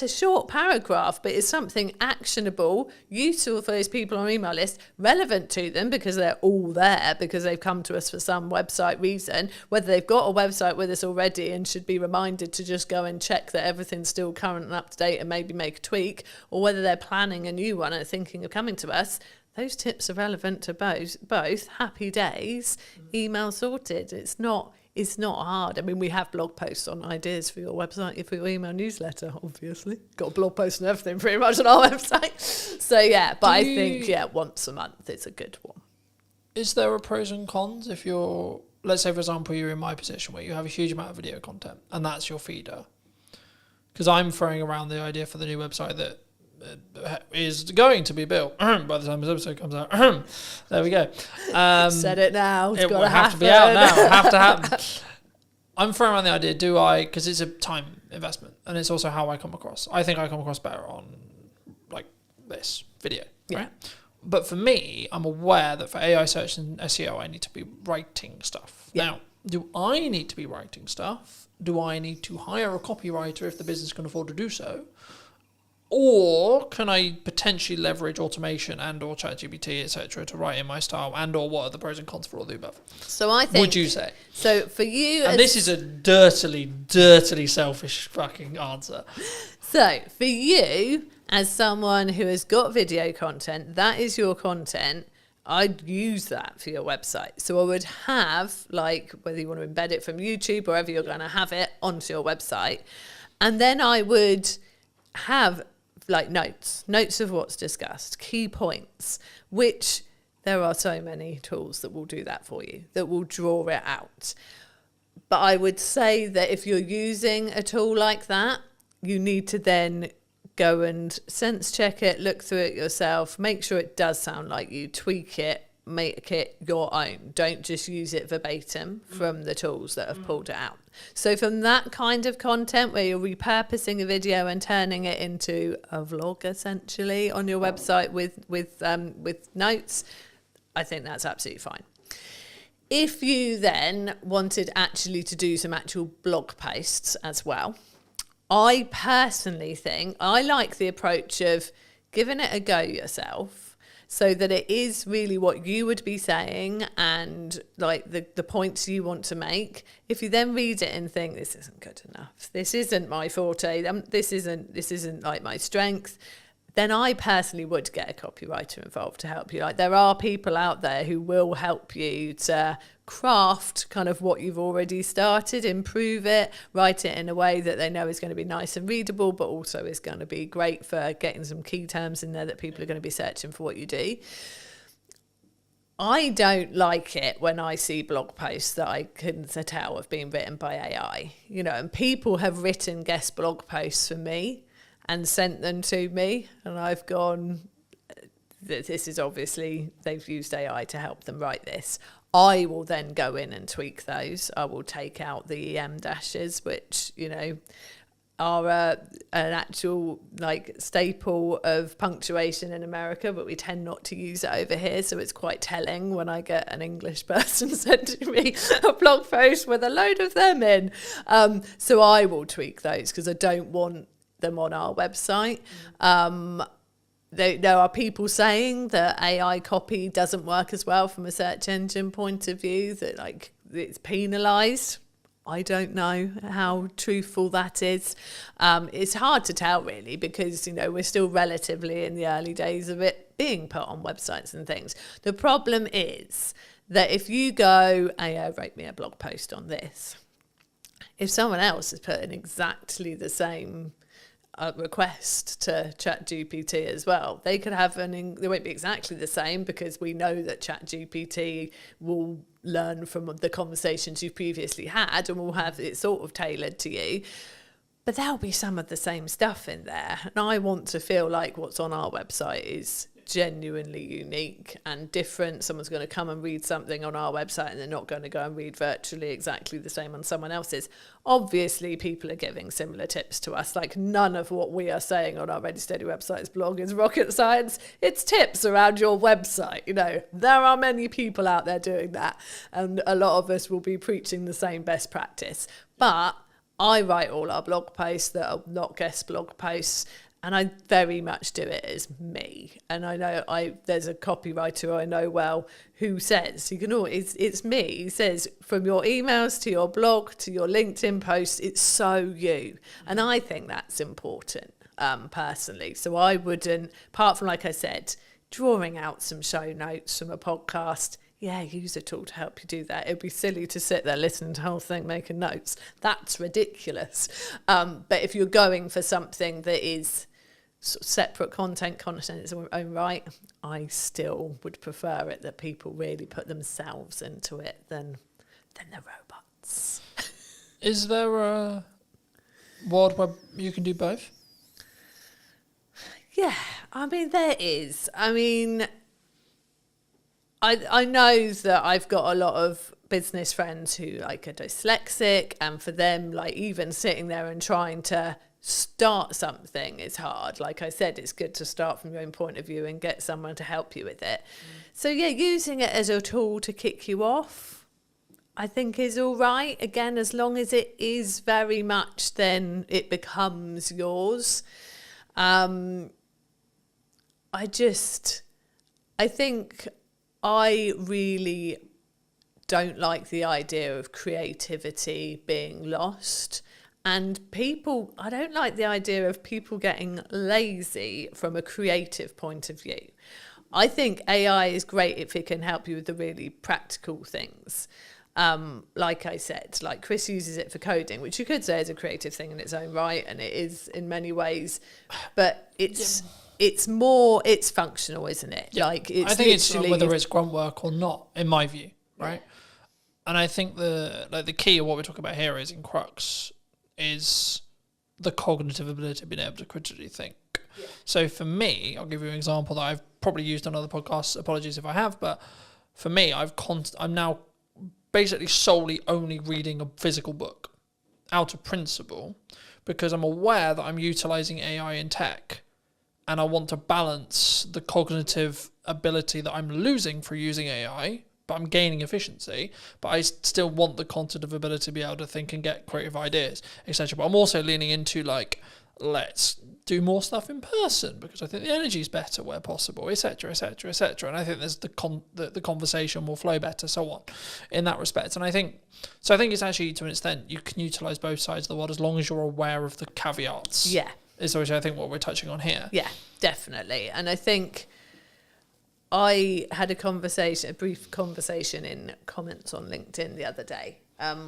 a short paragraph, but it's something actionable, useful for those people on our email list, relevant to them because they're all there because they've come to us for some website reason, whether they've got a website with us already and should be reminded to just go and check that everything's still current and up to date and maybe make a tweak, or whether they're planning a new one and are thinking of coming to us. Those tips are relevant to both. Happy days, email sorted. It's not hard. I mean, we have blog posts on ideas for your website, for your email newsletter, obviously. Got a blog post and everything pretty much on our website. So, I think, once a month is a good one. Is there a pros and cons if you're, let's say, for example, you're in my position where you have a huge amount of video content and that's your feeder? Because I'm throwing around the idea for the new website that is going to be built by the time this episode comes out. There we go. Said it now. It will have to be out now. Have to happen. I'm throwing around the idea, because it's a time investment and it's also how I come across. I think I come across better on like this video, right? But for me, I'm aware that for AI search and SEO, I need to be writing stuff. Now, do I need to be writing stuff? Do I need to hire a copywriter if the business can afford to do so? Or can I potentially leverage automation and or ChatGPT, etc., to write in my style, and or what are the pros and cons for all the above? So I think... Would you say? So for you... And this is a dirtily selfish fucking answer. So for you, as someone who has got video content, that is your content, I'd use that for your website. So I would have, like, whether you want to embed it from YouTube or wherever you're going to have it onto your website. And then I would have like notes of what's discussed, key points, which there are so many tools that will do that for you, that will draw it out. But I would say that if you're using a tool like that, you need to then go and sense check it, look through it yourself, make sure it does sound like you, tweak it, make it your own. Don't just use it verbatim from the tools that have pulled it out. So from that kind of content where you're repurposing a video and turning it into a vlog essentially on your website with notes, I think that's absolutely fine. If you then wanted actually to do some actual blog posts as well, I personally think I like the approach of giving it a go yourself, so that it is really what you would be saying and like the points you want to make. If you then read it and think, this isn't good enough, this isn't my forte, this isn't like my strength, then I personally would get a copywriter involved to help you. Like, there are people out there who will help you to craft kind of what you've already started, improve it, write it in a way that they know is going to be nice and readable, but also is going to be great for getting some key terms in there that people are going to be searching for what you do. I don't like it when I see blog posts that I can tell have been written by AI, you know, and people have written guest blog posts for me and sent them to me, and I've gone, this is obviously, they've used AI to help them write this. I will then go in and tweak those. I will take out the EM dashes, which, you know, are an actual like staple of punctuation in America, but we tend not to use it over here. So it's quite telling when I get an English person sending me a blog post with a load of them in. So I will tweak those because I don't want them on our website. There are people saying that AI copy doesn't work as well from a search engine point of view, that like it's penalised. I don't know how truthful that is. It's hard to tell really, because, you know, we're still relatively in the early days of it being put on websites and things. The problem is that if you go, AI wrote me a blog post on this, if someone else is putting exactly the same request to ChatGPT as well, they could have they won't be exactly the same, because we know that ChatGPT will learn from the conversations you've previously had and will have it sort of tailored to you, but there'll be some of the same stuff in there, and I want to feel like what's on our website is genuinely unique and different. Someone's going to come and read something on our website and they're not going to go and read virtually exactly the same on someone else's. Obviously, people are giving similar tips to us. Like, none of what we are saying on our Ready Steady Websites blog is rocket science. It's tips around your website. You know, there are many people out there doing that, and a lot of us will be preaching the same best practice. But I write all our blog posts that are not guest blog posts, and I very much do it as me. And I know there's a copywriter I know well who says, it's me. He says, from your emails to your blog to your LinkedIn posts, it's so you. And I think that's important, personally. So I wouldn't, apart from, like I said, drawing out some show notes from a podcast, yeah, use a tool to help you do that. It'd be silly to sit there listening to the whole thing, making notes. That's ridiculous. But if you're going for something that is sort of separate content in its own right, I still would prefer it that people really put themselves into it than the robots. Is there a world where you can do both? Yeah, I mean, there is. I mean, I know that I've got a lot of business friends who like are dyslexic, and for them, like, even sitting there and trying to start something is hard. Like I said, it's good to start from your own point of view and get someone to help you with it. So yeah, using it as a tool to kick you off, I think is all right. Again, as long as it is very much, then it becomes yours. I think I really don't like the idea of creativity being lost. And I don't like the idea of people getting lazy from a creative point of view. I think AI is great if it can help you with the really practical things. Like I said, like Chris uses it for coding, which you could say is a creative thing in its own right, and it is in many ways, but it's functional, isn't it? Yeah. Like it's I think it's whether it's grunt work or not, in my view, right? Yeah. And I think the key of what we're talking about here is in crux is the cognitive ability of being able to critically think. Yeah. So for me, I'll give you an example that I've probably used on other podcasts. Apologies if I have, but for me, I'm now basically solely only reading a physical book out of principle, because I'm aware that I'm utilizing AI in tech, and I want to balance the cognitive ability that I'm losing for using AI, but I'm gaining efficiency, but I still want the cognitive ability to be able to think and get creative ideas, etc. But I'm also leaning into let's do more stuff in person, because I think the energy is better where possible, etc., etc., etc. And I think there's the conversation will flow better, so on, in that respect. And I think it's actually, to an extent, you can utilize both sides of the world as long as you're aware of the caveats. Yeah. Is which I think what we're touching on here. Yeah, definitely. And I think I had a brief conversation in comments on LinkedIn the other day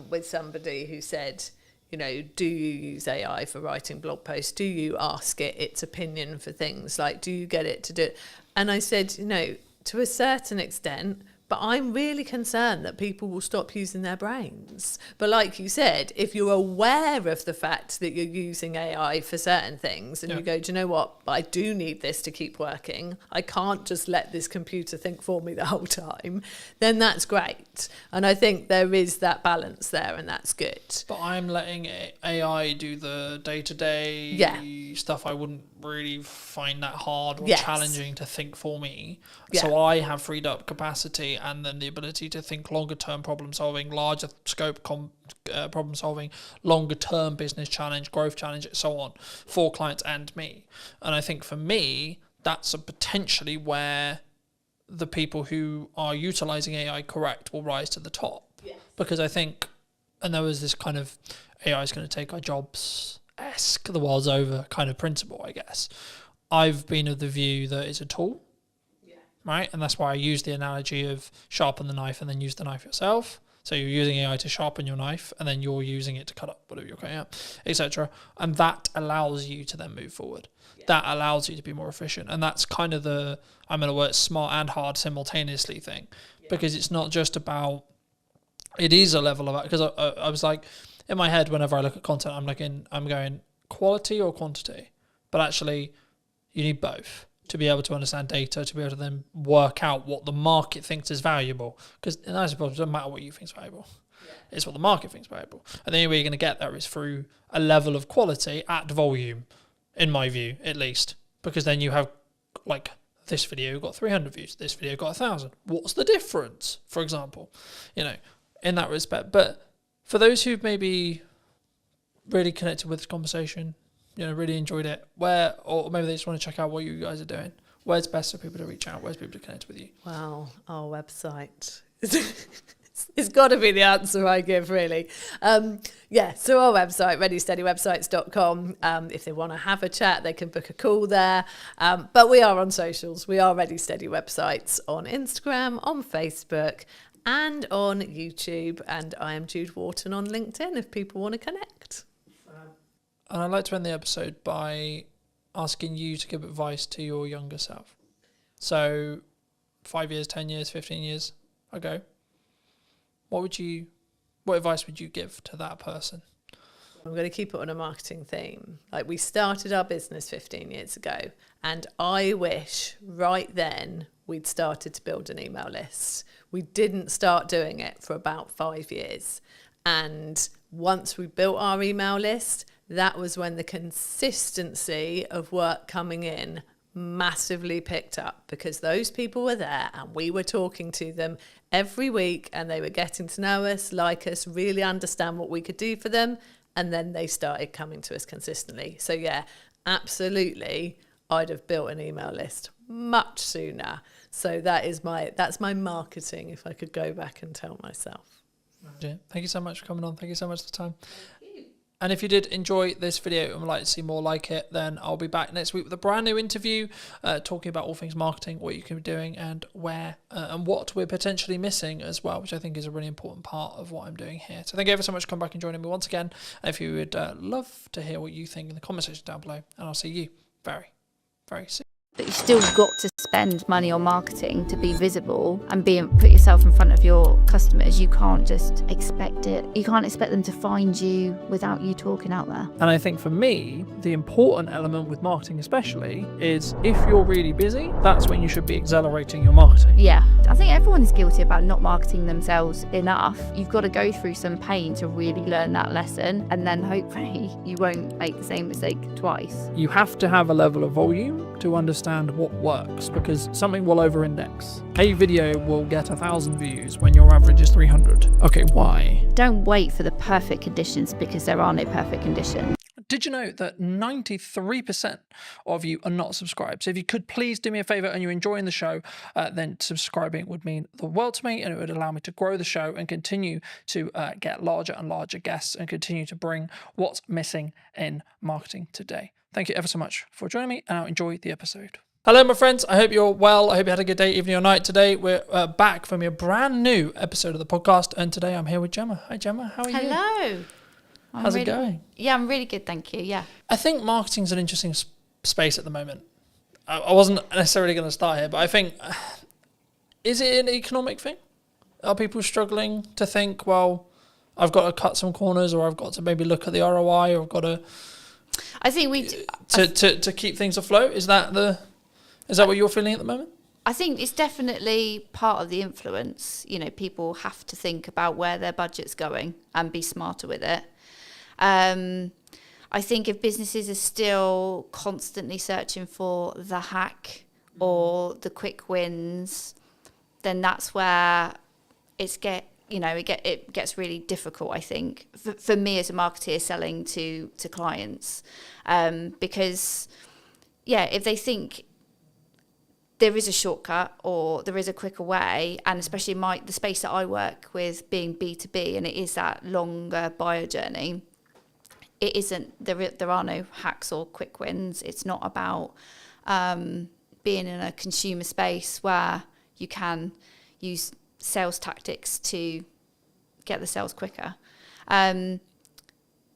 with somebody who said, do you use AI for writing blog posts? Do you ask it its opinion for things? Like, do you get it to do it? And I said, to a certain extent, but I'm really concerned that people will stop using their brains. But like you said, if you're aware of the fact that you're using AI for certain things and you go, do you know what? I do need this to keep working. I can't just let this computer think for me the whole time. Then that's great. And I think there is that balance there, and that's good. But I'm letting AI do the day-to-day stuff I wouldn't really find that hard or challenging to think for me. Yeah. So I have freed up capacity and then the ability to think longer term problem solving, larger scope problem solving, longer term business challenge, growth challenge, and so on, for clients and me. And I think for me, that's potentially where the people who are utilizing AI correct will rise to the top. Yes. Because I think, and there was this kind of AI is going to take our jobs-esque, the world's over kind of principle, I guess. I've been of the view that it's a tool. Right, and that's why I use the analogy of sharpen the knife and then use the knife yourself. So you're using AI to sharpen your knife, and then you're using it to cut up whatever you're cutting up, etc. And that allows you to then move forward. Yeah. That allows you to be more efficient, and that's kind of I'm going to work smart and hard simultaneously thing, because it's not just about. It is a level of, because I was like, in my head, whenever I look at content, I'm going quality or quantity, but actually, you need both to be able to understand data, to be able to then work out what the market thinks is valuable. Because I suppose it doesn't matter what you think is valuable. Yeah. It's what the market thinks is valuable. And the only way you're going to get there is through a level of quality at volume, in my view, at least. Because then you have, this video got 300 views, this video got 1,000. What's the difference, for example? In that respect. But for those who've maybe really connected with this conversation, really enjoyed it, or maybe they just want to check out what you guys are doing, where's best for people to reach out? Where's people to connect with you? Well, our website. It's got to be the answer I give, really. So our website, readysteadywebsites.com. If they want to have a chat, they can book a call there. But we are on socials. We are Ready Steady Websites on Instagram, on Facebook, and on YouTube. And I am Jude Wharton on LinkedIn if people want to connect. And I'd like to end the episode by asking you to give advice to your younger self. So 5 years, 10 years, 15 years ago, what advice would you give to that person? I'm going to keep it on a marketing theme. We started our business 15 years ago, and I wish right then we'd started to build an email list. We didn't start doing it for about 5 years. And once we built our email list, that was when the consistency of work coming in massively picked up because those people were there and we were talking to them every week and they were getting to know us, like us, really understand what we could do for them. And then they started coming to us consistently. So yeah, absolutely, I'd have built an email list much sooner. So that's my marketing, if I could go back and tell myself. Yeah. Thank you so much for coming on. Thank you so much for the time. And if you did enjoy this video and would like to see more like it, then I'll be back next week with a brand new interview talking about all things marketing, what you can be doing and where and what we're potentially missing as well, which I think is a really important part of what I'm doing here. So thank you ever so much for coming back and joining me once again. If you would love to hear what you think in the comment section down below, and I'll see you very, very soon. But you've still got to spend money on marketing to be visible and put yourself in front of your customers. You can't just expect it. You can't expect them to find you without you talking out there. And I think for me, the important element with marketing especially is if you're really busy, that's when you should be accelerating your marketing. Yeah, I think everyone is guilty about not marketing themselves enough. You've got to go through some pain to really learn that lesson, and then hopefully you won't make the same mistake twice. You have to have a level of volume to understand what works, because something will over-index. A video will get 1,000 views when your average is 300. Okay, why? Don't wait for the perfect conditions, because there are no perfect conditions. Did you know that 93% of you are not subscribed? So if you could please do me a favor and you're enjoying the show, then subscribing would mean the world to me, and it would allow me to grow the show and continue to get larger and larger guests and continue to bring what's missing in marketing today. Thank you ever so much for joining me, and I'll enjoy the episode. Hello, my friends. I hope you're well. I hope you had a good day, evening, or night. Today, we're back from a brand new episode of the podcast, and today I'm here with Gemma. Hi, Gemma. How are you? Hello. How's it going? Yeah, I'm really good, thank you. Yeah. I think marketing's an interesting space at the moment. I wasn't necessarily going to start here, but I think, is it an economic thing? Are people struggling to think, well, I've got to cut some corners, or I've got to maybe look at the ROI, or I've got to... I think to keep things afloat? Is that what you're feeling at the moment? I think it's definitely part of the influence. You know, people have to think about where their budget's going and be smarter with it. I think if businesses are still constantly searching for the hack or the quick wins, then that's where it gets really difficult, I think, for me as a marketer selling to clients. Because, yeah, if they think there is a shortcut or there is a quicker way, and especially the space that I work with being B2B, and it is that longer buyer journey, it isn't, there are no hacks or quick wins. It's not about being in a consumer space where you can use sales tactics to get the sales quicker.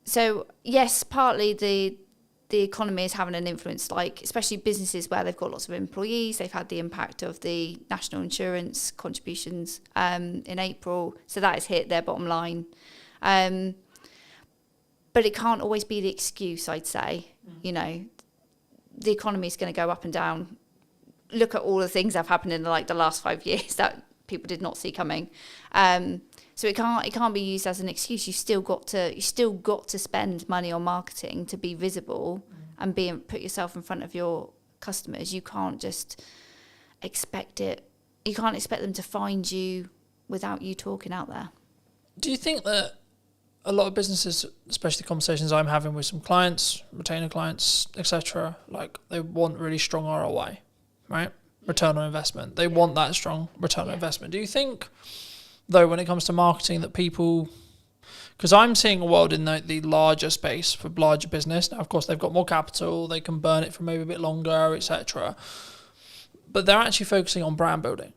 So yes, partly the economy is having an influence, like especially businesses where they've got lots of employees. They've had the impact of the national insurance contributions in April, so that has hit their bottom line. But it can't always be the excuse, I'd say. You know, the economy is going to go up and down. Look at all the things that have happened in the last 5 years that people did not see coming. So it can't be used as an excuse. You still got to spend money on marketing to be visible and put yourself in front of your customers. You can't just expect it. You can't expect them to find you without you talking out there. Do you think that a lot of businesses, especially conversations I'm having with some clients, retainer clients, etc., like they want really strong ROI, right? Return on investment. They want that strong return on investment. Do you think, though, when it comes to marketing, that people, because I'm seeing a world in the larger space for larger business. Now, of course, they've got more capital, they can burn it for maybe a bit longer, etc. But they're actually focusing on brand building,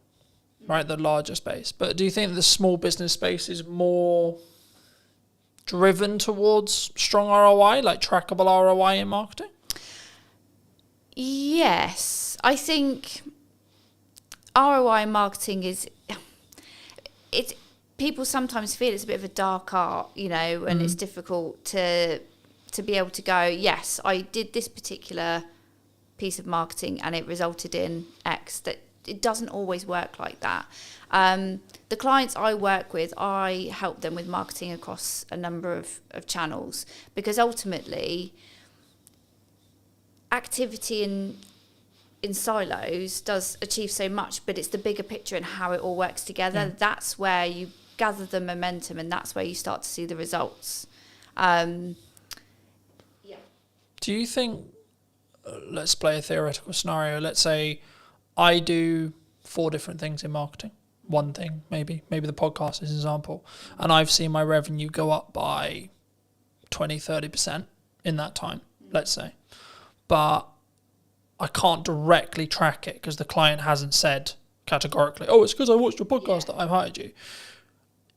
right? The larger space. But do you think the small business space is more driven towards strong ROI, like trackable ROI in marketing? Yes, I think ROI marketing is, people sometimes feel it's a bit of a dark art, you know, and it's difficult to be able to go, yes, I did this particular piece of marketing and it resulted in X. That it doesn't always work like that. The clients I work with, I help them with marketing across a number of channels, because ultimately activity in silos does achieve so much, but it's the bigger picture and how it all works together. That's where you gather the momentum, and that's where you start to see the results. Do you think, let's play a theoretical scenario, let's say I do 4 different things in marketing, one thing maybe the podcast is an example, and I've seen my revenue go up by 20-30% in that time, let's say, but I can't directly track it because the client hasn't said categorically, oh, it's because I watched your podcast that I've hired you.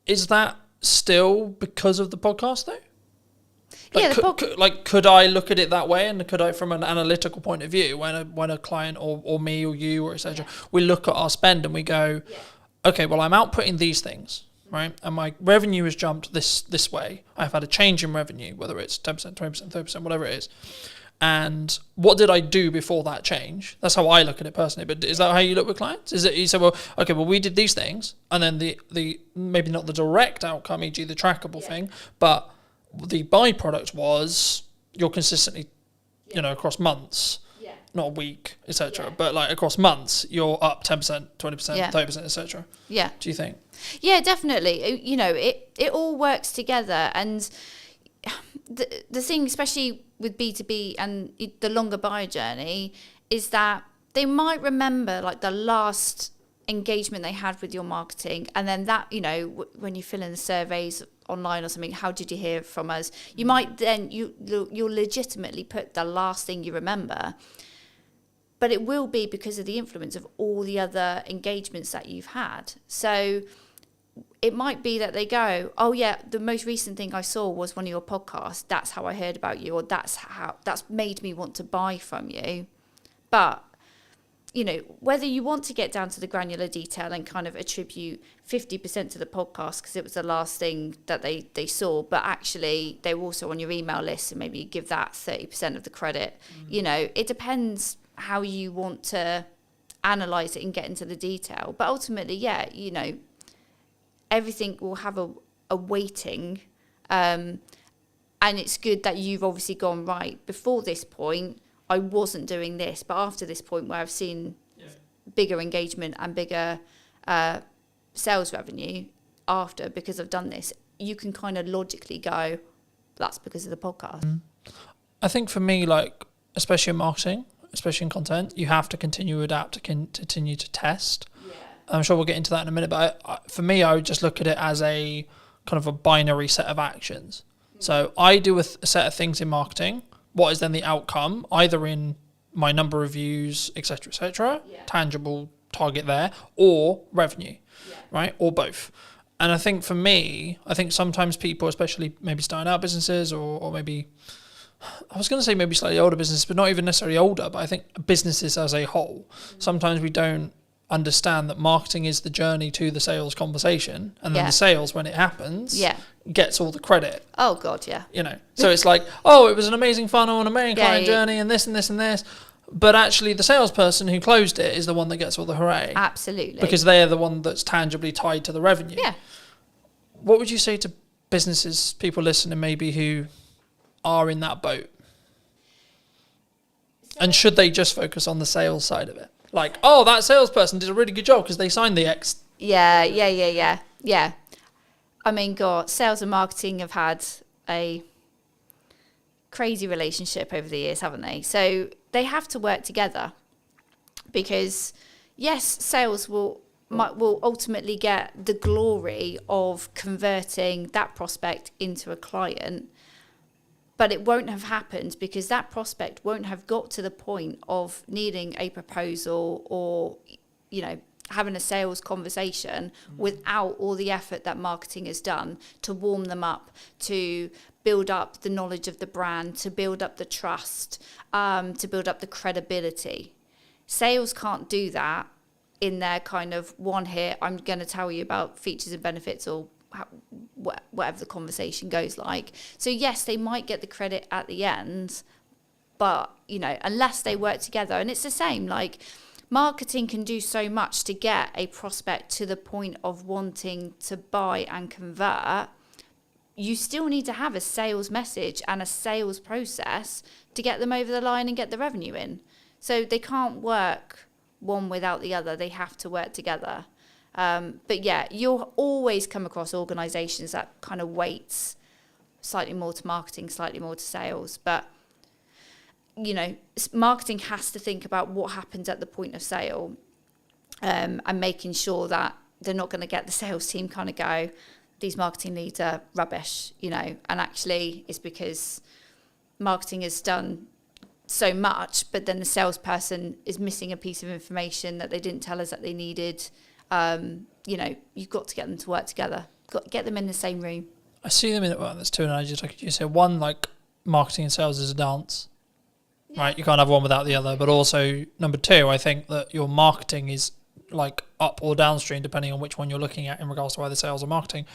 Is that still because of the podcast though? Could I look at it that way, and could I, from an analytical point of view, when a client or me or you or etc., we look at our spend and we go, okay, well, I'm outputting these things, right, and my revenue has jumped this way. I've had a change in revenue, whether it's 10%, 20%, 30%, whatever it is. And what did I do before that change? That's how I look at it personally. But is that how you look with clients? Is it you say, well, okay, well, we did these things, and then the maybe not the direct outcome, e.g. the trackable thing, but the byproduct was you're consistently, across months, not a week, etc., but like across months, you're up 10%, 20%, 30%, etc. Yeah. Do you think? Yeah, definitely. It all works together, and the thing, especially with B2B and the longer buyer journey, is that they might remember like the last engagement they had with your marketing, and then that, when you fill in the surveys online or something, how did you hear from us? You might then, you'll legitimately put the last thing you remember, but it will be because of the influence of all the other engagements that you've had. So it might be that they go, oh yeah, the most recent thing I saw was one of your podcasts. That's how I heard about you, or that's made me want to buy from you. But, whether you want to get down to the granular detail and kind of attribute 50% to the podcast because it was the last thing that they saw, but actually they were also on your email list, and maybe you give that 30% of the credit. It depends how you want to analyze it and get into the detail. But ultimately, everything will have a weighting, and it's good that you've obviously gone, right, before this point I wasn't doing this, but after this point where I've seen bigger engagement and bigger sales revenue after, because I've done this, you can kind of logically go, that's because of the podcast. I think for me, like, especially in marketing, especially in content, you have to continue to adapt, to continue to test. I'm sure we'll get into that in a minute, but for me, I would just look at it as a kind of a binary set of actions. So I do a set of things in marketing. What is then the outcome, either in my number of views, etc., tangible target there, or revenue, right, or both. And I think for me, sometimes people, especially maybe starting out businesses, or maybe, I was going to say maybe slightly older businesses, but not even necessarily older, but I think businesses as a whole, sometimes we don't understand that marketing is the journey to the sales conversation, and then the sales, when it happens, gets all the credit. Oh God, yeah. So it's like, oh, it was an amazing funnel and amazing client journey and this and this and this, but actually the salesperson who closed it is the one that gets all the hooray. Absolutely. Because they're the one that's tangibly tied to the revenue. Yeah. What would you say to businesses, people listening maybe who are in that boat? And should they just focus on the sales side of it? Like, oh, that salesperson did a really good job because they signed the X. Yeah. I mean, God, sales and marketing have had a crazy relationship over the years, haven't they? So they have to work together, because yes, sales will ultimately get the glory of converting that prospect into a client, but it won't have happened because that prospect won't have got to the point of needing a proposal or, having a sales conversation without all the effort that marketing has done to warm them up, to build up the knowledge of the brand, to build up the trust, to build up the credibility. Sales can't do that in their kind of one hit, I'm going to tell you about features and benefits, or whatever the conversation goes like. So yes, they might get the credit at the end, but unless they work together. And it's the same, like, marketing can do so much to get a prospect to the point of wanting to buy and convert. You still need to have a sales message and a sales process to get them over the line and get the revenue in. So they can't work one without the other. They have to work together. But yeah, you'll always come across organisations that kind of weights slightly more to marketing, slightly more to sales. But, you know, marketing has to think about what happens at the point of sale, and making sure that they're not going to get the sales team kind of go, these marketing leads are rubbish, you know, and actually it's because marketing has done so much, but then the salesperson is missing a piece of information that they didn't tell us that they needed. You know, you've got to get them to work together. Got to get them in the same room. I see them in, well, there's two analogies, like you said. One, like marketing and sales is a dance, right? You can't have one without the other. But also, number two, I think that your marketing is like up or downstream, depending on which one you're looking at in regards to either sales or marketing,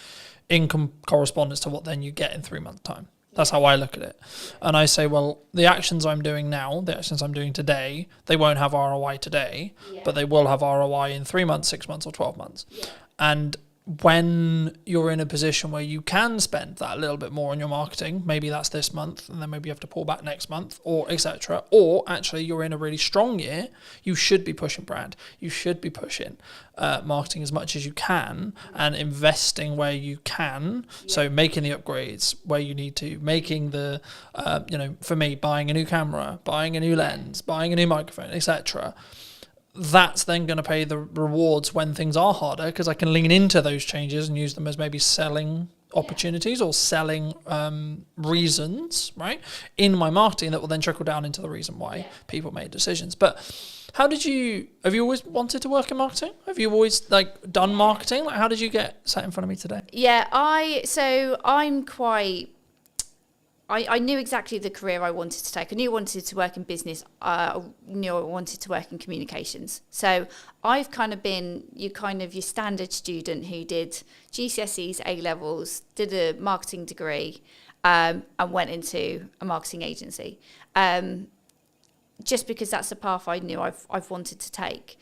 in correspondence to what then you get in 3 months' time. That's how I look at it. And I say, well, the actions I'm doing now, the actions I'm doing today, they won't have ROI today, but they will have ROI in 3 months, 6 months, or 12 months. And when you're in a position where you can spend that a little bit more on your marketing, maybe that's this month, and then maybe you have to pull back next month, or etc. Or actually you're in a really strong year, you should be pushing brand, you should be pushing marketing as much as you can, and investing where you can. So making the upgrades where you need to, making the, you know, for me, buying a new camera, buying a new lens, buying a new microphone, etc. That's then going to pay the rewards when things are harder, because I can lean into those changes and use them as maybe selling opportunities or selling reasons, right, in my marketing that will then trickle down into the reason why people made decisions. But have you always wanted to work in marketing? Have you always like done marketing? Like, how did you get sat in front of me today? Yeah, I knew exactly the career I wanted to take. I knew I wanted to work in business. I knew I wanted to work in communications. So I've kind of been your standard student who did GCSEs, A-levels, did a marketing degree, and went into a marketing agency. Just because that's the path I knew I've wanted to take.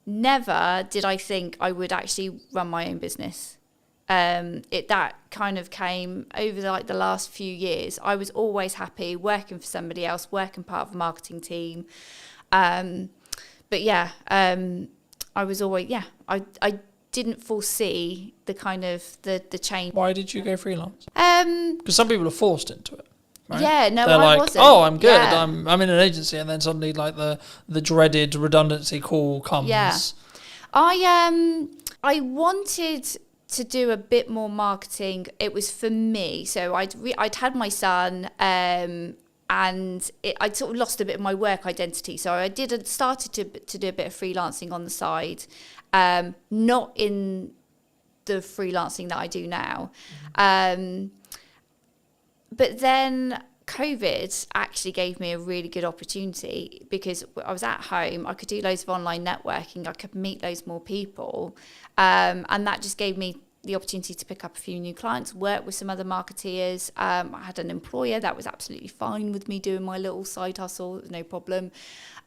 Never did I think I would actually run my own business. That kind of came over the last few years. I was always happy working for somebody else, working part of a marketing team. But yeah, I was always, I didn't foresee the kind of the change. Why did you go freelance? Because some people are forced into it. Right? Yeah, no, they're I like, wasn't. oh, I'm good. Yeah. I'm in an agency, and then suddenly like the dreaded redundancy call comes. Yeah, I wanted to do a bit more marketing. It was for me. So I'd had my son, and I'd sort of lost a bit of my work identity. So I started to do a bit of freelancing on the side, not in the freelancing that I do now. But then COVID actually gave me a really good opportunity, because I was at home, I could do loads of online networking, I could meet loads more people, and that just gave me the opportunity to pick up a few new clients, work with some other marketeers. I had an employer that was absolutely fine with me doing my little side hustle, no problem.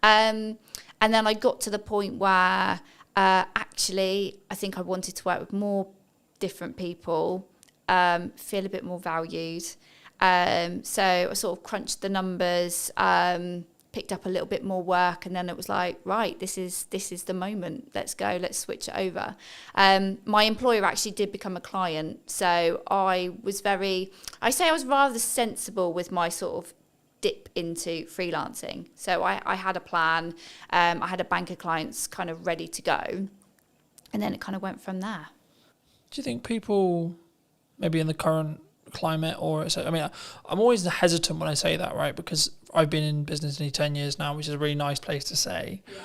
And then I got to the point where actually I think I wanted to work with more different people, feel a bit more valued. So I sort of crunched the numbers, picked up a little bit more work, and then it was like, right, this is the moment. Let's go. Let's switch it over. My employer actually did become a client, so I was rather sensible with my sort of dip into freelancing. So I had a plan. I had a bank of clients kind of ready to go, and then it kind of went from there. Do you think people, maybe in the current climate, or I mean, I'm always hesitant when I say that, right? Because I've been in business nearly 10 years now, which is a really nice place to say. Yeah.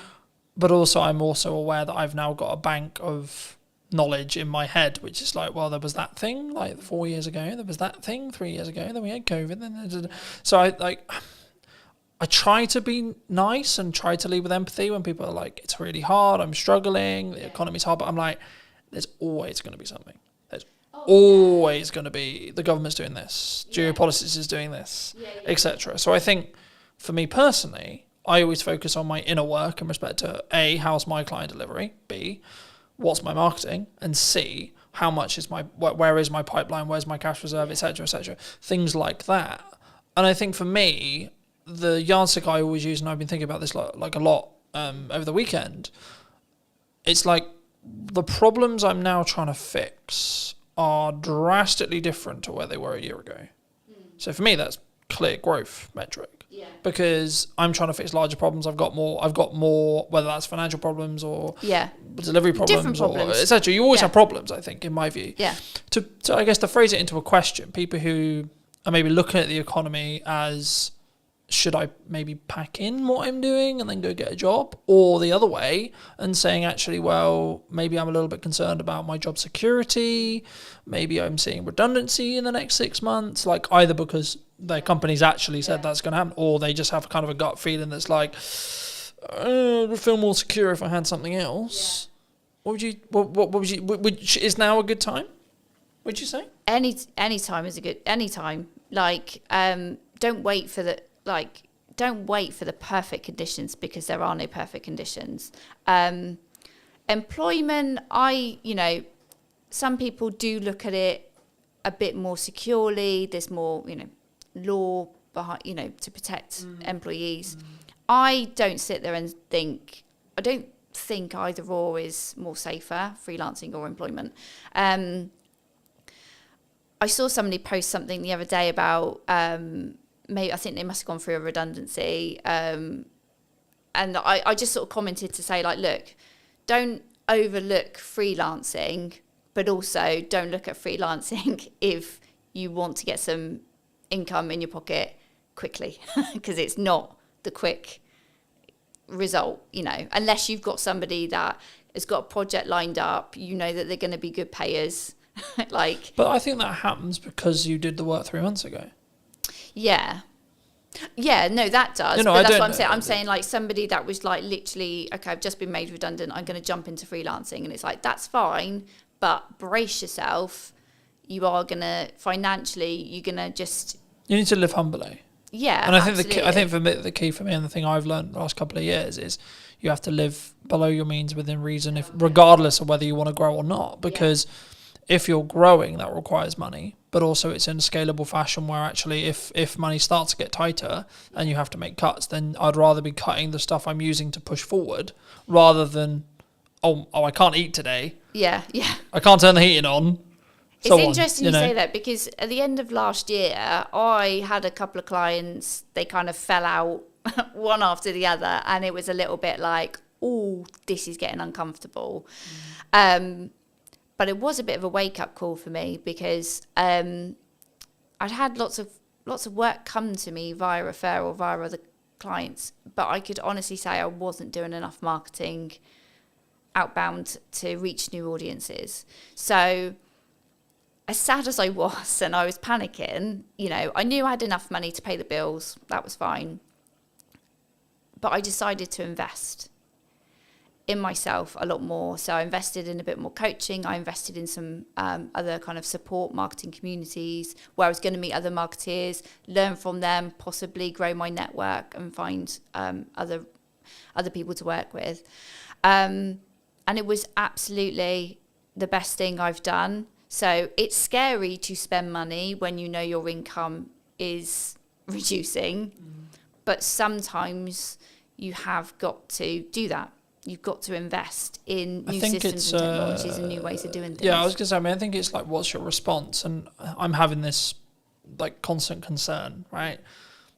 But also, I'm also aware that I've now got a bank of knowledge in my head, which is like, well, there was that thing like 4 years ago, there was that thing 3 years ago, then we had COVID, so I try to be nice and try to lead with empathy when people are like, it's really hard, I'm struggling, the economy's hard, but I'm like, there's always going to be something. Always going to be, the government's doing this, geopolitics is doing this, etc. So I think for me personally, I always focus on my inner work in respect to A, how's my client delivery, B, what's my marketing, and C, how much is where is my pipeline, where's my cash reserve, etc., etc. Things like that. And I think for me, the yardstick I always use, and I've been thinking about this like a lot over the weekend, it's like the problems I'm now trying to fix are drastically different to where they were a year ago. So for me, that's clear growth metric. Yeah. Because I'm trying to fix larger problems. I've got more, whether that's financial problems or delivery problems, Different problems. or etc. You always have problems, I think, in my view. Yeah. To I guess to phrase it into a question, people who are maybe looking at the economy as, should I maybe pack in what I'm doing and then go get a job, or the other way and saying, actually, well, maybe I'm a little bit concerned about my job security. Maybe I'm seeing redundancy in the next 6 months, like either because their company's actually said that's going to happen, or they just have kind of a gut feeling that's like, I would feel more secure if I had something else. What would you, is now a good time? Would you say? Any time is a good, anytime. Like, don't wait for the perfect conditions, because there are no perfect conditions. Employment, some people do look at it a bit more securely. There's more, law behind, to protect employees. I don't sit there and think, I don't think either or is more safer, freelancing or employment. I saw somebody post something the other day about, maybe I think they must have gone through a redundancy, and I just sort of commented to say, like, look, don't overlook freelancing, but also don't look at freelancing if you want to get some income in your pocket quickly, because it's not the quick result, unless you've got somebody that has got a project lined up, that they're going to be good payers. But I think that happens because you did the work 3 months ago. Yeah, no, that does. But that's what I'm saying. I'm saying, like, somebody that was like literally, okay, I've just been made redundant, I'm going to jump into freelancing, and it's like, that's fine, but brace yourself. You are going to financially, you're going to just. You need to live humbly. Yeah, and I think for me, the key for me, and the thing I've learned the last couple of years, is you have to live below your means within reason, regardless of whether you want to grow or not, because. If you're growing, that requires money, but also it's in a scalable fashion where actually if money starts to get tighter and you have to make cuts, then I'd rather be cutting the stuff I'm using to push forward rather than, oh, I can't eat today. Yeah. I can't turn the heating on. It's interesting you say that, because at the end of last year, I had a couple of clients, they kind of fell out one after the other, and it was a little bit like, oh, this is getting uncomfortable. But it was a bit of a wake-up call for me, because I'd had lots of work come to me via referral, via other clients, but I could honestly say I wasn't doing enough marketing outbound to reach new audiences. So as sad as I was, and I was panicking, I knew I had enough money to pay the bills. That was fine. But I decided to invest in myself a lot more. So I invested in a bit more coaching. I invested in some other kind of support marketing communities where I was going to meet other marketeers, learn from them, possibly grow my network and find other people to work with. And it was absolutely the best thing I've done. So it's scary to spend money when you know your income is reducing, but sometimes you have got to do that. You've got to invest in new systems and technologies and new ways of doing things. Yeah, I was going to say, I think it's like, what's your response? And I'm having this like constant concern, right?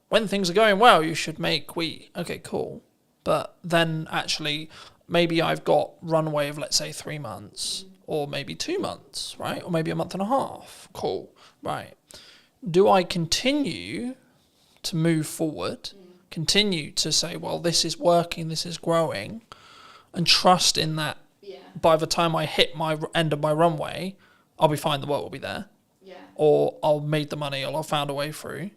When things are going well, you should make wheat. Okay, cool. But then actually, maybe I've got runway of, let's say, 3 months or maybe 2 months, right? Or maybe a month and a half. Cool, right. Do I continue to move forward, continue to say, well, this is working, this is growing, and trust in that by the time I hit my end of my runway, I'll be fine, the work will be there. Yeah. Or I'll make the money, or I'll found a way through.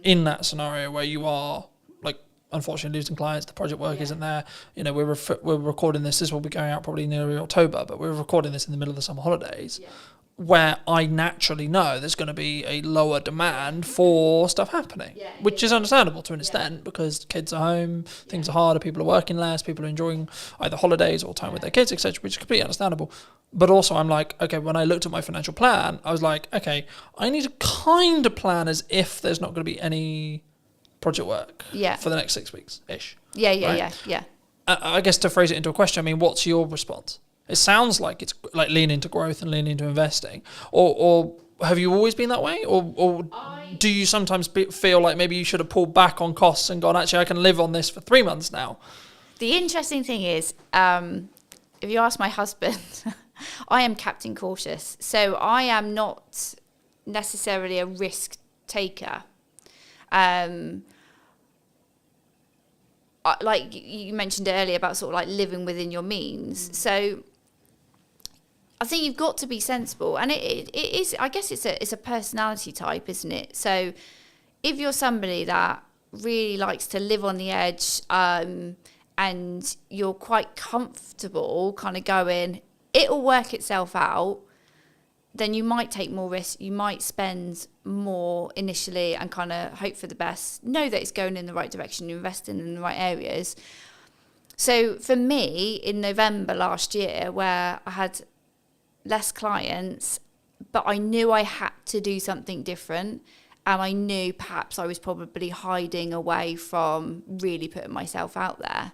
In that scenario where you are, like, unfortunately losing clients, the project work isn't there. We're recording this will be going out probably nearly October, but we're recording this in the middle of the summer holidays. Yeah. Where I naturally know there's going to be a lower demand for stuff happening, which is understandable to an extent, because kids are home, things are harder, people are working less, people are enjoying either holidays or time with their kids, etc., which is completely understandable. But also I'm like, okay, when I looked at my financial plan, I was like, okay, I need to kind of plan as if there's not going to be any project work Yeah. for the next 6 weeks ish. Yeah, right? yeah. I guess to phrase it into a question, I mean, what's your response? It sounds like it's like lean into growth and lean into investing, or have you always been that way, or do you sometimes feel like maybe you should have pulled back on costs and gone, actually, I can live on this for 3 months now? The interesting thing is, if you ask my husband, I am Captain Cautious, so I am not necessarily a risk taker. Like you mentioned earlier about sort of like living within your means. So I think you've got to be sensible, and it is. I guess it's a personality type, isn't it? So if you're somebody that really likes to live on the edge, and you're quite comfortable, kind of going, it'll work itself out, then you might take more risks. You might spend more initially and kind of hope for the best. Know that it's going in the right direction. You're investing in the right areas. So for me, in November last year, where I had less clients, but I knew I had to do something different, and I knew perhaps I was probably hiding away from really putting myself out there.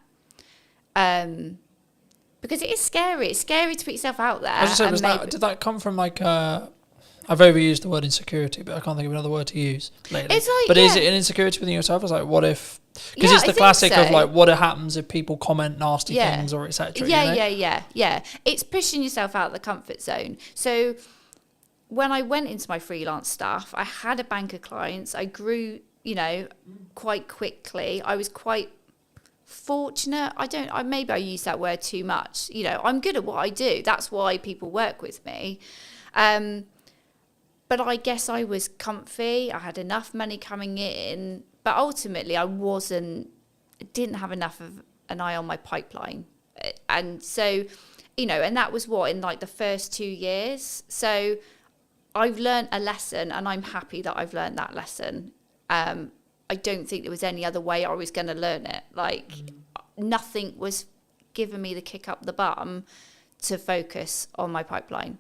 Because it is scary. It's scary to put yourself out there. I was just saying, did that come from like I've overused the word insecurity, but I can't think of another word to use lately. It's like, but is it an insecurity within yourself? It's like, what if? Because it's the classic of like, what happens if people comment nasty things or etc. Yeah. It's pushing yourself out of the comfort zone. So when I went into my freelance stuff, I had a bank of clients. I grew, quite quickly. I was quite fortunate. Maybe I use that word too much. I'm good at what I do. That's why people work with me. But I guess I was comfy. I had enough money coming in, but ultimately I didn't have enough of an eye on my pipeline. And so, and that was in like the first 2 years. So I've learned a lesson, and I'm happy that I've learned that lesson. I don't think there was any other way I was going to learn it. Like nothing was giving me the kick up the bum to focus on my pipeline.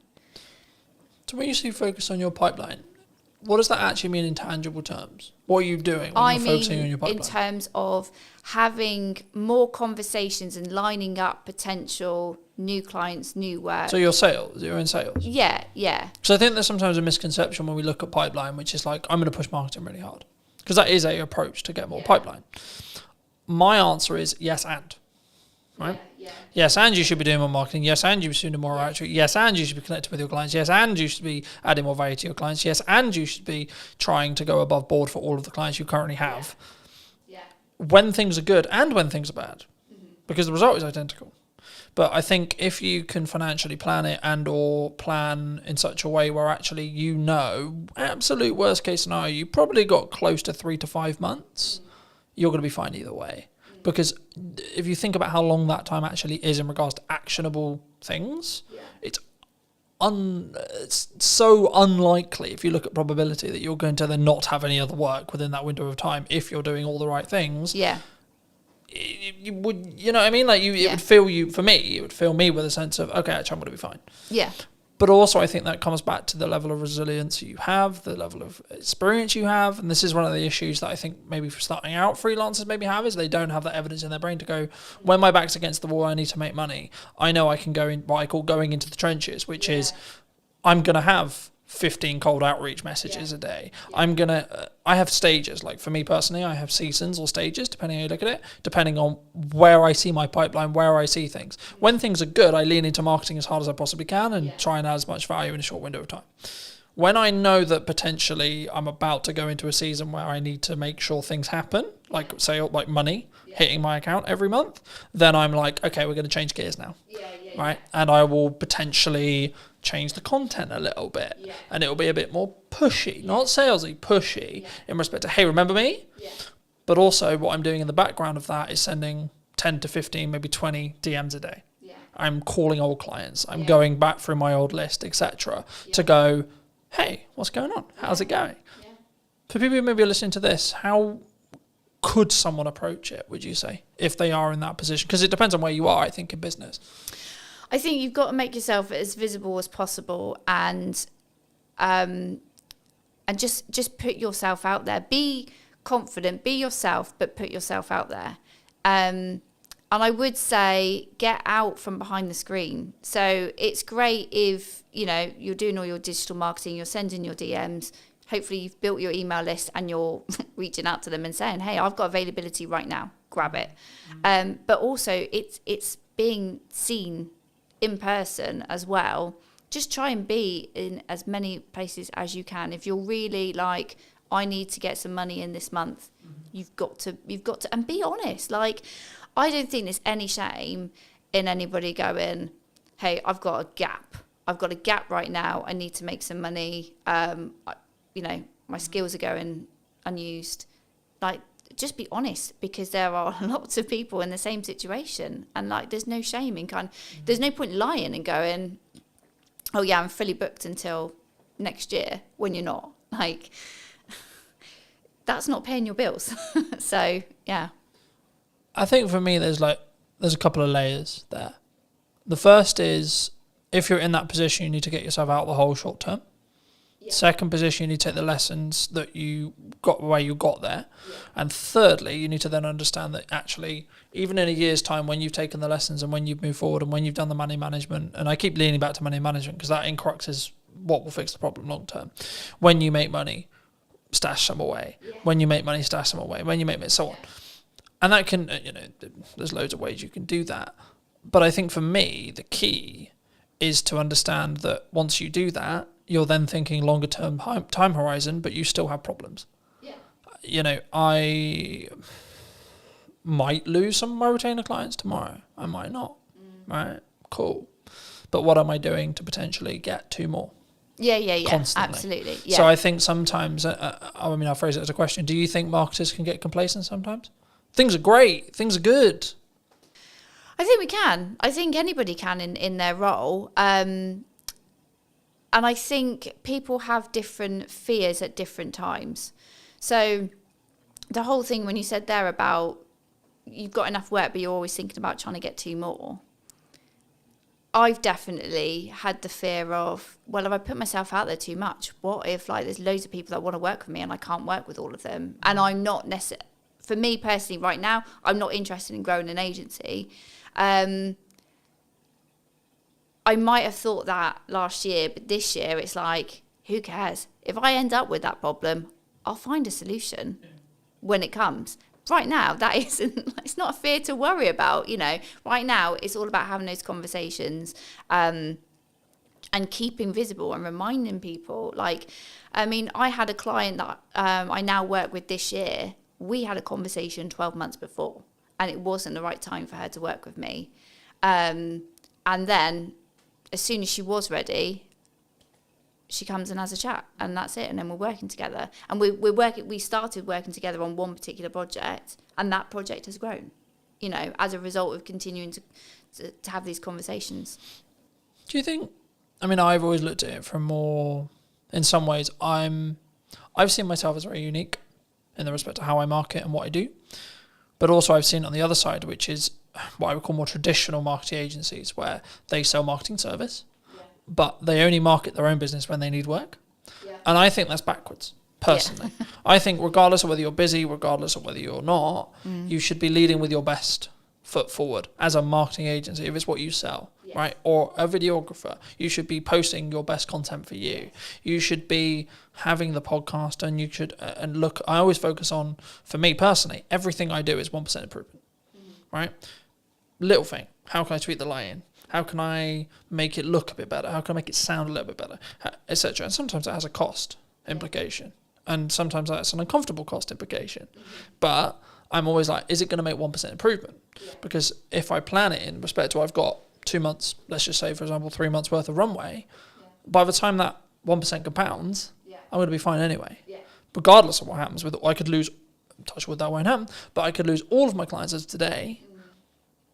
So when you say focus on your pipeline, what does that actually mean in tangible terms? What are you doing when you're focusing on your pipeline? In terms of having more conversations and lining up potential new clients, new work. So you're in sales? Yeah. So I think there's sometimes a misconception when we look at pipeline, which is like, I'm going to push marketing really hard. Because that is a approach to get more pipeline. My answer is yes and. Right? Yes, and you should be doing more marketing. Yes, and you should be doing more outreach. Yes, and you should be connecting with your clients. Yes, and you should be adding more value to your clients. Yes, and you should be trying to go above board for all of the clients you currently have. When things are good and when things are bad. Because the result is identical. But I think if you can financially plan it and or plan in such a way where actually absolute worst case scenario, you probably got close to 3 to 5 months, you're going to be fine either way. Because if you think about how long that time actually is in regards to actionable things, it's so unlikely, if you look at probability, that you're going to then not have any other work within that window of time if you're doing all the right things. Yeah. You would, it would fill you, for me, it would fill me with a sense of, okay, actually, I'm going to be fine. Yeah. But also, I think that comes back to the level of resilience you have, the level of experience you have. And this is one of the issues that I think maybe for starting out freelancers maybe have, is they don't have that evidence in their brain to go, when my back's against the wall, I need to make money. I know I can go in what I call going into the trenches, which is I'm going to have 15 cold outreach messages a day. I have stages. Like for me personally, I have seasons or stages, depending how you look at it, depending on where I see my pipeline, where I see things. When things are good, I lean into marketing as hard as I possibly can and try and add as much value in a short window of time. When I know that potentially I'm about to go into a season where I need to make sure things happen, like say like money hitting my account every month, then I'm like, okay, we're going to change gears now. Right? And I will potentially change the content a little bit, and it'll be a bit more pushy, not salesy, pushy in respect to, hey, remember me? But also what I'm doing in the background of that is sending 10 to 15, maybe 20 DMs a day. I'm calling old clients. I'm going back through my old list, etc. to go, hey, what's going on? How's it going? For people who maybe are listening to this, how could someone approach it, would you say, if they are in that position? Because it depends on where you are, I think, in business. I think you've got to make yourself as visible as possible, and just put yourself out there. Be confident, be yourself, but put yourself out there. And I would say get out from behind the screen. So it's great if, you know, you're doing all your digital marketing, you're sending your DMs, hopefully you've built your email list and you're reaching out to them and saying, hey, I've got availability right now, grab it. But also it's being seen in person as well. Just try and be in as many places as you can. If you're really like, I need to get some money in this month, you've got to, and be honest. Like, I don't think there's any shame in anybody going, hey, I've got a gap. I've got a gap right now. I need to make some money. You know, my skills are going unused. Like, just be honest, because there are lots of people in the same situation. And like, there's no shame in there's no point lying and going, oh yeah, I'm fully booked until next year, when you're not. Like, that's not paying your bills. So, yeah. I think for me, there's a couple of layers there. The first is, if you're in that position, you need to get yourself out of the hole short term. Yeah. Second position, you need to take the lessons that you got where you got there. Yeah. And thirdly, you need to then understand that actually, even in a year's time, when you've taken the lessons and when you've moved forward and when you've done the money management, and I keep leaning back to money management because that in crux is what will fix the problem long term. When you make money, stash some away. Yeah. When you make money, stash some away. When you make money, so on. And that can, you know, there's loads of ways you can do that. But I think for me, the key is to understand that once you do that, you're then thinking longer term time horizon, but you still have problems. Yeah. You know, I might lose some of my retainer clients tomorrow. I might not. Right? Cool. But what am I doing to potentially get 2 more? Yeah. Constantly. Absolutely. Yeah. So I think sometimes, I mean, I'll phrase it as a question. Do you think marketers can get complacent sometimes? Things are great. Things are good. I think we can. I think anybody can in their role. And I think people have different fears at different times. So the whole thing when you said there about you've got enough work, but you're always thinking about trying to get 2 more. I've definitely had the fear of, well, if I put myself out there too much, what if like there's loads of people that want to work with me and I can't work with all of them? And I'm not necessarily... For me personally, right now, I'm not interested in growing an agency. I might have thought that last year, but this year it's like, who cares? If I end up with that problem, I'll find a solution when it comes. Right now, that isn't, it's not a fear to worry about, you know. Right now, it's all about having those conversations and keeping visible and reminding people. Like, I mean, I had a client that I now work with this year. We had a conversation 12 months before, and it wasn't the right time for her to work with me. And then, as soon as she was ready, she comes and has a chat, and that's it. And then we're working together, and we started working together on one particular project, and that project has grown, you know, as a result of continuing to have these conversations. Do you think? I mean, I've always looked at it from more. In some ways, I've seen myself as very unique in the respect to how I market and what I do. But also I've seen on the other side, which is what I would call more traditional marketing agencies, where they sell marketing service, but they only market their own business when they need work. Yeah. And I think that's backwards, personally. Yeah. I think regardless of whether you're busy, regardless of whether you're not, you should be leading with your best foot forward as a marketing agency, if it's what you sell, right? Or a videographer, you should be posting your best content for you. You should be having the podcast, and you should, and look, I always focus on, for me personally, everything I do is 1% improvement, right? Little thing, how can I tweak the line? How can I make it look a bit better? How can I make it sound a little bit better, etc. And sometimes it has a cost implication, and sometimes that's an uncomfortable cost implication. But I'm always like, is it going to make 1% improvement? Yeah. Because if I plan it in respect to I've got 2 months, let's just say, for example, 3 months worth of runway, by the time that 1% compounds, I'm going to be fine anyway. Yeah. Regardless of what happens with it, I could lose, touch wood, that won't happen, but I could lose all of my clients as of today,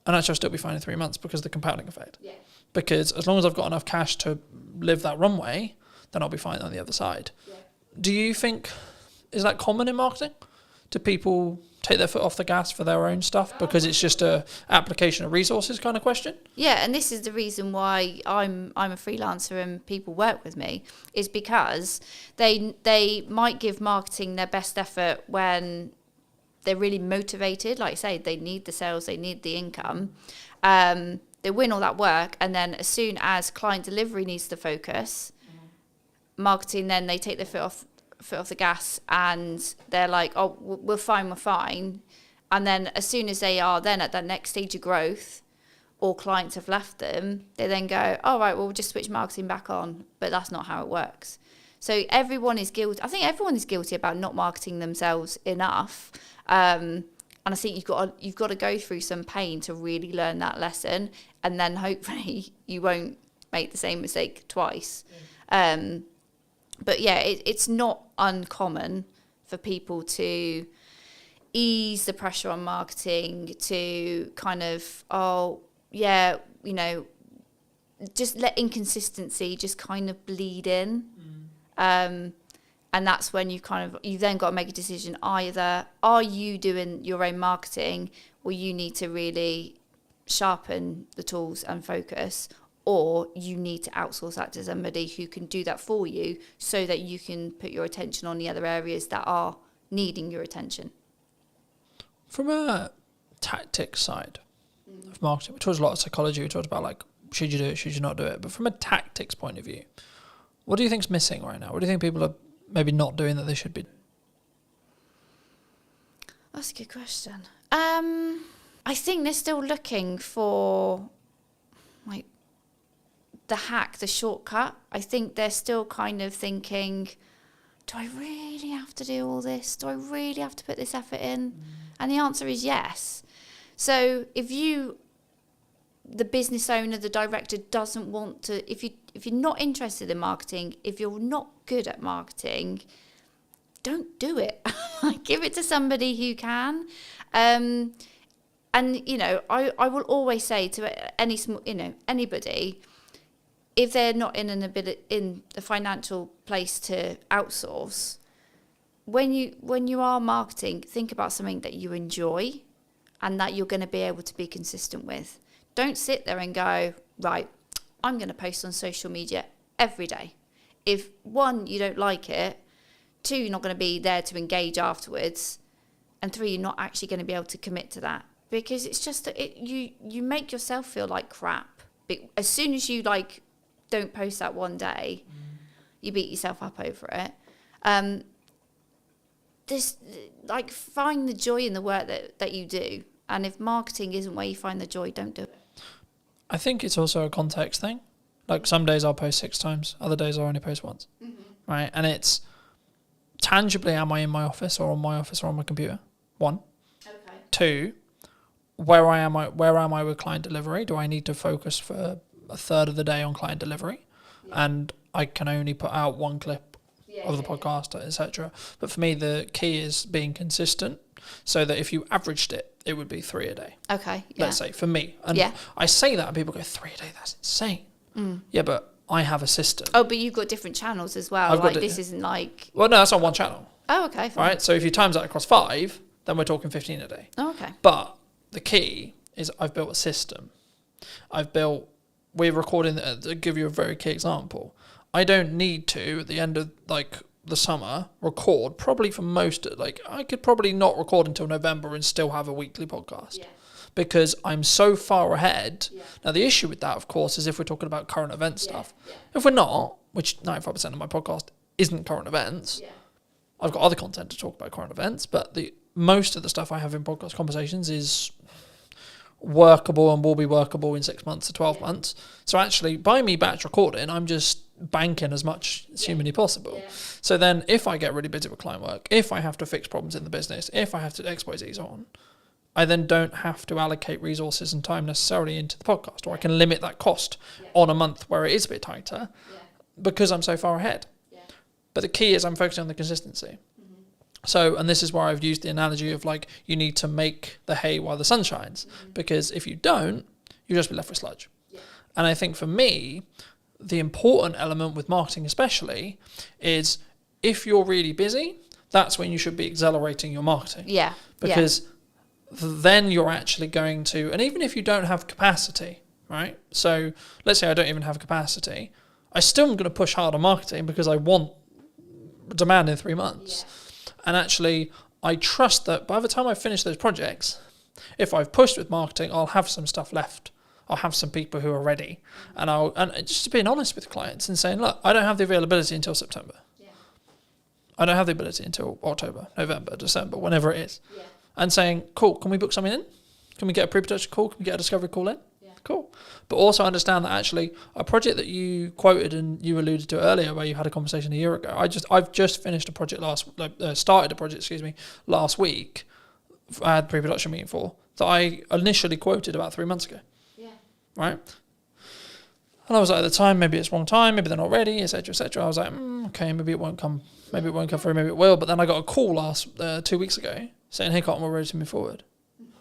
and actually I'll still be fine in 3 months because of the compounding effect. Yeah. Because as long as I've got enough cash to live that runway, then I'll be fine on the other side. Yeah. Do you think, is that common in marketing? Do people take their foot off the gas for their own stuff because it's just a application of resources kind of question? Yeah, and this is the reason why I'm a freelancer and people work with me, is because they might give marketing their best effort when they're really motivated. Like I say, they need the sales, they need the income. They win all that work, and then as soon as client delivery needs to focus, marketing, then they take their foot off the gas, and they're like, oh, we're fine. And then as soon as they are then at that next stage of growth, or clients have left them, they then go, all right, well, we'll just switch marketing back on. But that's not how it works. So everyone is guilty. I think everyone is guilty about not marketing themselves enough. And I think you've got to go through some pain to really learn that lesson, and then hopefully you won't make the same mistake twice. But yeah, it's not uncommon for people to ease the pressure on marketing, to kind of, just let inconsistency just kind of bleed in. And that's when you've then got to make a decision. Either are you doing your own marketing, or you need to really sharpen the tools and focus, or you need to outsource that to somebody who can do that for you so that you can put your attention on the other areas that are needing your attention. From a tactics side of marketing, we talked a lot of psychology, we talked about like, should you do it, should you not do it? But from a tactics point of view, what do you think's missing right now? What do you think people are maybe not doing that they should be? That's a good question. I think they're still looking for like the hack, the shortcut. I think they're still kind of thinking, do I really have to do all this? Do I really have to put this effort in? And the answer is yes. So if the business owner, the director doesn't want to, if you're not interested in marketing, if you're not good at marketing, don't do it. Give it to somebody who can. And I will always say to anybody, if they're not in a financial place to outsource, when you are marketing, think about something that you enjoy and that you're going to be able to be consistent with. Don't sit there and go, right, I'm going to post on social media every day. If one, you don't like it, two, you're not going to be there to engage afterwards, and three, you're not actually going to be able to commit to that, because it's just you make yourself feel like crap. As soon as you don't post that one day, you beat yourself up over it. Find the joy in the work that you do, and if marketing isn't where you find the joy, don't do it. I think it's also a context thing. Like some days I'll post 6 times, other days I'll only post once, right? And it's tangibly, am I in my office or on my office or on my computer? 1. Okay. 2, where am I with client delivery? Do I need to focus for a third of the day on client delivery? Yeah. And I can only put out 1 clip of the podcast, etc. But for me, the key is being consistent, so that if you averaged it, it would be 3 a day. Okay. Yeah. Let's say for me. And I say that and people go, 3 a day, that's insane. Yeah, but I have a system. Oh, but you've got different channels as well. This isn't like... Well, no, that's on one channel. Oh, okay. Fine. Right, so if you times that across 5, then we're talking 15 a day. Oh, okay. But the key is I've built a system. We're recording, to give you a very key example, I don't need to, at the end of the summer, record, probably for most, I could probably not record until November and still have a weekly podcast. Yeah. Because I'm so far ahead. Yeah. Now, the issue with that, of course, is if we're talking about current event stuff. Yeah. If we're not, which 95% of my podcast isn't current events, I've got other content to talk about current events, but most of the stuff I have in podcast conversations is workable and will be workable in 6 months to 12 months. So actually, by me batch recording, I'm just banking as much as humanly possible. Yeah. So then if I get really busy with client work, if I have to fix problems in the business, if I have to X, Y, Z's on, I then don't have to allocate resources and time necessarily into the podcast, or I can limit that cost on a month where it is a bit tighter because I'm so far ahead. Yeah. But the key is I'm focusing on the consistency. So, and this is where I've used the analogy of you need to make the hay while the sun shines, because if you don't, you'll just be left with sludge. Yeah. And I think for me, the important element with marketing especially is if you're really busy, that's when you should be accelerating your marketing. Yeah. Because then you're actually going to, and even if you don't have capacity, right? So let's say I don't even have capacity, I still am going to push hard on marketing because I want demand in 3 months. Yeah. And actually, I trust that by the time I finish those projects, if I've pushed with marketing, I'll have some stuff left. I'll have some people who are ready. And just being honest with clients and saying, look, I don't have the availability until September. Yeah. I don't have the ability until October, November, December, whenever it is. Yeah. And saying, cool, can we book something in? Can we get a pre-production call? Can we get a discovery call in? Yeah. Cool. But also understand that actually a project that you quoted and you alluded to earlier where you had a conversation a year ago, I've just finished a project started a project last week. I had a pre-production meeting for that I initially quoted about 3 months ago. Yeah. Right? And I was like, at the time, maybe it's wrong time, maybe they're not ready, etc., etc. I was like, okay, maybe it won't come through, maybe it will. But then I got a call 2 weeks ago saying, hey, Cotton, we're ready to move forward.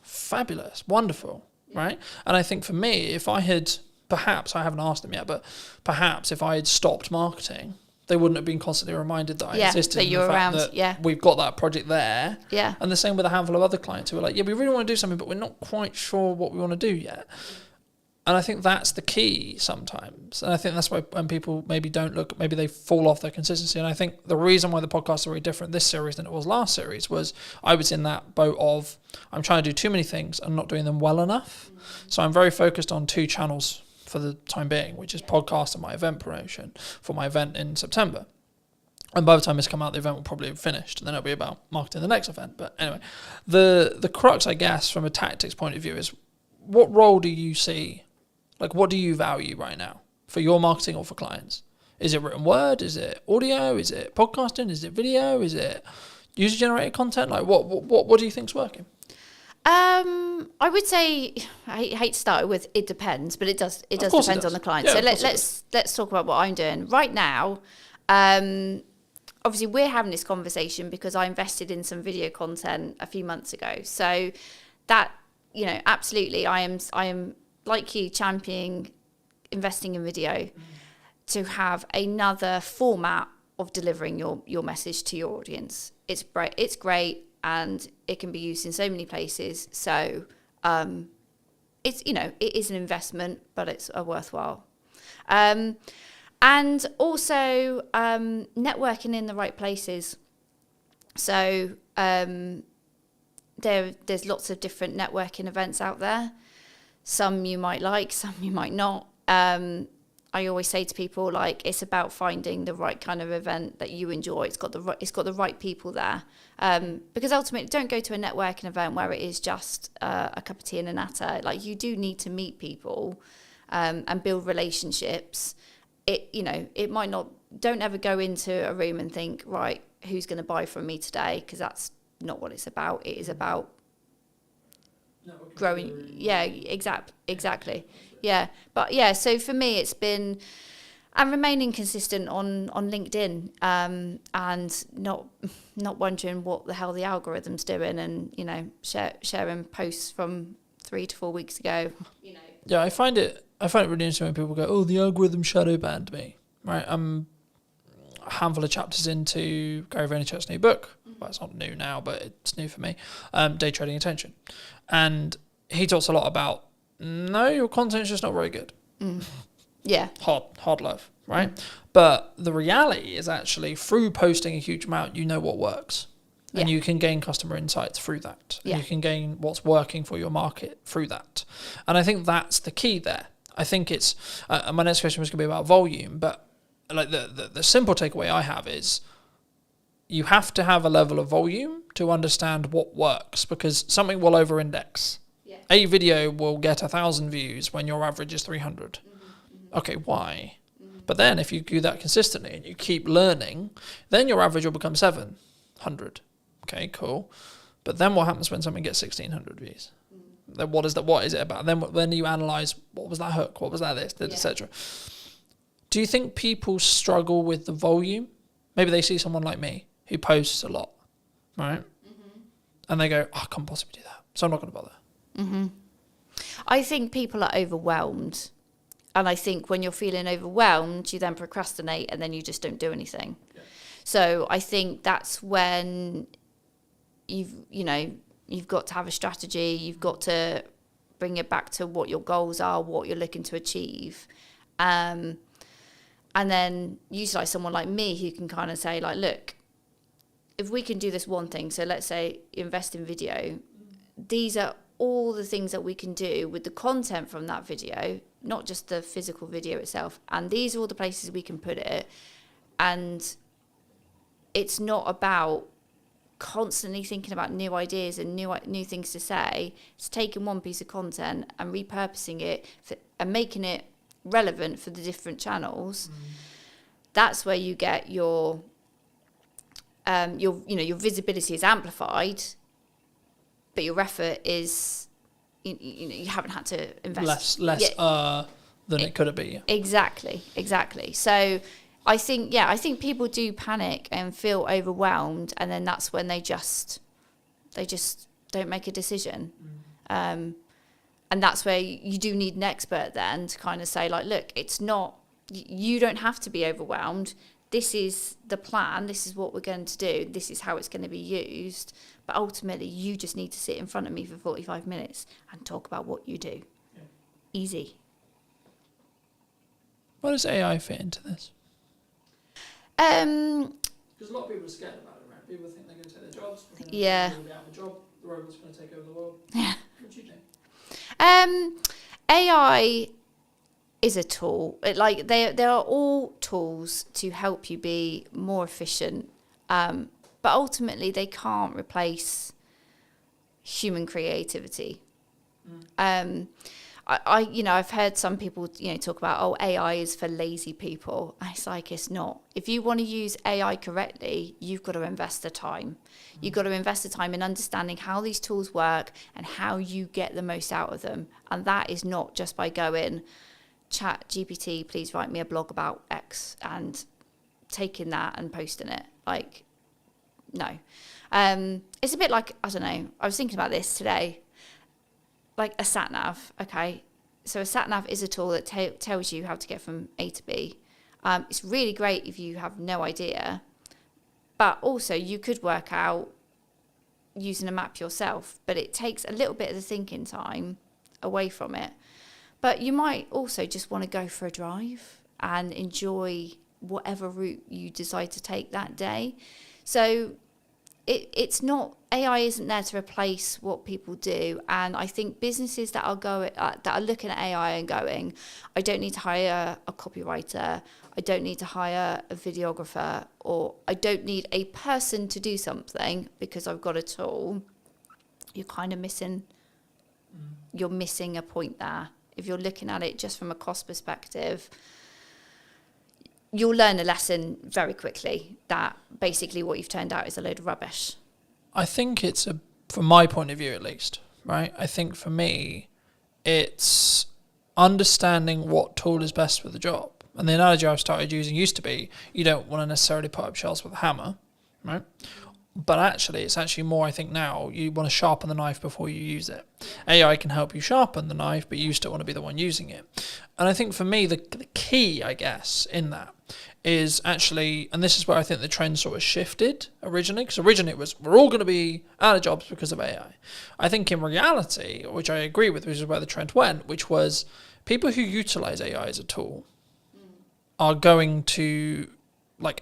Fabulous, wonderful, right? And I think for me, if I had, perhaps, I haven't asked them yet, but perhaps if I had stopped marketing, they wouldn't have been constantly reminded that I existed. That you're around, that we've got that project there. Yeah. And the same with a handful of other clients who are like, yeah, we really want to do something, but we're not quite sure what we want to do yet. And I think that's the key sometimes. And I think that's why when people maybe don't look, maybe they fall off their consistency. And I think the reason why the podcasts are very different this series than it was last series was I was in that boat of I'm trying to do too many things and not doing them well enough. So I'm very focused on 2 channels for the time being, which is podcast and my event promotion for my event in September. And by the time this come out, the event will probably have finished, and then it'll be about marketing the next event. But anyway, the crux, I guess, from a tactics point of view is what role do you see? Like, what do you value right now for your marketing or for clients? Is it written word? Is it audio? Is it podcasting? Is it video? Is it user-generated content? Like, what do you think's working? I would say I hate to start with it depends, but it does depend on the client. So let's talk about what I'm doing right now. Obviously, we're having this conversation because I invested in some video content a few months ago. So that, absolutely, I am like you championing investing in video to have another format of delivering your message to your audience. It's great and it can be used in so many places. So it's it is an investment, but it's a worthwhile. And also networking in the right places. So there's lots of different networking events out there. Some you might like, some you might not. I always say to people, like, it's about finding the right kind of event that you enjoy. It's got the right people there. Because ultimately, don't go to a networking event where it is just a cup of tea and a natter. Like, you do need to meet people and build relationships. It might not. Don't ever go into a room and think, right, who's going to buy from me today? Because that's not what it's about. It is about growing. Yeah, exactly. Yeah, but yeah. So for me, it's been and remaining consistent on LinkedIn, and not wondering what the hell the algorithm's doing, and sharing posts from 3 to 4 weeks ago. Yeah, I find it really interesting when people go, "Oh, the algorithm shadow banned me." Right, I'm a handful of chapters into Gary Vaynerchuk's new book. Well, it's not new now, but it's new for me. Day Trading Attention, and he talks a lot about your content's just not very good. Yeah, hard love, right? But the reality is actually through posting a huge amount, you know what works. And you can gain customer insights through that. And you can gain what's working for your market through that. And I think that's the key there. I think it's, my next question was going to be about volume, but like the simple takeaway I have is you have to have a level of volume to understand what works, because something will over-index. Yeah. A video will get 1,000 views when your average is 300. Okay, why? But then if you do that consistently and you keep learning, then your average will become 700. Okay, cool. But then what happens when something gets 1,600 views? Then what is it about? Then when you analyze, what was that hook? What was that this, etc. Do you think people struggle with the volume? Maybe they see someone like me who posts a lot, right? And they go, I can't possibly do that, so I'm not going to bother. I think people are overwhelmed. And I think when you're feeling overwhelmed, you then procrastinate and then you just don't do anything. Yeah. So I think that's when you've got to have a strategy. You've got to bring it back to what your goals are, what you're looking to achieve. And then utilize someone like me who can kind of say, like, look, if we can do this one thing, so let's say invest in video, these are all the things that we can do with the content from that video, not just the physical video itself. And these are all the places we can put it. And it's not about constantly thinking about new ideas and new things to say. It's taking one piece of content and repurposing it and making it relevant for the different channels. That's where you get your visibility is amplified, but your effort is, you haven't had to invest less than it could have been. Exactly. So I think people do panic and feel overwhelmed, and then that's when they just don't make a decision. And that's where you do need an expert then to kind of say, like, look, it's not, you don't have to be overwhelmed. This is the plan. This is what we're going to do. This is how it's going to be used. But ultimately, you just need to sit in front of me for 45 minutes and talk about what you do. Yeah. Easy. Where does AI fit into this? Because a lot of people are scared about it, right? People think they're going to take their jobs. Yeah. They're going to be out of a job. The robots are going to take over the world. Yeah. What do you think? AI is a tool. They are all tools to help you be more efficient, but ultimately they can't replace human creativity. I've heard some people talk about, AI is for lazy people. It's like, it's not. If you want to use AI correctly, you've got to invest the time. You've got to invest the time in understanding how these tools work and how you get the most out of them. And that is not just by going, Chat GPT, please write me a blog about X, and taking that and posting it. Like, no. It's a bit like, I don't know, I was thinking about this today. Like a sat nav, okay? So a sat nav is a tool that tells you how to get from A to B. It's really great if you have no idea, but also you could work out using a map yourself, but it takes a little bit of the thinking time away from it. But you might also just want to go for a drive and enjoy whatever route you decide to take that day. So it's not, AI isn't there to replace what people do. And I think businesses that are looking at AI and going, I don't need to hire a copywriter, I don't need to hire a videographer, or I don't need a person to do something because I've got a tool, you're kind of missing a point there. If you're looking at it just from a cost perspective, you'll learn a lesson very quickly that basically what you've turned out is a load of rubbish. I think it's from my point of view at least, right? I think for me, it's understanding what tool is best for the job. And the analogy I've started using used to be, you don't want to necessarily put up shelves with a hammer, right? But actually, it's actually more, I think now, you want to sharpen the knife before you use it. AI can help you sharpen the knife, but you still want to be the one using it. And I think for me, the key, I guess, in that is actually, and this is where I think the trend sort of shifted originally, because originally it was, we're all going to be out of jobs because of AI. I think in reality, which I agree with, which is where the trend went, which was people who utilize AI as a tool are going to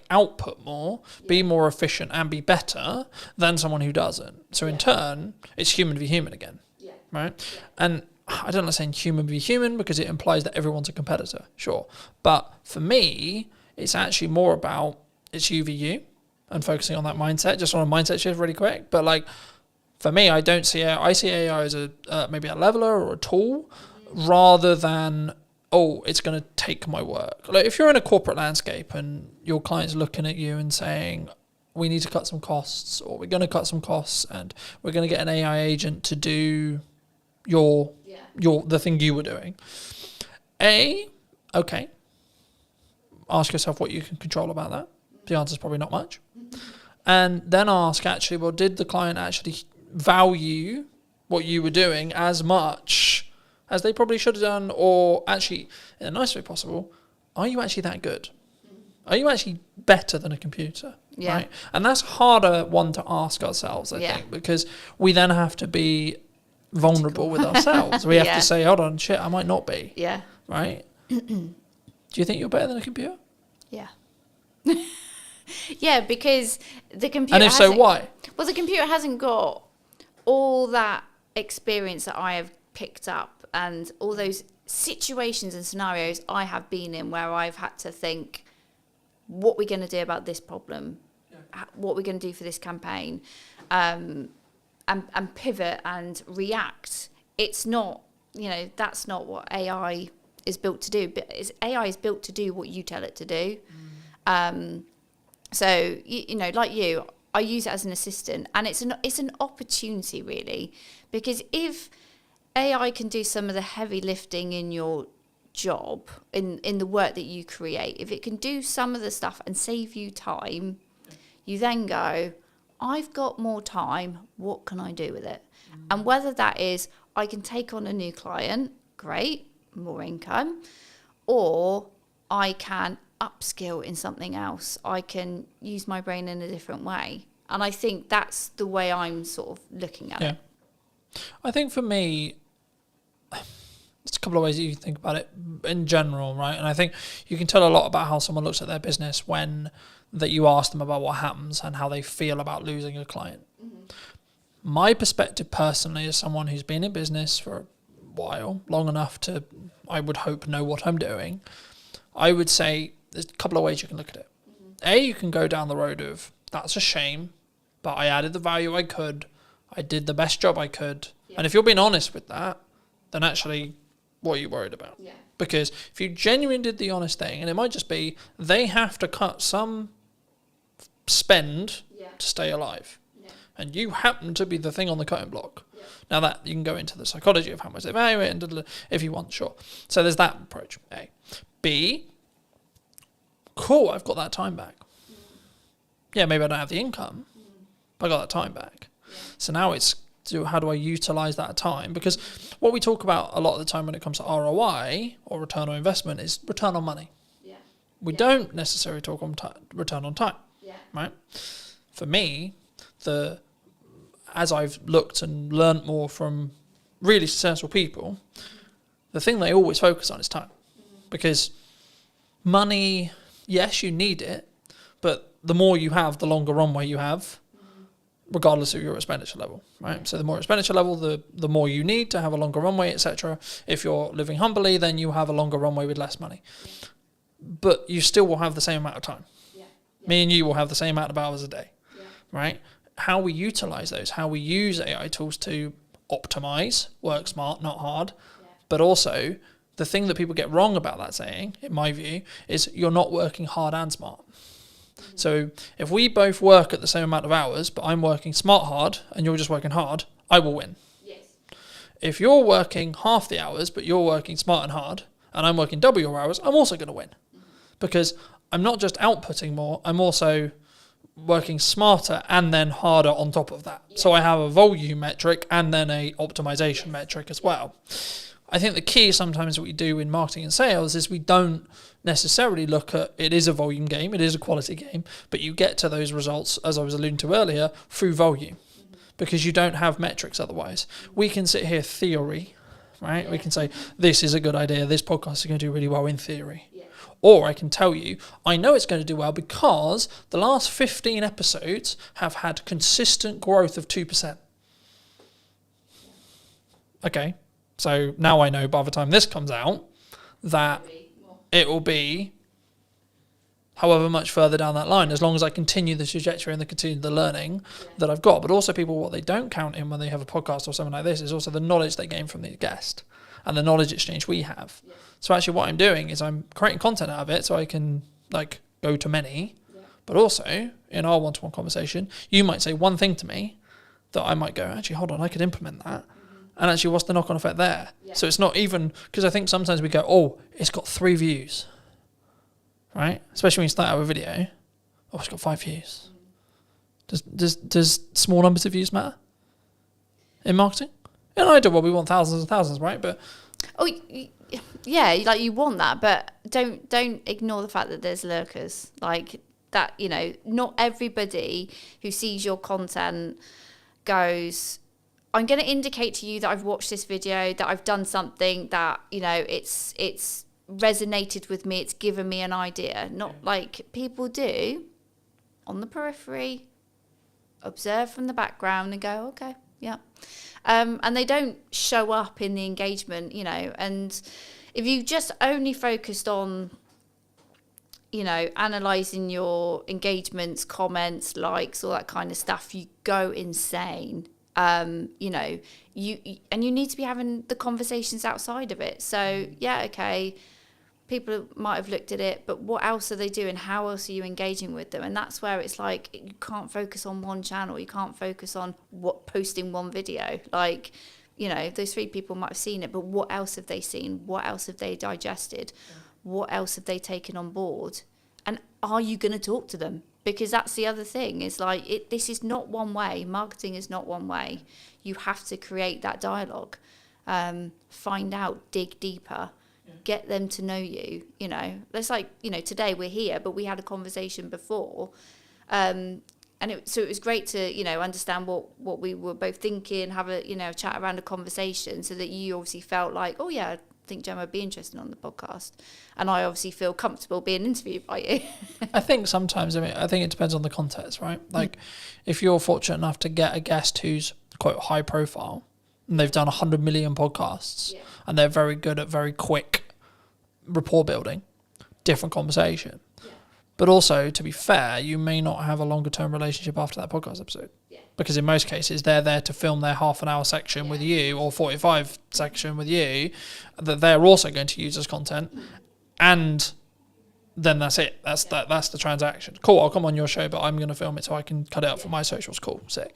output more, be more efficient and be better than someone who doesn't. So in turn, it's human v human again, right? And I don't like saying human v human because it implies that everyone's a competitor, sure. But for me, it's actually more about it's you v you and focusing on that mindset, just on a mindset shift really quick. But for me, I see AI as maybe a leveler or a tool rather than, it's going to take my work. If you're in a corporate landscape and your client's looking at you and saying, we need to cut some costs, or we're going to cut some costs and we're going to get an AI agent to do the thing you were doing. Okay. Ask yourself what you can control about that. The answer is probably not much. And then ask actually, well, did the client actually value what you were doing as much as they probably should have done, or actually, in the nicest way possible, are you actually that good? Are you actually better than a computer? Yeah. Right? And that's harder one to ask ourselves, I think, because we then have to be vulnerable with ourselves. We have to say, hold on, shit, I might not be. Yeah. Right? Do you think you're better than a computer? Yeah. Yeah, because the computer. And if so, why? Well, the computer hasn't got all that experience that I have picked up and all those situations and scenarios I have been in where I've had to think, what we're going to do about this problem, what we're going to do for this campaign, and pivot and react. It's not, that's not what AI is built to do. But AI is built to do what you tell it to do. So, like you, I use it as an assistant, and it's an opportunity, really, because if AI can do some of the heavy lifting in your job, in the work that you create, if it can do some of the stuff and save you time, you then go, I've got more time, what can I do with it? And whether that is, I can take on a new client, great, more income, or I can upskill in something else. I can use my brain in a different way. And I think that's the way I'm sort of looking at it. I think for me, there's a couple of ways that you can think about it in general, right? And I think you can tell a lot about how someone looks at their business when that you ask them about what happens and how they feel about losing a client. My perspective personally, as someone who's been in business for a while, long enough to, I would hope, know what I'm doing, I would say there's a couple of ways you can look at it. A, you can go down the road of, that's a shame, but I added the value I could, I did the best job I could. And if you're being honest with that, then actually, what are you worried about? Because if you genuinely did the honest thing, and it might just be, they have to cut some spend to stay alive. And you happen to be the thing on the cutting block. Now that you can go into the psychology of how much they value it, and if you want, sure. So there's that approach, A. B, cool, I've got that time back. Yeah, maybe I don't have the income, but I got that time back. So now it's, how do I utilize that time? Because what we talk about a lot of the time when it comes to ROI, or return on investment, is return on money. We don't necessarily talk on return on time, right? For me, as I've looked and learnt more from really successful people, the thing they always focus on is time. Because money, yes, you need it, but the more you have, the longer runway you have, regardless of your expenditure level, right? So the more expenditure level, the more you need to have a longer runway, etc. If you're living humbly, then you have a longer runway with less money. But you still will have the same amount of time. Me and you will have the same amount of hours a day, right? How we utilize those, how we use AI tools to optimize, work smart, not hard, but also the thing that people get wrong about that saying, in my view, is you're not working hard and smart. So if we both work at the same amount of hours, but I'm working smart hard and you're just working hard, I will win. If you're working half the hours, but you're working smart and hard, and I'm working double your hours, I'm also going to win. Because I'm not just outputting more, I'm also working smarter and then harder on top of that. So I have a volume metric and then a optimization metric as well. I think the key sometimes what we do in marketing and sales is we don't necessarily look at, it is a volume game, it is a quality game, but you get to those results, as I was alluding to earlier, through volume, because you don't have metrics otherwise. We can sit here theory, right? We can say, this is a good idea, this podcast is going to do really well in theory. Or I can tell you, I know it's going to do well because the last 15 episodes have had consistent growth of 2%. Okay. So now I know by the time this comes out that it will be however much further down that line, as long as I continue the trajectory and continue the learning that I've got. But also people, what they don't count in when they have a podcast or something like this is also the knowledge they gain from the guest and the knowledge exchange we have. So actually what I'm doing is I'm creating content out of it so I can like go to many, but also in our one-to-one conversation, you might say one thing to me that I might go, actually, hold on, I could implement that. And actually, what's the knock-on effect there? So it's not even, because I think sometimes we go, oh, it's got 3 views, right? Especially when you start out with a video. Oh, it's got 5 views. Does small numbers of views matter in marketing? In an ideal world, we want thousands and thousands, right? But yeah, like you want that, but don't ignore the fact that there's lurkers. Like that, you know, not everybody who sees your content goes, I'm going to indicate to you that I've watched this video, that I've done something that, you know, it's resonated with me, it's given me an idea. Not like people do on the periphery, observe from the background and go, okay, yeah. And they don't show up in the engagement, you know. And if you just only focused on, you know, analysing your engagements, comments, likes, all that kind of stuff, you go insane. You know, you need to be having the conversations outside of it. So, yeah, okay, people might have looked at it, but what else are they doing? How else are you engaging with them? And that's where it's like, you can't focus on one channel. You can't focus on posting one video. Like, you know, those 3 people might have seen it, but what else have they seen? What else have they digested? Yeah. What else have they taken on board? And are you going to talk to them? Because that's the other thing, is like, this is not one way. Marketing is not one way. You have to create that dialogue, find out, dig deeper. Get them to know you, you know. It's like, you know, today we're here, but we had a conversation before. So it was great to, you know, understand what we were both thinking, have a, you know, chat around a conversation, so that you obviously felt like, oh yeah, I think Gemma would be interested on the podcast. And I obviously feel comfortable being interviewed by you. I think sometimes, I think it depends on the context, right? Like if you're fortunate enough to get a guest who's quite high profile and they've done 100 million podcasts and they're very good at very quick rapport building, different conversation. But also, to be fair, you may not have a longer term relationship after that podcast episode. Because in most cases, they're there to film their half an hour section with you, or 45 section with you, that they're also going to use as content. And then that's it. That's the transaction. Cool, I'll come on your show, but I'm going to film it so I can cut it up for my socials. Cool, sick.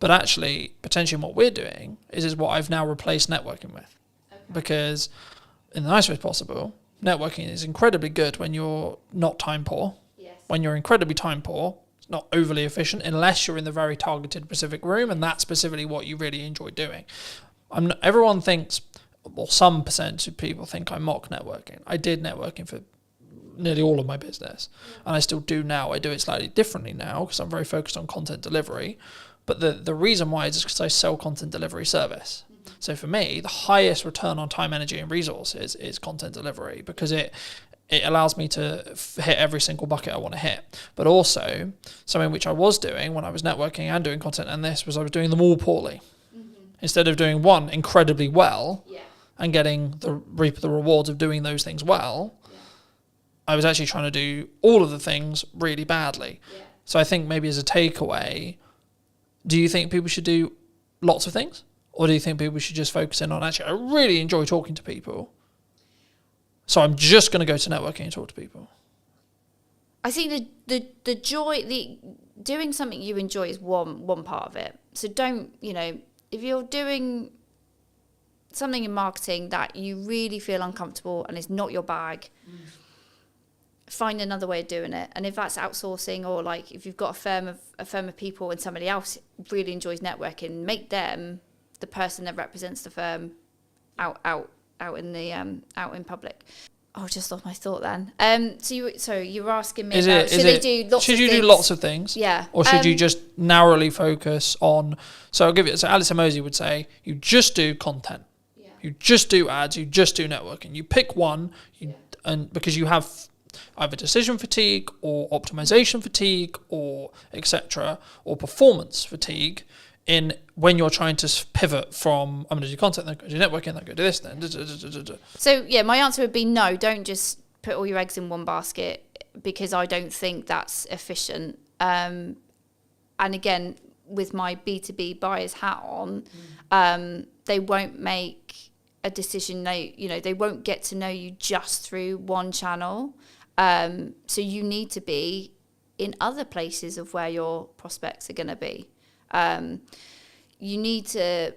But actually, potentially what we're doing is what I've now replaced networking with. Because in the nicest way possible, networking is incredibly good when you're not time poor. Yes. When you're incredibly time poor, it's not overly efficient unless you're in the very targeted specific room, and that's specifically what you really enjoy doing. Everyone thinks, well, some percentage of people think I mock networking. I did networking for nearly all of my business, and I still do now. I do it slightly differently now because I'm very focused on content delivery. But the reason why is because I sell content delivery service. So for me, the highest return on time, energy, and resources is content delivery, because it allows me to hit every single bucket I want to hit. But also, something which I was doing when I was networking and doing content, and this was I was doing them all poorly. Instead of doing one incredibly well and reap the rewards of doing those things well, I was actually trying to do all of the things really badly. So I think maybe as a takeaway, do you think people should do lots of things? Or do you think people should just focus in on, actually, I really enjoy talking to people, so I'm just going to go to networking and talk to people? I think the joy, doing something you enjoy is one part of it. So don't, you know, if you're doing something in marketing that you really feel uncomfortable and it's not your bag, find another way of doing it. And if that's outsourcing, or like if you've got a firm of people and somebody else really enjoys networking, make them the person that represents the firm out in public. Oh, I just lost my thought then. So you were asking me about should they do lots of things? Should you do lots of things? Yeah. Or should you just narrowly focus on? So I'll give it. So Alice Emosi would say, you just do content. Yeah. You just do ads. You just do networking. You pick one, and because you have either decision fatigue or optimization fatigue or etc. or performance fatigue. In when you're trying to pivot from, I'm going to do content, then go do networking, then go do this, then. So yeah, my answer would be no. Don't just put all your eggs in one basket, because I don't think that's efficient. And again, with my B2B buyer's hat on, they won't make a decision. They won't get to know you just through one channel. So you need to be in other places of where your prospects are going to be. You need to,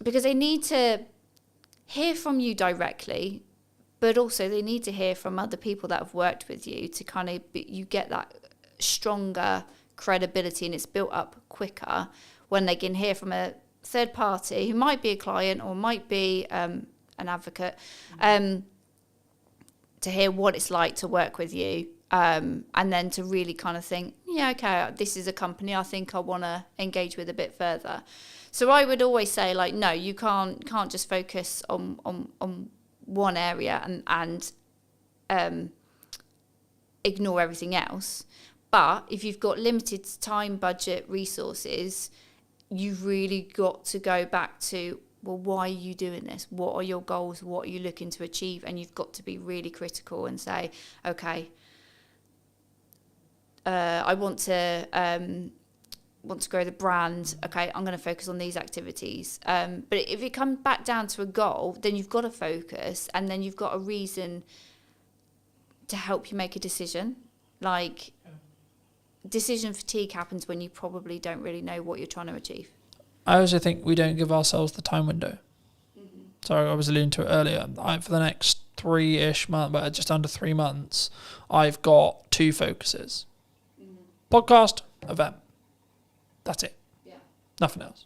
because they need to hear from you directly, but also they need to hear from other people that have worked with you to kind of, you get that stronger credibility, and it's built up quicker when they can hear from a third party who might be a client or might be an advocate, to hear what it's like to work with you And then to really kind of think, yeah, okay, this is a company I think I want to engage with a bit further. So I would always say, like, no, you can't just focus on one area and ignore everything else. But if you've got limited time, budget, resources, you've really got to go back to, well, why are you doing this? What are your goals? What are you looking to achieve? And you've got to be really critical and say, okay, I want to grow the brand. Okay, I'm going to focus on these activities. But if it comes back down to a goal, then you've got to focus, and then you've got a reason to help you make a decision. Like, decision fatigue happens when you probably don't really know what you're trying to achieve. I also think we don't give ourselves the time window. So I was alluding to it earlier. For the next 3-ish months, but just under 3 months, I've got 2 focuses. Podcast, event. That's it. Yeah. Nothing else.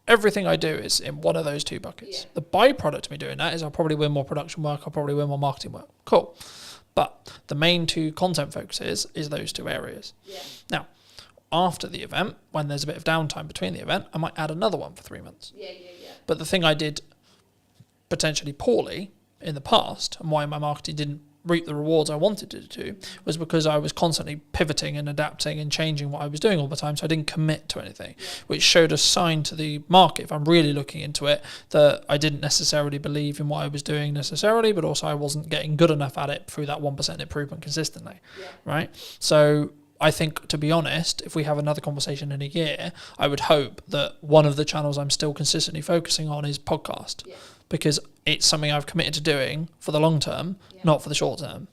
Everything I do is in one of those 2 buckets. Yeah. The byproduct of me doing that is I'll probably win more production work, I'll probably win more marketing work. Cool. But the main 2 content focuses is those 2 areas. Yeah. Now, after the event, when there's a bit of downtime between the event, I might add another one for 3 months. Yeah. But the thing I did potentially poorly in the past, and why my marketing didn't reap the rewards I wanted it to, was because I was constantly pivoting and adapting and changing what I was doing all the time, so I didn't commit to anything, which showed a sign to the market, if I'm really looking into it, that I didn't necessarily believe in what I was doing necessarily, but also I wasn't getting good enough at it through that 1% improvement consistently, right? So I think, to be honest, if we have another conversation in a year, I would hope that one of the channels I'm still consistently focusing on is podcast, because it's something I've committed to doing for the long term, not for the short term,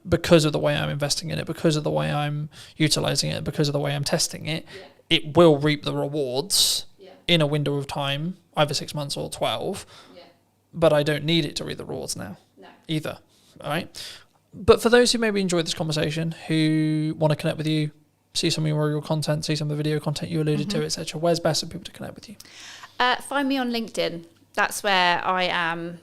because of the way I'm investing in it, because of the way I'm utilizing it, because of the way I'm testing it. It will reap the rewards in a window of time, either 6 months or 12, but I don't need it to reap the rewards now either, all right? But for those who maybe enjoyed this conversation, who want to connect with you, see some of your content, see some of the video content you alluded to, etc., where's best for people to connect with you? Find me on LinkedIn. That's where I am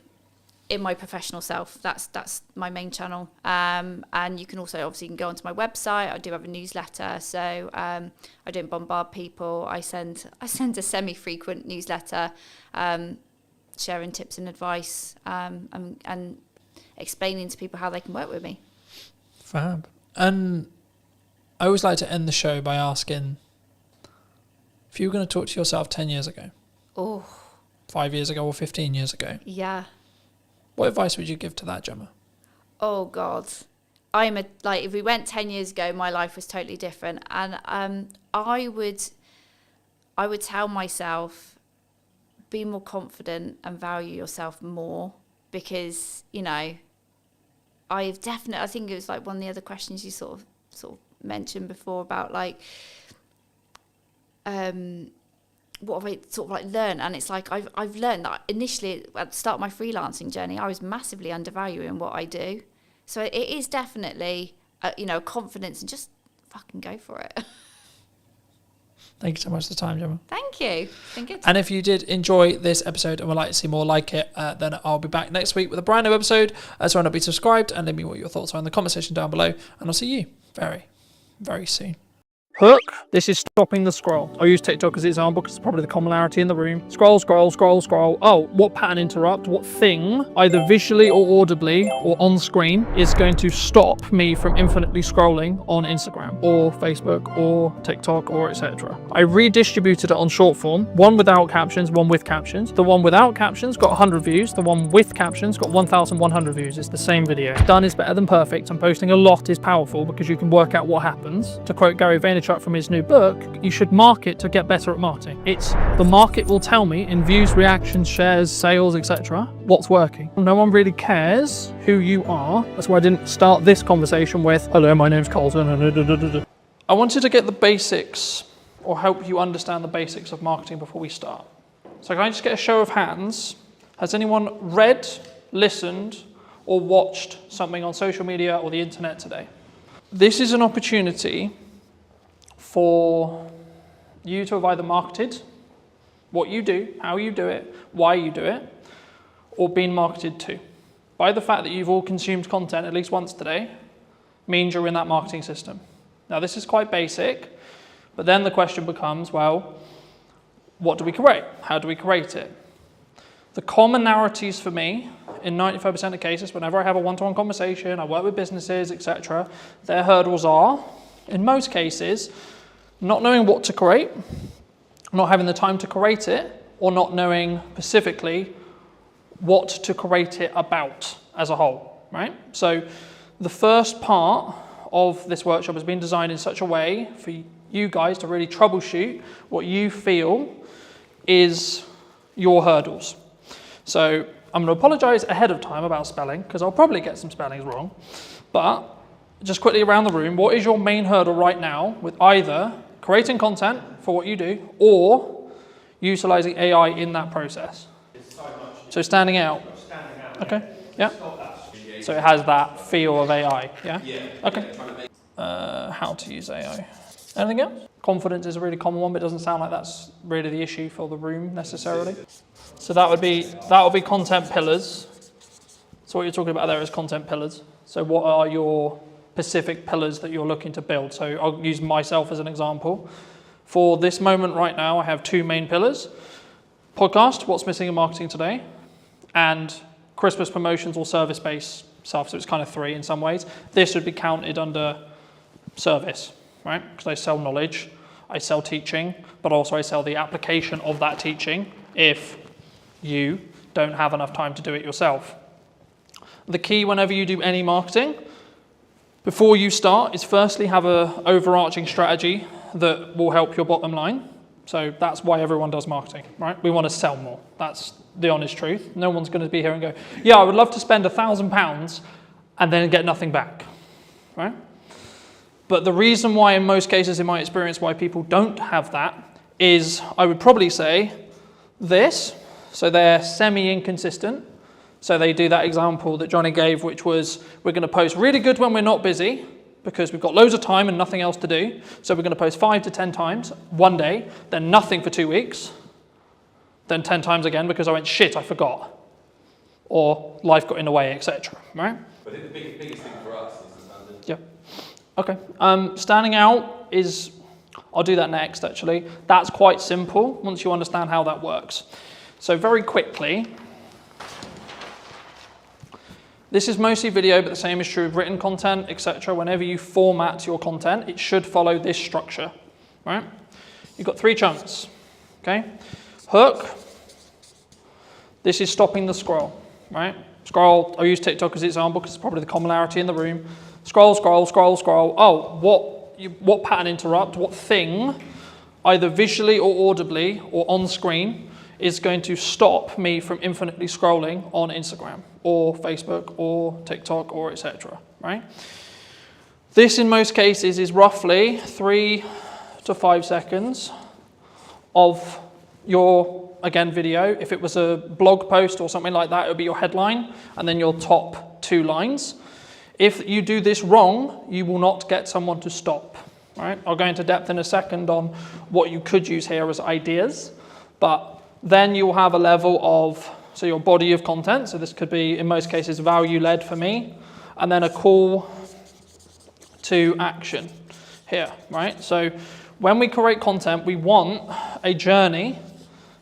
in my professional self. That's my main channel. And you can also obviously go onto my website. I do have a newsletter, so I don't bombard people. I send a semi-frequent newsletter, sharing tips and advice, and explaining to people how they can work with me. Fab. And I always like to end the show by asking, if you were going to talk to yourself 10 years ago, 5 years ago or 15 years ago, what advice would you give to that, Gemma? Oh God, if we went 10 years ago, my life was totally different, and I would tell myself, be more confident and value yourself more, because I think it was like one of the other questions you sort of mentioned before about like what have I sort of like learned, and it's like I've learned that initially at the start of my freelancing journey I was massively undervaluing what I do, so it is definitely confidence and just fucking go for it. Thank you so much for the time, Gemma. Thank you. It's been good. And if you did enjoy this episode and would like to see more like it, then I'll be back next week with a brand new episode. So why not be subscribed and let me know what your thoughts are in the comment section down below. And I'll see you very, very soon. Hook. This is stopping the scroll. I'll use TikTok as an example because it's probably the commonality in the room. Scroll, scroll, scroll, scroll. Oh, what pattern interrupt? What thing, either visually or audibly or on screen, is going to stop me from infinitely scrolling on Instagram or Facebook or TikTok or etc. I redistributed it on short form. One without captions, one with captions. The one without captions got 100 views. The one with captions got 1,100 views. It's the same video. Done is better than perfect, and posting a lot is powerful because you can work out what happens. To quote Gary Vaynerchuk from his new book, you should market to get better at marketing. It's the market will tell me in views, reactions, shares, sales, etc. what's working. No one really cares who you are. That's why I didn't start this conversation with, hello, my name's Colton. I wanted to get the basics, or help you understand the basics of marketing before we start. So can I just get a show of hands? Has anyone read, listened, or watched something on social media or the internet today? This is an opportunity for you to have either marketed what you do, how you do it, why you do it, or been marketed to. By the fact that you've all consumed content at least once today, means you're in that marketing system. Now, this is quite basic, but then the question becomes, well, what do we create? How do we create it? The commonalities for me, in 95% of cases, whenever I have a one-to-one conversation, I work with businesses, etc., their hurdles are, in most cases, not knowing what to create, not having the time to create it, or not knowing specifically what to create it about as a whole, right? So the first part of this workshop has been designed in such a way for you guys to really troubleshoot what you feel is your hurdles. So I'm going to apologize ahead of time about spelling, because I'll probably get some spellings wrong, but just quickly around the room, what is your main hurdle right now with either creating content for what you do or utilizing AI in that process? So standing out. Okay, yeah. So it has that feel of AI, yeah? Okay. How to use AI. Anything else? Confidence is a really common one, but it doesn't sound like that's really the issue for the room necessarily. So that would be content pillars. So what you're talking about there is content pillars. So what are your specific pillars that you're looking to build? So I'll use myself as an example. For this moment right now, I have two main pillars. Podcast, what's missing in marketing today, and Christmas promotions or service-based stuff. So it's kind of three in some ways. This would be counted under service, right? Because I sell knowledge, I sell teaching, but also I sell the application of that teaching if you don't have enough time to do it yourself. The key whenever you do any marketing, before you start, is firstly have an overarching strategy that will help your bottom line. So that's why everyone does marketing, right? We want to sell more. That's the honest truth. No one's going to be here and go, yeah, I would love to spend £1,000 and then get nothing back, right? But the reason why in most cases, in my experience, why people don't have that is, I would probably say this. So they're semi-inconsistent. So they do that example that Johnny gave, which was, we're going to post really good when we're not busy, because we've got loads of time and nothing else to do. So we're going to post 5 to 10 times one day, then nothing for 2 weeks, then 10 times again because I went, shit, I forgot. Or life got in the way, etc. Right? But I think the biggest thing for us is the standard. Yeah. Okay. Standing out is, I'll do that next actually. That's quite simple once you understand how that works. So very quickly, this is mostly video, but the same is true of written content, etc. Whenever you format your content, it should follow this structure, right? You've got 3 chunks, okay? Hook, this is stopping the scroll, right? Scroll, I'll use TikTok as an example because it's probably the commonality in the room. Scroll, scroll, scroll, scroll. Oh, what pattern interrupt, what thing, either visually or audibly or on screen, is going to stop me from infinitely scrolling on Instagram or Facebook or TikTok or etc. Right? This in most cases is roughly 3 to 5 seconds of your, again, video. If it was a blog post or something like that, it would be your headline and then your top 2 lines. If you do this wrong, you will not get someone to stop. Right? I'll go into depth in a second on what you could use here as ideas, but then you'll have a level of, so your body of content, so this could be, in most cases, value-led for me, and then a call to action here, right? So when we create content, we want a journey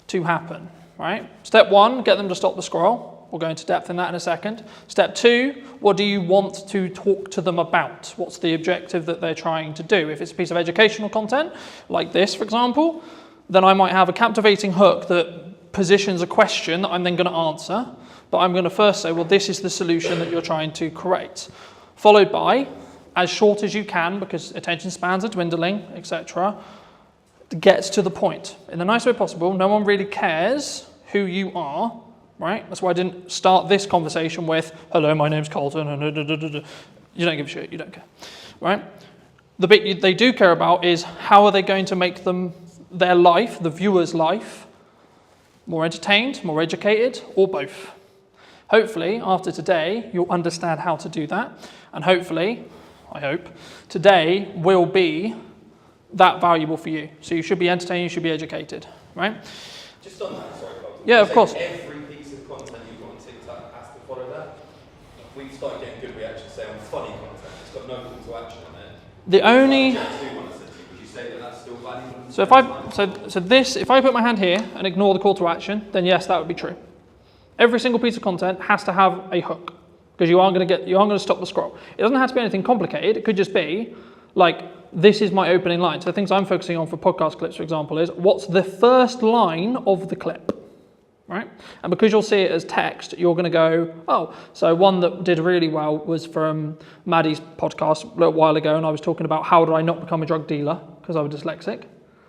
to happen, right? Step 1, get them to stop the scroll. We'll go into depth in that in a second. Step 2, what do you want to talk to them about? What's the objective that they're trying to do? If it's a piece of educational content, like this, for example, then I might have a captivating hook that positions a question that I'm then going to answer, but I'm going to first say, well, this is the solution that you're trying to create, followed by, as short as you can, because attention spans are dwindling, etc., gets to the point. In the nicest way possible, no one really cares who you are, right? That's why I didn't start this conversation with, hello, my name's Colton, and you don't give a shit, you don't care, right? The bit they do care about is how are they going to make their life, the viewer's life, more entertained, more educated, or both. Hopefully, after today, you'll understand how to do that. And hopefully, I hope, today will be that valuable for you. So you should be entertained, you should be educated, right? Just on that, sorry, Colton. Yeah, of course. Every piece of content you've got on TikTok has to follow that. If we start getting good reactions, say on funny content, it's got no call to action on it. The only... Would you say that that's still valuable? So if I put my hand here and ignore the call to action, then yes, that would be true. Every single piece of content has to have a hook, because you aren't going to stop the scroll. It doesn't have to be anything complicated. It could just be like, this is my opening line. So the things I'm focusing on for podcast clips, for example, is what's the first line of the clip, right? And because you'll see it as text, you're going to go, oh, so one that did really well was from Maddie's podcast a little while ago, and I was talking about how did I not become a drug dealer because I was dyslexic.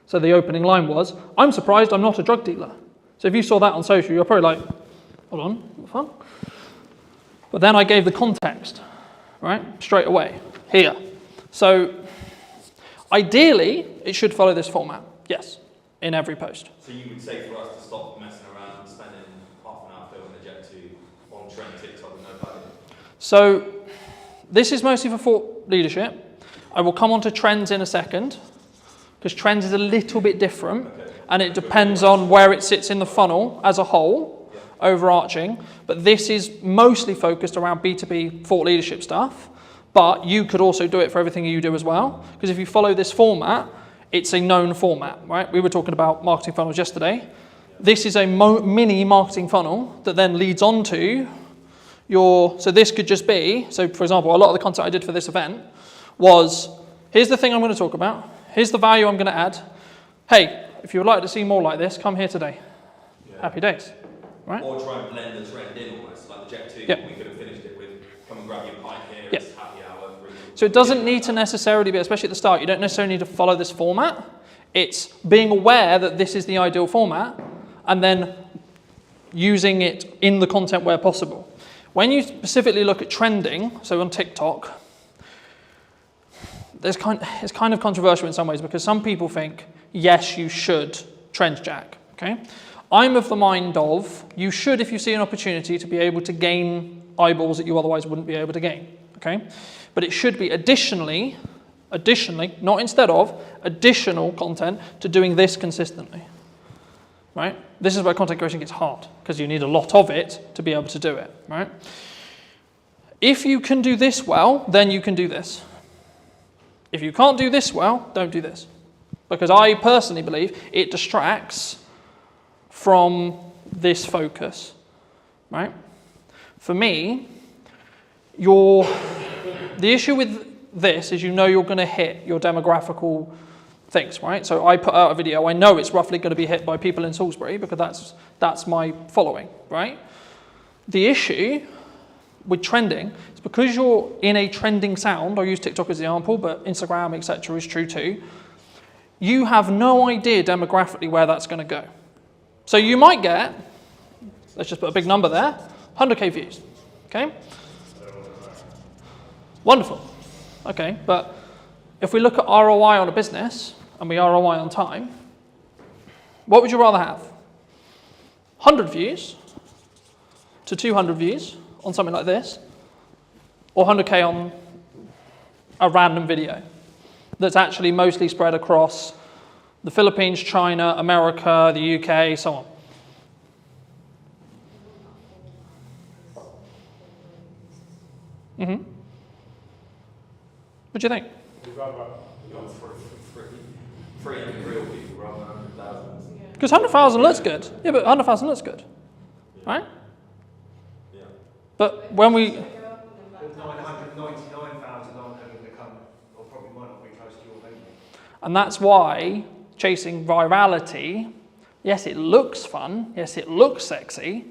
So the opening line was, I'm surprised I'm not a drug dealer. So if you saw that on social, you're probably like, hold on, what the fuck? But then I gave the context, right, straight away, here. So ideally, it should follow this format, yes, in every post. So you would say for us to stop messing around and spending half an hour filming a Jet 2 on trend TikTok with no value? So this is mostly for thought leadership. I will come on to trends in a second, because trends is a little bit different, and it depends on where it sits in the funnel as a whole, overarching. But this is mostly focused around B2B thought leadership stuff. But you could also do it for everything you do as well. Because if you follow this format, it's a known format, right? We were talking about marketing funnels yesterday. This is a mini marketing funnel that then leads on to so this could just be, so for example, a lot of the content I did for this event was, here's the thing I'm going to talk about. Here's the value I'm going to add. Hey, if you would like to see more like this, come here today. Yeah. Happy days, right? Or try and blend the trend in almost, like the Jet 2, yeah. We could have finished it with, come and grab your pint here, yeah. It's happy hour. So it doesn't need to necessarily be, especially at the start, you don't necessarily need to follow this format. It's being aware that this is the ideal format and then using it in the content where possible. When you specifically look at trending, so on TikTok, it's kind of controversial in some ways because some people think, yes, you should trend jack, okay? I'm of the mind of, you should if you see an opportunity to be able to gain eyeballs that you otherwise wouldn't be able to gain, okay? But it should be additionally, not instead of, additional content to doing this consistently, right? This is where content creation gets hard because you need a lot of it to be able to do it, right? If you can do this well, then you can do this. If you can't do this well, don't do this. Because I personally believe it distracts from this focus, right? For me, the issue with this is you're going to hit your demographical things, right? So I put out a video, I know it's roughly going to be hit by people in Salisbury because that's my following, right? The issue with trending is because you're in a trending sound, I'll use TikTok as the example, but Instagram, etc. is true too, you have no idea demographically where that's going to go. So you might get, let's just put a big number there, 100k views, okay? Wonderful, okay, but if we look at ROI on a business, and we ROI on time, what would you rather have? 100 views to 200 views on something like this, or 100k on a random video that's actually mostly spread across the Philippines, China, America, the UK, so on. Mm-hmm. What do you think? Because 100,000 looks good. Yeah, but 100,000 looks good. Right? Yeah. But when we... 999,000 aren't going to become, or probably might not be close to your venue. And that's why chasing virality, yes, it looks fun, yes, it looks sexy,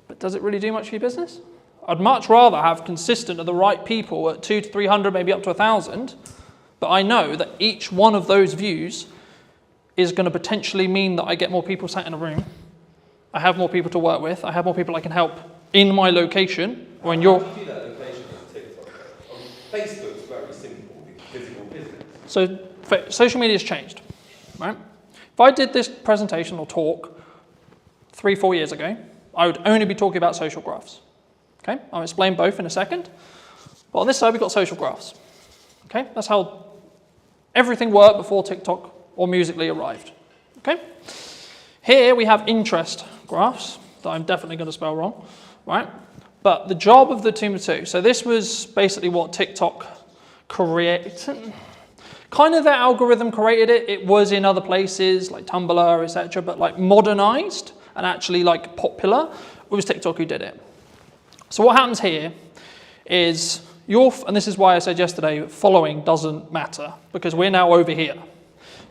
but does it really do much for your business? I'd much rather have consistent of the right people at 200 to 300, maybe up to 1,000, but I know that each one of those views is going to potentially mean that I get more people sat in a room, I have more people to work with, I have more people I can help in my location, or in your... How do you do that location on TikTok? Facebook's very simple, physical business. So social media's changed, right? If I did this presentation or talk 3-4 years ago, I would only be talking about social graphs. Okay, I'll explain both in a second. But on this side, we've got social graphs. Okay, that's how everything worked before TikTok or Musical.ly arrived. Okay, here we have interest graphs that I'm definitely going to spell wrong, right? But the job of the team of two. So this was basically what TikTok kind of their algorithm created it. It was in other places like Tumblr, etc., but like modernized and actually like popular, it was TikTok who did it. So what happens here is and this is why I said yesterday, following doesn't matter because we're now over here.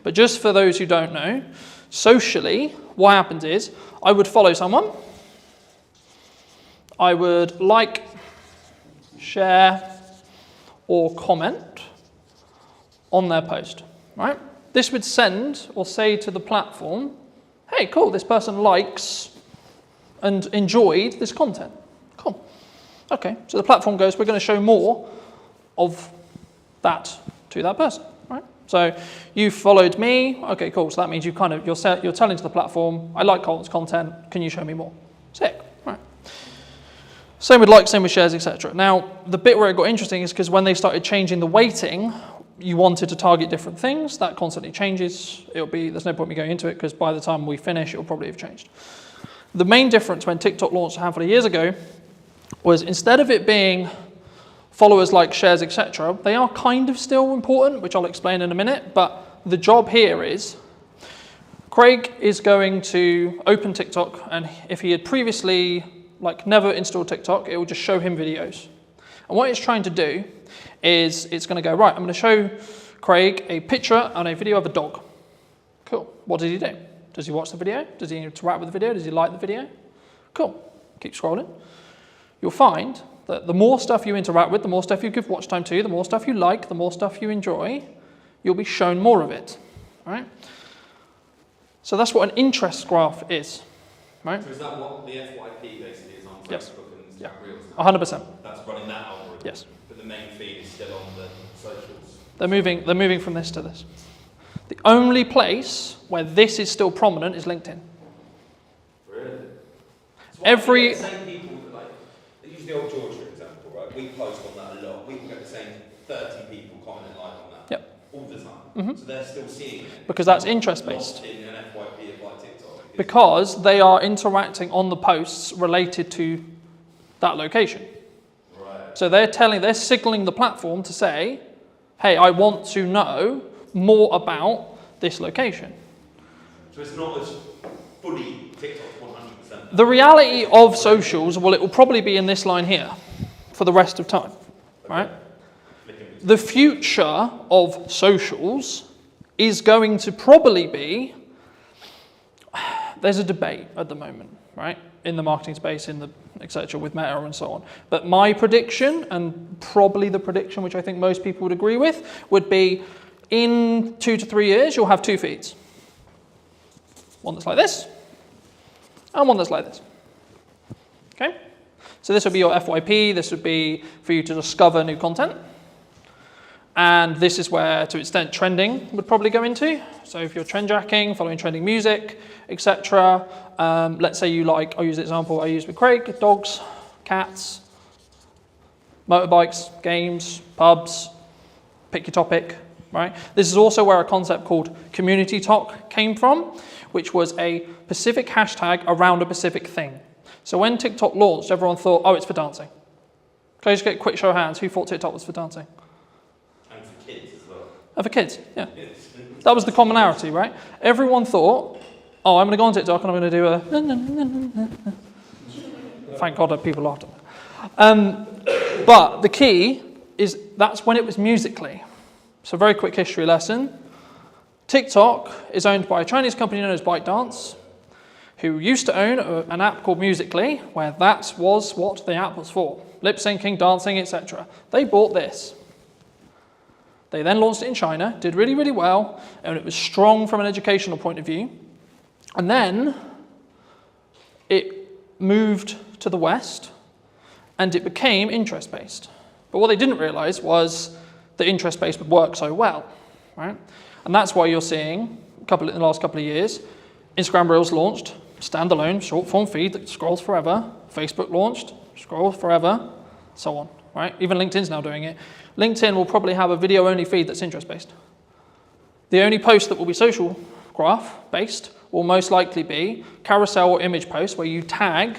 But just for those who don't know, socially, what happens is I would follow someone, I would like, share, or comment on their post, right? This would send or say to the platform, hey, cool, this person likes and enjoyed this content. Cool. Okay, so the platform goes, we're going to show more of that to that person, right? So you followed me, okay, cool. So that means you're telling to the platform, I like Colton's content, can you show me more? Sick, right? Same with likes, same with shares, etc. Now, the bit where it got interesting is because when they started changing the weighting, you wanted to target different things. That constantly changes. There's no point me going into it because by the time we finish, it will probably have changed. The main difference when TikTok launched a handful of years ago was instead of it being followers, like, shares, etc., they are kind of still important, which I'll explain in a minute, but the job here is Craig is going to open TikTok, and if he had previously never installed TikTok, it will just show him videos. And what it's trying to do is it's going to go, right, I'm going to show Craig a picture and a video of a dog. Cool. What does he do? Does he watch the video? Does he interact with the video? Does he like the video? Cool. Keep scrolling. You'll find that the more stuff you interact with, the more stuff you give watch time to, the more stuff you like, the more stuff you enjoy, you'll be shown more of it, right? So that's what an interest graph is, right? So is that what the FYP basically is on Facebook Yes. and Instagram Reels? 100%. That's running that algorithm? Yes. But the main feed is still on the socials? They're moving from this to this. The only place where this is still prominent is LinkedIn. Really? So Every... the same people that use the old George, for example, right? We post on that a lot. We can get the same 30 people commenting like on that all the time. Mm-hmm. So they're still seeing it. Because that's interest-based. Not in an FYP of like TikTok. Because they are interacting on the posts related to that location. Right. So they're signaling the platform to say, hey, I want to know more about this location. So it's not as fully TikTok 100%. The reality of socials, well, it will probably be in this line here for the rest of time, right? The future of socials is going to probably be, there's a debate at the moment, right? In the marketing space, in the etc. with Meta and so on. But my prediction, and probably the prediction which I think most people would agree with, would be in 2 to 3 years, you'll have 2 feeds. One that's like this, and one that's like this. Okay? So this would be your FYP, this would be for you to discover new content. And this is where, to an extent, trending would probably go into. So if you're trend jacking, following trending music, etc. Let's say you like, I'll use the example I used with Craig, dogs, cats, motorbikes, games, pubs, pick your topic, right? This is also where a concept called community talk came from, which was a specific hashtag around a specific thing. So when TikTok launched, everyone thought, oh, it's for dancing. Can I just get a quick show of hands? Who thought TikTok was for dancing? And for kids as well. Oh, for kids, yeah. That was the commonality, right? Everyone thought, oh, I'm going to go on TikTok and I'm going to do a... Thank God that people laughed at that. But the key is that's when it was Musical.ly. So very quick history lesson. TikTok is owned by a Chinese company known as ByteDance, who used to own an app called Musical.ly, where that was what the app was for. Lip syncing, dancing, etc. They bought this. They then launched it in China, did really, really well, and it was strong from an educational point of view. And then it moved to the West, and it became interest-based. But what they didn't realize was that interest-based would work so well, right? And that's why you're seeing, in the last couple of years, Instagram Reels launched, standalone, short-form feed that scrolls forever. Facebook launched, scrolls forever, so on, right? Even LinkedIn's now doing it. LinkedIn will probably have a video-only feed that's interest-based. The only post that will be social graph-based will most likely be carousel or image posts where you tag.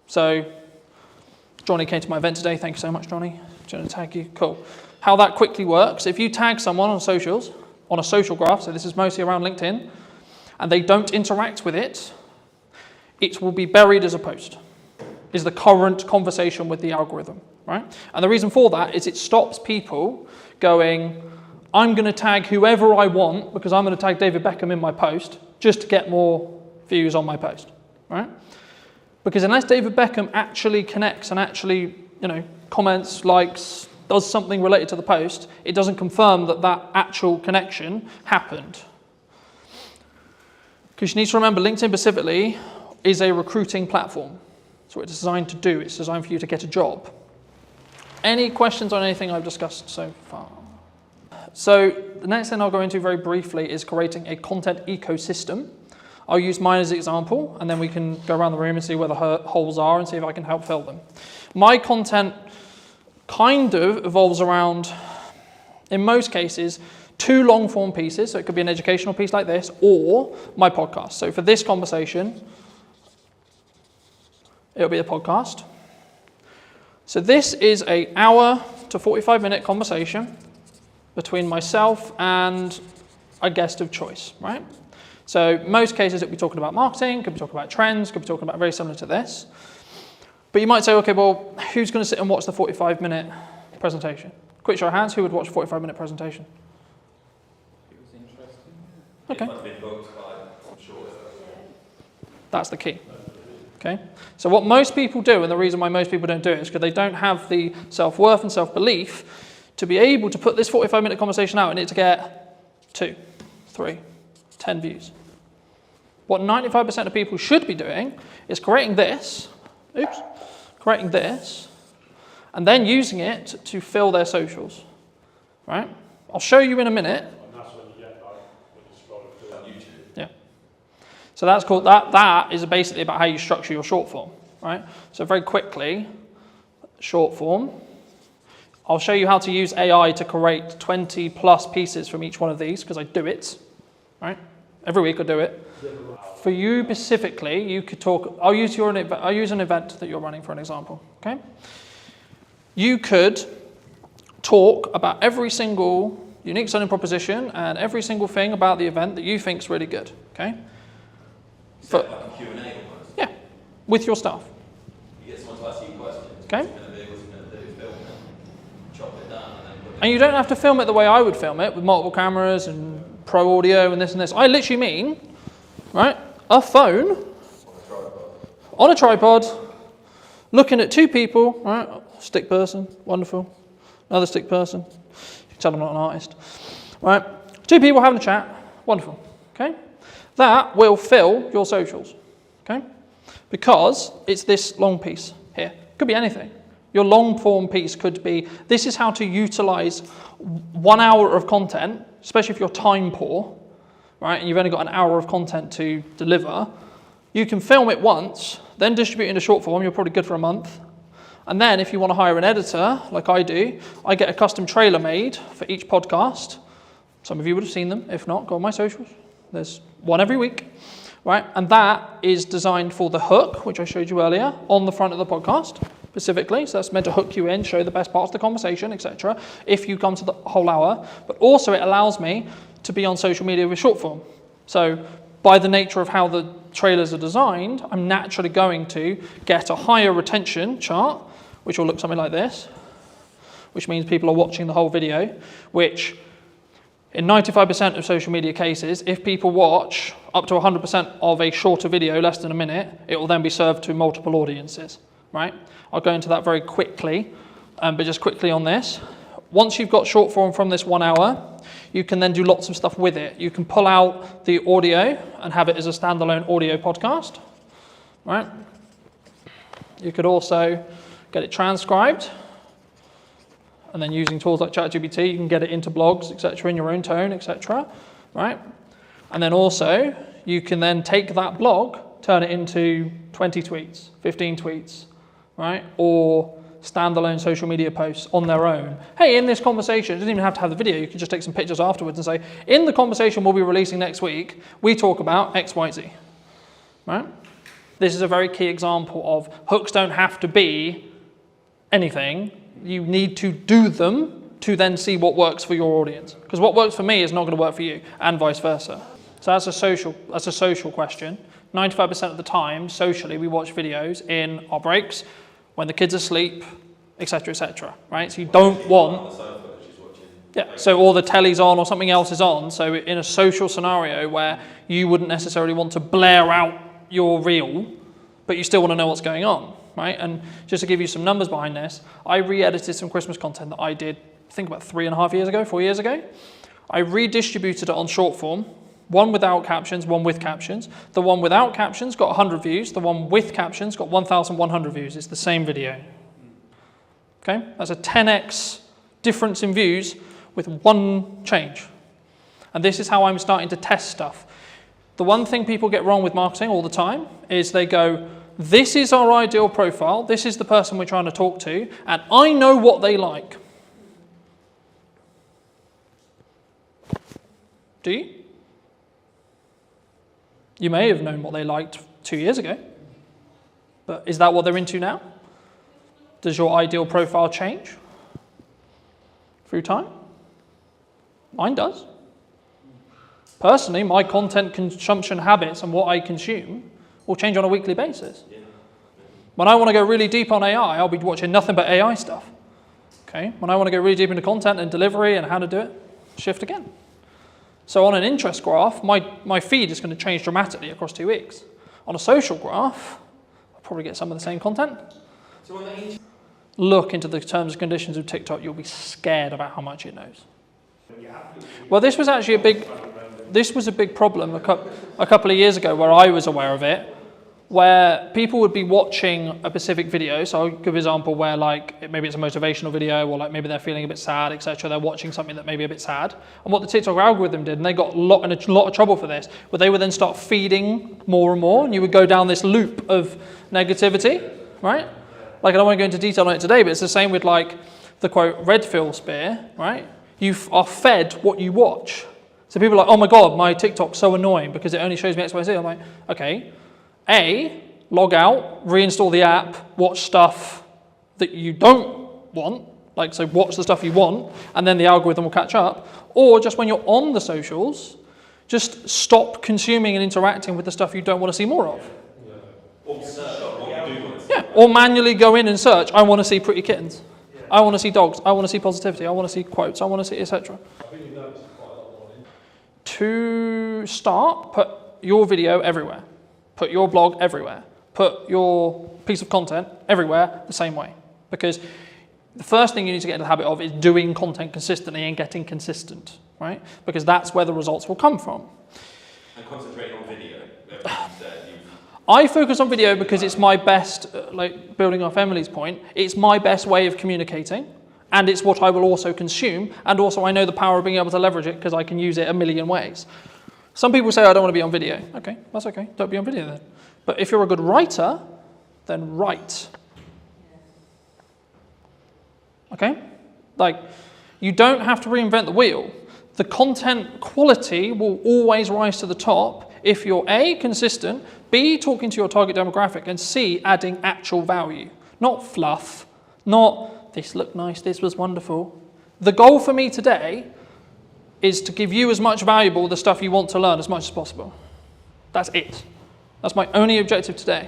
So Johnny came to my event today. Thank you so much, Johnny. Do you want to tag you? Cool. how that quickly works, if you tag someone on socials, on a social graph, so this is mostly around LinkedIn, and they don't interact with it, it will be buried as a post, is the current conversation with the algorithm, right? And the reason for that is it stops people going, I'm going to tag whoever I want because I'm going to tag David Beckham in my post just to get more views on my post, right? Because unless David Beckham actually connects and actually, comments, likes, does something related to the post, it doesn't confirm that that actual connection happened. Because you need to remember, LinkedIn specifically is a recruiting platform. That's what it's designed to do. It's designed for you to get a job. Any questions on anything I've discussed so far? So the next thing I'll go into very briefly is creating a content ecosystem. I'll use mine as an example, and then we can go around the room and see where the holes are and see if I can help fill them. My content kind of evolves around, in most cases, 2 long-form pieces. So it could be an educational piece like this, or my podcast. So for this conversation, it'll be a podcast. So this is an hour to 45-minute conversation between myself and a guest of choice, right? So most cases it'll be talking about marketing, could be talking about trends, could be talking about very similar to this. But you might say, okay, well, who's going to sit and watch the 45-minute presentation? Quick show of hands, who would watch a 45-minute presentation? It was interesting. Okay. It might have been booked by, I'm sure. That's the key. Okay. So what most people do, and the reason why most people don't do it, is because they don't have the self-worth and self-belief to be able to put this 45-minute conversation out and it to get 2, 3, 10 views. What 95% of people should be doing is creating this, and then using it to fill their socials, right? I'll show you in a minute. And that's when you get when you scroll through on YouTube. Yeah. So that's called, that is basically about how you structure your short form, right? So very quickly, short form. I'll show you how to use AI to create 20 plus pieces from each one of these, because I do it, right? Every week I do it. For you specifically, you could talk, I'll use an event that you're running for an example, okay? You could talk about every single unique selling proposition and every single thing about the event that you think is really good, okay? Like a Q&A almost? Yeah, with your staff. You get someone to ask you questions. Okay. What's it going to do? Film it, chop it down, and then put it. And you don't have to film it the way I would film it, with multiple cameras and pro audio and this and this. I literally mean, right, a phone on a tripod, looking at 2 people, right, stick person, wonderful, another stick person, you can tell I'm not an artist, right, 2 people having a chat, wonderful, okay? That will fill your socials, okay? Because it's this long piece here. Could be anything. Your long form piece could be, this is how to utilize 1 hour of content, especially if you're time poor, right, and you've only got an hour of content to deliver. You can film it once, then distribute it in a short form, you're probably good for a month. And then if you want to hire an editor, like I do, I get a custom trailer made for each podcast. Some of you would have seen them. If not, go on my socials. There's one every week, right? And that is designed for the hook, which I showed you earlier, on the front of the podcast specifically. So that's meant to hook you in, show the best parts of the conversation, etc. if you come to the whole hour. But also it allows me to be on social media with short form. So by the nature of how the trailers are designed, I'm naturally going to get a higher retention chart, which will look something like this, which means people are watching the whole video, which in 95% of social media cases, if people watch up to 100% of a shorter video, less than a minute, it will then be served to multiple audiences, right? I'll go into that very quickly, but just quickly on this. Once you've got short form from this 1 hour, you can then do lots of stuff with it. You can pull out the audio and have it as a standalone audio podcast, right? You could also get it transcribed, and then using tools like ChatGPT, you can get it into blogs, etc., in your own tone, etc., right? And then also, you can then take that blog, turn it into 20 tweets, 15 tweets, right? Or standalone social media posts on their own. Hey, in this conversation, it doesn't even have to have the video, you can just take some pictures afterwards and say, in the conversation we'll be releasing next week, we talk about X, Y, Z, right? This is a very key example of hooks don't have to be anything. You need to do them to then see what works for your audience. Because what works for me is not going to work for you, and vice versa. So that's a social question. 95% of the time, socially, we watch videos in our breaks, when the kids are asleep, etc., right? So you don't want... Yeah, so or the telly's on or something else is on. So in a social scenario where you wouldn't necessarily want to blare out your reel, but you still want to know what's going on, right? And just to give you some numbers behind this, I re-edited some Christmas content that I did, I think about 4 years ago. I redistributed it on short form, one without captions, one with captions. The one without captions got 100 views. The one with captions got 1,100 views. It's the same video. Okay, that's a 10x difference in views with one change. And this is how I'm starting to test stuff. The one thing people get wrong with marketing all the time is they go, this is our ideal profile, this is the person we're trying to talk to, and I know what they like. Do you? You may have known what they liked 2 years ago, but is that what they're into now? Does your ideal profile change through time? Mine does. Personally, my content consumption habits and what I consume will change on a weekly basis. When I want to go really deep on AI, I'll be watching nothing but AI stuff. Okay? When I want to go really deep into content and delivery and how to do it, shift again. So on an interest graph, my feed is going to change dramatically across 2 weeks. On a social graph, I'll probably get some of the same content. Look into the terms and conditions of TikTok, you'll be scared about how much it knows. Well, this was actually a big problem a couple of years ago where I was aware of it, where people would be watching a specific video. So I'll give an example where like maybe it's a motivational video or like maybe they're feeling a bit sad, etc. They're watching something that may be a bit sad. And what the TikTok algorithm did, and they got in a lot of trouble for this, but they would then start feeding more and more, and you would go down this loop of negativity, right? Like I don't want to go into detail on it today, but it's the same with like the quote Redfield spear, right? You are fed what you watch. So people are like, oh my God, my TikTok's so annoying because it only shows me X, Y, Z. I'm like, okay, log out, reinstall the app, watch stuff that you don't want, like so watch the stuff you want, and then the algorithm will catch up. Or just when you're on the socials, just stop consuming and interacting with the stuff you don't want to see more of. Or search what you do want to see. Yeah, or manually go in and search, I want to see pretty kittens. I want to see dogs, I want to see positivity, I want to see quotes, I want to see etc. To start, put your video everywhere. Put your blog everywhere. Put your piece of content everywhere the same way. Because the first thing you need to get into the habit of is doing content consistently and getting consistent, right? Because that's where the results will come from. And concentrating on video. I focus on video because it's my best, like building off Emily's point, it's my best way of communicating, and it's what I will also consume, and also I know the power of being able to leverage it because I can use it a million ways. Some people say I don't want to be on video. Okay, that's okay, don't be on video then. But if you're a good writer, then write. Okay? Like, you don't have to reinvent the wheel. The content quality will always rise to the top if you're A, consistent, B, talking to your target demographic, and C, adding actual value. Not fluff, not this looked nice, this was wonderful. The goal for me today is to give you as much valuable the stuff you want to learn as much as possible. That's it. That's my only objective today.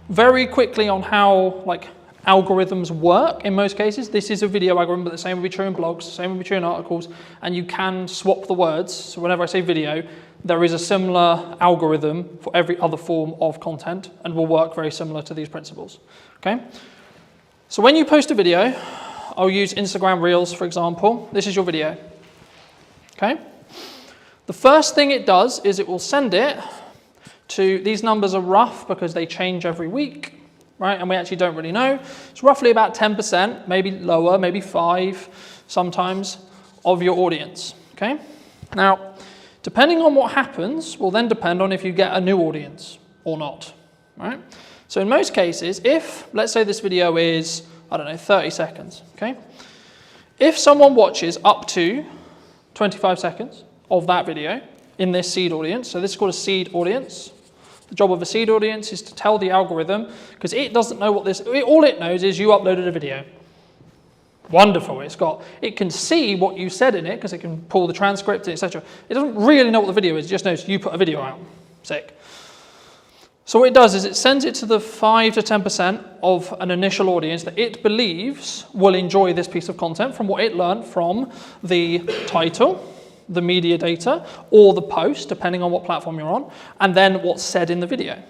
Very quickly on how like algorithms work in most cases. This is a video algorithm, but the same will be true in blogs, the same will be true in articles, and you can swap the words. So whenever I say video, there is a similar algorithm for every other form of content and will work very similar to these principles. Okay? So when you post a video, I'll use Instagram Reels, for example. This is your video. Okay? The first thing it does is it will send it to, these numbers are rough because they change every week, right? And we actually don't really know. It's roughly about 10%, maybe lower, maybe 5% sometimes, of your audience. Okay? Now, depending on what happens will then depend on if you get a new audience or not, right? So in most cases, if, let's say this video is, I don't know, 30 seconds, okay? If someone watches up to 25 seconds of that video in this seed audience, so this is called a seed audience. The job of a seed audience is to tell the algorithm, because it doesn't know what this, all it knows is you uploaded a video. Wonderful. It can see what you said in it because it can pull the transcript, etc. It doesn't really know what the video is. It just knows you put a video out. Sick. So what it does is it sends it to the 5 to 10% of an initial audience that it believes will enjoy this piece of content from what it learned from the title, the media data, or the post, depending on what platform you're on, and then what's said in the video.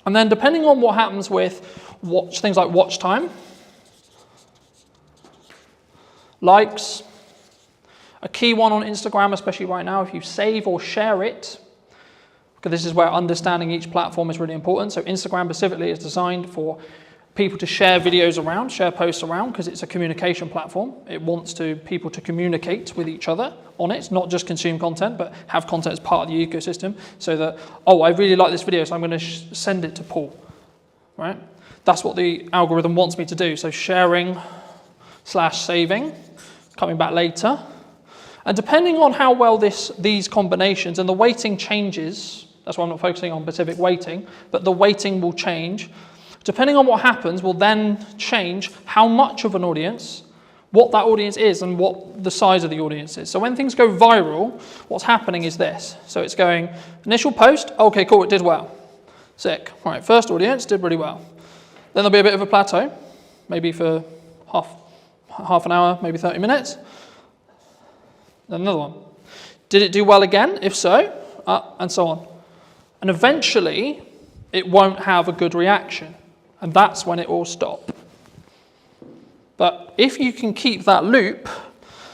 And then depending on what happens with things like watch time, likes, a key one on Instagram, especially right now, if you save or share it, because this is where understanding each platform is really important. So Instagram specifically is designed for people to share videos around, share posts around, because it's a communication platform. It wants people to communicate with each other on it, not just consume content, but have content as part of the ecosystem, so that, oh, I really like this video, so I'm going to send it to Paul, right? That's what the algorithm wants me to do. So sharing/saving, coming back later. And depending on how well these combinations, and the weighting changes, that's why I'm not focusing on specific weighting, but the weighting will change. Depending on what happens will then change how much of an audience, what that audience is, and what the size of the audience is. So when things go viral, what's happening is this. So it's going, initial post, okay, cool, it did well. Sick. All right, first audience did really well. Then there'll be a bit of a plateau, maybe for half an hour, maybe 30 minutes. Then another one. Did it do well again? If so, and so on. And eventually, it won't have a good reaction. And that's when it will stop. But if you can keep that loop,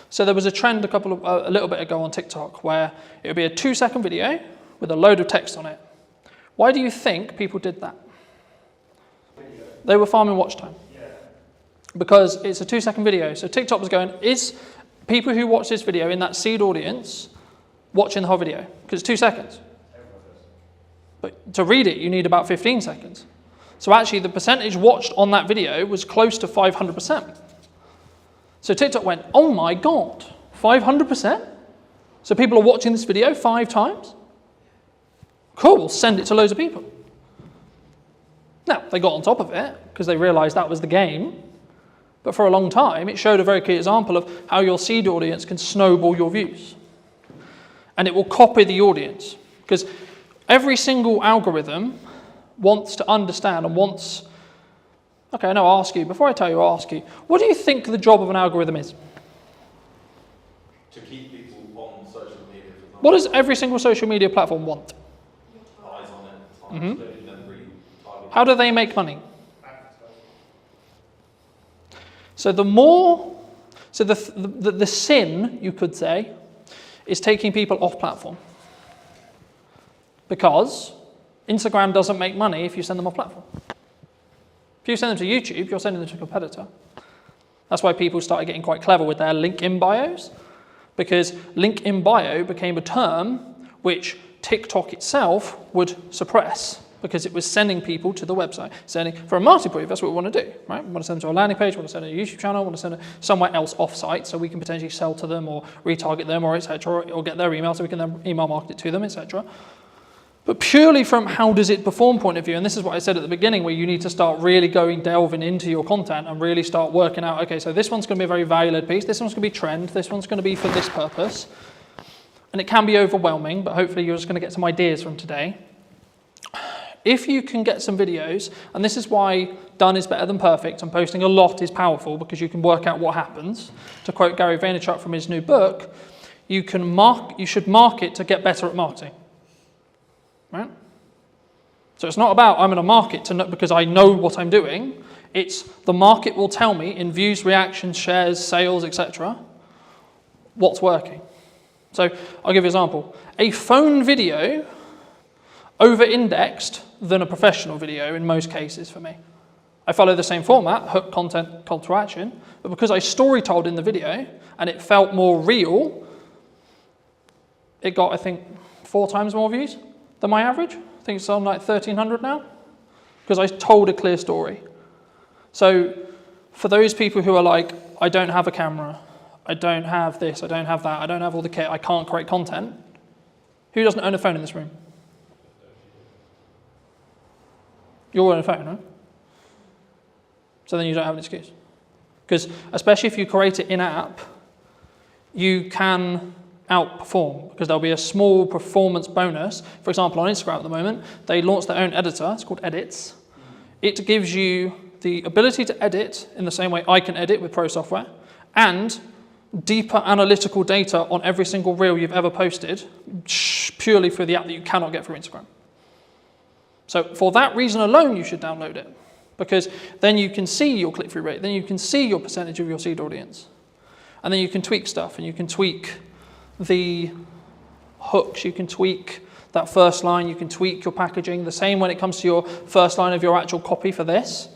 so there was a trend a little bit ago on TikTok where it would be a 2-second video with a load of text on it. Why do you think people did that? They were farming watch time. Because it's a 2-second video. So TikTok was going, is people who watch this video in that seed audience watching the whole video? Because it's 2 seconds. But to read it, you need about 15 seconds. So actually, the percentage watched on that video was close to 500%. So TikTok went, oh my God, 500%? So people are watching this video 5 times? Cool, we'll send it to loads of people. Now, they got on top of it because they realized that was the game. But for a long time, it showed a very clear example of how your seed audience can snowball your views. And it will copy the audience. Because every single algorithm wants to understand and wants... Okay, no, I'll ask you. Before I tell you, I'll ask you. What do you think the job of an algorithm is? To keep people on social media. For example. What does every single social media platform want? Eyes on it. Mm-hmm. Then retarget. How do they make money? So the sin, you could say, is taking people off platform. Because Instagram doesn't make money if you send them off platform. If you send them to YouTube, you're sending them to a competitor. That's why people started getting quite clever with their link in bios, because link in bio became a term which TikTok itself would suppress, because it was sending people to the website. For a marketing brief, that's what we want to do, right? We want to send them to a landing page, we want to send them to a YouTube channel, we want to send them somewhere else off-site so we can potentially sell to them or retarget them or etc. or get their email so we can then email market it to them, etc. But purely from how does it perform point of view, and this is what I said at the beginning, where you need to start really delving into your content and really start working out, okay, so this one's going to be a very value-led piece, this one's going to be trend, this one's going to be for this purpose. And it can be overwhelming, but hopefully you're just going to get some ideas from today. If you can get some videos, and this is why done is better than perfect, and posting a lot is powerful because you can work out what happens. To quote Gary Vaynerchuk from his new book, you should market to get better at marketing. Right? So it's not about I'm going to market because I know what I'm doing. It's the market will tell me in views, reactions, shares, sales, etc. what's working. So I'll give you an example. A phone video over-indexed than a professional video in most cases for me. I follow the same format, hook, content, call to action, but because I story-told in the video and it felt more real, it got, I think, 4 times more views than my average. I think it's on like 1,300 now, because I told a clear story. So for those people who are like, I don't have a camera, I don't have this, I don't have that, I don't have all the kit, I can't create content, who doesn't own a phone in this room? You all own a phone, right? So then you don't have an excuse. Because especially if you create it in-app, you can outperform, because there'll be a small performance bonus. For example, on Instagram at the moment, they launched their own editor. It's called Edits. It gives you the ability to edit in the same way I can edit with pro software, and deeper analytical data on every single reel you've ever posted, purely through the app, that you cannot get through Instagram. So for that reason alone, you should download it, because then you can see your click-through rate, then you can see your percentage of your seed audience, and then you can tweak stuff, and you can tweak the hooks, you can tweak that first line, you can tweak your packaging. The same when it comes to your first line of your actual copy for this,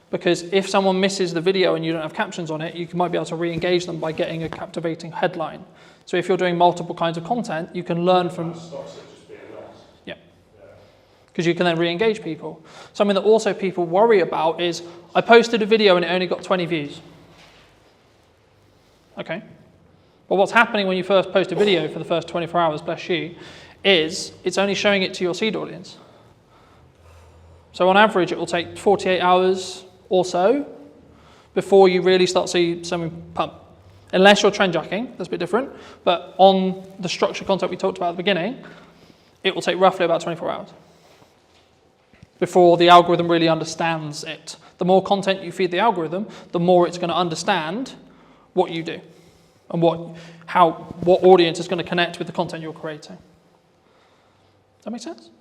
because if someone misses the video and you don't have captions on it, you might be able to re-engage them by getting a captivating headline. So if you're doing multiple kinds of content, you can learn from... Yeah. Because you can then re-engage people. Something that also people worry about is, I posted a video and it only got 20 views. Okay. Well, what's happening when you first post a video for the first 24 hours, bless you, is it's only showing it to your seed audience. So on average, it will take 48 hours or so before you really start to see something pump. Unless you're trend jacking, that's a bit different. But on the structured content we talked about at the beginning, it will take roughly about 24 hours before the algorithm really understands it. The more content you feed the algorithm, the more it's going to understand what you do and what audience is going to connect with the content you're creating. Does that make sense?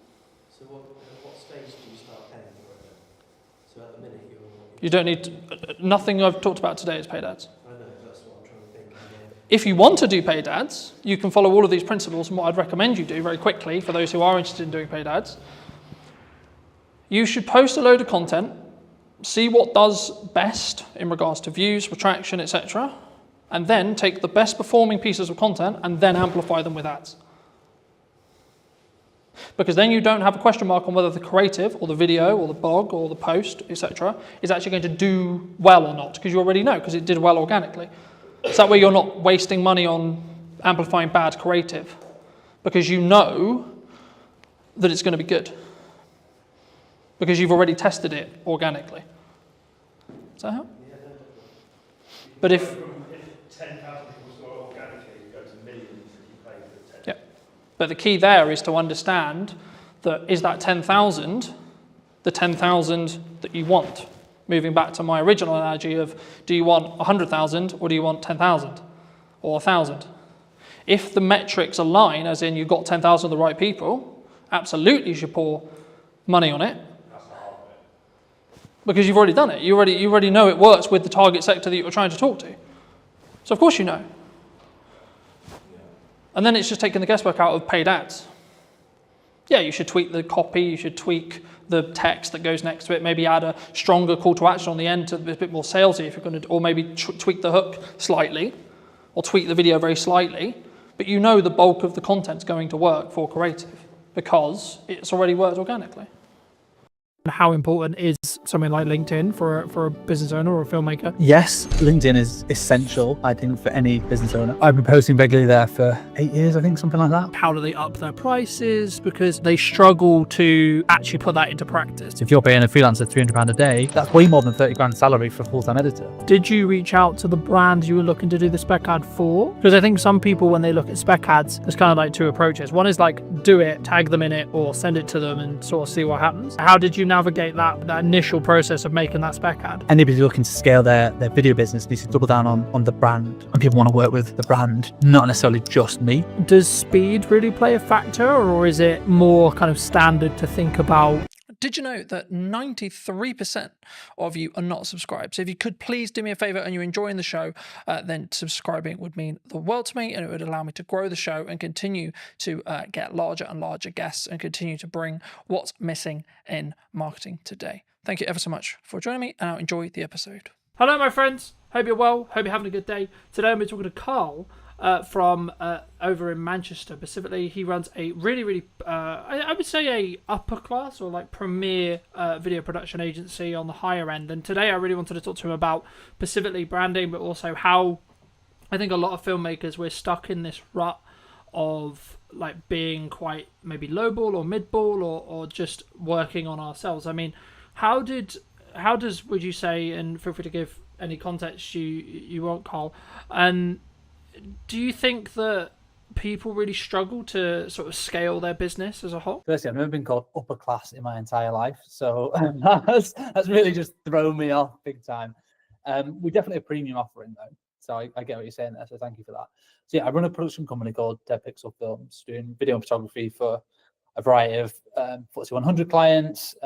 So what stage do you start paying for it? So at the minute You don't need, nothing I've talked about today is paid ads. I know, that's what I'm trying to think. If you want to do paid ads, you can follow all of these principles, and what I'd recommend you do very quickly for those who are interested in doing paid ads, you should post a load of content, see what does best in regards to views, retraction, etc., and then take the best performing pieces of content and then amplify them with ads. Because then you don't have a question mark on whether the creative or the video or the blog or the post, etc., is actually going to do well or not, because you already know, because it did well organically. So that way you're not wasting money on amplifying bad creative, because you know that it's going to be good, because you've already tested it organically. Does that help? But if 10,000 people saw it organically, it goes to millions if you pay for 10. Yeah. But the key there is to understand that is that 10,000 the 10,000 that you want? Moving back to my original analogy of, do you want 100,000 or do you want 10,000 or 1,000? If the metrics align, as in you got 10,000 of the right people, absolutely you should pour money on it. Because you've already done it. You already know it works with the target sector that you're trying to talk to. So of course you know. And then it's just taking the guesswork out of paid ads. Yeah, you should tweak the copy, you should tweak the text that goes next to it, maybe add a stronger call to action on the end to be a bit more salesy if you're going to, or maybe tweak the hook slightly, or tweak the video very slightly, but you know the bulk of the content's going to work for creative because it's already worked organically. How important is something like LinkedIn for a business owner or a filmmaker? Yes, LinkedIn is essential, I think, for any business owner. I've been posting regularly there for 8 years, I think, something like that. How do they up their prices? Because they struggle to actually put that into practice. If you're paying a freelancer £300 a day, that's way more than 30 grand salary for a full-time editor. Did you reach out to the brands you were looking to do the spec ad for? Because I think some people, when they look at spec ads, there's kind of like two approaches. One is like, do it, tag them in it, or send it to them and sort of see what happens. How did you navigate that initial process of making that spec ad? Anybody looking to scale their video business needs to double down on the brand, and people want to work with the brand, not necessarily just me. Does speed really play a factor, or is it more kind of standard to think about? Did you know that 93% of you are not subscribed? So if you could please do me a favor and you're enjoying the show, then subscribing would mean the world to me, and it would allow me to grow the show and continue to get larger and larger guests and continue to bring what's missing in marketing today. Thank you ever so much for joining me, and I'll enjoy the episode. Hello, my friends. Hope you're well. Hope you're having a good day. Today I'm talking to Carl from over in Manchester specifically. He runs a really I would say a upper class or like premier video production agency on the higher end, and today I really wanted to talk to him about specifically branding, but also how I think a lot of filmmakers, we're stuck in this rut of like being quite maybe lowball or midball or just working on ourselves. I mean, how does would you say, and feel free to give any context you want, Carl. And do you think that people really struggle to sort of scale their business as a whole? Firstly, I've never been called upper class in my entire life, so that's really just thrown me off big time. We're definitely a premium offering though, so I get what you're saying there, so thank you for that. So yeah, I run a production company called Dead Pixel Films, doing video and photography for a variety of FTSE 100 clients,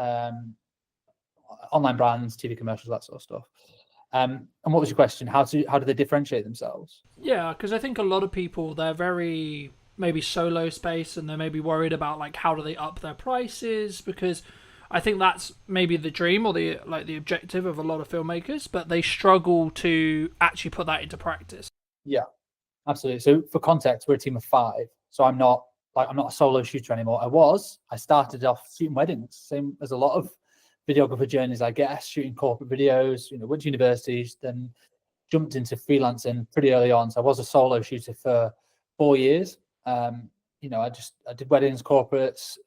online brands, TV commercials, that sort of stuff. And what was your question? How do they differentiate themselves? Yeah, because I think a lot of people, they're very maybe solo space, and they're maybe worried about like how do they up their prices, because I think that's maybe the dream or the objective of a lot of filmmakers, but they struggle to actually put that into practice. Yeah, absolutely. So for context, we're a team of 5. So I'm not a solo shooter anymore. I started off shooting weddings, same as a lot of videographer journeys, I guess, shooting corporate videos, went to universities, then jumped into freelancing pretty early on. So I was a solo shooter for 4 years. I did weddings, corporates,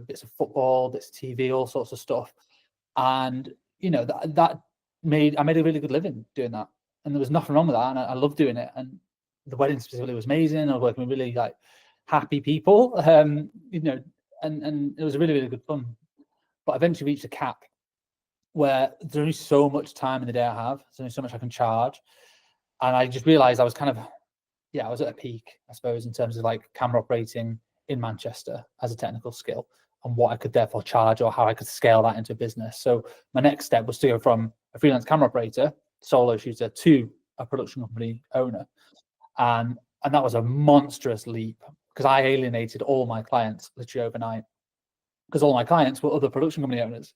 bits of football, bits of TV, all sorts of stuff. And, I made a really good living doing that. And there was nothing wrong with that. And I loved doing it. And the wedding specifically was amazing. I was working with really happy people, and it was really, really good fun. But I eventually reached a cap where there's only so much time in the day I have. There's only so much I can charge. And I just realized I was I was at a peak, I suppose, in terms of camera operating in Manchester as a technical skill and what I could therefore charge or how I could scale that into a business. So my next step was to go from a freelance camera operator, solo shooter, to a production company owner. And that was a monstrous leap because I alienated all my clients literally overnight, because all my clients were other production company owners.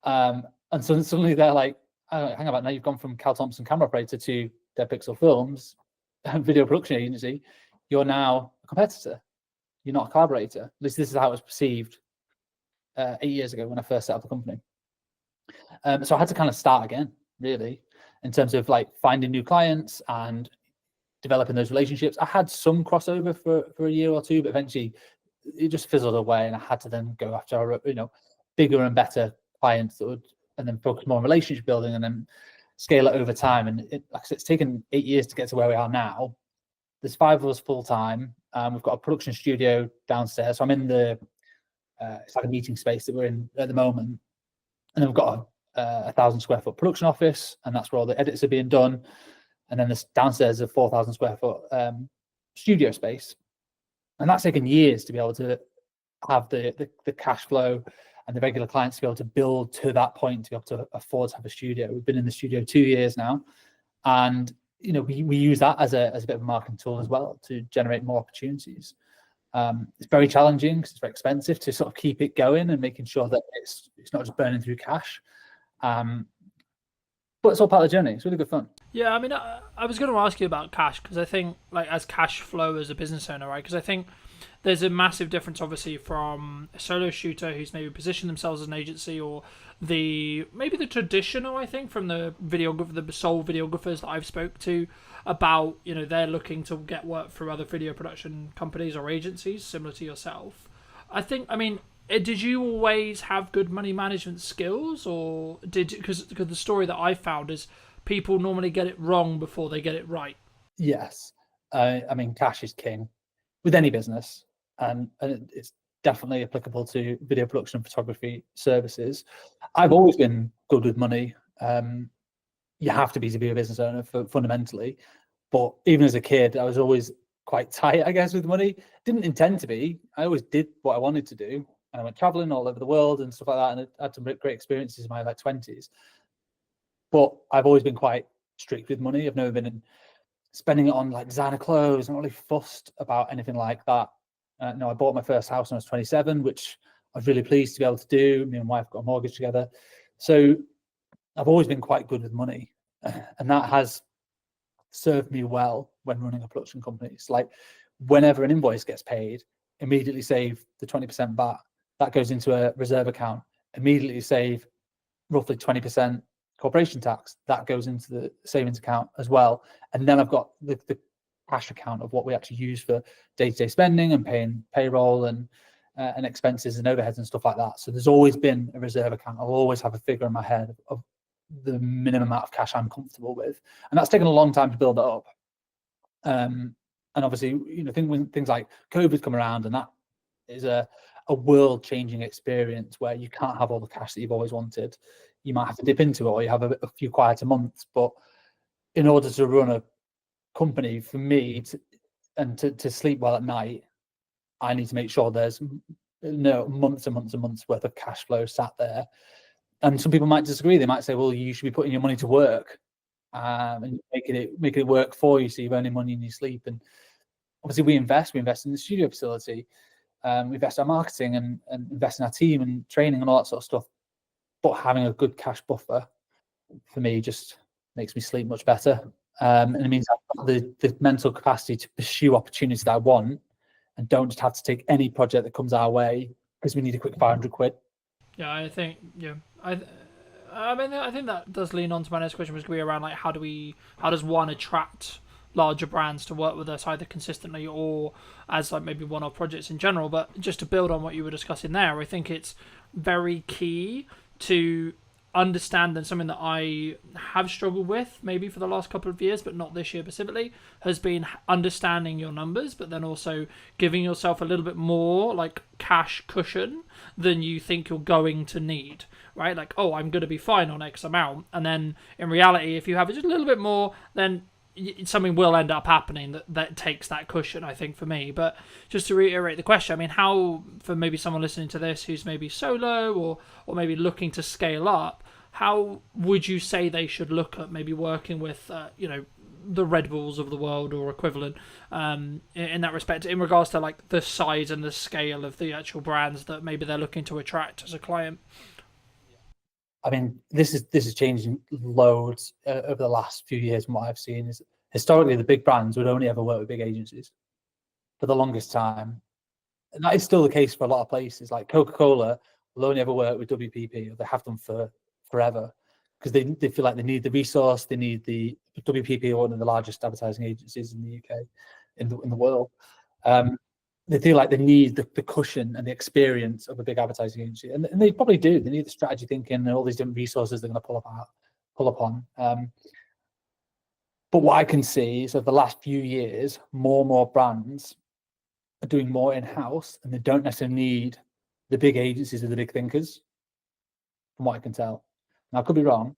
And so suddenly they're like, oh, hang about, now you've gone from Cal Thompson camera operator to Dead Pixel Films, video production agency. You're now a competitor. You're not a collaborator. At least this is how it was perceived 8 years ago when I first set up the company. So I had to kind of start again, really, in terms of finding new clients and developing those relationships. I had some crossover for a year or two, but eventually it just fizzled away, and I had to then go after bigger and better clients that would, and then focus more on relationship building and then scale it over time. And it's taken 8 years to get to where we are now. There's 5 of us full time. We've got a production studio downstairs. So I'm in the it's like a meeting space that we're in at the moment, and then we've got a 1,000 square foot production office, and that's where all the edits are being done. And then this downstairs is a 4,000 square foot studio space, and that's taken years to be able to have the cash flow and the regular clients to be able to build to that point, to be able to afford to have a studio. We've been in the studio 2 years now, and we use that as a bit of a marketing tool as well to generate more opportunities. It's very challenging because it's very expensive to sort of keep it going and making sure that it's not just burning through cash. But it's all part of the journey. It's really good fun. Yeah, I mean, I was going to ask you about cash, because I think as cash flow as a business owner, right? Because I think there's a massive difference, obviously, from a solo shooter who's maybe positioned themselves as an agency, or maybe the traditional, I think, from the sole videographers that I've spoke to about, they're looking to get work through other video production companies or agencies similar to yourself. Did you always have good money management skills, or because the story that I found is people normally get it wrong before they get it right? Yes. Cash is king with any business, and it's definitely applicable to video production and photography services. I've always been good with money. You have to be a business owner fundamentally, but even as a kid, I was always quite tight, I guess, with money. Didn't intend to be. I always did what I wanted to do. I went traveling all over the world and stuff like that, and I had some great experiences in my 20s. But I've always been quite strict with money. I've never been spending it on designer clothes. I'm not really fussed about anything like that. I bought my first house when I was 27, which I was really pleased to be able to do. Me and my wife got a mortgage together. So I've always been quite good with money, and that has served me well when running a production company. It's whenever an invoice gets paid, immediately save the 20% VAT. That goes into a reserve account. Immediately save roughly 20% corporation tax. That goes into the savings account as well. And then I've got the cash account of what we actually use for day-to-day spending and paying payroll and expenses and overheads and stuff like that. So there's always been a reserve account. I'll always have a figure in my head of the minimum amount of cash I'm comfortable with, and that's taken a long time to build it up. And obviously, when things like COVID come around, and that is a world-changing experience where you can't have all the cash that you've always wanted. You might have to dip into it, or you have a few quieter months. But in order to run a company, for me, to sleep well at night, I need to make sure there's months and months and months worth of cash flow sat there. And some people might disagree. They might say, well, you should be putting your money to work, and making it work for you, so you're earning money in your sleep. And obviously we invest in the studio facility, we invest in our marketing and invest in our team and training and all that sort of stuff. But having a good cash buffer for me just makes me sleep much better. And it means I've got the mental capacity to pursue opportunities that I want, and don't just have to take any project that comes our way because we need a quick 500 quid. Yeah, I think, I mean, I think that does lean on to my next question, which would be around, like, how does one attract larger brands to work with us, either consistently or as, like, maybe one-off projects in general. But just to build on what you were discussing there, I think it's very key to understand, and something that I have struggled with maybe for the last couple of years, but not this year specifically, has been understanding your numbers, but then also giving yourself a little bit more, like, cash cushion than you think you're going to need, right? Like, oh, I'm going to be fine on X amount, and then in reality, if you have just a little bit more, then something will end up happening that takes that cushion, I think, for me. But just to reiterate the question, I mean, how, for maybe someone listening to this who's maybe solo or maybe looking to scale up, how would you say they should look at maybe working with, the Red Bulls of the world or equivalent, in that respect, in regards to, like, the size and the scale of the actual brands that maybe they're looking to attract as a client? I mean, this is changing loads over the last few years. From what I've seen, is historically the big brands would only ever work with big agencies for the longest time, and that is still the case for a lot of places. Like Coca-Cola will only ever work with WPP, or they have done for forever, because they feel like they need the resource. They need the WPP, one of the largest advertising agencies in the UK, in the world. They feel like they need the cushion and the experience of a big advertising agency, and they probably do. They need the strategy thinking and all these different resources they're going to pull upon. But what I can see is, over the last few years, more and more brands are doing more in-house, and they don't necessarily need the big agencies or the big thinkers, from what I can tell. Now, I could be wrong,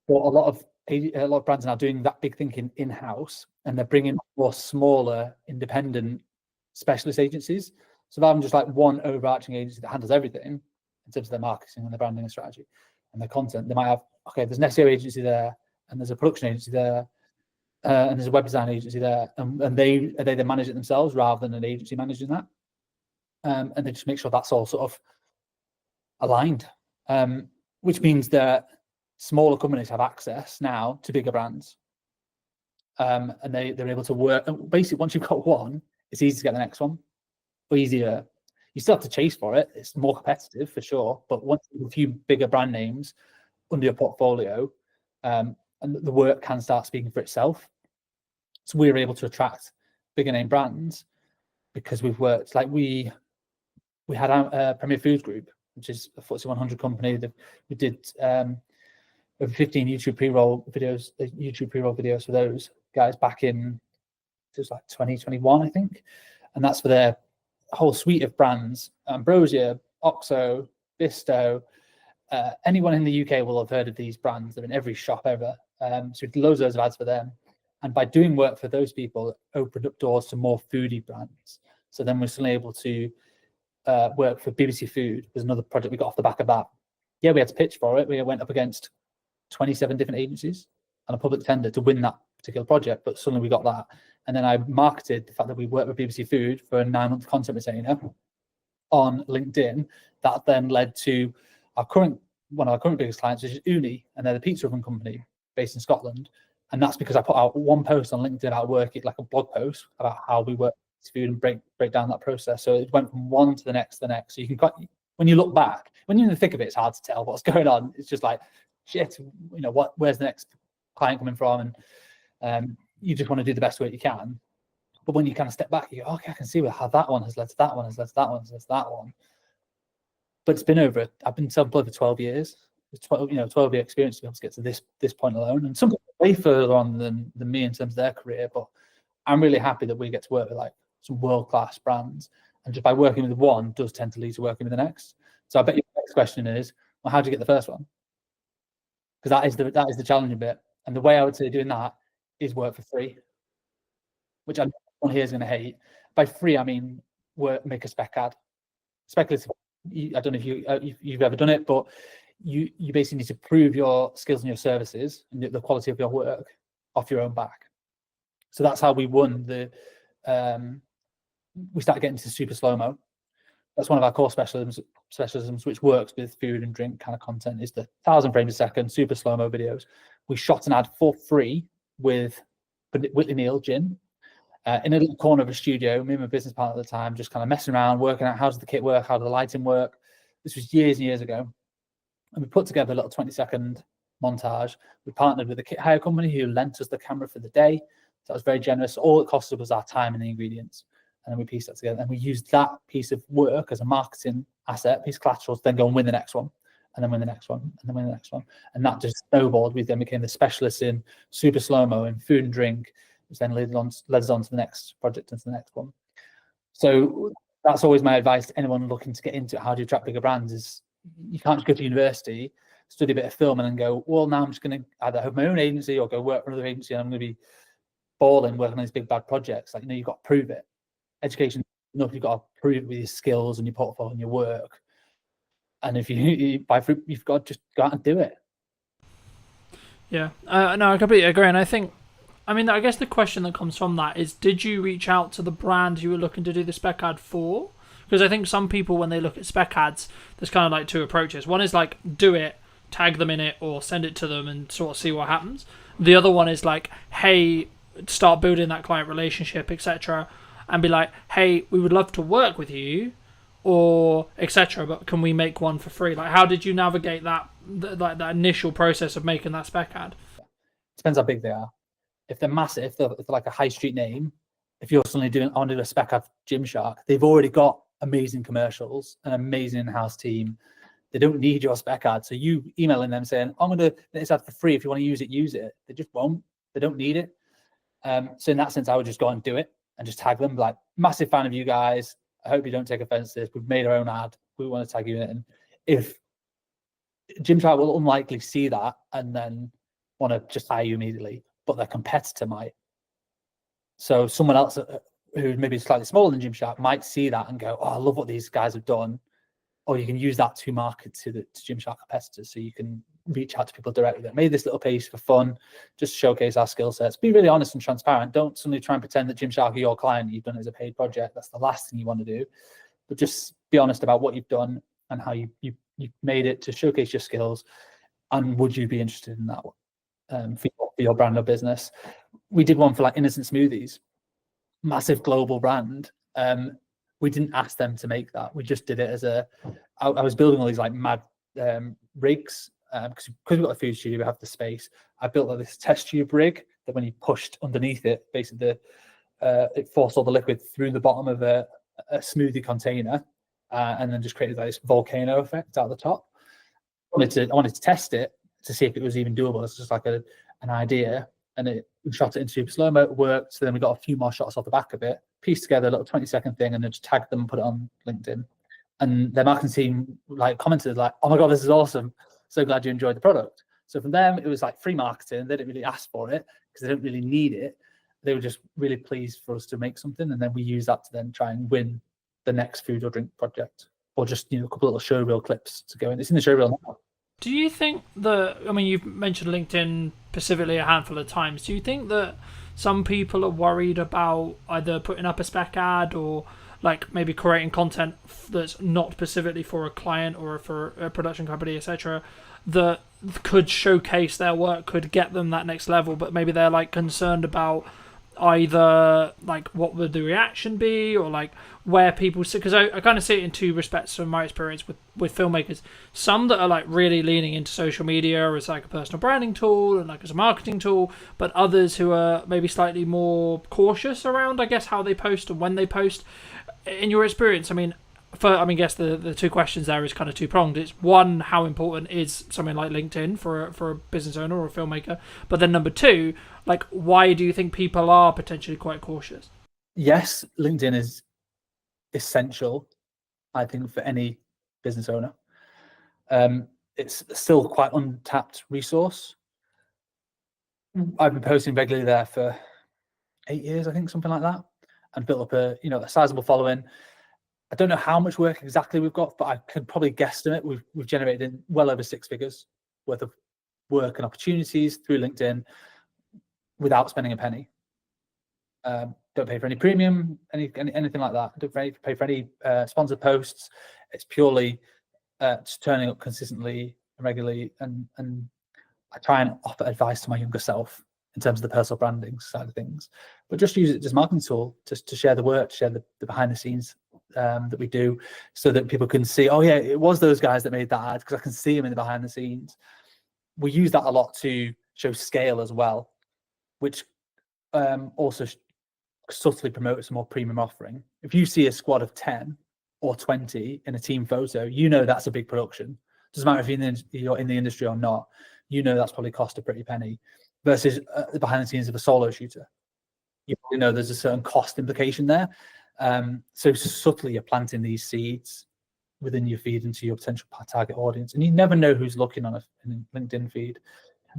but a lot of brands are now doing that big thinking in-house, and they're bringing more smaller, independent specialist agencies. So rather than just like one overarching agency that handles everything in terms of their marketing and their branding and strategy and their content, they might have, okay, there's an SEO agency there, and there's a production agency there, and there's a web design agency there, and they manage it themselves rather than an agency managing that. And they just make sure that's all sort of aligned, which means that smaller companies have access now to bigger brands, and they're able to work. And basically, once you've got one, it's easy to get the next one, or easier. You still have to chase for it. It's more competitive for sure, but once you have a few bigger brand names under your portfolio, and the work can start speaking for itself. So we're able to attract bigger name brands because we've worked, like we had our Premier Foods Group, which is a FTSE 100 company. We did over 15 YouTube pre-roll videos for those guys back in, it was like 2021, I think. And that's for their whole suite of brands: Ambrosia, Oxo, Bisto. Anyone in the UK will have heard of these brands. They're in every shop ever. So we did loads of ads for them. And by doing work for those people, it opened up doors to more foodie brands. So then we're suddenly able to work for BBC Food. There's another project we got off the back of that. Yeah, we had to pitch for it. We went up against 27 different agencies on a public tender to win that particular project, but suddenly we got that. And then I marketed the fact that we worked with BBC Food for a 9-month content retainer on LinkedIn. That then led to one of our current biggest clients, which is Uni, and they're the pizza oven company based in Scotland. And that's because I put out one post on LinkedIn about working, like a blog post about how we work with food and break down that process. So it went from one to the next. So you can, when you look back, when you're in the thick of it, it's hard to tell what's going on. It's just like, shit, where's the next client coming from? And you just want to do the best work you can. But when you kind of step back, you go, okay, I can see how that one has led to that one, has led to that one, has led to that one. But it's been I've been self-employed for 12 years. there's 12-year experience to be able to get to this point alone. And some people are way further on than me in terms of their career, but I'm really happy that we get to work with like some world-class brands. And just by working with one does tend to lead to working with the next. So I bet your next question is, well, how do you get the first one? Because that is the challenging bit. And the way I would say doing that is work for free, which I one here is going to hate. By free, I mean make a spec ad. Speculative. I don't know if you've ever done it, but you basically need to prove your skills and your services and the quality of your work off your own back. So that's how we won we started getting into super slow-mo. That's one of our core specialisms, which works with food and drink kind of content, is the 1,000 frames a second super slow-mo videos. We shot an ad for free with Whitley Neal Gin in a little corner of a studio. Me and my business partner at the time just kind of messing around, working out how does the kit work, how does the lighting work. This was years and years ago. And we put together a little 20-second montage. We partnered with a kit hire company who lent us the camera for the day. So that was very generous. All it costed was our time and the ingredients. And then we pieced that together. And we used that piece of work as a marketing asset, piece of collateral, to then go and win the next one, and then win the next one, and then win the next one. And that just snowballed. We then became the specialists in super slow-mo and food and drink, which then led us on to the next project and to the next one. So that's always my advice to anyone looking to get into it. How do you attract bigger brands? Is you can't just go to university, study a bit of film, and then go, well, now I'm just going to either have my own agency or go work for another agency, and I'm going to be balling working on these big bad projects. Like, you've got to prove it. Education, you've got to prove it with your skills and your portfolio and your work. And if you've got to just go out and do it. Yeah, no, I completely agree. And I guess the question that comes from that is, did you reach out to the brand you were looking to do the spec ad for? Because I think some people, when they look at spec ads, there's kind of like two approaches. One is like, do it, tag them in it, or send it to them and sort of see what happens. The other one is like, hey, start building that client relationship, etc., and be like, hey, we would love to work with you, or etc., but can we make one for free? Like, how did you navigate that initial process of making that spec ad? Depends how big they are. If they're massive, if they're like a high street name, if you're suddenly I want to do a spec ad for Gymshark, they've already got amazing commercials, an amazing in-house team. They don't need your spec ad. So you emailing them saying, I'm going to do this ad for free. If you want to use it, use it. They just won't. They don't need it. So in that sense, I would just go and do it and just tag them. Like, massive fan of you guys. I hope you don't take offense to this. We've made our own ad. We want to tag you in it. And if Gymshark will unlikely see that and then want to just hire you immediately, but their competitor might. So someone else who maybe slightly smaller than Gymshark might see that and go, oh, I love what these guys have done. Or you can use that to market to Gymshark competitors. So you can reach out to people directly that made this little piece for fun, just showcase our skill sets. Be really honest and transparent. Don't suddenly try and pretend that Gymshark are your client. You've done it as a paid project. That's the last thing you want to do. But just be honest about what you've done and how you made it to showcase your skills. And would you be interested in that one for your brand or business? We did one for like Innocent Smoothies, massive global brand. We didn't ask them to make that. We just did it as I was building all these like mad rigs because we've got a food studio, we have the space. I built like this test tube rig that when you pushed underneath it, basically it forced all the liquid through the bottom of a smoothie container and then just created like this volcano effect out the top. I wanted to test it to see if it was even doable. It's just like an idea. And we shot it in super slow-mo, it worked. So then we got a few more shots off the back of it, pieced together a little 20-second thing, and then just tagged them and put it on LinkedIn. And their marketing team like commented like, oh my God, this is awesome. So glad you enjoyed the product. So from them, it was like free marketing. They didn't really ask for it because they didn't really need it. They were just really pleased for us to make something. And then we use that to then try and win the next food or drink project, or just, a couple of little showreel clips to go in. It's in the showreel now. Do you think you've mentioned LinkedIn specifically a handful of times. Do you think that some people are worried about either putting up a spec ad or like maybe creating content that's not specifically for a client or for a production company, etc., that could showcase their work, could get them that next level, but maybe they're like concerned about either like what would the reaction be or like where people sit? Because I kind of see it in two respects from my experience with filmmakers. Some that are like really leaning into social media as like a personal branding tool and like as a marketing tool, but others who are maybe slightly more cautious around, I guess, how they post and when they post. In your experience, I mean, I mean, guess the two questions there is kind of two pronged. It's one, how important is something like LinkedIn for a business owner or a filmmaker? But then number two, like, why do you think people are potentially quite cautious? Yes, LinkedIn is essential, I think, for any business owner. It's still quite untapped resource. I've been posting regularly there for 8 years, I think, something like that, and built up a sizable following. I don't know how much work exactly we've got, but I can probably guesstimate we've generated well over 6 figures worth of work and opportunities through LinkedIn without spending a penny. Don't pay for any premium, anything like that. Don't pay for any sponsored posts. It's purely just turning up consistently and regularly, and I try and offer advice to my younger self in terms of the personal branding side of things, but just use it as a marketing tool, just to share the work, to share the behind the scenes that we do, so that people can see, oh yeah, it was those guys that made that ad, because I can see them in the behind the scenes. We use that a lot to show scale as well, which also subtly promotes a more premium offering. If you see a squad of 10 or 20 in a team photo, you know that's a big production. Doesn't matter if you're in the industry or not, you know that's probably cost a pretty penny, versus the behind the scenes of a solo shooter. You probably know there's a certain cost implication there. So subtly you're planting these seeds within your feed into your potential target audience, and you never know who's looking on a LinkedIn feed.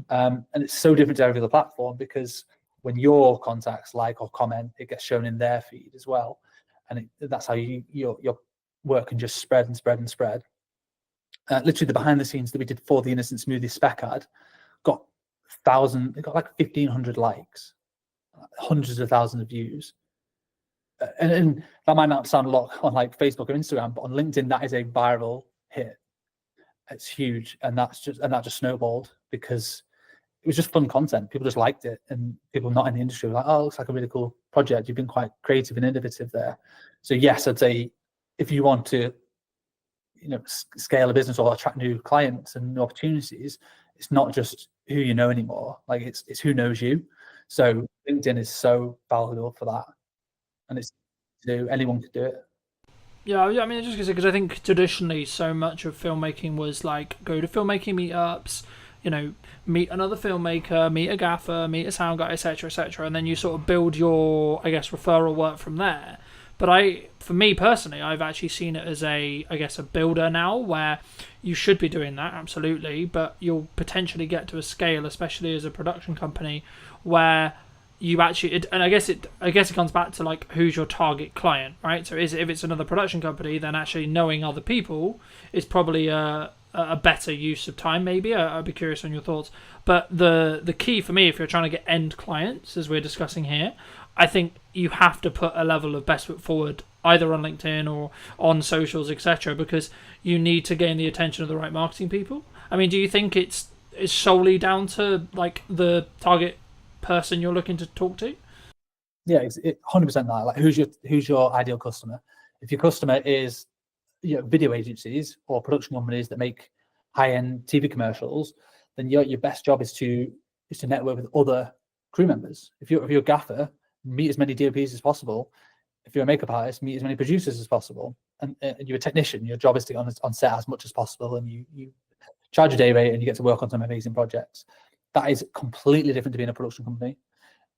And it's so different to every other platform, because when your contacts like or comment, it gets shown in their feed as well, and that's how your work can just spread and spread and spread. Literally, the behind the scenes that we did for the Innocent Smoothie spec ad got like 1,500 likes, hundreds of thousands of views. And that might not sound a lot on like Facebook or Instagram, but on LinkedIn, that is a viral hit. It's huge, and that just snowballed because it was just fun content. People just liked it, and people not in the industry were like, "Oh, it looks like a really cool project. You've been quite creative and innovative there." So yes, I'd say if you want to, scale a business or attract new clients and new opportunities, it's not just who you know anymore. Like it's who knows you. So LinkedIn is so valuable for that, and anyone could do it. Yeah, I mean, just because I think traditionally so much of filmmaking was like go to filmmaking meetups, meet another filmmaker, meet a gaffer, meet a sound guy, etc., etc., and then you sort of build your, I guess, referral work from there. But for me personally, I've actually seen it as a builder now, where you should be doing that, absolutely, but you'll potentially get to a scale, especially as a production company, where you actually, and I guess it comes back to like who's your target client, right? So if it's another production company, then actually knowing other people is probably a better use of time. Maybe I'd be curious on your thoughts. But the key for me, if you're trying to get end clients, as we're discussing here, I think you have to put a level of best foot forward, either on LinkedIn or on socials, etc., because you need to gain the attention of the right marketing people. I mean, do you think it's solely down to like the target person you're looking to talk to? Yeah, it's 100% that. Like, who's your ideal customer? If your customer is video agencies or production companies that make high-end TV commercials, then your best job is to network with other crew members. If you're a gaffer, meet as many DOPs as possible. If you're a makeup artist, meet as many producers as possible. And you're a technician, your job is to get on set as much as possible, and you charge a day rate and you get to work on some amazing projects. That is completely different to being a production company,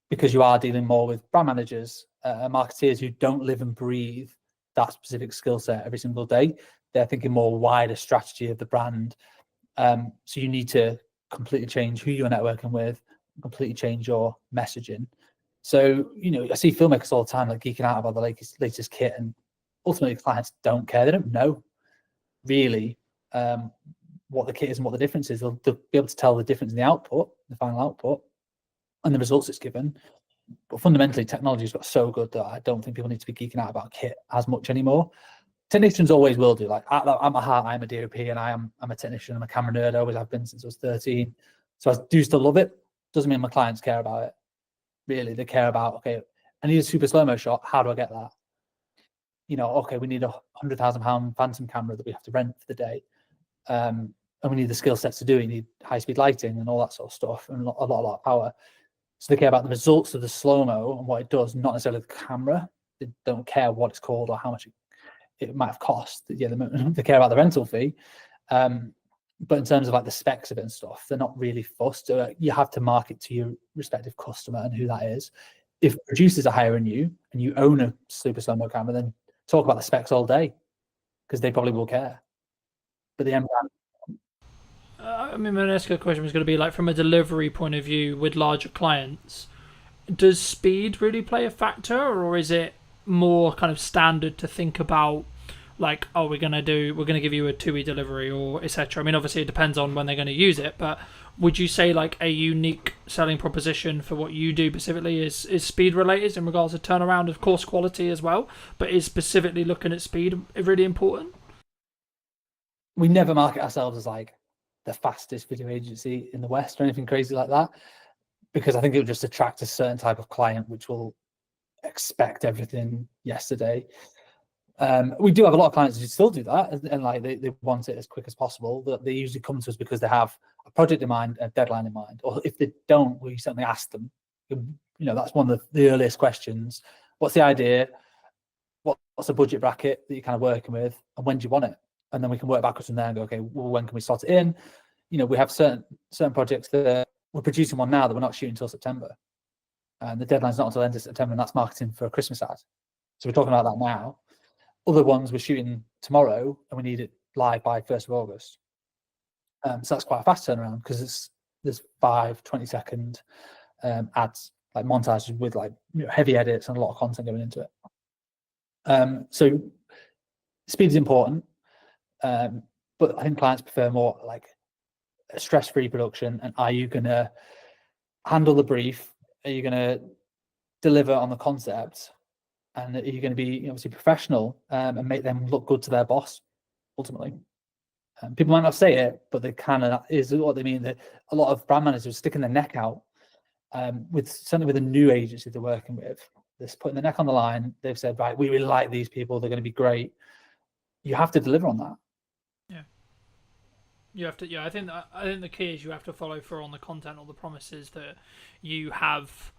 because you are dealing more with brand managers, marketeers who don't live and breathe that specific skill set every single day. They're thinking more wider strategy of the brand. So you need to completely change who you're networking with, completely change your messaging. So, I see filmmakers all the time like geeking out about the latest kit, and ultimately clients don't care. They don't know really what the kit is and what the difference is. They'll be able to tell the difference in the output, the final output, and the results it's given. But fundamentally, technology's got so good that I don't think people need to be geeking out about kit as much anymore. Technicians always will do. Like at my heart, I'm a DOP, and I'm a technician. I'm a camera nerd. I always have been since I was 13. So I do still love it. Doesn't mean my clients care about it. Really, they care about, okay, I need a super slow-mo shot. How do I get that? Okay, we need a £100,000 phantom camera that we have to rent for the day. And we need the skill sets to do it. You need high-speed lighting and all that sort of stuff, and a lot of power. So they care about the results of the slow-mo and what it does, not necessarily the camera. They don't care what it's called or how much it might have cost. Yeah, they care about the rental fee. But in terms of like the specs of it and stuff, they're not really fussed. You have to market to your respective customer and who that is. If producers are hiring you and you own a super slow-mo camera, then talk about the specs all day, because they probably will care. But the end brand, I mean, my next question was going to be like, from a delivery point of view with larger clients, does speed really play a factor, or is it more kind of standard to think about, like, oh, we're gonna give you a 2-week delivery, or etc. I mean, obviously it depends on when they're going to use it, but would you say like a unique selling proposition for what you do specifically is speed related in regards to turnaround, of course quality as well, but is specifically looking at speed really important? we never market ourselves as like the fastest video agency in the West or anything crazy like that, because I think it would just attract a certain type of client which will expect everything yesterday. We do have a lot of clients who still do that, and like they want it as quick as possible. That they usually come to us because they have a project in mind, a deadline in mind, or if they don't, we certainly ask them. That's one of the earliest questions. What's the idea? What's the budget bracket that you're kind of working with, and when do you want it? And then we can work backwards from there and go, okay, well, when can we start it in? We have certain projects that we're producing one now that we're not shooting until September, and the deadline's not until the end of September, and that's marketing for a Christmas ad. So we're talking about that now. Other ones we're shooting tomorrow and we need it live by 1st of August. So that's quite a fast turnaround, because there's 5 20-second ads, like montages with like heavy edits and a lot of content going into it. So speed is important, but I think clients prefer more like a stress-free production. And are you going to handle the brief? Are you going to deliver on the concept? And are you going to be obviously professional and make them look good to their boss ultimately? People might not say it, but they kind of is what they mean. That a lot of brand managers are sticking their neck out certainly with a new agency they're working with. They're putting their neck on the line. They've said, right, we really like these people. They're going to be great. You have to deliver on that. Yeah. You have to. Yeah, I think the key is you have to follow through on the content or the promises that you have,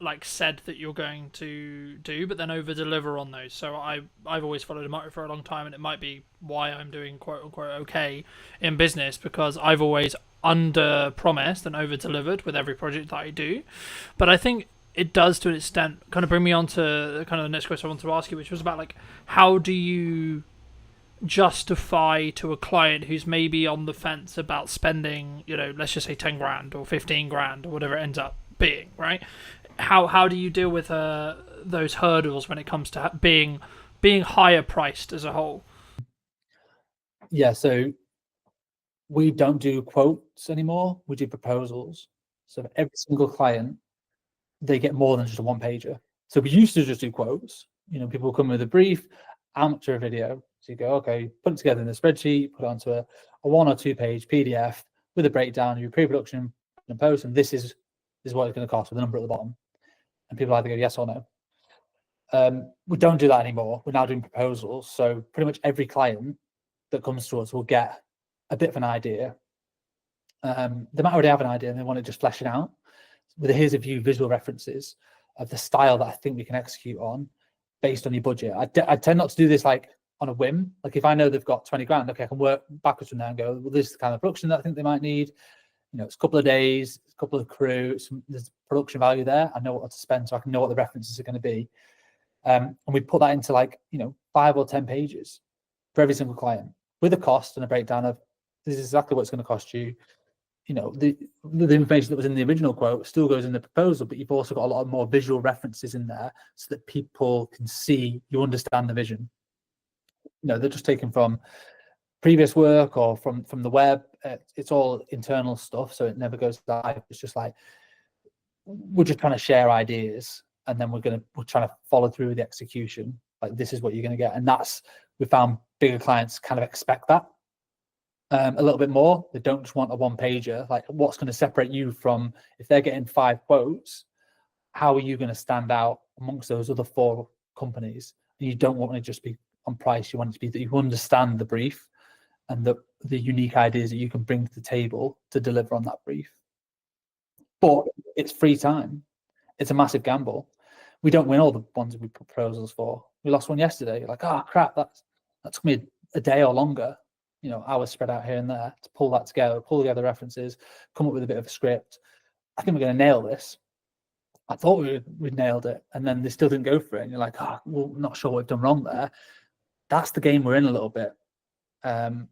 like, said that you're going to do, but then over deliver on those. So I've always followed a motto for a long time, and it might be why I'm doing quote unquote okay in business, because I've always under promised and over delivered with every project that I do. But I think it does, to an extent, kind of bring me on to kind of the next question I wanted to ask you, which was about like, how do you justify to a client who's maybe on the fence about spending, let's just say 10 grand or 15 grand or whatever it ends up being, right? How do you deal with those hurdles when it comes to being higher priced as a whole? Yeah, so we don't do quotes anymore. We do proposals. So for every single client, they get more than just a one-pager. So we used to just do quotes. People come with a brief, amateur video. So you go, okay, put it together in a spreadsheet, put it onto a 1 or 2 page PDF with a breakdown of your pre-production and post, and this is what it's going to cost with a number at the bottom. And people either go yes or no. We don't do that anymore. We're now doing proposals. So pretty much every client that comes to us will get a bit of an idea. They might already have an idea and they want to just flesh it out. With here's a few visual references of the style that I think we can execute on based on your budget. I tend not to do this like on a whim. Like if I know they've got 20 grand, okay, I can work backwards from there and go, well, this is the kind of production that I think they might need. It's a couple of days, a couple of crew, there's production value there. I know what to spend, so I can know what the references are going to be. And we put that into 5 or 10 pages for every single client with a cost and a breakdown of this is exactly what it's going to cost you. The information that was in the original quote still goes in the proposal, but you've also got a lot more visual references in there so that people can see you understand the vision. They're just taken from previous work or from the web. It's all internal stuff, so it never goes live. It's just like we're just trying to share ideas, and then we're trying to follow through with the execution. Like this is what you're going to get, and we found bigger clients kind of expect that a little bit more. They don't just want a one-pager. Like what's going to separate you from, if they're getting 5 quotes, how are you going to stand out amongst those other 4 companies? And you don't want it to just be on price. You want it to be that you understand the brief and the unique ideas that you can bring to the table to deliver on that brief. But it's free time. It's a massive gamble. We don't win all the ones we put proposals for. We lost one yesterday. You're like, oh crap, That took me a day or longer, hours spread out here and there to pull that together, pull together references, come up with a bit of a script. I think we're going to nail this. I thought we'd nailed it, and then they still didn't go for it. And you're like, well, not sure what we've done wrong there. That's the game we're in a little bit. Some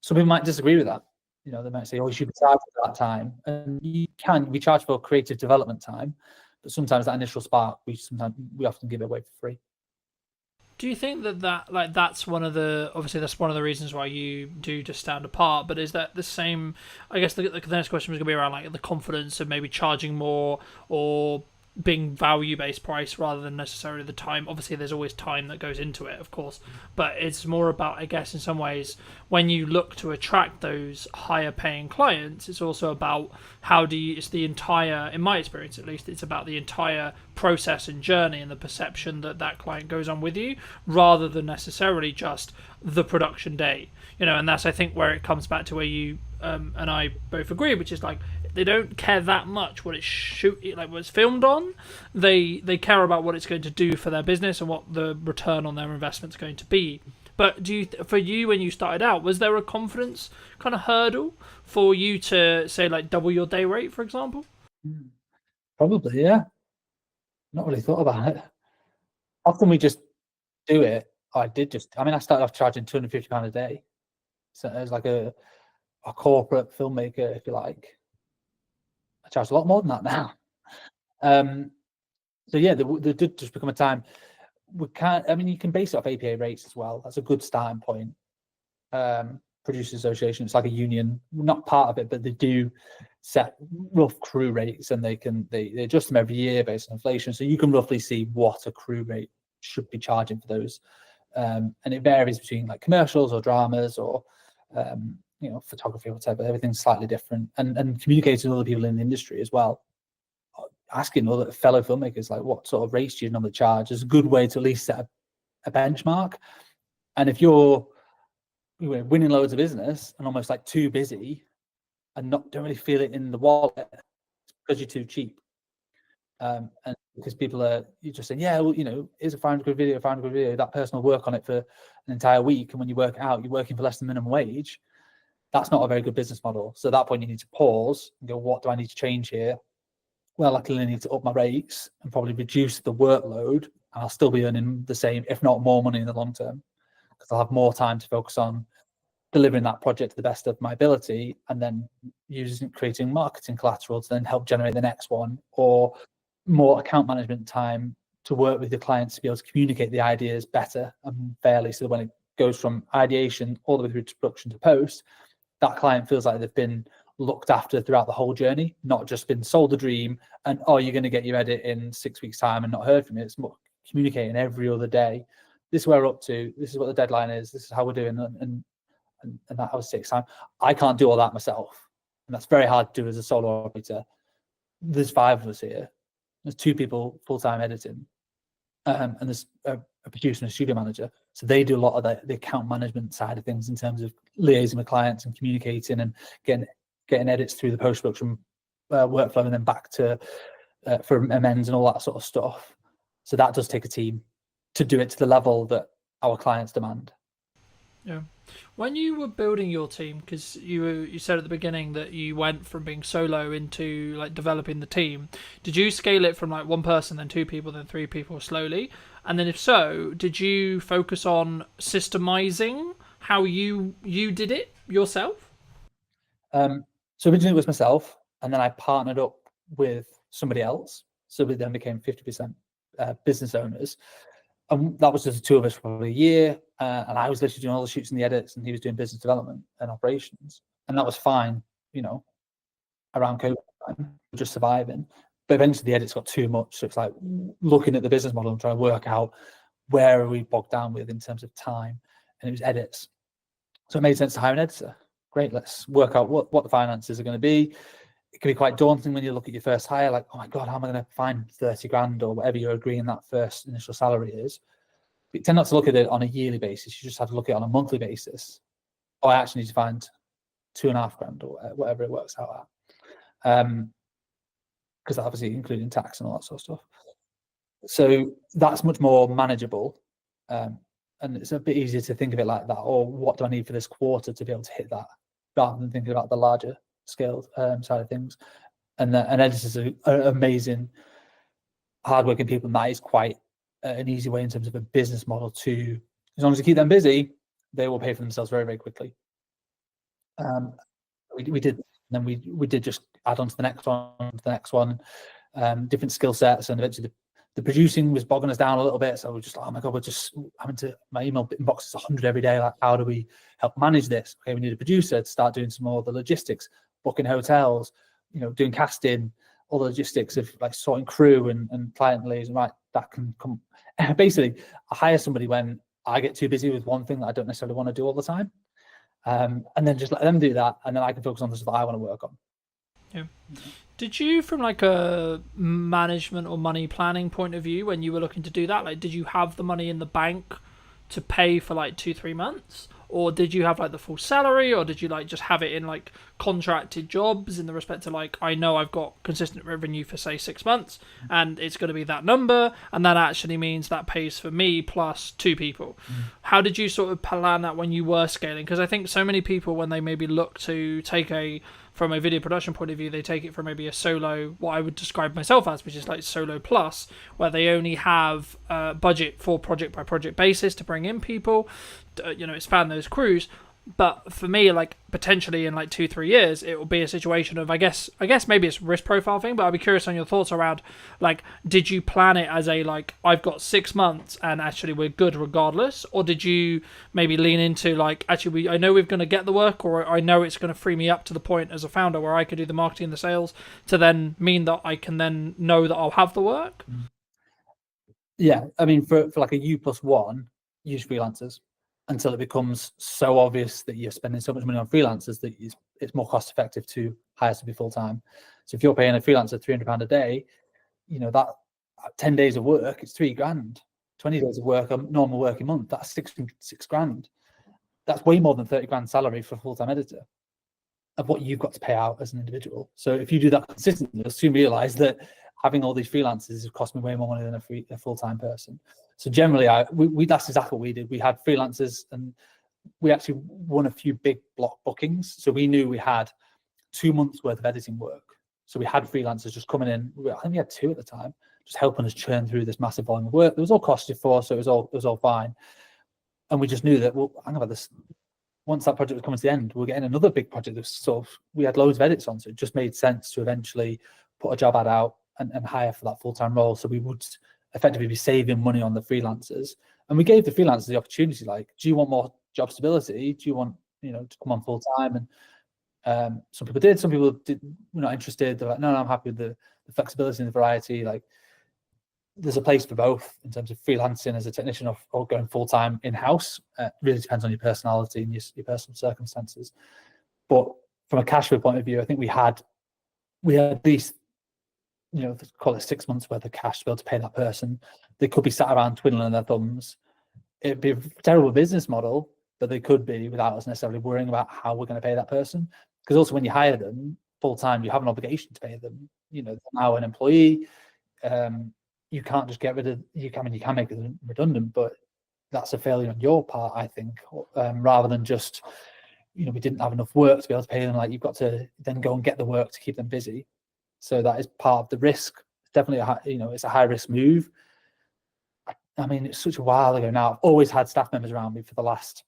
people might disagree with that. They might say, oh, you should be charged for that time. And we charge for creative development time, but sometimes that initial spark, we often give it away for free. Do you think that's one of the, obviously that's one of the reasons why you do just stand apart, but is that the same, I guess the next question was going to be around like the confidence of maybe charging more or being value-based price rather than necessarily the time. Obviously there's always time that goes into it, of course, but it's more about, I guess, in some ways, when you look to attract those higher paying clients, it's also about it's the entire, in my experience at least, it's about the entire process and journey and the perception that client goes on with you, rather than necessarily just the production day. And that's, I think, where it comes back to where you and I both agree, which is like, they don't care that much what it's filmed on. They care about what it's going to do for their business and what the return on their investment is going to be. But for you, when you started out, was there a confidence kind of hurdle for you to say like double your day rate, for example? Probably, yeah. Not really thought about it. Often we just do it. I started off charging £250 a day. So as like a corporate filmmaker, if you like. I charge a lot more than that now. So yeah, there did just become a time we can't. You can base it off APA rates as well. That's a good starting point. Producers Association, it's like a union, not part of it, but they do set rough crew rates, and they adjust them every year based on inflation. So you can roughly see what a crew rate should be charging for those, and it varies between like commercials or dramas or photography or whatever. Everything's slightly different, and communicating with other people in the industry as well, asking other fellow filmmakers like what sort of rates do you normally charge is a good way to at least set a benchmark. And if you're winning loads of business and almost like too busy and don't really feel it in the wallet because you're too cheap, and because you're just saying, yeah, well, here's a £500 video, that person will work on it for an entire week, and when you work it out, you're working for less than minimum wage. That's not a very good business model. So at that point, you need to pause and go, what do I need to change here? Well, I clearly need to up my rates and probably reduce the workload, and I'll still be earning the same, if not more money in the long term, because I'll have more time to focus on delivering that project to the best of my ability, and then creating marketing collateral to then help generate the next one, or more account management time to work with the clients to be able to communicate the ideas better and fairly, so that when it goes from ideation all the way through to production to post, that client feels like they've been looked after throughout the whole journey, not just been sold a dream and, oh, you're going to get your edit in 6 weeks' time and not heard from it. It's more communicating every other day. This is where we're up to. This is what the deadline is. This is how we're doing. And that was 6 time. I can't do all that myself. And that's very hard to do as a solo operator. There's 5 of us here. There's 2 people full-time editing. And there's a producer and a studio manager. So they do a lot of the account management side of things in terms of liaising with clients and communicating and getting edits through the post-production workflow and then back to for amends and all that sort of stuff. So that does take a team to do it to the level that our clients demand. Yeah. When you were building your team, because you said at the beginning that you went from being solo into like developing the team, did you scale it from like 1 person, then 2 people, then 3 people slowly? And then if so, did you focus on systemizing how you did it yourself? So originally it was myself, and then I partnered up with somebody else. So we then became 50% business owners. And that was just the 2 of us for probably a year. And I was literally doing all the shoots and the edits, and he was doing business development and operations. And that was fine, around COVID time, just surviving. But eventually the edits got too much. So it's like looking at the business model and trying to work out where are we bogged down with in terms of time. And it was edits. So it made sense to hire an editor. Great, let's work out what the finances are going to be. It can be quite daunting when you look at your first hire, like, oh my God, how am I going to find 30 grand or whatever you're agreeing that first initial salary is? But you tend not to look at it on a yearly basis. You just have to look at it on a monthly basis. Oh, I actually need to find 2.5 grand or whatever it works out at. Because obviously including tax and all that sort of stuff. So that's much more manageable. And it's a bit easier to think of it like that, or what do I need for this quarter to be able to hit that, rather than thinking about the larger scale side of things. And editors are amazing, hardworking people, and that is quite an easy way in terms of a business model to, as long as you keep them busy, they will pay for themselves very, very quickly. We did, and then we did just add on to the next one, different skill sets, and eventually the producing was bogging us down a little bit. So we're just like, oh my god, we're just having to, my email inbox is 100 every day. Like, how do we help manage this? Okay, we need a producer to start doing some more of the logistics, booking hotels, doing casting, all the logistics of like sorting crew and client liaison. Right, that can come. Basically, I hire somebody when I get too busy with one thing that I don't necessarily want to do all the time, and then just let them do that, and then I can focus on the stuff that I want to work on. Yeah. Did you, from like a management or money planning point of view, when you were looking to do that, like, did you have the money in the bank to pay for like 2-3 months, or did you have like the full salary, or did you like just have it in like contracted jobs in the respect to like, I know I've got consistent revenue for say 6 months and it's going to be that number, and that actually means that pays for me plus 2 people? How did you sort of plan that when you were scaling? Because I think so many people, when they maybe look to take from a video production point of view, they take it from maybe a solo, what I would describe myself as, which is like solo plus, where they only have budget for project by project basis to bring in people, expand those crews. But for me, like, potentially in like 2-3 years, it will be a situation of, I guess maybe it's a risk profile thing, but I'd be curious on your thoughts around, like, did you plan it as a, like, I've got 6 months and actually we're good regardless? Or did you maybe lean into, like, actually, I know we're going to get the work, or I know it's going to free me up to the point as a founder where I could do the marketing and the sales to then mean that I can then know that I'll have the work? Yeah, I mean, for like a U+1, use freelancers until it becomes so obvious that you're spending so much money on freelancers that it's more cost effective to hire somebody full time. So if you're paying a freelancer £300 a day, that 10 days of work, it's £3,000. 20 days of work, a normal working month, that's six grand. That's way more than 30 grand salary for a full-time editor of what you've got to pay out as an individual. So if you do that consistently, you'll soon realize that having all these freelancers has cost me way more money than a full-time person. So generally, we that's exactly what we did. We had freelancers, and we actually won a few big block bookings. So we knew we had 2 months worth of editing work. So we had freelancers just coming in. I think we had 2 at the time, just helping us churn through this massive volume of work. It was all costed for, so it was all fine. And we just knew that, well, hang about this. Once that project was coming to the end, we were getting another big project that was sort of, we had loads of edits on, so it just made sense to eventually put a job ad out and hire for that full-time role. So we would effectively be saving money on the freelancers. And we gave the freelancers the opportunity, like, do you want more job stability? Do you want, to come on full-time? And some people did, some people were not interested. They're like, no, I'm happy with the flexibility and the variety. Like, there's a place for both in terms of freelancing as a technician or going full-time in-house. Really depends on your personality and your personal circumstances. But from a cash flow point of view, I think we had at least, call it 6 months worth of cash to be able to pay that person. They could be sat around twiddling their thumbs. It'd be a terrible business model, but they could be without us necessarily worrying about how we're going to pay that person. Because also when you hire them full-time, you have an obligation to pay them. They're now an employee. You can't just get rid of, you can make it redundant, but that's a failure on your part, I think, rather than just, we didn't have enough work to be able to pay them. Like, you've got to then go and get the work to keep them busy. So that is part of the risk. Definitely, it's a high risk move. I mean, it's such a while ago now. I've always had staff members around me for the last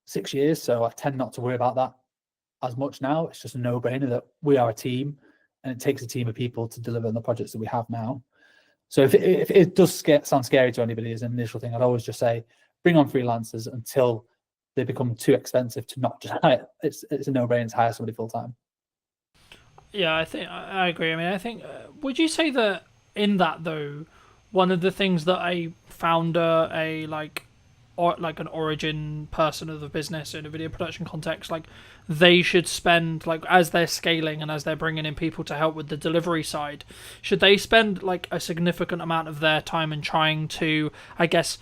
6 years, so I tend not to worry about that as much now. It's just a no-brainer that we are a team, and it takes a team of people to deliver on the projects that we have now. So if it does sound scary to anybody as an initial thing, I'd always just say, bring on freelancers until they become too expensive to not just hire. It's a no-brainer to hire somebody full-time. Yeah, I think I agree. I mean, I think, would you say that in that, though, one of the things that a founder, like an origin person of the business in a video production context, like, they should spend, like, as they're scaling and as they're bringing in people to help with the delivery side, should they spend like a significant amount of their time in trying to, I guess,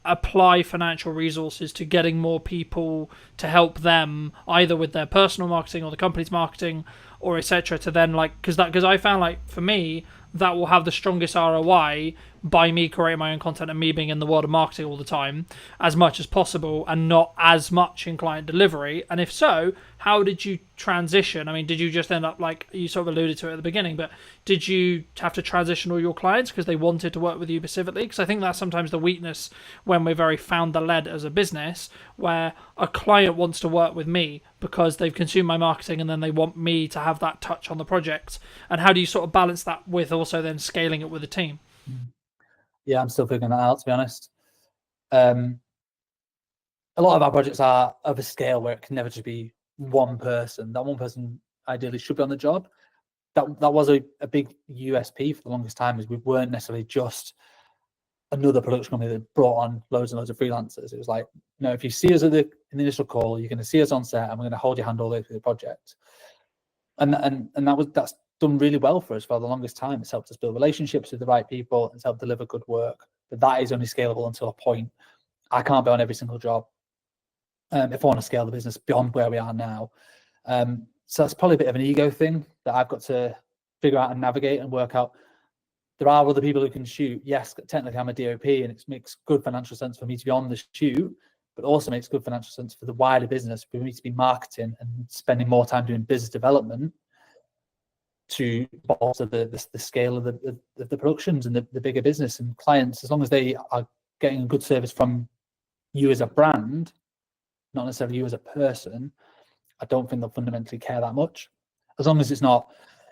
apply financial resources to getting more people to help them either with their personal marketing or the company's marketing or etc., to then, like, because I found, like, for me, that will have the strongest ROI by me creating my own content and me being in the world of marketing all the time as much as possible and not as much in client delivery? And if so, how did you transition? I mean, did you just end up, like you sort of alluded to it at the beginning, but did you have to transition all your clients because they wanted to work with you specifically? Because I think that's sometimes the weakness when we're very founder-led as a business, where a client wants to work with me because they've consumed my marketing and then they want me to have that touch on the project. And how do you sort of balance that with also then scaling it with a team? Yeah, I'm still figuring that out, to be honest. A lot of our projects are of a scale where it can never just be one person. That one person ideally should be on the job. That was a big USP for the longest time, is we weren't necessarily just another production company that brought on loads and loads of freelancers. It was like, no, if you see us in the initial call, you're going to see us on set and we're going to hold your hand all the way through the project. And that's done really well for us for the longest time. It's helped us build relationships with the right people. It's helped deliver good work. But that is only scalable until a point. I can't be on every single job if I want to scale the business beyond where we are now. So that's probably a bit of an ego thing that I've got to figure out and navigate and work out. There are other people who can shoot. Yes, technically I'm a DOP and it makes good financial sense for me to be on the shoot, but also makes good financial sense for the wider business for me to be marketing and spending more time doing business development to bolster the scale of the productions and the bigger business and clients. As long as they are getting a good service from you as a brand, not necessarily you as a person, I don't think they'll fundamentally care that much. As long as it's not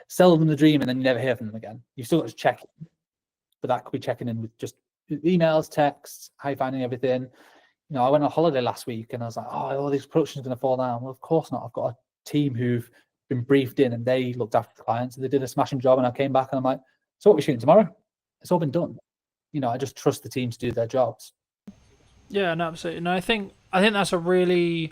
sell them the dream and then you never hear from them again. You've still got to check in, but that could be checking in with just emails, texts, how you finding everything. You know, I went on holiday last week and I was like, oh, all these productions are going to fall down. Well, of course not. I've got a team who've been briefed in and they looked after the clients and they did a smashing job. And I came back and I'm like, so what are we shooting tomorrow? It's all been done. You know, I just trust the team to do their jobs. Yeah, no, absolutely. No, I think that's a really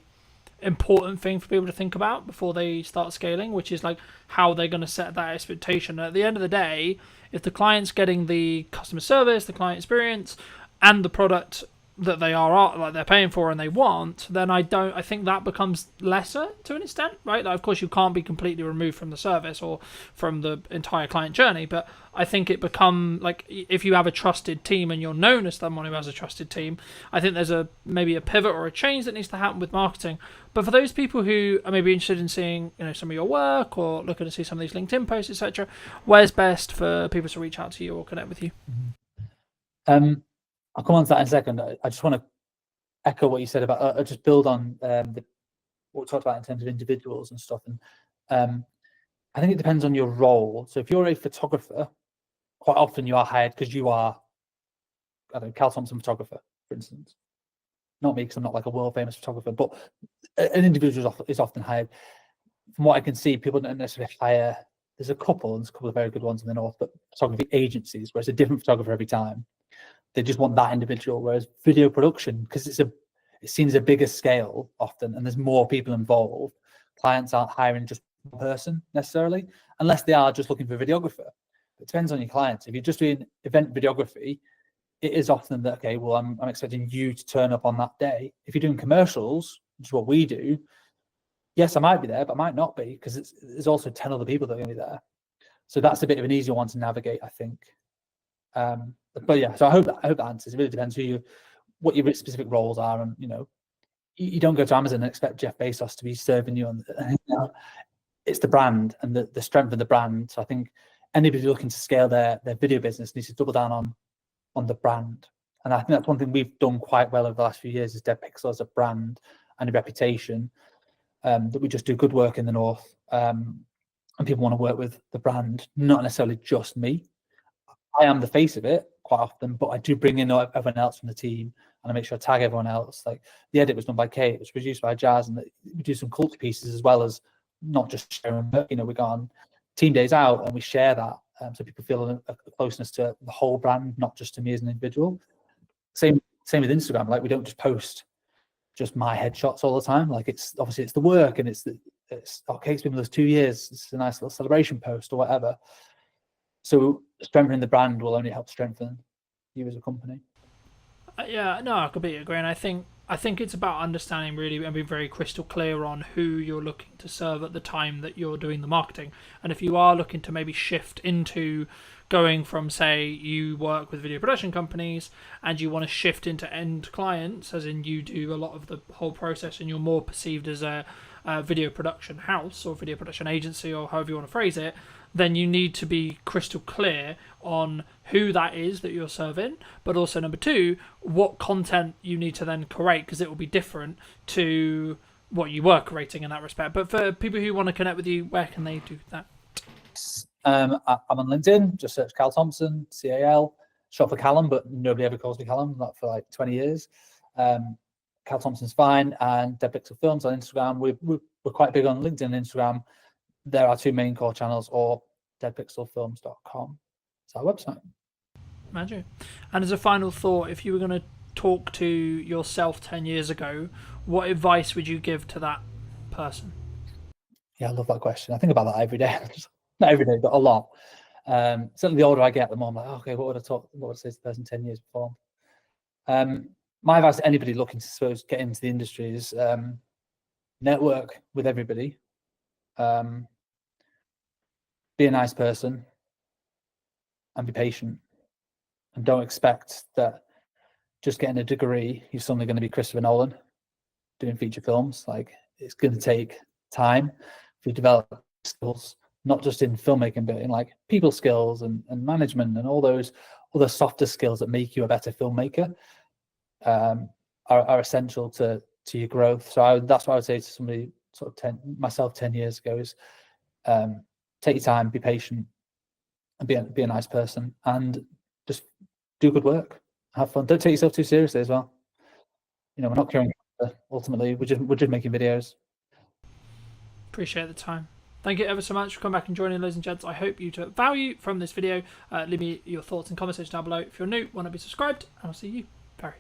important thing for people to think about before they start scaling, which is like how they're going to set that expectation. At the end of the day, if the client's getting the customer service, the client experience, and the product that they are like they're paying for and they want, then I think that becomes lesser to an extent, right? Like, of course, you can't be completely removed from the service or from the entire client journey, but I think it become like if you have a trusted team and you're known as someone who has a trusted team, I think there's maybe a pivot or a change that needs to happen with marketing. But for those people who are maybe interested in seeing, you know, some of your work or looking to see some of these LinkedIn posts, etc., where's best for people to reach out to you or connect with you? I'll come on to that in a second. I just want to echo what you said about, just build on what we talked about in terms of individuals and stuff. And I think it depends on your role. So if you're a photographer, quite often you are hired because you are, I don't know, Cal Thompson photographer, for instance. Not me, because I'm not like a world famous photographer, but an individual is often hired. From what I can see, people don't necessarily hire. There's a couple of very good ones in the north, but photography agencies where it's a different photographer every time. They just want that individual. Whereas video production, because it seems a bigger scale often, and there's more people involved, clients aren't hiring just one person necessarily, unless they are just looking for a videographer. It depends on your clients. If you're just doing event videography, it is often that, okay, well, I'm expecting you to turn up on that day. If you're doing commercials, which is what we do, yes, I might be there, but I might not be, because there's also 10 other people that are going to be there. So that's a bit of an easier one to navigate, I think. But yeah, so I hope that answers. It really depends what your specific roles are, and you know, you don't go to Amazon and expect Jeff Bezos to be serving you on. You know, it's the brand and the strength of the brand. So I think anybody looking to scale their video business needs to double down on the brand, and I think that's one thing we've done quite well over the last few years is Dead Pixel as a brand and a reputation, that we just do good work in the north, and people want to work with the brand, not necessarily just me. I am the face of it quite often, but I do bring in everyone else from the team, and I make sure I tag everyone else. Like the edit was done by Kate, it was produced by Jazz, and we do some culture pieces as well as not just sharing. You know, we go on team days out and we share that, so people feel a closeness to the whole brand, not just to me as an individual. Same with Instagram. Like we don't just post just my headshots all the time. Like it's the work, and it's okay. It's been with us 2 years. It's a nice little celebration post or whatever. So strengthening the brand will only help strengthen you as a company. Yeah, no, I completely agree. And I think I think it's about understanding really and being very crystal clear on who you're looking to serve at the time that you're doing the marketing. And if you are looking to maybe shift into going from, say, you work with video production companies and you want to shift into end clients, as in you do a lot of the whole process and you're more perceived as a video production house or video production agency or however you want to phrase it, then you need to be crystal clear on who that is that you're serving, but also number two, what content you need to then create, because it will be different to what you were creating in that respect. But for people who want to connect with you, where can they do that? I'm on LinkedIn, just search Cal Thompson, CAL, short for Callum, but nobody ever calls me Callum, not for like 20 years. Cal Thompson's fine, and Dead Pixel Films on Instagram. We're quite big on LinkedIn and Instagram. There are two main core channels, or deadpixelfilms.com. It's our website. Magic. And as a final thought, if you were going to talk to yourself 10 years ago, what advice would you give to that person? Yeah, I love that question. I think about that every day. Not every day, but a lot. Certainly the older I get, the more I'm like, okay, what would I say to the person 10 years before? My advice to anybody looking to get into the industry is network with everybody. Be a nice person and be patient, and don't expect that just getting a degree you're suddenly going to be Christopher Nolan doing feature films. Like, it's going to take time to develop skills, not just in filmmaking, but in like people skills and management and all those other softer skills that make you a better filmmaker are essential to your growth. So that's what I would say to somebody sort of myself 10 years ago is take your time, be patient, and be a nice person, and just do good work. Have fun. Don't take yourself too seriously as well. You know, we're not curing cancer, ultimately. We're just making videos. Appreciate the time. Thank you ever so much for coming back and joining, ladies and gents. I hope you took value from this video. Leave me your thoughts and comments down below. If you're new, want to be subscribed, and I'll see you very,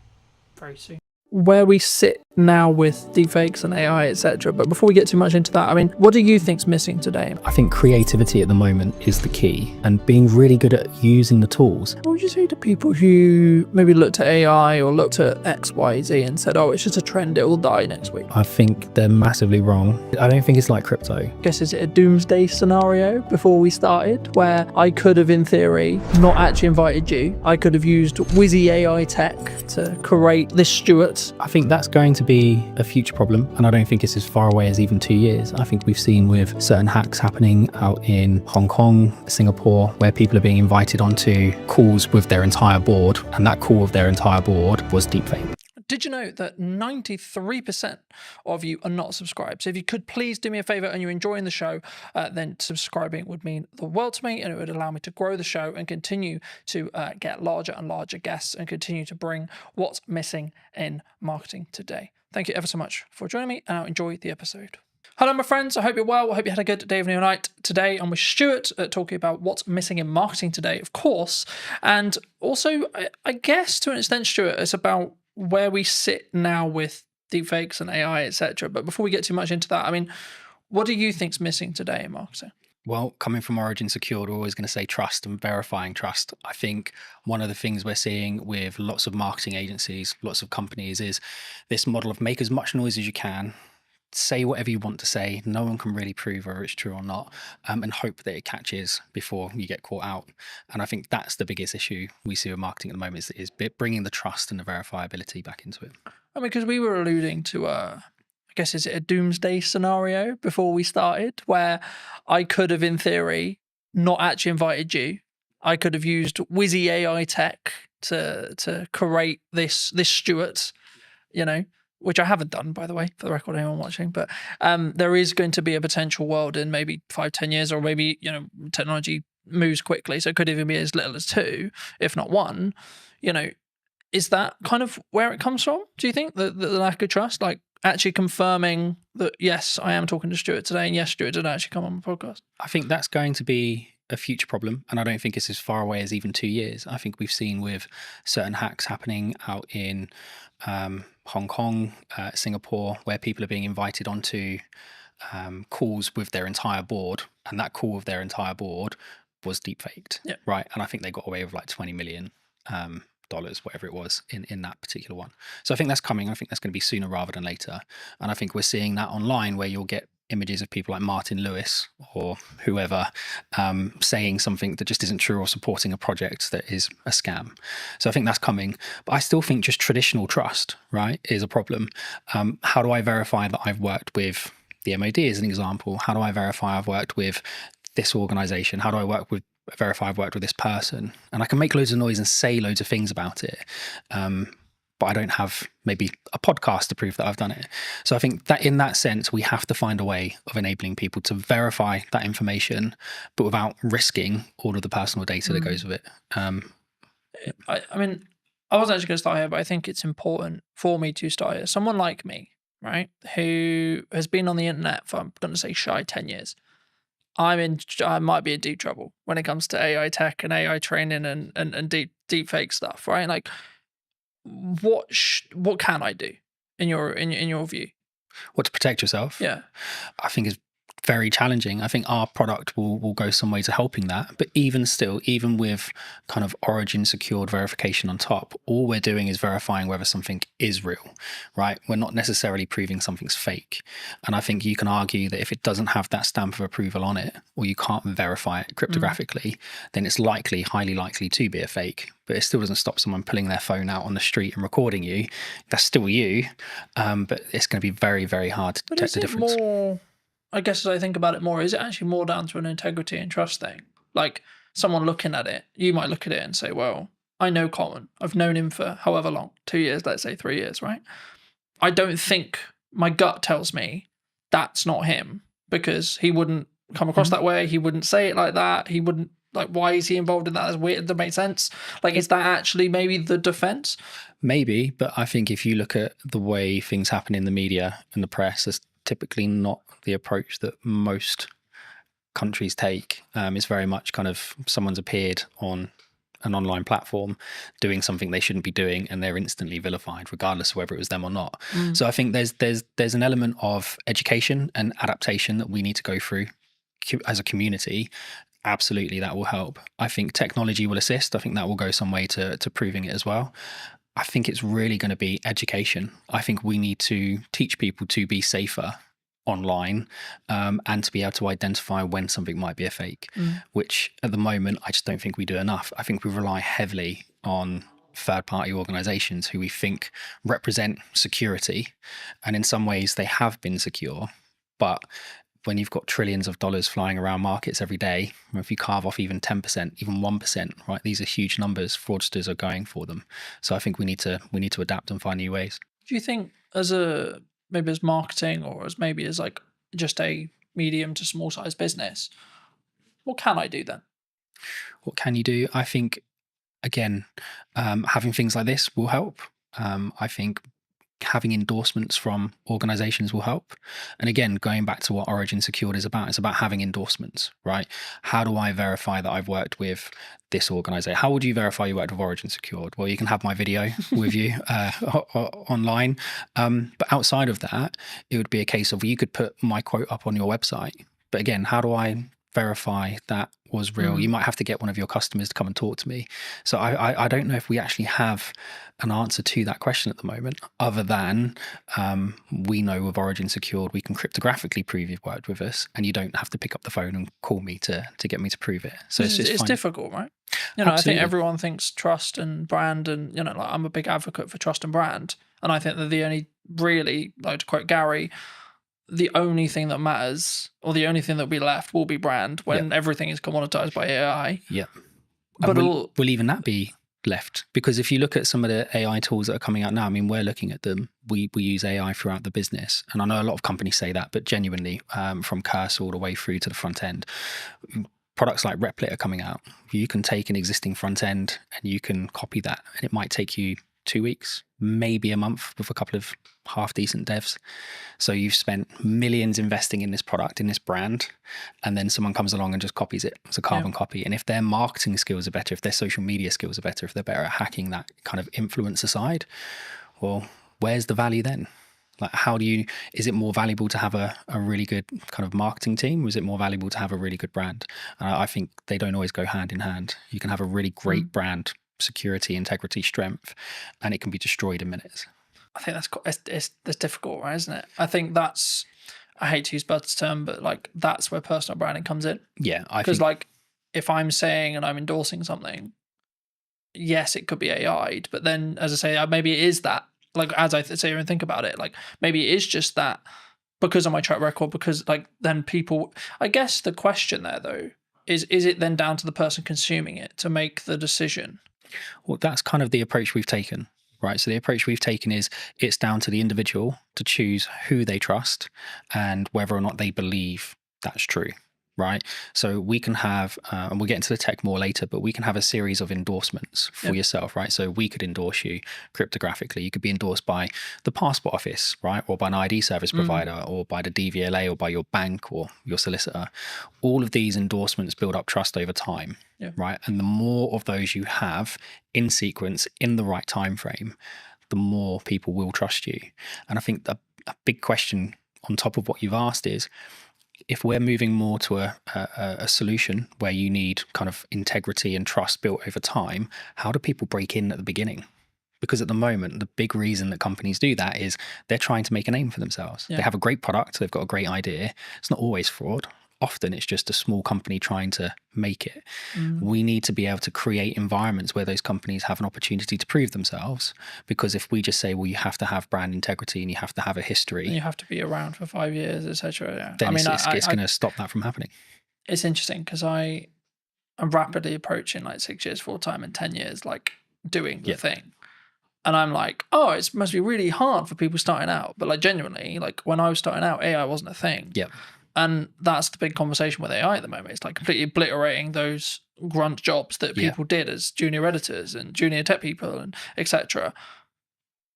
very soon. Where we sit now with deepfakes and AI, etc. But before we get too much into that, I mean, what do you think's missing today? I think creativity at the moment is the key, and being really good at using the tools. What would you say to people who maybe looked at AI or looked at X, Y, Z and said, oh, it's just a trend, it will die next week? I think they're massively wrong. I don't think it's like crypto. I guess, is it a doomsday scenario before we started, where I could have, in theory, not actually invited you? I could have used Wizzy AI tech to create this Stuart. I think that's going to be a future problem, and I don't think it's as far away as even 2 years. I think we've seen with certain hacks happening out in Hong Kong, Singapore, where people are being invited onto calls with their entire board, and that call with their entire board was deepfake. Did you know that 93% of you are not subscribed? So if you could please do me a favor and you're enjoying the show, then subscribing would mean the world to me, and it would allow me to grow the show and continue to get larger and larger guests and continue to bring what's missing in marketing today. Thank you ever so much for joining me, and I'll enjoy the episode. Hello, my friends. I hope you're well. I hope you had a good day, evening, or night. Today, I'm with Stuart talking about what's missing in marketing today, of course. And also, I guess to an extent, Stuart, it's about where we sit now with deepfakes and AI, etc. But before we get too much into that, I mean, what do you think's missing today in marketing? Well, coming from Origin Secured, we're always going to say trust and verifying trust. I think one of the things we're seeing with lots of marketing agencies, lots of companies, is this model of make as much noise as you can, say whatever you want to say, no one can really prove whether it's true or not, and hope that it catches before you get caught out. And I think that's the biggest issue we see with marketing at the moment is bringing the trust and the verifiability back into it. I mean, because we were alluding to, I guess, is it a doomsday scenario before we started, where I could have, in theory, not actually invited you. I could have used Wizzy AI tech to create this Stuart, you know, which I haven't done, by the way, for the record, anyone watching. But there is going to be a potential world in maybe 5-10 years, or maybe, you know, technology moves quickly, so it could even be as little as 2, if not 1. You know, is that kind of where it comes from? Do you think the lack of trust, like actually confirming that yes, I am talking to Stuart today, and yes, Stuart did actually come on my podcast? I think that's going to be a future problem, and I don't think it's as far away as even 2 years. I think we've seen with certain hacks happening out in Hong Kong, Singapore, where people are being invited onto calls with their entire board, and that call with their entire board was deepfaked, right? And I think they got away with like 20 million dollars, whatever it was in that particular one. So I think that's coming. I think that's going to be sooner rather than later. And I think we're seeing that online where you'll get images of people like Martin Lewis or whoever saying something that just isn't true or supporting a project that is a scam. So I think that's coming. But I still think just traditional trust, right, is a problem. How do I verify that I've worked with the MOD as an example? How do I verify I've worked with this organization? How do I verify I've worked with this person? And I can make loads of noise and say loads of things about it. But I don't have maybe a podcast to prove that I've done it. So I think that in that sense, we have to find a way of enabling people to verify that information, but without risking all of the personal data that goes with it. I mean, I wasn't actually going to start here, but I think it's important for me to start here. Someone like me, right, who has been on the internet for, I'm going to say, shy 10 years. I might be in deep trouble when it comes to AI tech and AI training and deep fake stuff, right? Like, what can I do in your view? What, to protect yourself? Yeah, I think is very challenging. I think our product will go some way to helping that. But even still, even with kind of origin secured verification on top, all we're doing is verifying whether something is real, right? We're not necessarily proving something's fake. And I think you can argue that if it doesn't have that stamp of approval on it, or you can't verify it cryptographically, then it's highly likely to be a fake. But it still doesn't stop someone pulling their phone out on the street and recording you. That's still you. But it's going to be very, very hard to detect the difference. More, I guess as I think about it more, is it actually more down to an integrity and trust thing? Like, someone looking at it, you might look at it and say, well, I know Colin. I've known him for however long, 2 years, let's say 3 years, right? I don't think, my gut tells me that's not him, because he wouldn't come across that way. He wouldn't say it like that. He wouldn't, like, why is he involved in that? That's weird. That makes sense. Like, is that actually maybe the defense? Maybe, but I think if you look at the way things happen in the media and the press, that's typically not the approach that most countries take. It's very much kind of someone's appeared on an online platform doing something they shouldn't be doing, and they're instantly vilified, regardless of whether it was them or not. So I think there's an element of education and adaptation that we need to go through as a community. Absolutely, that will help. I think technology will assist. I think that will go some way to proving it as well. I think it's really going to be education. I think we need to teach people to be safer online and to be able to identify when something might be a fake, which at the moment, I just don't think we do enough. I think we rely heavily on third-party organizations who we think represent security. And in some ways, they have been secure. But when you've got trillions of dollars flying around markets every day, if you carve off even 10%, even 1%, right, these are huge numbers. Fraudsters are going for them. So I think we need to adapt and find new ways. Do you think maybe as marketing, or as maybe as like just a medium to small size business, what can I do then? What can you do? I think, again, having things like this will help. I think having endorsements from organizations will help. And again, going back to what Origin Secured is about, it's about having endorsements, right? How do I verify that I've worked with this organization? How would you verify you worked with Origin Secured? Well, you can have my video with you online. But outside of that, it would be a case of you could put my quote up on your website. But again, how do I verify that was real? You might have to get one of your customers to come and talk to me. So I don't know if we actually have an answer to that question at the moment, other than we know with Origin Secured, we can cryptographically prove you've worked with us, and you don't have to pick up the phone and call me to get me to prove it. So it's difficult, right? You know, I think everyone thinks trust and brand, and, you know, like, I'm a big advocate for trust and brand. And I think that the only really, like to quote Gary, the only thing that matters, or the only thing that will be left, will be brand when everything is commoditized by AI. Yeah. But will even that be left? Because if you look at some of the AI tools that are coming out now, I mean, we're looking at them. We use AI throughout the business. And I know a lot of companies say that, but genuinely, from cursor all the way through to the front end, products like Replit are coming out. You can take an existing front end and you can copy that, and it might take you 2 weeks, maybe a month, with a couple of half decent devs. So you've spent millions investing in this product, in this brand, and then someone comes along and just copies it. It's a carbon copy. And if their marketing skills are better, if their social media skills are better, if they're better at hacking that kind of influencer side, well, where's the value then? Like, is it more valuable to have a really good kind of marketing team, or is it more valuable to have a really good brand? I think they don't always go hand in hand. You can have a really great brand security, integrity, strength, and it can be destroyed in minutes. I think that's difficult, right? Isn't it? I think that's, I hate to use Bud's term, but like that's where personal branding comes in. Yeah, because like if I'm saying and I'm endorsing something, yes, it could be AI'd, but then as I say, maybe it is that. Like as I sit here and think about it, like maybe it is just that because of my track record. Because like then people, I guess the question there though is it then down to the person consuming it to make the decision? Well, that's kind of the approach we've taken, right? So the approach we've taken is it's down to the individual to choose who they trust and whether or not they believe that's true, right? So we can have, and we'll get into the tech more later, but we can have a series of endorsements for yourself, right? So we could endorse you cryptographically. You could be endorsed by the passport office, right? Or by an ID service provider, or by the DVLA, or by your bank or your solicitor. All of these endorsements build up trust over time. Yeah. Right. And the more of those you have in sequence in the right time frame, the more people will trust you. And I think a big question on top of what you've asked is, if we're moving more to a solution where you need kind of integrity and trust built over time, how do people break in at the beginning? Because at the moment, the big reason that companies do that is they're trying to make a name for themselves. Yeah. They have a great product, they've got a great idea. It's not always fraud. Often it's just a small company trying to make it. We need to be able to create environments where those companies have an opportunity to prove themselves. Because if we just say, well, you have to have brand integrity and you have to have a history, And you have to be around for 5 years, etc. Yeah. then it's going to stop that from happening. It's interesting because I'm rapidly approaching like 6 years full time and 10 years like doing the thing. And I'm like, oh, it must be really hard for people starting out. But like genuinely, like when I was starting out, AI wasn't a thing. Yeah. And that's the big conversation with AI at the moment. It's like completely obliterating those grunt jobs that people did as junior editors and junior tech people and etc.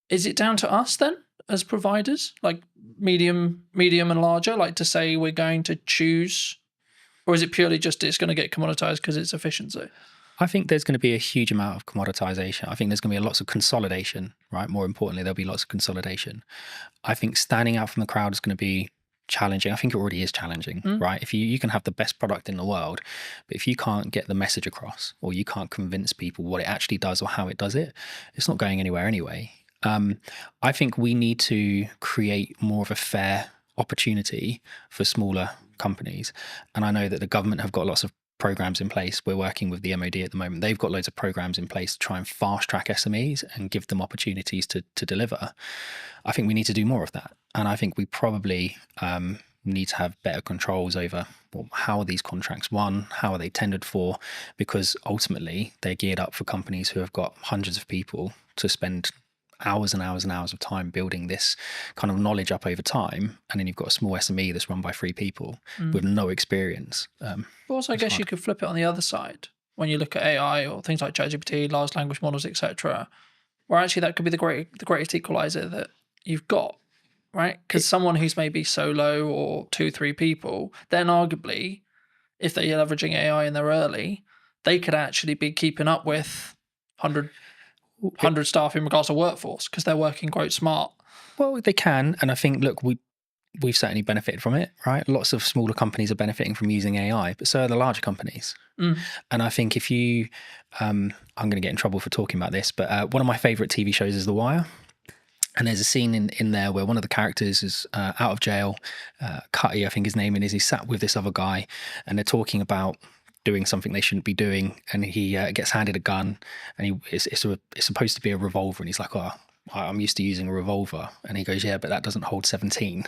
Is it down to us then as providers, like medium and larger, like to say we're going to choose, or is it purely just it's going to get commoditized because it's efficiency? I think there's going to be a huge amount of commoditization. I think there's going to be lots of consolidation, right? More importantly, there'll be lots of consolidation. I think standing out from the crowd is going to be challenging. I think it already is challenging, right? If you can have the best product in the world, but if you can't get the message across, or you can't convince people what it actually does or how it does it, it's not going anywhere anyway. I think we need to create more of a fair opportunity for smaller companies. And I know that the government have got lots of programs in place. We're working with the MOD at the moment. They've got loads of programs in place to try and fast track SMEs and give them opportunities to deliver. I think we need to do more of that. And I think we probably need to have better controls over, well, how are these contracts won? How are they tendered for? Because ultimately they're geared up for companies who have got hundreds of people to spend hours and hours and hours of time building this kind of knowledge up over time, and then you've got a small SME that's run by 3 people with no experience. But also, I guess you could flip it on the other side when you look at AI or things like ChatGPT, large language models, etc., where actually that could be the greatest equalizer that you've got, right? Because someone who's maybe solo or 2-3 people, then arguably, if they're leveraging AI and they're early, they could actually be keeping up with 100 staff in regards to workforce because they're working quite smart. Well, they can, and I think, look, we've certainly benefited from it, right? Lots of smaller companies are benefiting from using AI, but so are the larger companies. And I think if you, I'm going to get in trouble for talking about this, but one of my favourite TV shows is The Wire. And there's a scene in there where one of the characters is out of jail. Cutty, I think his name is. He's sat with this other guy, and they're talking about doing something they shouldn't be doing, and he gets handed a gun, and it's supposed to be a revolver, and he's like, oh, I'm used to using a revolver. And he goes, yeah, but that doesn't hold 17.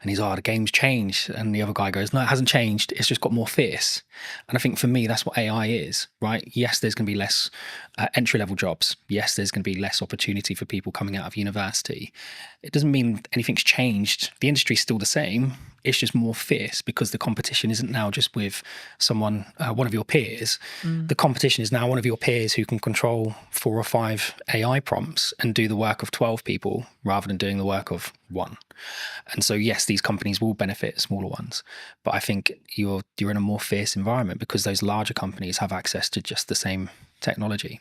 And he's, oh, the game's changed. And the other guy goes, no, it hasn't changed. It's just got more fierce. And I think for me, that's what AI is, right? Yes, there's going to be less entry-level jobs. Yes, there's going to be less opportunity for people coming out of university. It doesn't mean anything's changed. The industry's still the same. It's just more fierce because the competition isn't now just with someone, one of your peers. The competition is now one of your peers who can control 4 or 5 AI prompts and do the work of 12 people rather than doing the work of 1. And so, yes, these companies will benefit smaller ones, but I think you're in a more fierce environment because those larger companies have access to just the same technology.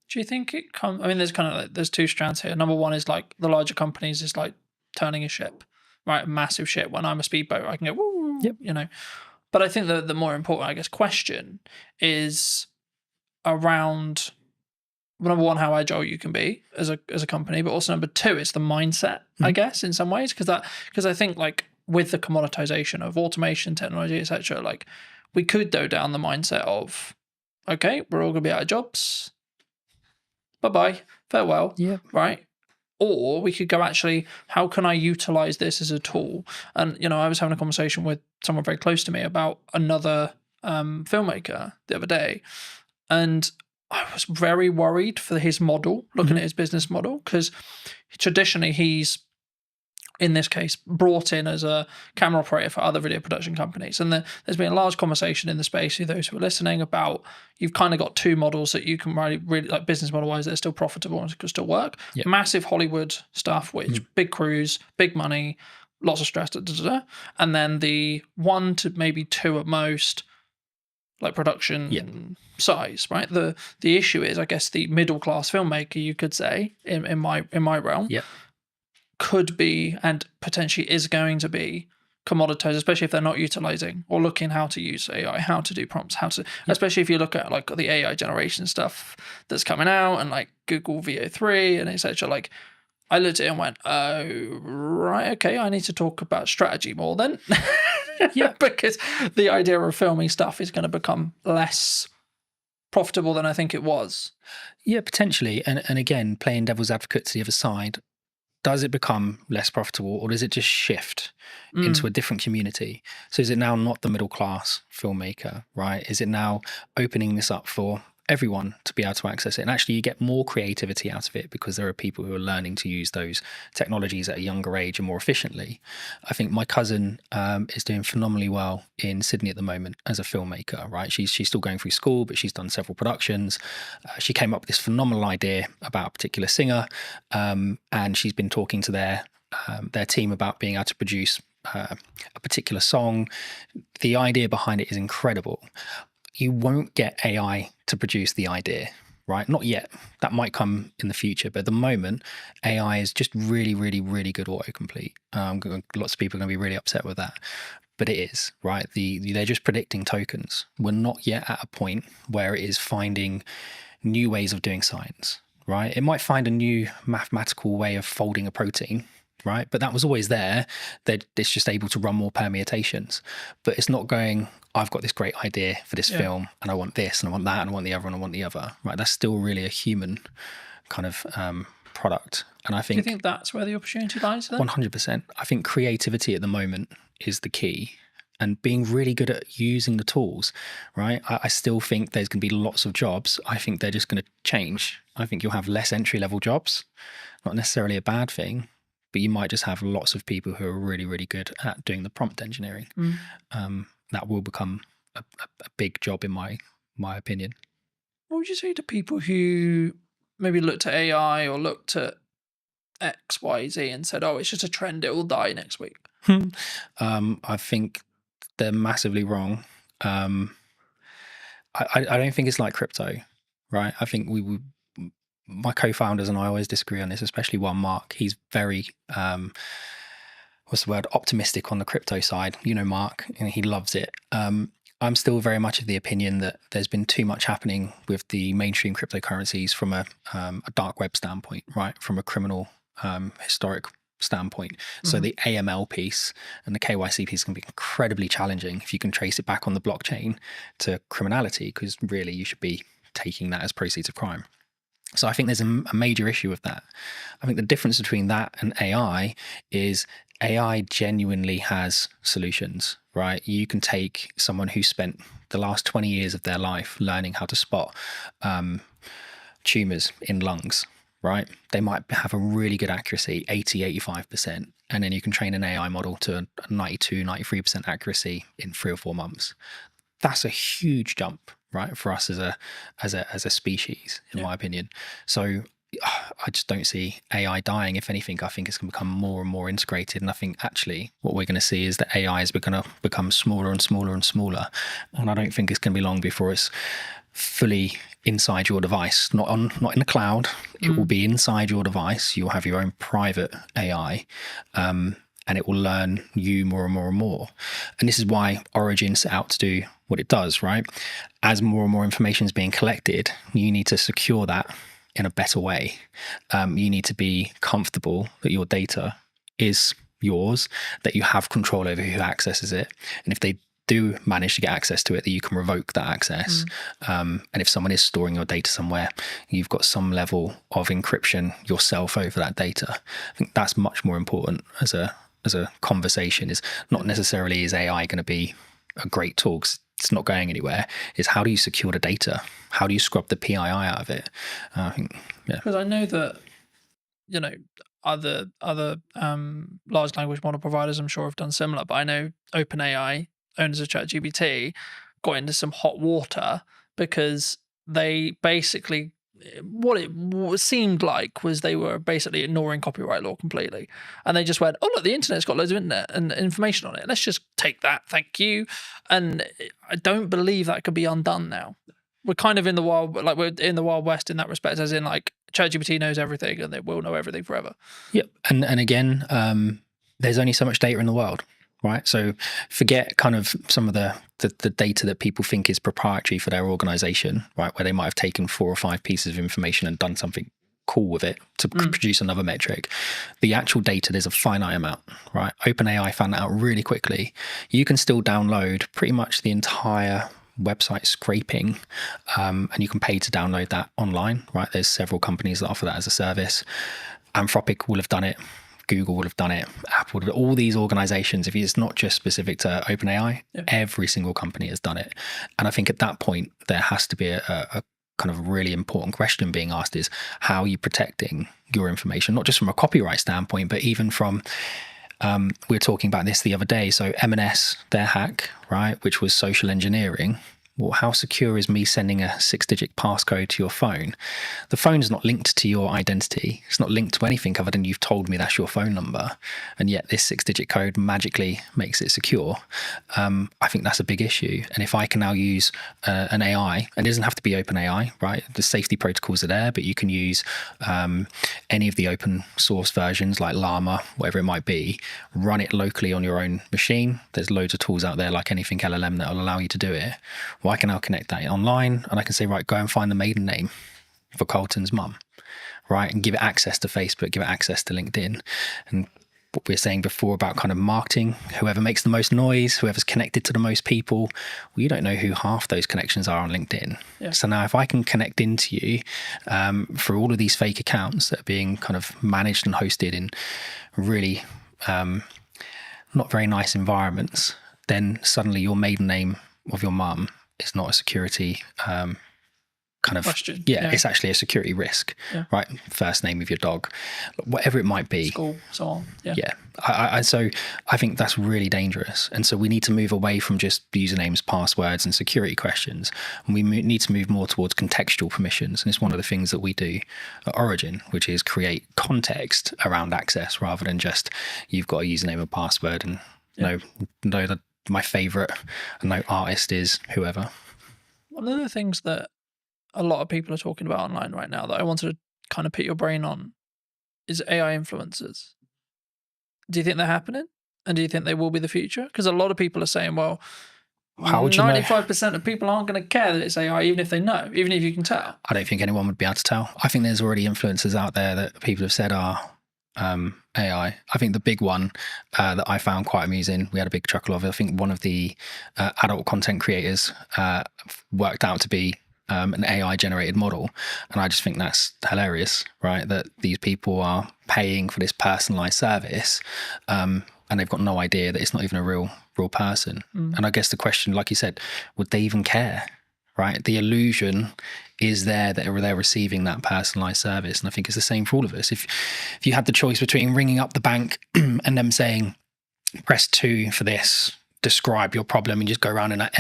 Do you think it comes? I mean, there's 2 strands here. Number one is like the larger companies is like turning a ship, right? A massive ship. When I'm a speedboat, I can go, woo, you know. But I think the more important, I guess, question is around number one, how agile you can be as a company, but also number two, it's the mindset, I guess, in some ways, because I think like with the commoditization of automation, technology, etc., like we could go down the mindset of, okay, we're all gonna be out of jobs. Bye-bye, farewell. Yeah. Right. Or we could go, actually, how can I utilize this as a tool? And, I was having a conversation with someone very close to me about another filmmaker the other day. And I was very worried for his model, looking at his business model, because traditionally he's, in this case, brought in as a camera operator for other video production companies. And there's been a large conversation in the space, those who are listening, about you've kind of got two models that you can really like business model wise, they're still profitable and can still work. Yep. Massive Hollywood stuff, which big crews, big money, lots of stress, and then the 1 to maybe 2 at most, like production size, right? The issue is, I guess, the middle class filmmaker, you could say, in my realm. Yep. Could be and potentially is going to be commoditized, especially if they're not utilizing or looking how to use AI, how to do prompts, especially if you look at like the AI generation stuff that's coming out and like Google VO3 and etc. Like I looked at it and went, oh, right, okay, I need to talk about strategy more then. Yeah, because the idea of filming stuff is going to become less profitable than I think it was. Yeah, potentially. And again, playing devil's advocate to the other side, does it become less profitable, or does it just shift into a different community? So is it now not the middle class filmmaker, right? Is it now opening this up for everyone to be able to access it? And actually you get more creativity out of it because there are people who are learning to use those technologies at a younger age and more efficiently. I think my cousin is doing phenomenally well in Sydney at the moment as a filmmaker, right? She's still going through school, but she's done several productions. She came up with this phenomenal idea about a particular singer, and she's been talking to their team about being able to produce a particular song. The idea behind it is incredible. You won't get AI to produce the idea, right? Not yet. That might come in the future. But at the moment, AI is just really, really, really good autocomplete. Lots of people are going to be really upset with that. But it is, right? They're just predicting tokens. We're not yet at a point where it is finding new ways of doing science, right? It might find a new mathematical way of folding a protein, right? But that was always there. It's just able to run more permutations. But it's not going, I've got this great idea for this film, and I want this, and I want that, and I want the other, and I want the other, right? That's still really a human kind of product. And I think... Do you think that's where the opportunity lies then? 100%. I think creativity at the moment is the key, and being really good at using the tools, right? I still think there's going to be lots of jobs. I think they're just going to change. I think you'll have less entry-level jobs, not necessarily a bad thing, but you might just have lots of people who are really, really good at doing the prompt engineering. That will become a big job in my opinion. What would you say to people who maybe looked at AI or looked at X, Y, Z and said, oh, it's just a trend, it will die next week? I think they're massively wrong. I don't think it's like crypto, right? I think my co-founders and I always disagree on this, especially one Mark. He's very optimistic on the crypto side, Mark, and he loves it. I'm still very much of the opinion that there's been too much happening with the mainstream cryptocurrencies from a dark web standpoint, right? From a criminal historic standpoint. So the AML piece and the KYC piece can be incredibly challenging if you can trace it back on the blockchain to criminality, because really you should be taking that as proceeds of crime. So I think there's a major issue with that. I think the difference between that and AI is AI genuinely has solutions, right? You can take someone who spent the last 20 years of their life learning how to spot tumors in lungs, right? They might have a really good accuracy, 80-85%, and then you can train an AI model to a 92-93% accuracy in 3 or 4 months. That's a huge jump, right, for us as a species, in my opinion. So I just don't see AI dying. If anything, I think it's going to become more and more integrated. And I think actually what we're going to see is that AI is going to become smaller and smaller and smaller. And I don't think it's going to be long before it's fully inside your device, not in the cloud. It will be inside your device. You'll have your own private AI, and it will learn you more and more and more. And this is why Origin set out to do what it does, right? As more and more information is being collected, you need to secure that in a better way. You need to be comfortable that your data is yours, that you have control over who accesses it, and if they do manage to get access to it, that you can revoke that access. And if someone is storing your data somewhere, you've got some level of encryption yourself over that data. I think that's much more important as a conversation. Is not necessarily is AI going to be a great tool, 'cause it's not going anywhere. Is how do you secure the data? How do you scrub the PII out of it? I think, yeah. Because I know that, you know, other large language model providers, I'm sure, have done similar. But I know OpenAI, owners of ChatGPT, got into some hot water because they basically, what it seemed like was they were basically ignoring copyright law completely, and they just went, "Oh look, the internet's got loads of internet and information on it. Let's just take that, thank you." And I don't believe that could be undone now. We're kind of in the wild, like we're in the Wild West in that respect, as in like ChatGPT knows everything and it will know everything forever. Yep. And again, there's only so much data in the world, right? So forget kind of some of the data that people think is proprietary for their organization, right? Where they might have taken 4 or 5 pieces of information and done something cool with it to produce another metric. The actual data, there's a finite amount, right? OpenAI found that out really quickly. You can still download pretty much the entire website scraping, and you can pay to download that online, right? There's several companies that offer that as a service. Anthropic will have done it, Google would have done it, Apple would have, all these organizations, if it's not just specific to OpenAI, every single company has done it. And I think at that point there has to be a kind of really important question being asked, is how are you protecting your information, not just from a copyright standpoint, but even from we were talking about this the other day. So M&S, their hack, right, which was social engineering. Well, how secure is me sending a 6-digit passcode to your phone? The phone's not linked to your identity. It's not linked to anything other than you've told me that's your phone number. And yet this 6-digit code magically makes it secure. I think that's a big issue. And if I can now use an AI, and it doesn't have to be OpenAI, right? The safety protocols are there, but you can use any of the open source versions like Llama, whatever it might be, run it locally on your own machine. There's loads of tools out there like anything LLM that will allow you to do it. Well, I can now connect that online and I can say, right, go and find the maiden name for Carlton's mum, right? And give it access to Facebook, give it access to LinkedIn. And what we were saying before about kind of marketing, whoever makes the most noise, whoever's connected to the most people, well, you don't know who half those connections are on LinkedIn. Yeah. So now if I can connect into you through all of these fake accounts that are being kind of managed and hosted in really not very nice environments, then suddenly your maiden name of your mum is not a security kind of question. Yeah, it's actually a security risk, right? First name of your dog, whatever it might be. School, so on. Yeah. So I think that's really dangerous. And so we need to move away from just usernames, passwords, and security questions. And we need to move more towards contextual permissions. And it's one of the things that we do at Origin, which is create context around access rather than just you've got a username and password and know that my favorite artist is whoever. One of the things that a lot of people are talking about online right now that I wanted to kind of put your brain on is AI influencers. Do you think they're happening? And do you think they will be the future? Because a lot of people are saying, well, how would you 95% of people aren't going to care that it's AI, even if they know, even if you can tell. I don't think anyone would be able to tell. I think there's already influencers out there that people have said are AI. I think the big one that I found quite amusing, we had a big chuckle of it. I think one of the adult content creators worked out to be an AI generated model. And I just think that's hilarious, right? That these people are paying for this personalized service and they've got no idea that it's not even a real person. And I guess the question, like you said, would they even care? Right? The illusion is there that they're receiving that personalized service. And I think it's the same for all of us. If you had the choice between ringing up the bank and them saying, press 2 for this, describe your problem, and just go around in that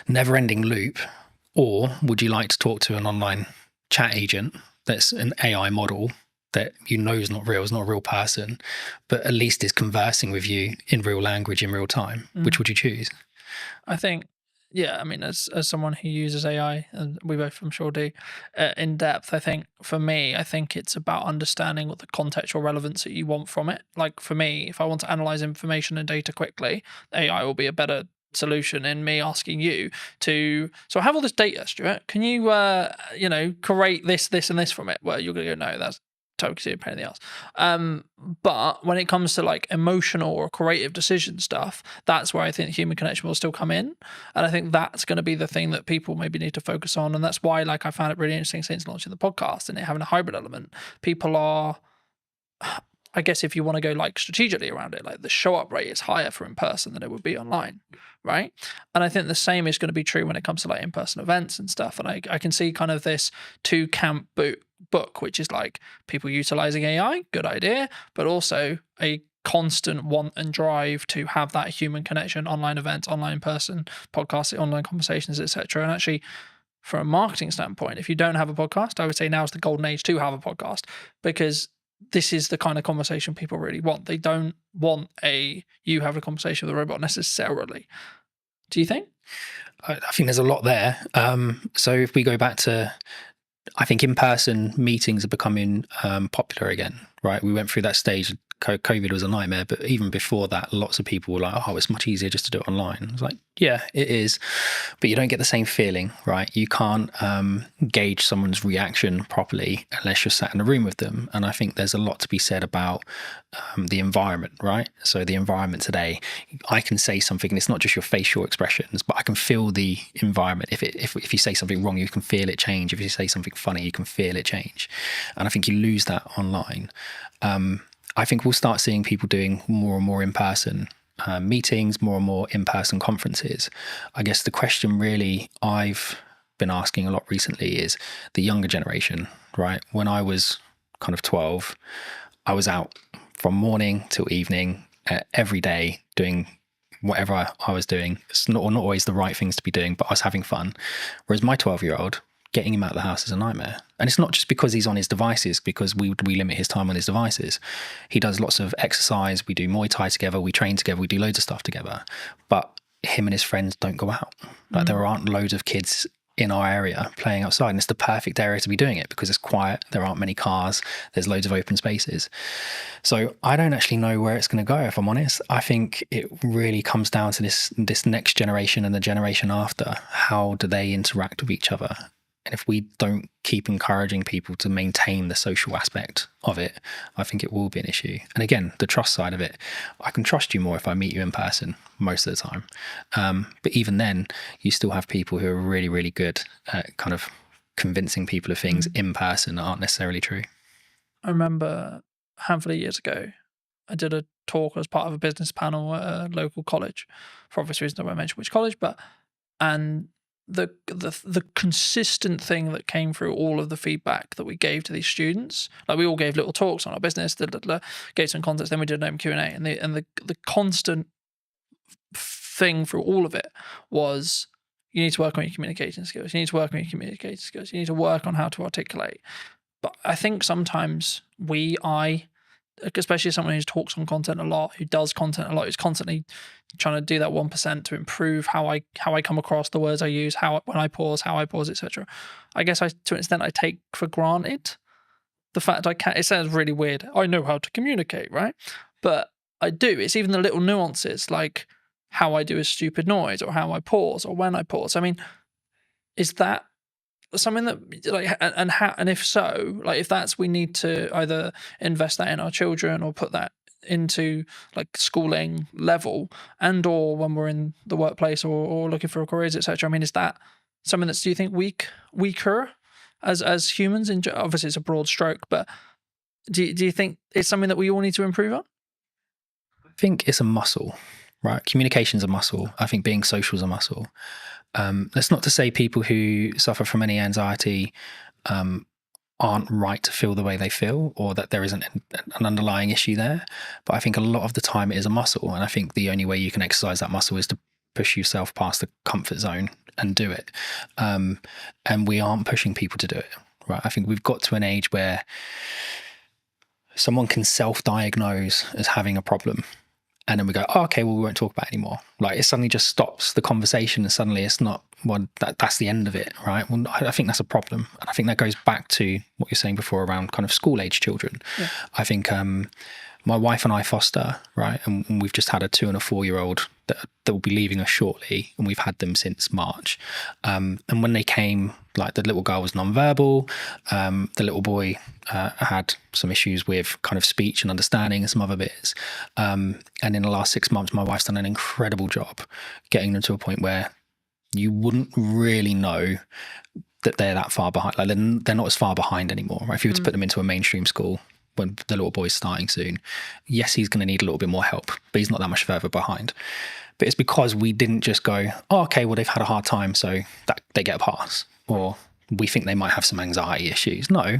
never-ending loop, or would you like to talk to an online chat agent that's an AI model that you know is not real, is not a real person, but at least is conversing with you in real language in real time? Which would you choose? I think, yeah, I mean, as someone who uses AI, and we both, I'm sure, do, in depth, I think for me, I think it's about understanding what the contextual relevance that you want from it. Like for me, if I want to analyze information and data quickly, AI will be a better solution in me asking you to, so I have all this data, Stuart, can you create this and this from it? Well, you're gonna go, no, that's totally a pain in the ass. But when it comes to like emotional or creative decision stuff, that's where I think human connection will still come in, and I think that's going to be the thing that people maybe need to focus on. And that's why, like, I found it really interesting since launching the podcast and it having a hybrid element. People are, I guess, if you want to go like strategically around it, like the show up rate is higher for in person than it would be online, right? And I think the same is going to be true when it comes to like in-person events and stuff. And I can see kind of this two camp book, which is like people utilizing AI, good idea, but also a constant want and drive to have that human connection, online events, online person, podcasting, online conversations, etc. And actually, from a marketing standpoint, if you don't have a podcast, I would say now is the golden age to have a podcast, because this is the kind of conversation people really want. They don't want you have a conversation with a robot necessarily. Do you think? I think there's a lot there. So if we go back to, I think in-person meetings are becoming popular again, right? We went through that stage. COVID was a nightmare, but even before that, lots of people were like, oh, it's much easier just to do it online. I was like, yeah, it is, but you don't get the same feeling, right? You can't gauge someone's reaction properly unless you're sat in a room with them. And I think there's a lot to be said about the environment, right? So the environment today, I can say something and it's not just your facial expressions, but I can feel the environment. If you say something wrong, you can feel it change. If you say something funny, you can feel it change. And I think you lose that online. I think we'll start seeing people doing more and more in-person meetings, more and more in-person conferences. I guess the question really I've been asking a lot recently is the younger generation, right? When I was kind of 12, I was out from morning till evening every day doing whatever I was doing. It's not always the right things to be doing, but I was having fun. Whereas my 12-year-old, getting him out of the house is a nightmare. And it's not just because he's on his devices, because we limit his time on his devices. He does lots of exercise. We do Muay Thai together. We train together. We do loads of stuff together. But him and his friends don't go out. Like there aren't loads of kids in our area playing outside. And it's the perfect area to be doing it because it's quiet. There aren't many cars. There's loads of open spaces. So I don't actually know where it's going to go, if I'm honest. I think it really comes down to this next generation and the generation after. How do they interact with each other? And if we don't keep encouraging people to maintain the social aspect of it, I think it will be an issue. And again, the trust side of it, I can trust you more if I meet you in person most of the time. But even then, you still have people who are really, really good at kind of convincing people of things in person that aren't necessarily true. I remember a handful of years ago, I did a talk as part of a business panel at a local college. For obvious reasons, I won't mention which college, and the consistent thing that came through all of the feedback that we gave to these students, like we all gave little talks on our business, gave some context, then we did an open Q&A, and the constant thing through all of it was, you need to work on your communication skills, you need to work on your communication skills, you need to work on how to articulate. But I think sometimes especially someone who talks on content a lot, who does content a lot, who's constantly trying to do that 1% to improve how I come across, the words I use, when I pause, how I pause, etc. I guess to an extent I take for granted the fact I can't. It sounds really weird. I know how to communicate, right? But I do. It's even the little nuances, like how I do a stupid noise, or how I pause, or when I pause. I mean, is that something that, like, and if so, like, if that's, we need to either invest that in our children or put that into like schooling level, and or when we're in the workplace or looking for careers, etc. I mean, is that something that's, do you think, weaker as humans? Obviously it's a broad stroke, but do you think it's something that we all need to improve on? I think it's a muscle, right? Communication's a muscle. I think being social is a muscle. That's not to say people who suffer from any anxiety aren't right to feel the way they feel, or that there isn't an underlying issue there. But I think a lot of the time it is a muscle. And I think the only way you can exercise that muscle is to push yourself past the comfort zone and do it. And we aren't pushing people to do it, right? I think we've got to an age where someone can self-diagnose as having a problem. And then we go, oh, okay, well, we won't talk about it anymore. Like, it suddenly just stops the conversation, and suddenly it's not, well, that's the end of it, right? Well, I think that's a problem. And I think that goes back to what you're saying before around kind of school-age children. Yeah. I think my wife and I foster, right? And we've just had a 2 and a 4-year-old that will be leaving us shortly, and we've had them since March. And when they came, like the little girl was non-verbal, the little boy had some issues with kind of speech and understanding and some other bits. And in the last 6 months, my wife's done an incredible job getting them to a point where you wouldn't really know that they're that far behind. Like they're not as far behind anymore, right? If you were to put them into a mainstream school when the little boy's starting soon, yes, he's going to need a little bit more help, but he's not that much further behind. But it's because we didn't just go, oh, okay, well, they've had a hard time, so that they get a pass. Or we think they might have some anxiety issues. No,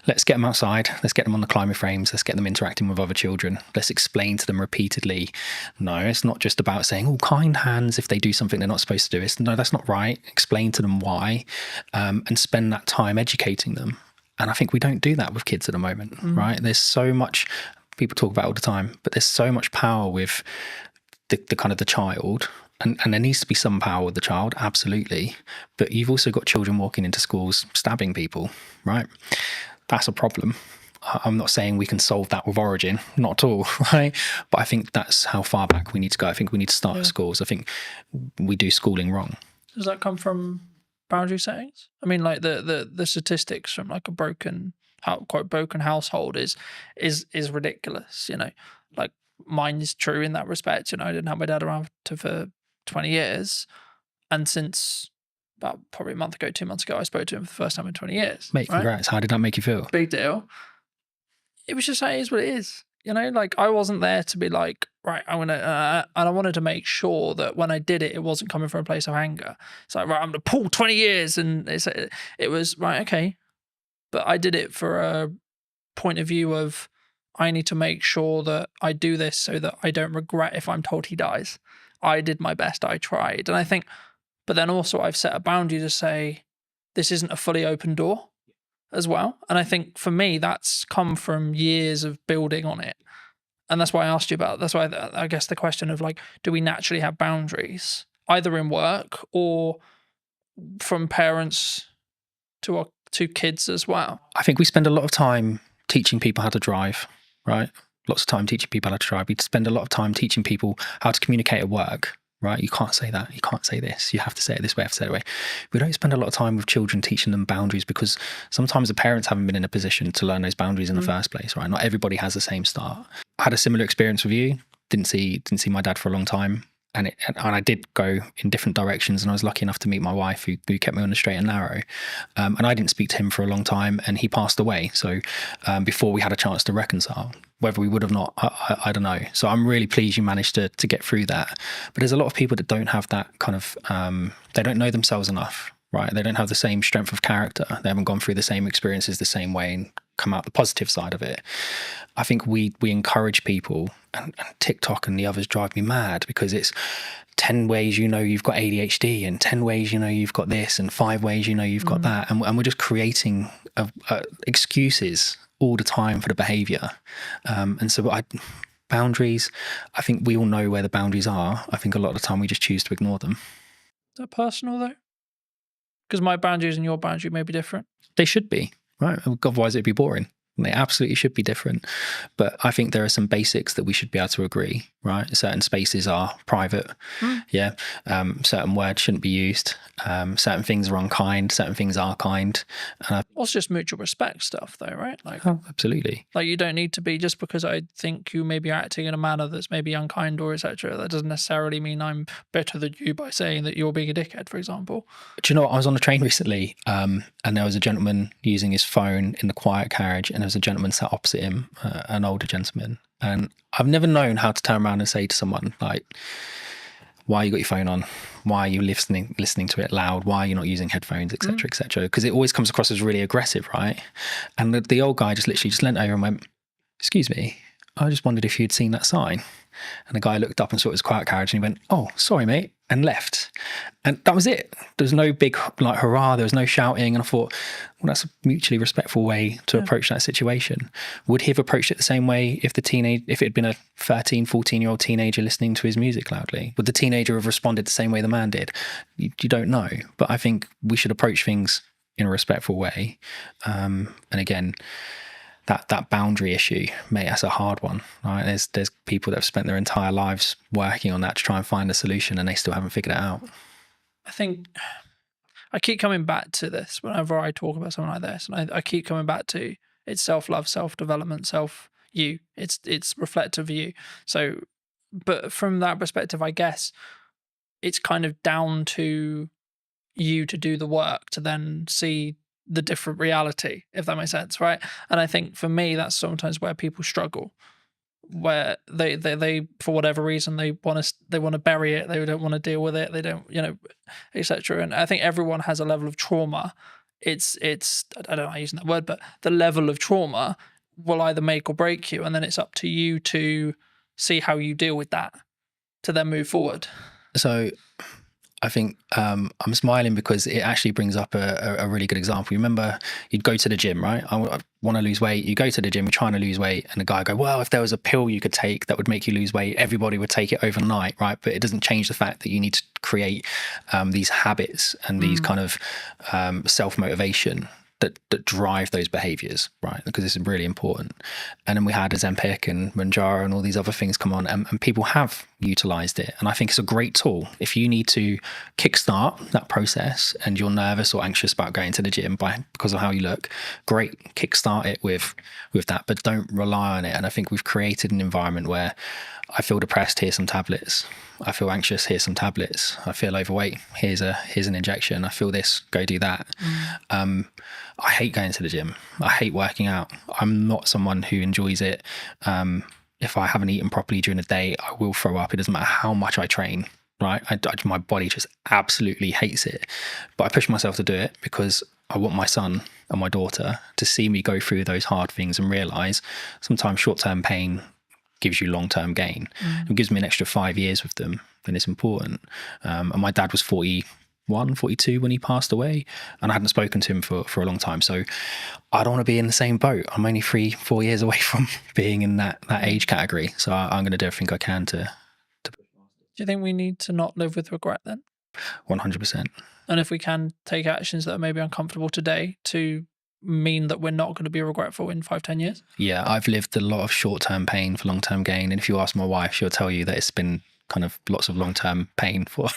let's get them outside. Let's get them on the climber frames. Let's get them interacting with other children. Let's explain to them repeatedly. No, it's not just about saying, oh, kind hands if they do something they're not supposed to do. No, that's not right. Explain to them why, and spend that time educating them. And I think we don't do that with kids at the moment, right? There's so much, people talk about it all the time, but there's so much power with the kind of the child. And there needs to be some power with the child, absolutely. But you've also got children walking into schools stabbing people, right? That's a problem. I'm not saying we can solve that with Origin, not at all, right? But I think that's how far back we need to go. I think we need to start at schools. I think we do schooling wrong. Does that come from boundary settings? I mean, like the statistics from like a quite broken household is ridiculous, you know. Like mine is true in that respect. You know, I didn't have my dad around for 20 years, and since about probably a month ago, 2 months ago, I spoke to him for the first time in 20 years. Mate, congrats. How did that make you feel? Big deal. It was just like, it is what it is. You know, like I wasn't there to be like, right, I'm gonna, and I wanted to make sure that when I did it, it wasn't coming from a place of anger. It's like, right, I'm gonna pull 20 years, and it was right, okay, but I did it for a point of view of I need to make sure that I do this so that I don't regret if I'm told he dies. I did my best, I tried, and I think, but then also I've set a boundary to say this isn't a fully open door as well. And I think for me, that's come from years of building on it. And that's why I asked you about, that's why I guess the question of like, do we naturally have boundaries, either in work or from parents to kids as well? I think we spend a lot of time teaching people how to drive, right? Lots of time teaching people how to drive. We spend a lot of time teaching people how to communicate at work, right? You can't say that. You can't say this. You have to say it this way. You have to say it that way. We don't spend a lot of time with children teaching them boundaries because sometimes the parents haven't been in a position to learn those boundaries in the first place, right? Not everybody has the same start. I had a similar experience with you. Didn't see my dad for a long time. And I did go in different directions, and I was lucky enough to meet my wife who kept me on the straight and narrow. And I didn't speak to him for a long time, and he passed away. So before we had a chance to reconcile, whether we would have not, I don't know. So I'm really pleased you managed to get through that. But there's a lot of people that don't have that kind of, they don't know themselves enough, right? They don't have the same strength of character. They haven't gone through the same experiences the same way and come out the positive side of it. I think we encourage people, and TikTok and the others drive me mad because it's 10 ways you know you've got ADHD, and 10 ways you know you've got this, and 5 ways you know you've got that. And we're just creating excuses all the time for the behaviour. And so boundaries, I think we all know where the boundaries are. I think a lot of the time we just choose to ignore them. Is that personal though? Because my boundaries and your boundary may be different. They should be, right? Otherwise it'd be boring. They absolutely should be different. But I think there are some basics that we should be able to agree, right? Certain spaces are private. Yeah. Certain words shouldn't be used. Certain things are unkind. Certain things are kind. Well, it's just mutual respect stuff though, right? Like, oh, absolutely. Like you don't need to be, just because I think you may be acting in a manner that's maybe unkind or etc. That doesn't necessarily mean I'm better than you by saying that you're being a dickhead, for example. Do you know what? I was on a train recently, and there was a gentleman using his phone in the quiet carriage, and there was a gentleman sat opposite him, an older gentleman. And I've never known how to turn around and say to someone, like, why you got your phone on? Why are you listening to it loud? Why are you not using headphones, etc., etc.? Because it always comes across as really aggressive, right? And the old guy just literally just leant over and went, excuse me, I just wondered if you'd seen that sign. And the guy looked up and saw his quiet carriage, and he went, oh, sorry, mate, and left. And that was it. There was no big, like, hurrah. There was no shouting. And I thought, well, that's a mutually respectful way to approach that situation. Would he have approached it the same way if it had been a 13, 14-year-old teenager listening to his music loudly? Would the teenager have responded the same way the man did? You don't know. But I think we should approach things in a respectful way. And again, that boundary issue, mate, that's a hard one, right? There's people that have spent their entire lives working on that to try and find a solution, and they still haven't figured it out. I think I keep coming back to this whenever I talk about something like this, and I keep coming back to it's self-love, self-development, self-you. It's reflective of you. So, but from that perspective, I guess it's kind of down to you to do the work to then see the different reality, if that makes sense, right? And I think for me, that's sometimes where people struggle, where they for whatever reason they want to bury it, they don't want to deal with it, they don't, etc. And I think everyone has a level of trauma. It's I don't know how using that word, but the level of trauma will either make or break you, and then it's up to you to see how you deal with that to then move forward. So I think I'm smiling because it actually brings up a really good example. You remember you'd go to the gym, right? I want to lose weight. You go to the gym, you're trying to lose weight, and the guy go, well, if there was a pill you could take that would make you lose weight, everybody would take it overnight, right? But it doesn't change the fact that you need to create these habits and these kind of self-motivation that drive those behaviors, right? Because this is really important. And then we had Ozempic and Mounjaro and all these other things come on, and people have utilized it. And I think it's a great tool. If you need to kickstart that process and you're nervous or anxious about going to the gym because of how you look, great, kickstart it with that, but don't rely on it. And I think we've created an environment where I feel depressed, here's some tablets. I feel anxious, here's some tablets. I feel overweight, here's an injection. I feel this, go do that. I hate going to the gym. I hate working out. I'm not someone who enjoys it. If I haven't eaten properly during the day, I will throw up. It doesn't matter how much I train, right? My body just absolutely hates it. But I push myself to do it because I want my son and my daughter to see me go through those hard things and realize sometimes short-term pain gives you long-term gain. It gives me an extra 5 years with them, and it's important. And my dad was 41, 42 when he passed away, and I hadn't spoken to him for a long time. So I don't want to be in the same boat. I'm only 3-4 years away from being in that age category. So I'm going to do everything I can to. Do you think we need to not live with regret then? 100%. And if we can take actions that are maybe uncomfortable today to mean that we're not going to be regretful in 5-10 years? Yeah, I've lived a lot of short-term pain for long-term gain. And if you ask my wife, she'll tell you that it's been kind of lots of long-term pain for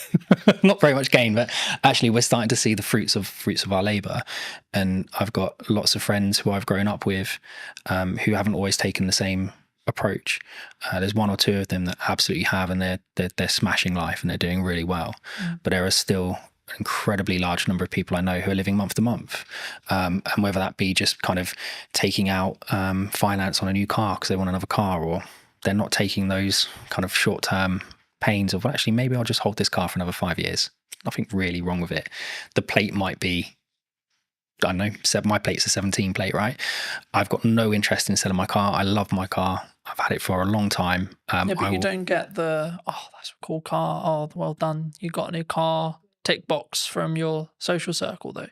not very much gain, but actually we're starting to see the fruits of our labor. And I've got lots of friends who I've grown up with who haven't always taken the same approach. There's one or two of them that absolutely have, and they're smashing life and they're doing really well. But there are still an incredibly large number of people I know who are living month to month, and whether that be just kind of taking out finance on a new car because they want another car, or they're not taking those kind of short-term pains of, well, actually maybe I'll just hold this car for another 5 years. Nothing really wrong with it. The plate might be, I don't know, my plate's a 17 plate, right? I've got no interest in selling my car. I love my car. I've had it for a long time. But you don't get the, oh, that's a cool car. Oh, well done. You got a new car. Tick box from your social circle, though.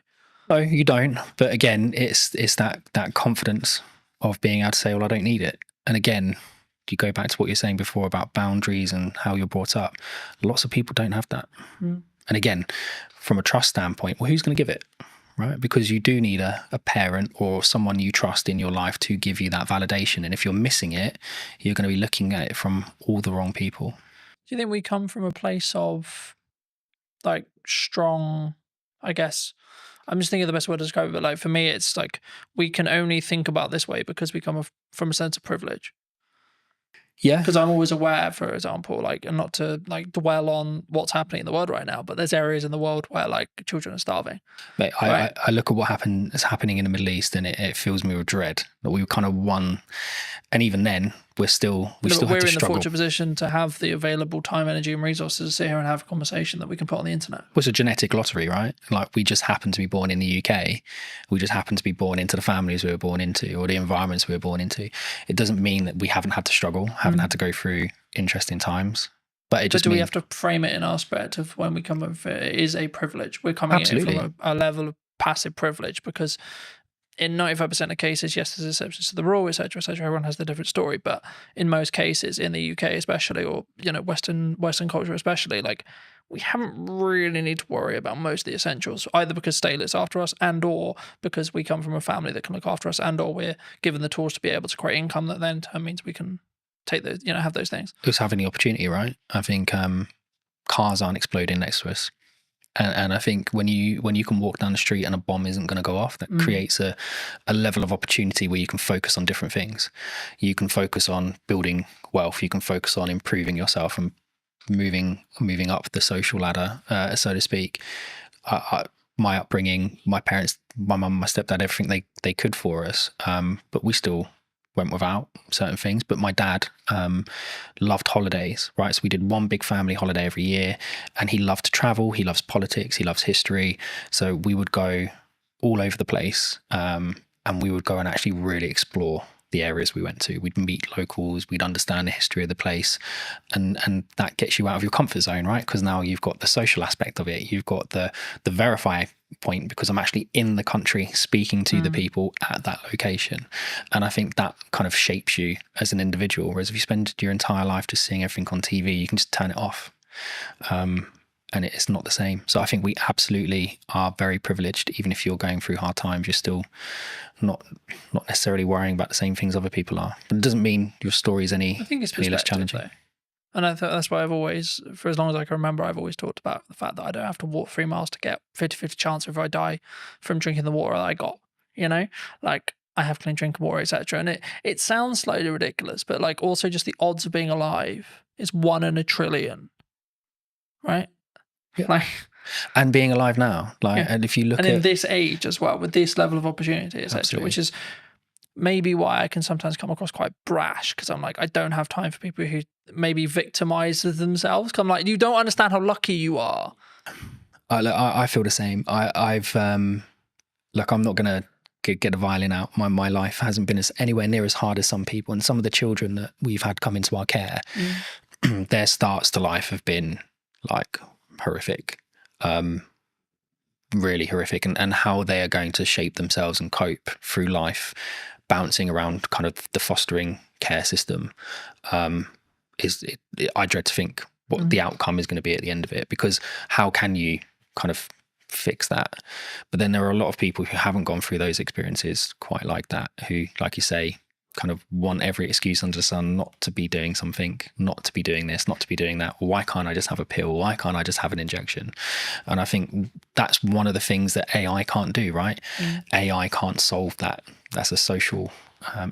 No, you don't. But again, it's that confidence of being able to say, well, I don't need it. And again, you go back to what you're saying before about boundaries and how you're brought up. Lots of people don't have that. And again, from a trust standpoint, well, who's going to give it? Right? Because you do need a parent or someone you trust in your life to give you that validation. And if you're missing it, you're going to be looking at it from all the wrong people. Do you think we come from a place of like strong, I guess, I'm just thinking of the best word to describe it, but like for me, it's like we can only think about this way because we come from a sense of privilege. Yeah. Because I'm always aware, for example, like, and not to like dwell on what's happening in the world right now, but there's areas in the world where like children are starving. Mate, I look at what is happening in the Middle East, and it fills me with dread that we kind of won. And even then, we still have to struggle. We're in the fortunate position to have the available time, energy, and resources to sit here and have a conversation that we can put on the internet. Well, it's a genetic lottery, right? Like we just happen to be born in the UK. We just happen to be born into the families we were born into, or the environments we were born into. It doesn't mean that we haven't had to struggle, haven't had to go through interesting times. But we have to frame it in our aspect of when we come over, it is a privilege. We're coming in from a level of passive privilege, because in 95% of cases, yes, there's exceptions to the rule, etc., etc. Everyone has the different story, but in most cases, in the UK especially, or Western culture especially, like we haven't really need to worry about most of the essentials, either because state looks after us and or because we come from a family that can look after us and or we're given the tools to be able to create income that then means we can take those, have those things. Just having the opportunity, right? I think cars aren't exploding next to us. And I think when you can walk down the street and a bomb isn't going to go off, that creates a level of opportunity where you can focus on different things. You can focus on building wealth. You can focus on improving yourself and moving up the social ladder, so to speak. My upbringing, my parents, my mum, my stepdad, everything they could for us, but we still went without certain things. But my dad loved holidays, right? So we did one big family holiday every year, and he loved to travel. He loves politics. He loves history. So we would go all over the place, and we would go and actually really explore the areas we went to. We'd meet locals, we'd understand the history of the place, and that gets you out of your comfort zone, right? Because now you've got the social aspect of it, you've got the verify point, because I'm actually in the country speaking to the people at that location. And I think that kind of shapes you as an individual, whereas if you spend your entire life just seeing everything on TV, you can just turn it off. And it's not the same. So I think we absolutely are very privileged. Even if you're going through hard times, you're still not necessarily worrying about the same things other people are. But it doesn't mean your story is any less challenging. Though. And I thought that's why I've always, for as long as I can remember, I've always talked about the fact that I don't have to walk 3 miles to get 50-50 chance if I die from drinking the water that I got. Like I have clean drinking water, etc. And it sounds slightly ridiculous, but like also just the odds of being alive is 1 in a trillion, right? Yeah. Like, and being alive now, and if you look in this age as well, with this level of opportunity, etc., which is maybe why I can sometimes come across quite brash, because I'm like, I don't have time for people who maybe victimize themselves. Cause I'm like, you don't understand how lucky you are. I feel the same. I've look, I'm not gonna get a violin out. My life hasn't been anywhere near as hard as some people, and some of the children that we've had come into our care, their starts to life have been like horrific, really horrific, and how they are going to shape themselves and cope through life, bouncing around kind of the fostering care system, I dread to think what the outcome is going to be at the end of it, because how can you kind of fix that? But then there are a lot of people who haven't gone through those experiences quite like that, who, like you say, kind of want every excuse under the sun not to be doing something, not to be doing this, not to be doing that. Why can't I just have a pill? Why can't I just have an injection? And I think that's one of the things that AI can't do, right? AI can't solve that. That's a social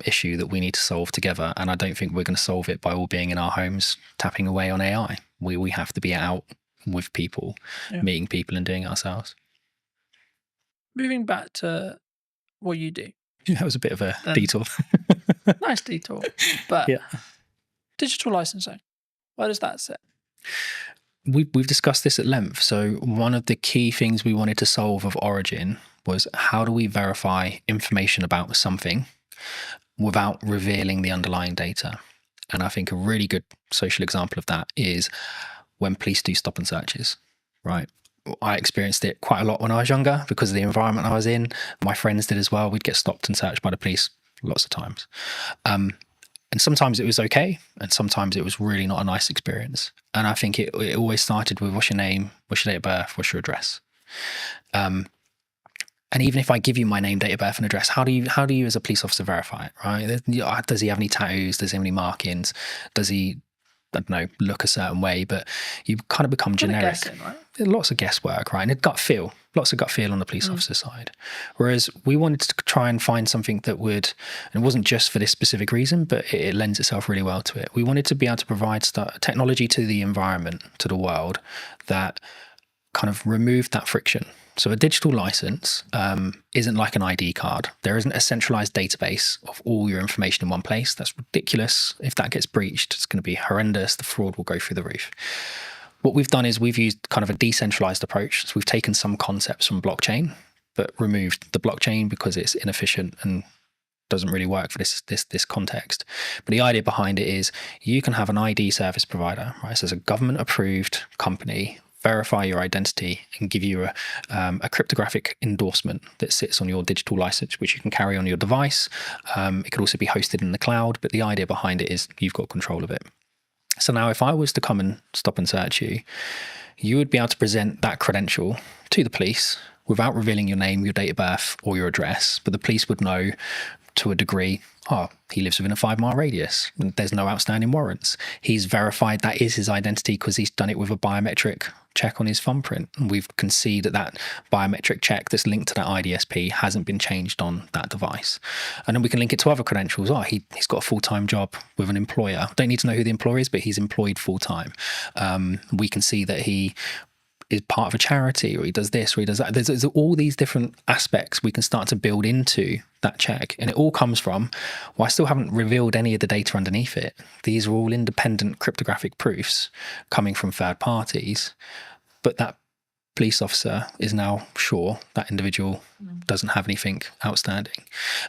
issue that we need to solve together. And I don't think we're going to solve it by all being in our homes tapping away on AI. We have to be out with people, meeting people and doing it ourselves. Moving back to what you do. That was a bit of a detour. Nice detour. But digital licensing, where does that sit? We've discussed this at length. So one of the key things we wanted to solve of Origin was, how do we verify information about something without revealing the underlying data? And I think a really good social example of that is when police do stop and searches, right? I experienced it quite a lot when I was younger because of the environment I was in. My friends did as well. We'd get stopped and searched by the police lots of times. And sometimes it was okay, and sometimes it was really not a nice experience. And I think it always started with, what's your name, what's your date of birth, what's your address? And even if I give you my name, date of birth and address, how do you as a police officer verify it, right? Does he have any tattoos? Does he have any markings? Does he, I don't know, look a certain way? But you kind of become generic. Guessing, right? Lots of guesswork, right? And lots of gut feel on the police officer side. Whereas we wanted to try and find something that would, and it wasn't just for this specific reason, but it lends itself really well to it. We wanted to be able to provide technology to the environment, to the world, that kind of removed that friction. So a digital license isn't like an ID card. There isn't a centralized database of all your information in one place. That's ridiculous. If that gets breached, it's going to be horrendous. The fraud will go through the roof. What we've done is we've used kind of a decentralized approach. So we've taken some concepts from blockchain, but removed the blockchain because it's inefficient and doesn't really work for this context. But the idea behind it is, you can have an ID service provider, right? So it's a government-approved company, verify your identity and give you a cryptographic endorsement that sits on your digital license, which you can carry on your device. It could also be hosted in the cloud, but the idea behind it is you've got control of it. So now if I was to come and stop and search you, you would be able to present that credential to the police without revealing your name, your date of birth, or your address. But the police would know to a degree, oh, he lives within a 5-mile radius. There's no outstanding warrants. He's verified that is his identity because he's done it with a biometric check on his thumbprint. And we can see that that biometric check that's linked to that IDSP hasn't been changed on that device. And then we can link it to other credentials. Oh, he's got a full-time job with an employer. Don't need to know who the employer is, but he's employed full-time. We can see that he is part of a charity, or he does this, or he does that. There's all these different aspects we can start to build into that check. And it all comes from, well, I still haven't revealed any of the data underneath it. These are all independent cryptographic proofs coming from third parties. But that police officer is now sure that individual doesn't have anything outstanding.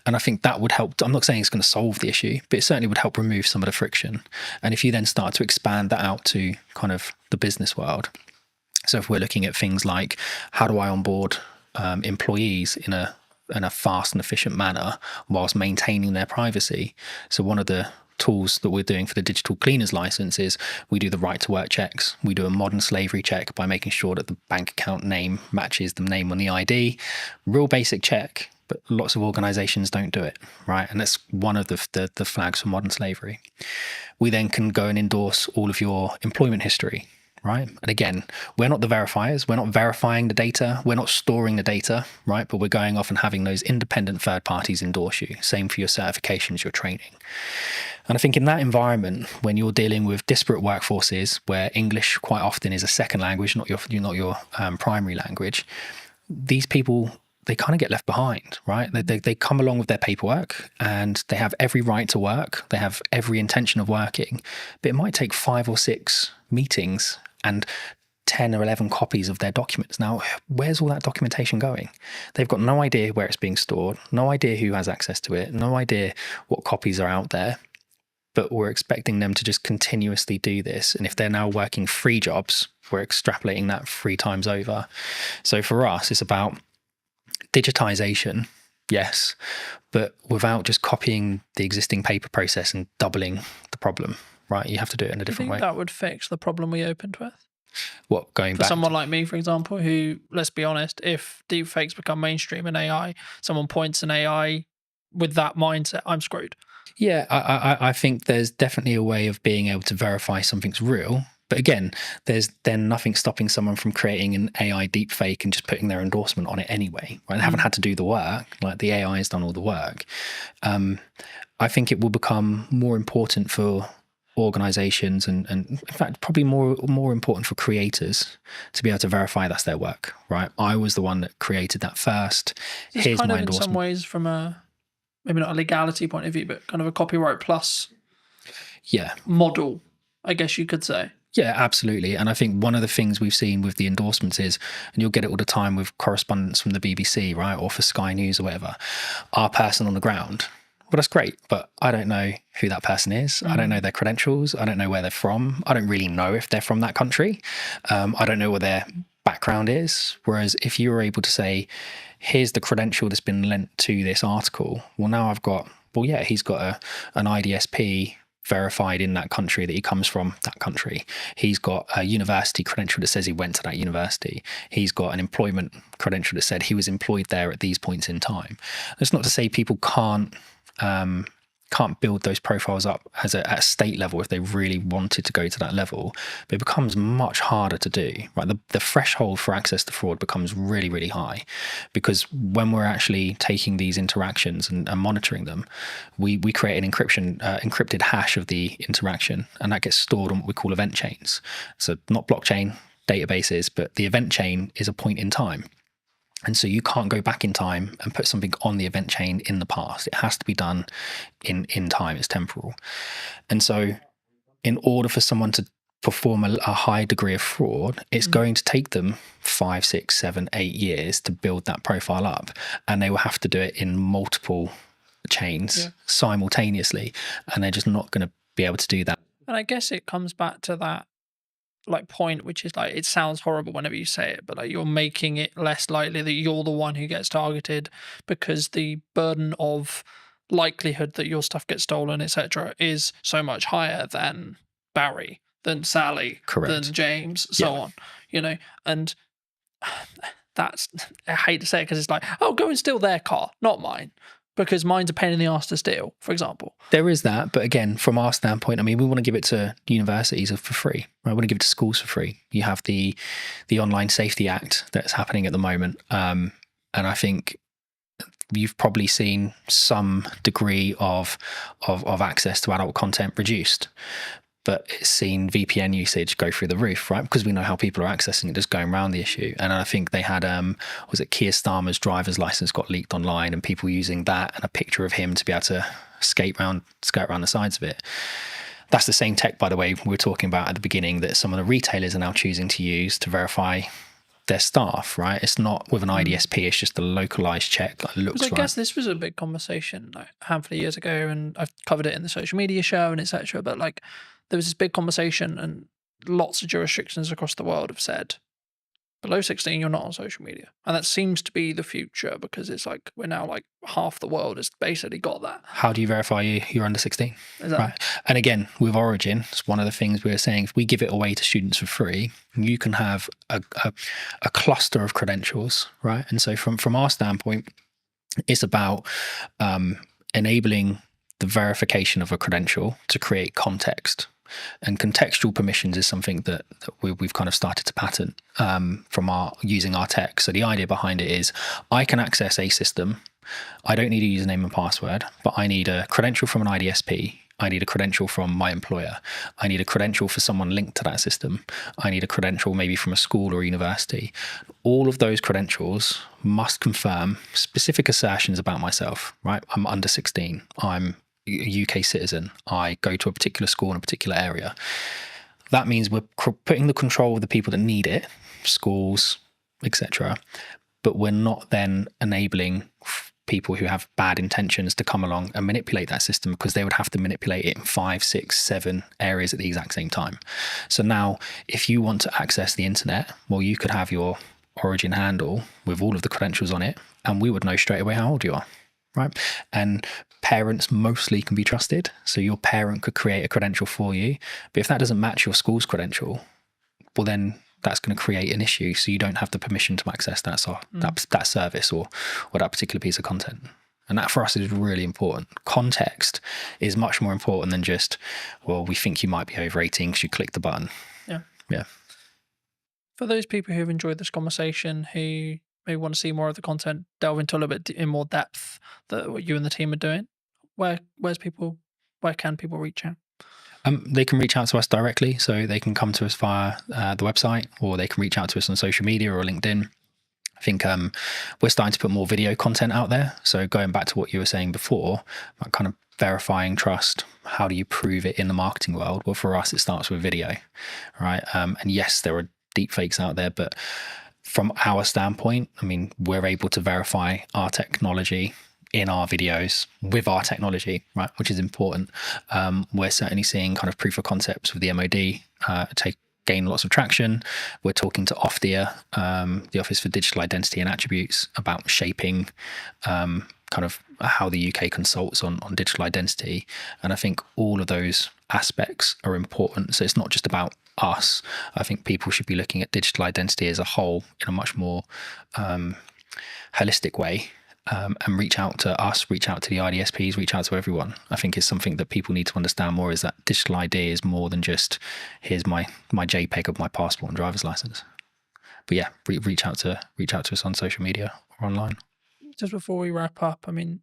And I think that would help. I'm not saying it's going to solve the issue, but it certainly would help remove some of the friction. And if you then start to expand that out to kind of the business world, so if we're looking at things like how do I onboard employees in a fast and efficient manner whilst maintaining their privacy. So one of the tools that we're doing for the digital cleaners license is we do the right to work checks. We do a modern slavery check by making sure that the bank account name matches the name on the ID. Real basic check, but lots of organizations don't do it, right? And that's one of the flags for modern slavery. We then can go and endorse all of your employment history. Right. And again, we're not the verifiers. We're not verifying the data. We're not storing the data. Right. But we're going off and having those independent third parties endorse you. Same for your certifications, your training. And I think in that environment, when you're dealing with disparate workforces where English quite often is a second language, not your primary language, these people, they kind of get left behind, right? They come along with their paperwork and they have every right to work. They have every intention of working, but it might take 5 or 6 meetings and 10 or 11 copies of their documents. Now, where's all that documentation going? They've got no idea where it's being stored, no idea who has access to it, no idea what copies are out there, but we're expecting them to just continuously do this. And if they're now working 3 jobs, we're extrapolating that 3 times over. So for us, it's about digitization, yes, but without just copying the existing paper process and doubling the problem, right? You have to do it in a different way. That would fix the problem we opened with? What, going for back? Someone like me, for example, who, let's be honest, if deepfakes become mainstream in AI, someone points an AI with that mindset, I'm screwed. Yeah, I think there's definitely a way of being able to verify something's real. But again, there's then nothing stopping someone from creating an AI deepfake and just putting their endorsement on it anyway. Right? They haven't had to do the work. Like the AI has done all the work. I think it will become more important for organizations and in fact probably more important for creators to be able to verify that's their work, right? I was the one that created that first. Here's kind my of endorsement. In some ways from a maybe not a legality point of view, but kind of a copyright plus model, I guess you could say. Yeah, absolutely. And I think one of the things we've seen with the endorsements is, and you'll get it all the time with correspondence from the BBC, right? Or for Sky News or whatever, our person on the ground. Well, that's great, but I don't know who that person is. I don't know their credentials. I don't know where they're from. I don't really know if they're from that country. I don't know what their background is. Whereas if you were able to say, here's the credential that's been lent to this article, well, now I've got, well, yeah, he's got an IDSP verified in that country that he comes from that country. He's got a university credential that says he went to that university. He's got an employment credential that said he was employed there at these points in time. That's not to say people can't build those profiles up at a state level if they really wanted to go to that level, but it becomes much harder to do, right? The threshold for access to fraud becomes really, really high, because when we're actually taking these interactions and monitoring them, we create an encrypted hash of the interaction, and that gets stored on what we call event chains. So not blockchain databases, but the event chain is a point in time. And so you can't go back in time and put something on the event chain in the past. It has to be done in time. It's temporal. And so in order for someone to perform a high degree of fraud, it's going to take them 5, 6, 7, 8 years to build that profile up. And they will have to do it in multiple chains simultaneously. And they're just not going to be able to do that. And I guess it comes back to that point, which is like, it sounds horrible whenever you say it, but like you're making it less likely that you're the one who gets targeted, because the burden of likelihood that your stuff gets stolen, etc., is so much higher than Barry, than Sally, Correct. than James, so on, you know, and that's, I hate to say it because it's like, oh, go and steal their car, not mine, because mine's a pain in the ass to steal, for example. There is that, but again, from our standpoint, I mean, we want to give it to universities for free. Right? We want to give it to schools for free. You have the Online Safety Act that's happening at the moment, and I think you've probably seen some degree of access to adult content reduced. But it's seen VPN usage go through the roof, right? Because we know how people are accessing it, just going around the issue. And I think they had, was it Keir Starmer's driver's license got leaked online, and people using that and a picture of him to be able to skirt around the sides of it. That's the same tech, by the way, we were talking about at the beginning that some of the retailers are now choosing to use to verify their staff, right? It's not with an IDSP, it's just a localized check that looks right. I guess this was a big conversation like a handful of years ago, and I've covered it in the social media show and etc. But like, there was this big conversation, and lots of jurisdictions across the world have said, below 16, you're not on social media. And that seems to be the future, because it's like, we're now like half the world has basically got that. How do you verify you're under 16? Exactly. Right. And again, with Origin, it's one of the things we were saying, if we give it away to students for free, you can have a cluster of credentials, right? And so from our standpoint, it's about enabling the verification of a credential to create context. And contextual permissions is something that we've kind of started to patent from using our tech. So the idea behind it is, I can access a system. I don't need a username and password, but I need a credential from an IDSP. I need a credential from my employer. I need a credential for someone linked to that system. I need a credential maybe from a school or a university. All of those credentials must confirm specific assertions about myself, right? I'm under 16. I'm a UK citizen. I go to a particular school in a particular area. That means we're putting the control of the people that need it, schools, etc. But we're not then enabling people who have bad intentions to come along and manipulate that system, because they would have to manipulate it in 5, 6, 7 areas at the exact same time. So now, if you want to access the internet, well, you could have your Origin handle with all of the credentials on it, and we would know straight away how old you are. Right. And parents mostly can be trusted. So your parent could create a credential for you. But if that doesn't match your school's credential, well, then that's going to create an issue. So you don't have the permission to access that service or that particular piece of content. And that for us is really important. Context is much more important than just, well, we think you might be over 18 because you clicked the button. Yeah. Yeah. For those people who've enjoyed this conversation, who maybe want to see more of the content, delve into a little bit in more depth that what you and the team are doing, where can people reach out? They can reach out to us directly, so they can come to us via the website, or they can reach out to us on social media or LinkedIn. I think we're starting to put more video content out there. So going back to what you were saying before, about kind of verifying trust, how do you prove it in the marketing world? Well, for us, it starts with video, right? And yes, there are deep fakes out there, but from our standpoint, I mean, we're able to verify our technology in our videos with our technology, right, which is important. We're certainly seeing kind of proof of concepts with the MOD gain lots of traction. We're talking to OFDIA, the Office for Digital Identity and Attributes, about shaping kind of how the UK consults on digital identity. And I think all of those aspects are important. So it's not just about us. I think people should be looking at digital identity as a whole in a much more holistic way, and reach out to us, reach out to the IDSPs, reach out to everyone. I think it's something that people need to understand more, is that digital ID is more than just, here's my JPEG of my passport and driver's license. But yeah, reach out to us on social media or online. Just before we wrap up, I mean,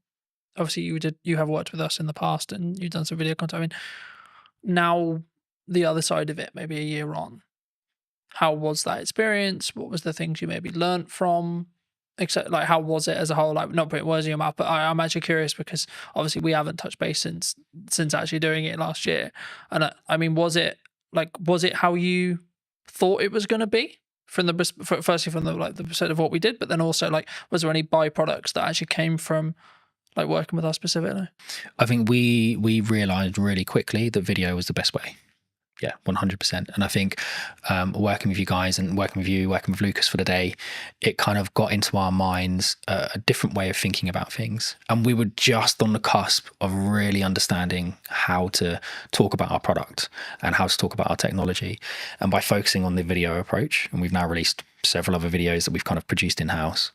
obviously you have worked with us in the past and you've done some video content. I mean, now the other side of it, maybe a year on, how was that experience? What was the things you maybe learnt from? Except, like, how was it as a whole? Like, not putting words in your mouth, but I'm actually curious, because obviously we haven't touched base since actually doing it last year. And I mean, was it how you thought it was going to be firstly from the perspective of what we did, but then also, like, was there any byproducts that actually came from like working with us specifically? I think we realized really quickly that video was the best way. Yeah, 100%. And I think working with you guys and working with Lucas for the day, it kind of got into our minds a different way of thinking about things. And we were just on the cusp of really understanding how to talk about our product and how to talk about our technology. And by focusing on the video approach, and we've now released several other videos that we've kind of produced in-house,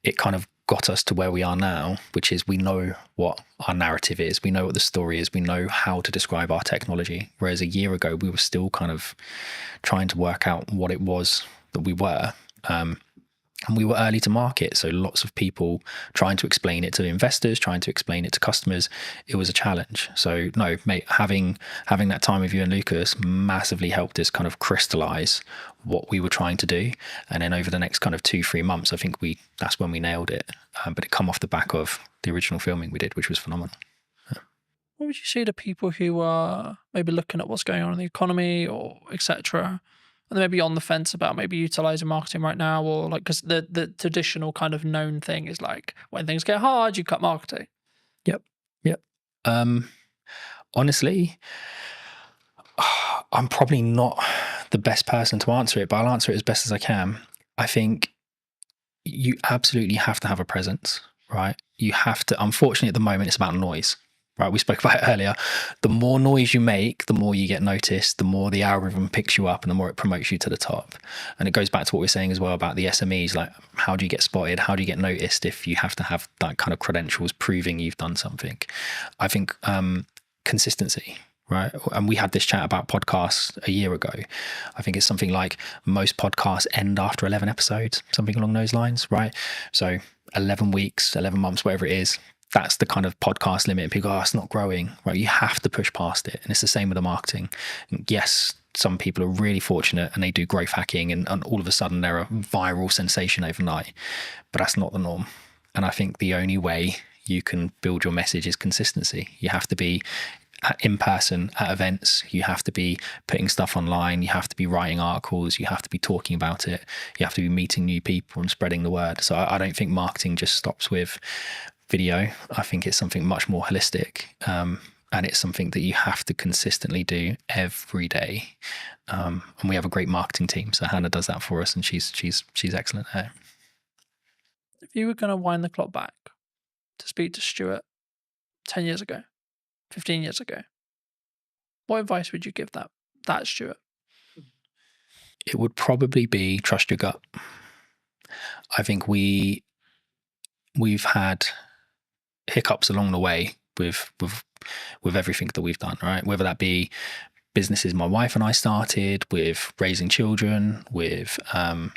it kind of got us to where we are now, which is we know what our narrative is, we know what the story is, we know how to describe our technology. Whereas a year ago, we were still kind of trying to work out what it was that we were. And we were early to market, so lots of people trying to explain it to investors, trying to explain it to customers. It was a challenge. So no, mate, having that time with you and Lucas massively helped us kind of crystallize what we were trying to do. And then over the next kind of 2-3 months, I think that's when we nailed it. But it come off the back of the original filming we did, which was phenomenal. What would you say to people who are maybe looking at what's going on in the economy or etc., and maybe on the fence about maybe utilizing marketing right now, or like, because the traditional kind of known thing is like when things get hard, you cut marketing. Yep. Honestly, I'm probably not the best person to answer it, but I'll answer it as best as I can. I think you absolutely have to have a presence, right? You have to, unfortunately at the moment, it's about noise. Right, we spoke about it earlier. The more noise you make, the more you get noticed, the more the algorithm picks you up and the more it promotes you to the top. And it goes back to what we we're saying as well about the SMEs, like how do you get spotted? How do you get noticed if you have to have that kind of credentials proving you've done something? I think consistency, right? And we had this chat about podcasts a year ago. I think it's something like most podcasts end after 11 episodes, something along those lines, right? So 11 weeks, 11 months, whatever it is, that's the kind of podcast limit. People go, oh, it's not growing, right? You have to push past it. And it's the same with the marketing. Yes, some people are really fortunate and they do growth hacking and all of a sudden they're a viral sensation overnight, but that's not the norm. And I think the only way you can build your message is consistency. You have to be in person at events. You have to be putting stuff online. You have to be writing articles. You have to be talking about it. You have to be meeting new people and spreading the word. So I don't think marketing just stops with video. I think it's something much more holistic, and it's something that you have to consistently do every day. And we have a great marketing team, so Hannah does that for us, and she's excellent at it. If you were going to wind the clock back to speak to Stuart 10 years ago, 15 years ago, what advice would you give that Stuart? It would probably be trust your gut. I think we've had hiccups along the way with everything that we've done, right? Whether that be businesses my wife and I started, with raising children, with kind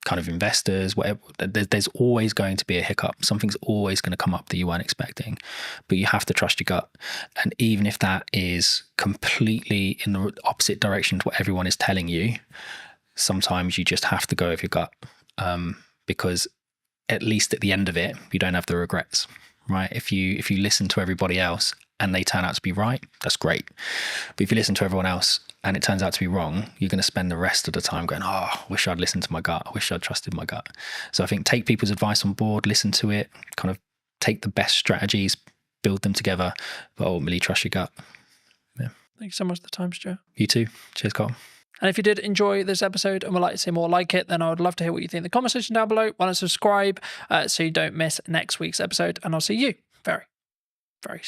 of investors, whatever. There's always going to be a hiccup. Something's always going to come up that you weren't expecting, but you have to trust your gut. And even if that is completely in the opposite direction to what everyone is telling you, sometimes you just have to go with your gut, because at least at the end of it, you don't have the regrets. Right? If you listen to everybody else and they turn out to be right, that's great. But if you listen to everyone else and it turns out to be wrong, you're going to spend the rest of the time going, oh, I wish I'd listened to my gut. I wish I'd trusted my gut. So I think take people's advice on board, listen to it, kind of take the best strategies, build them together, but ultimately trust your gut. Yeah. Thank you so much for the time, Stuart. You too. Cheers, Carl. And if you did enjoy this episode and would like to see more like it, then I would love to hear what you think in the comment section down below. Why not subscribe so you don't miss next week's episode, and I'll see you very, very soon.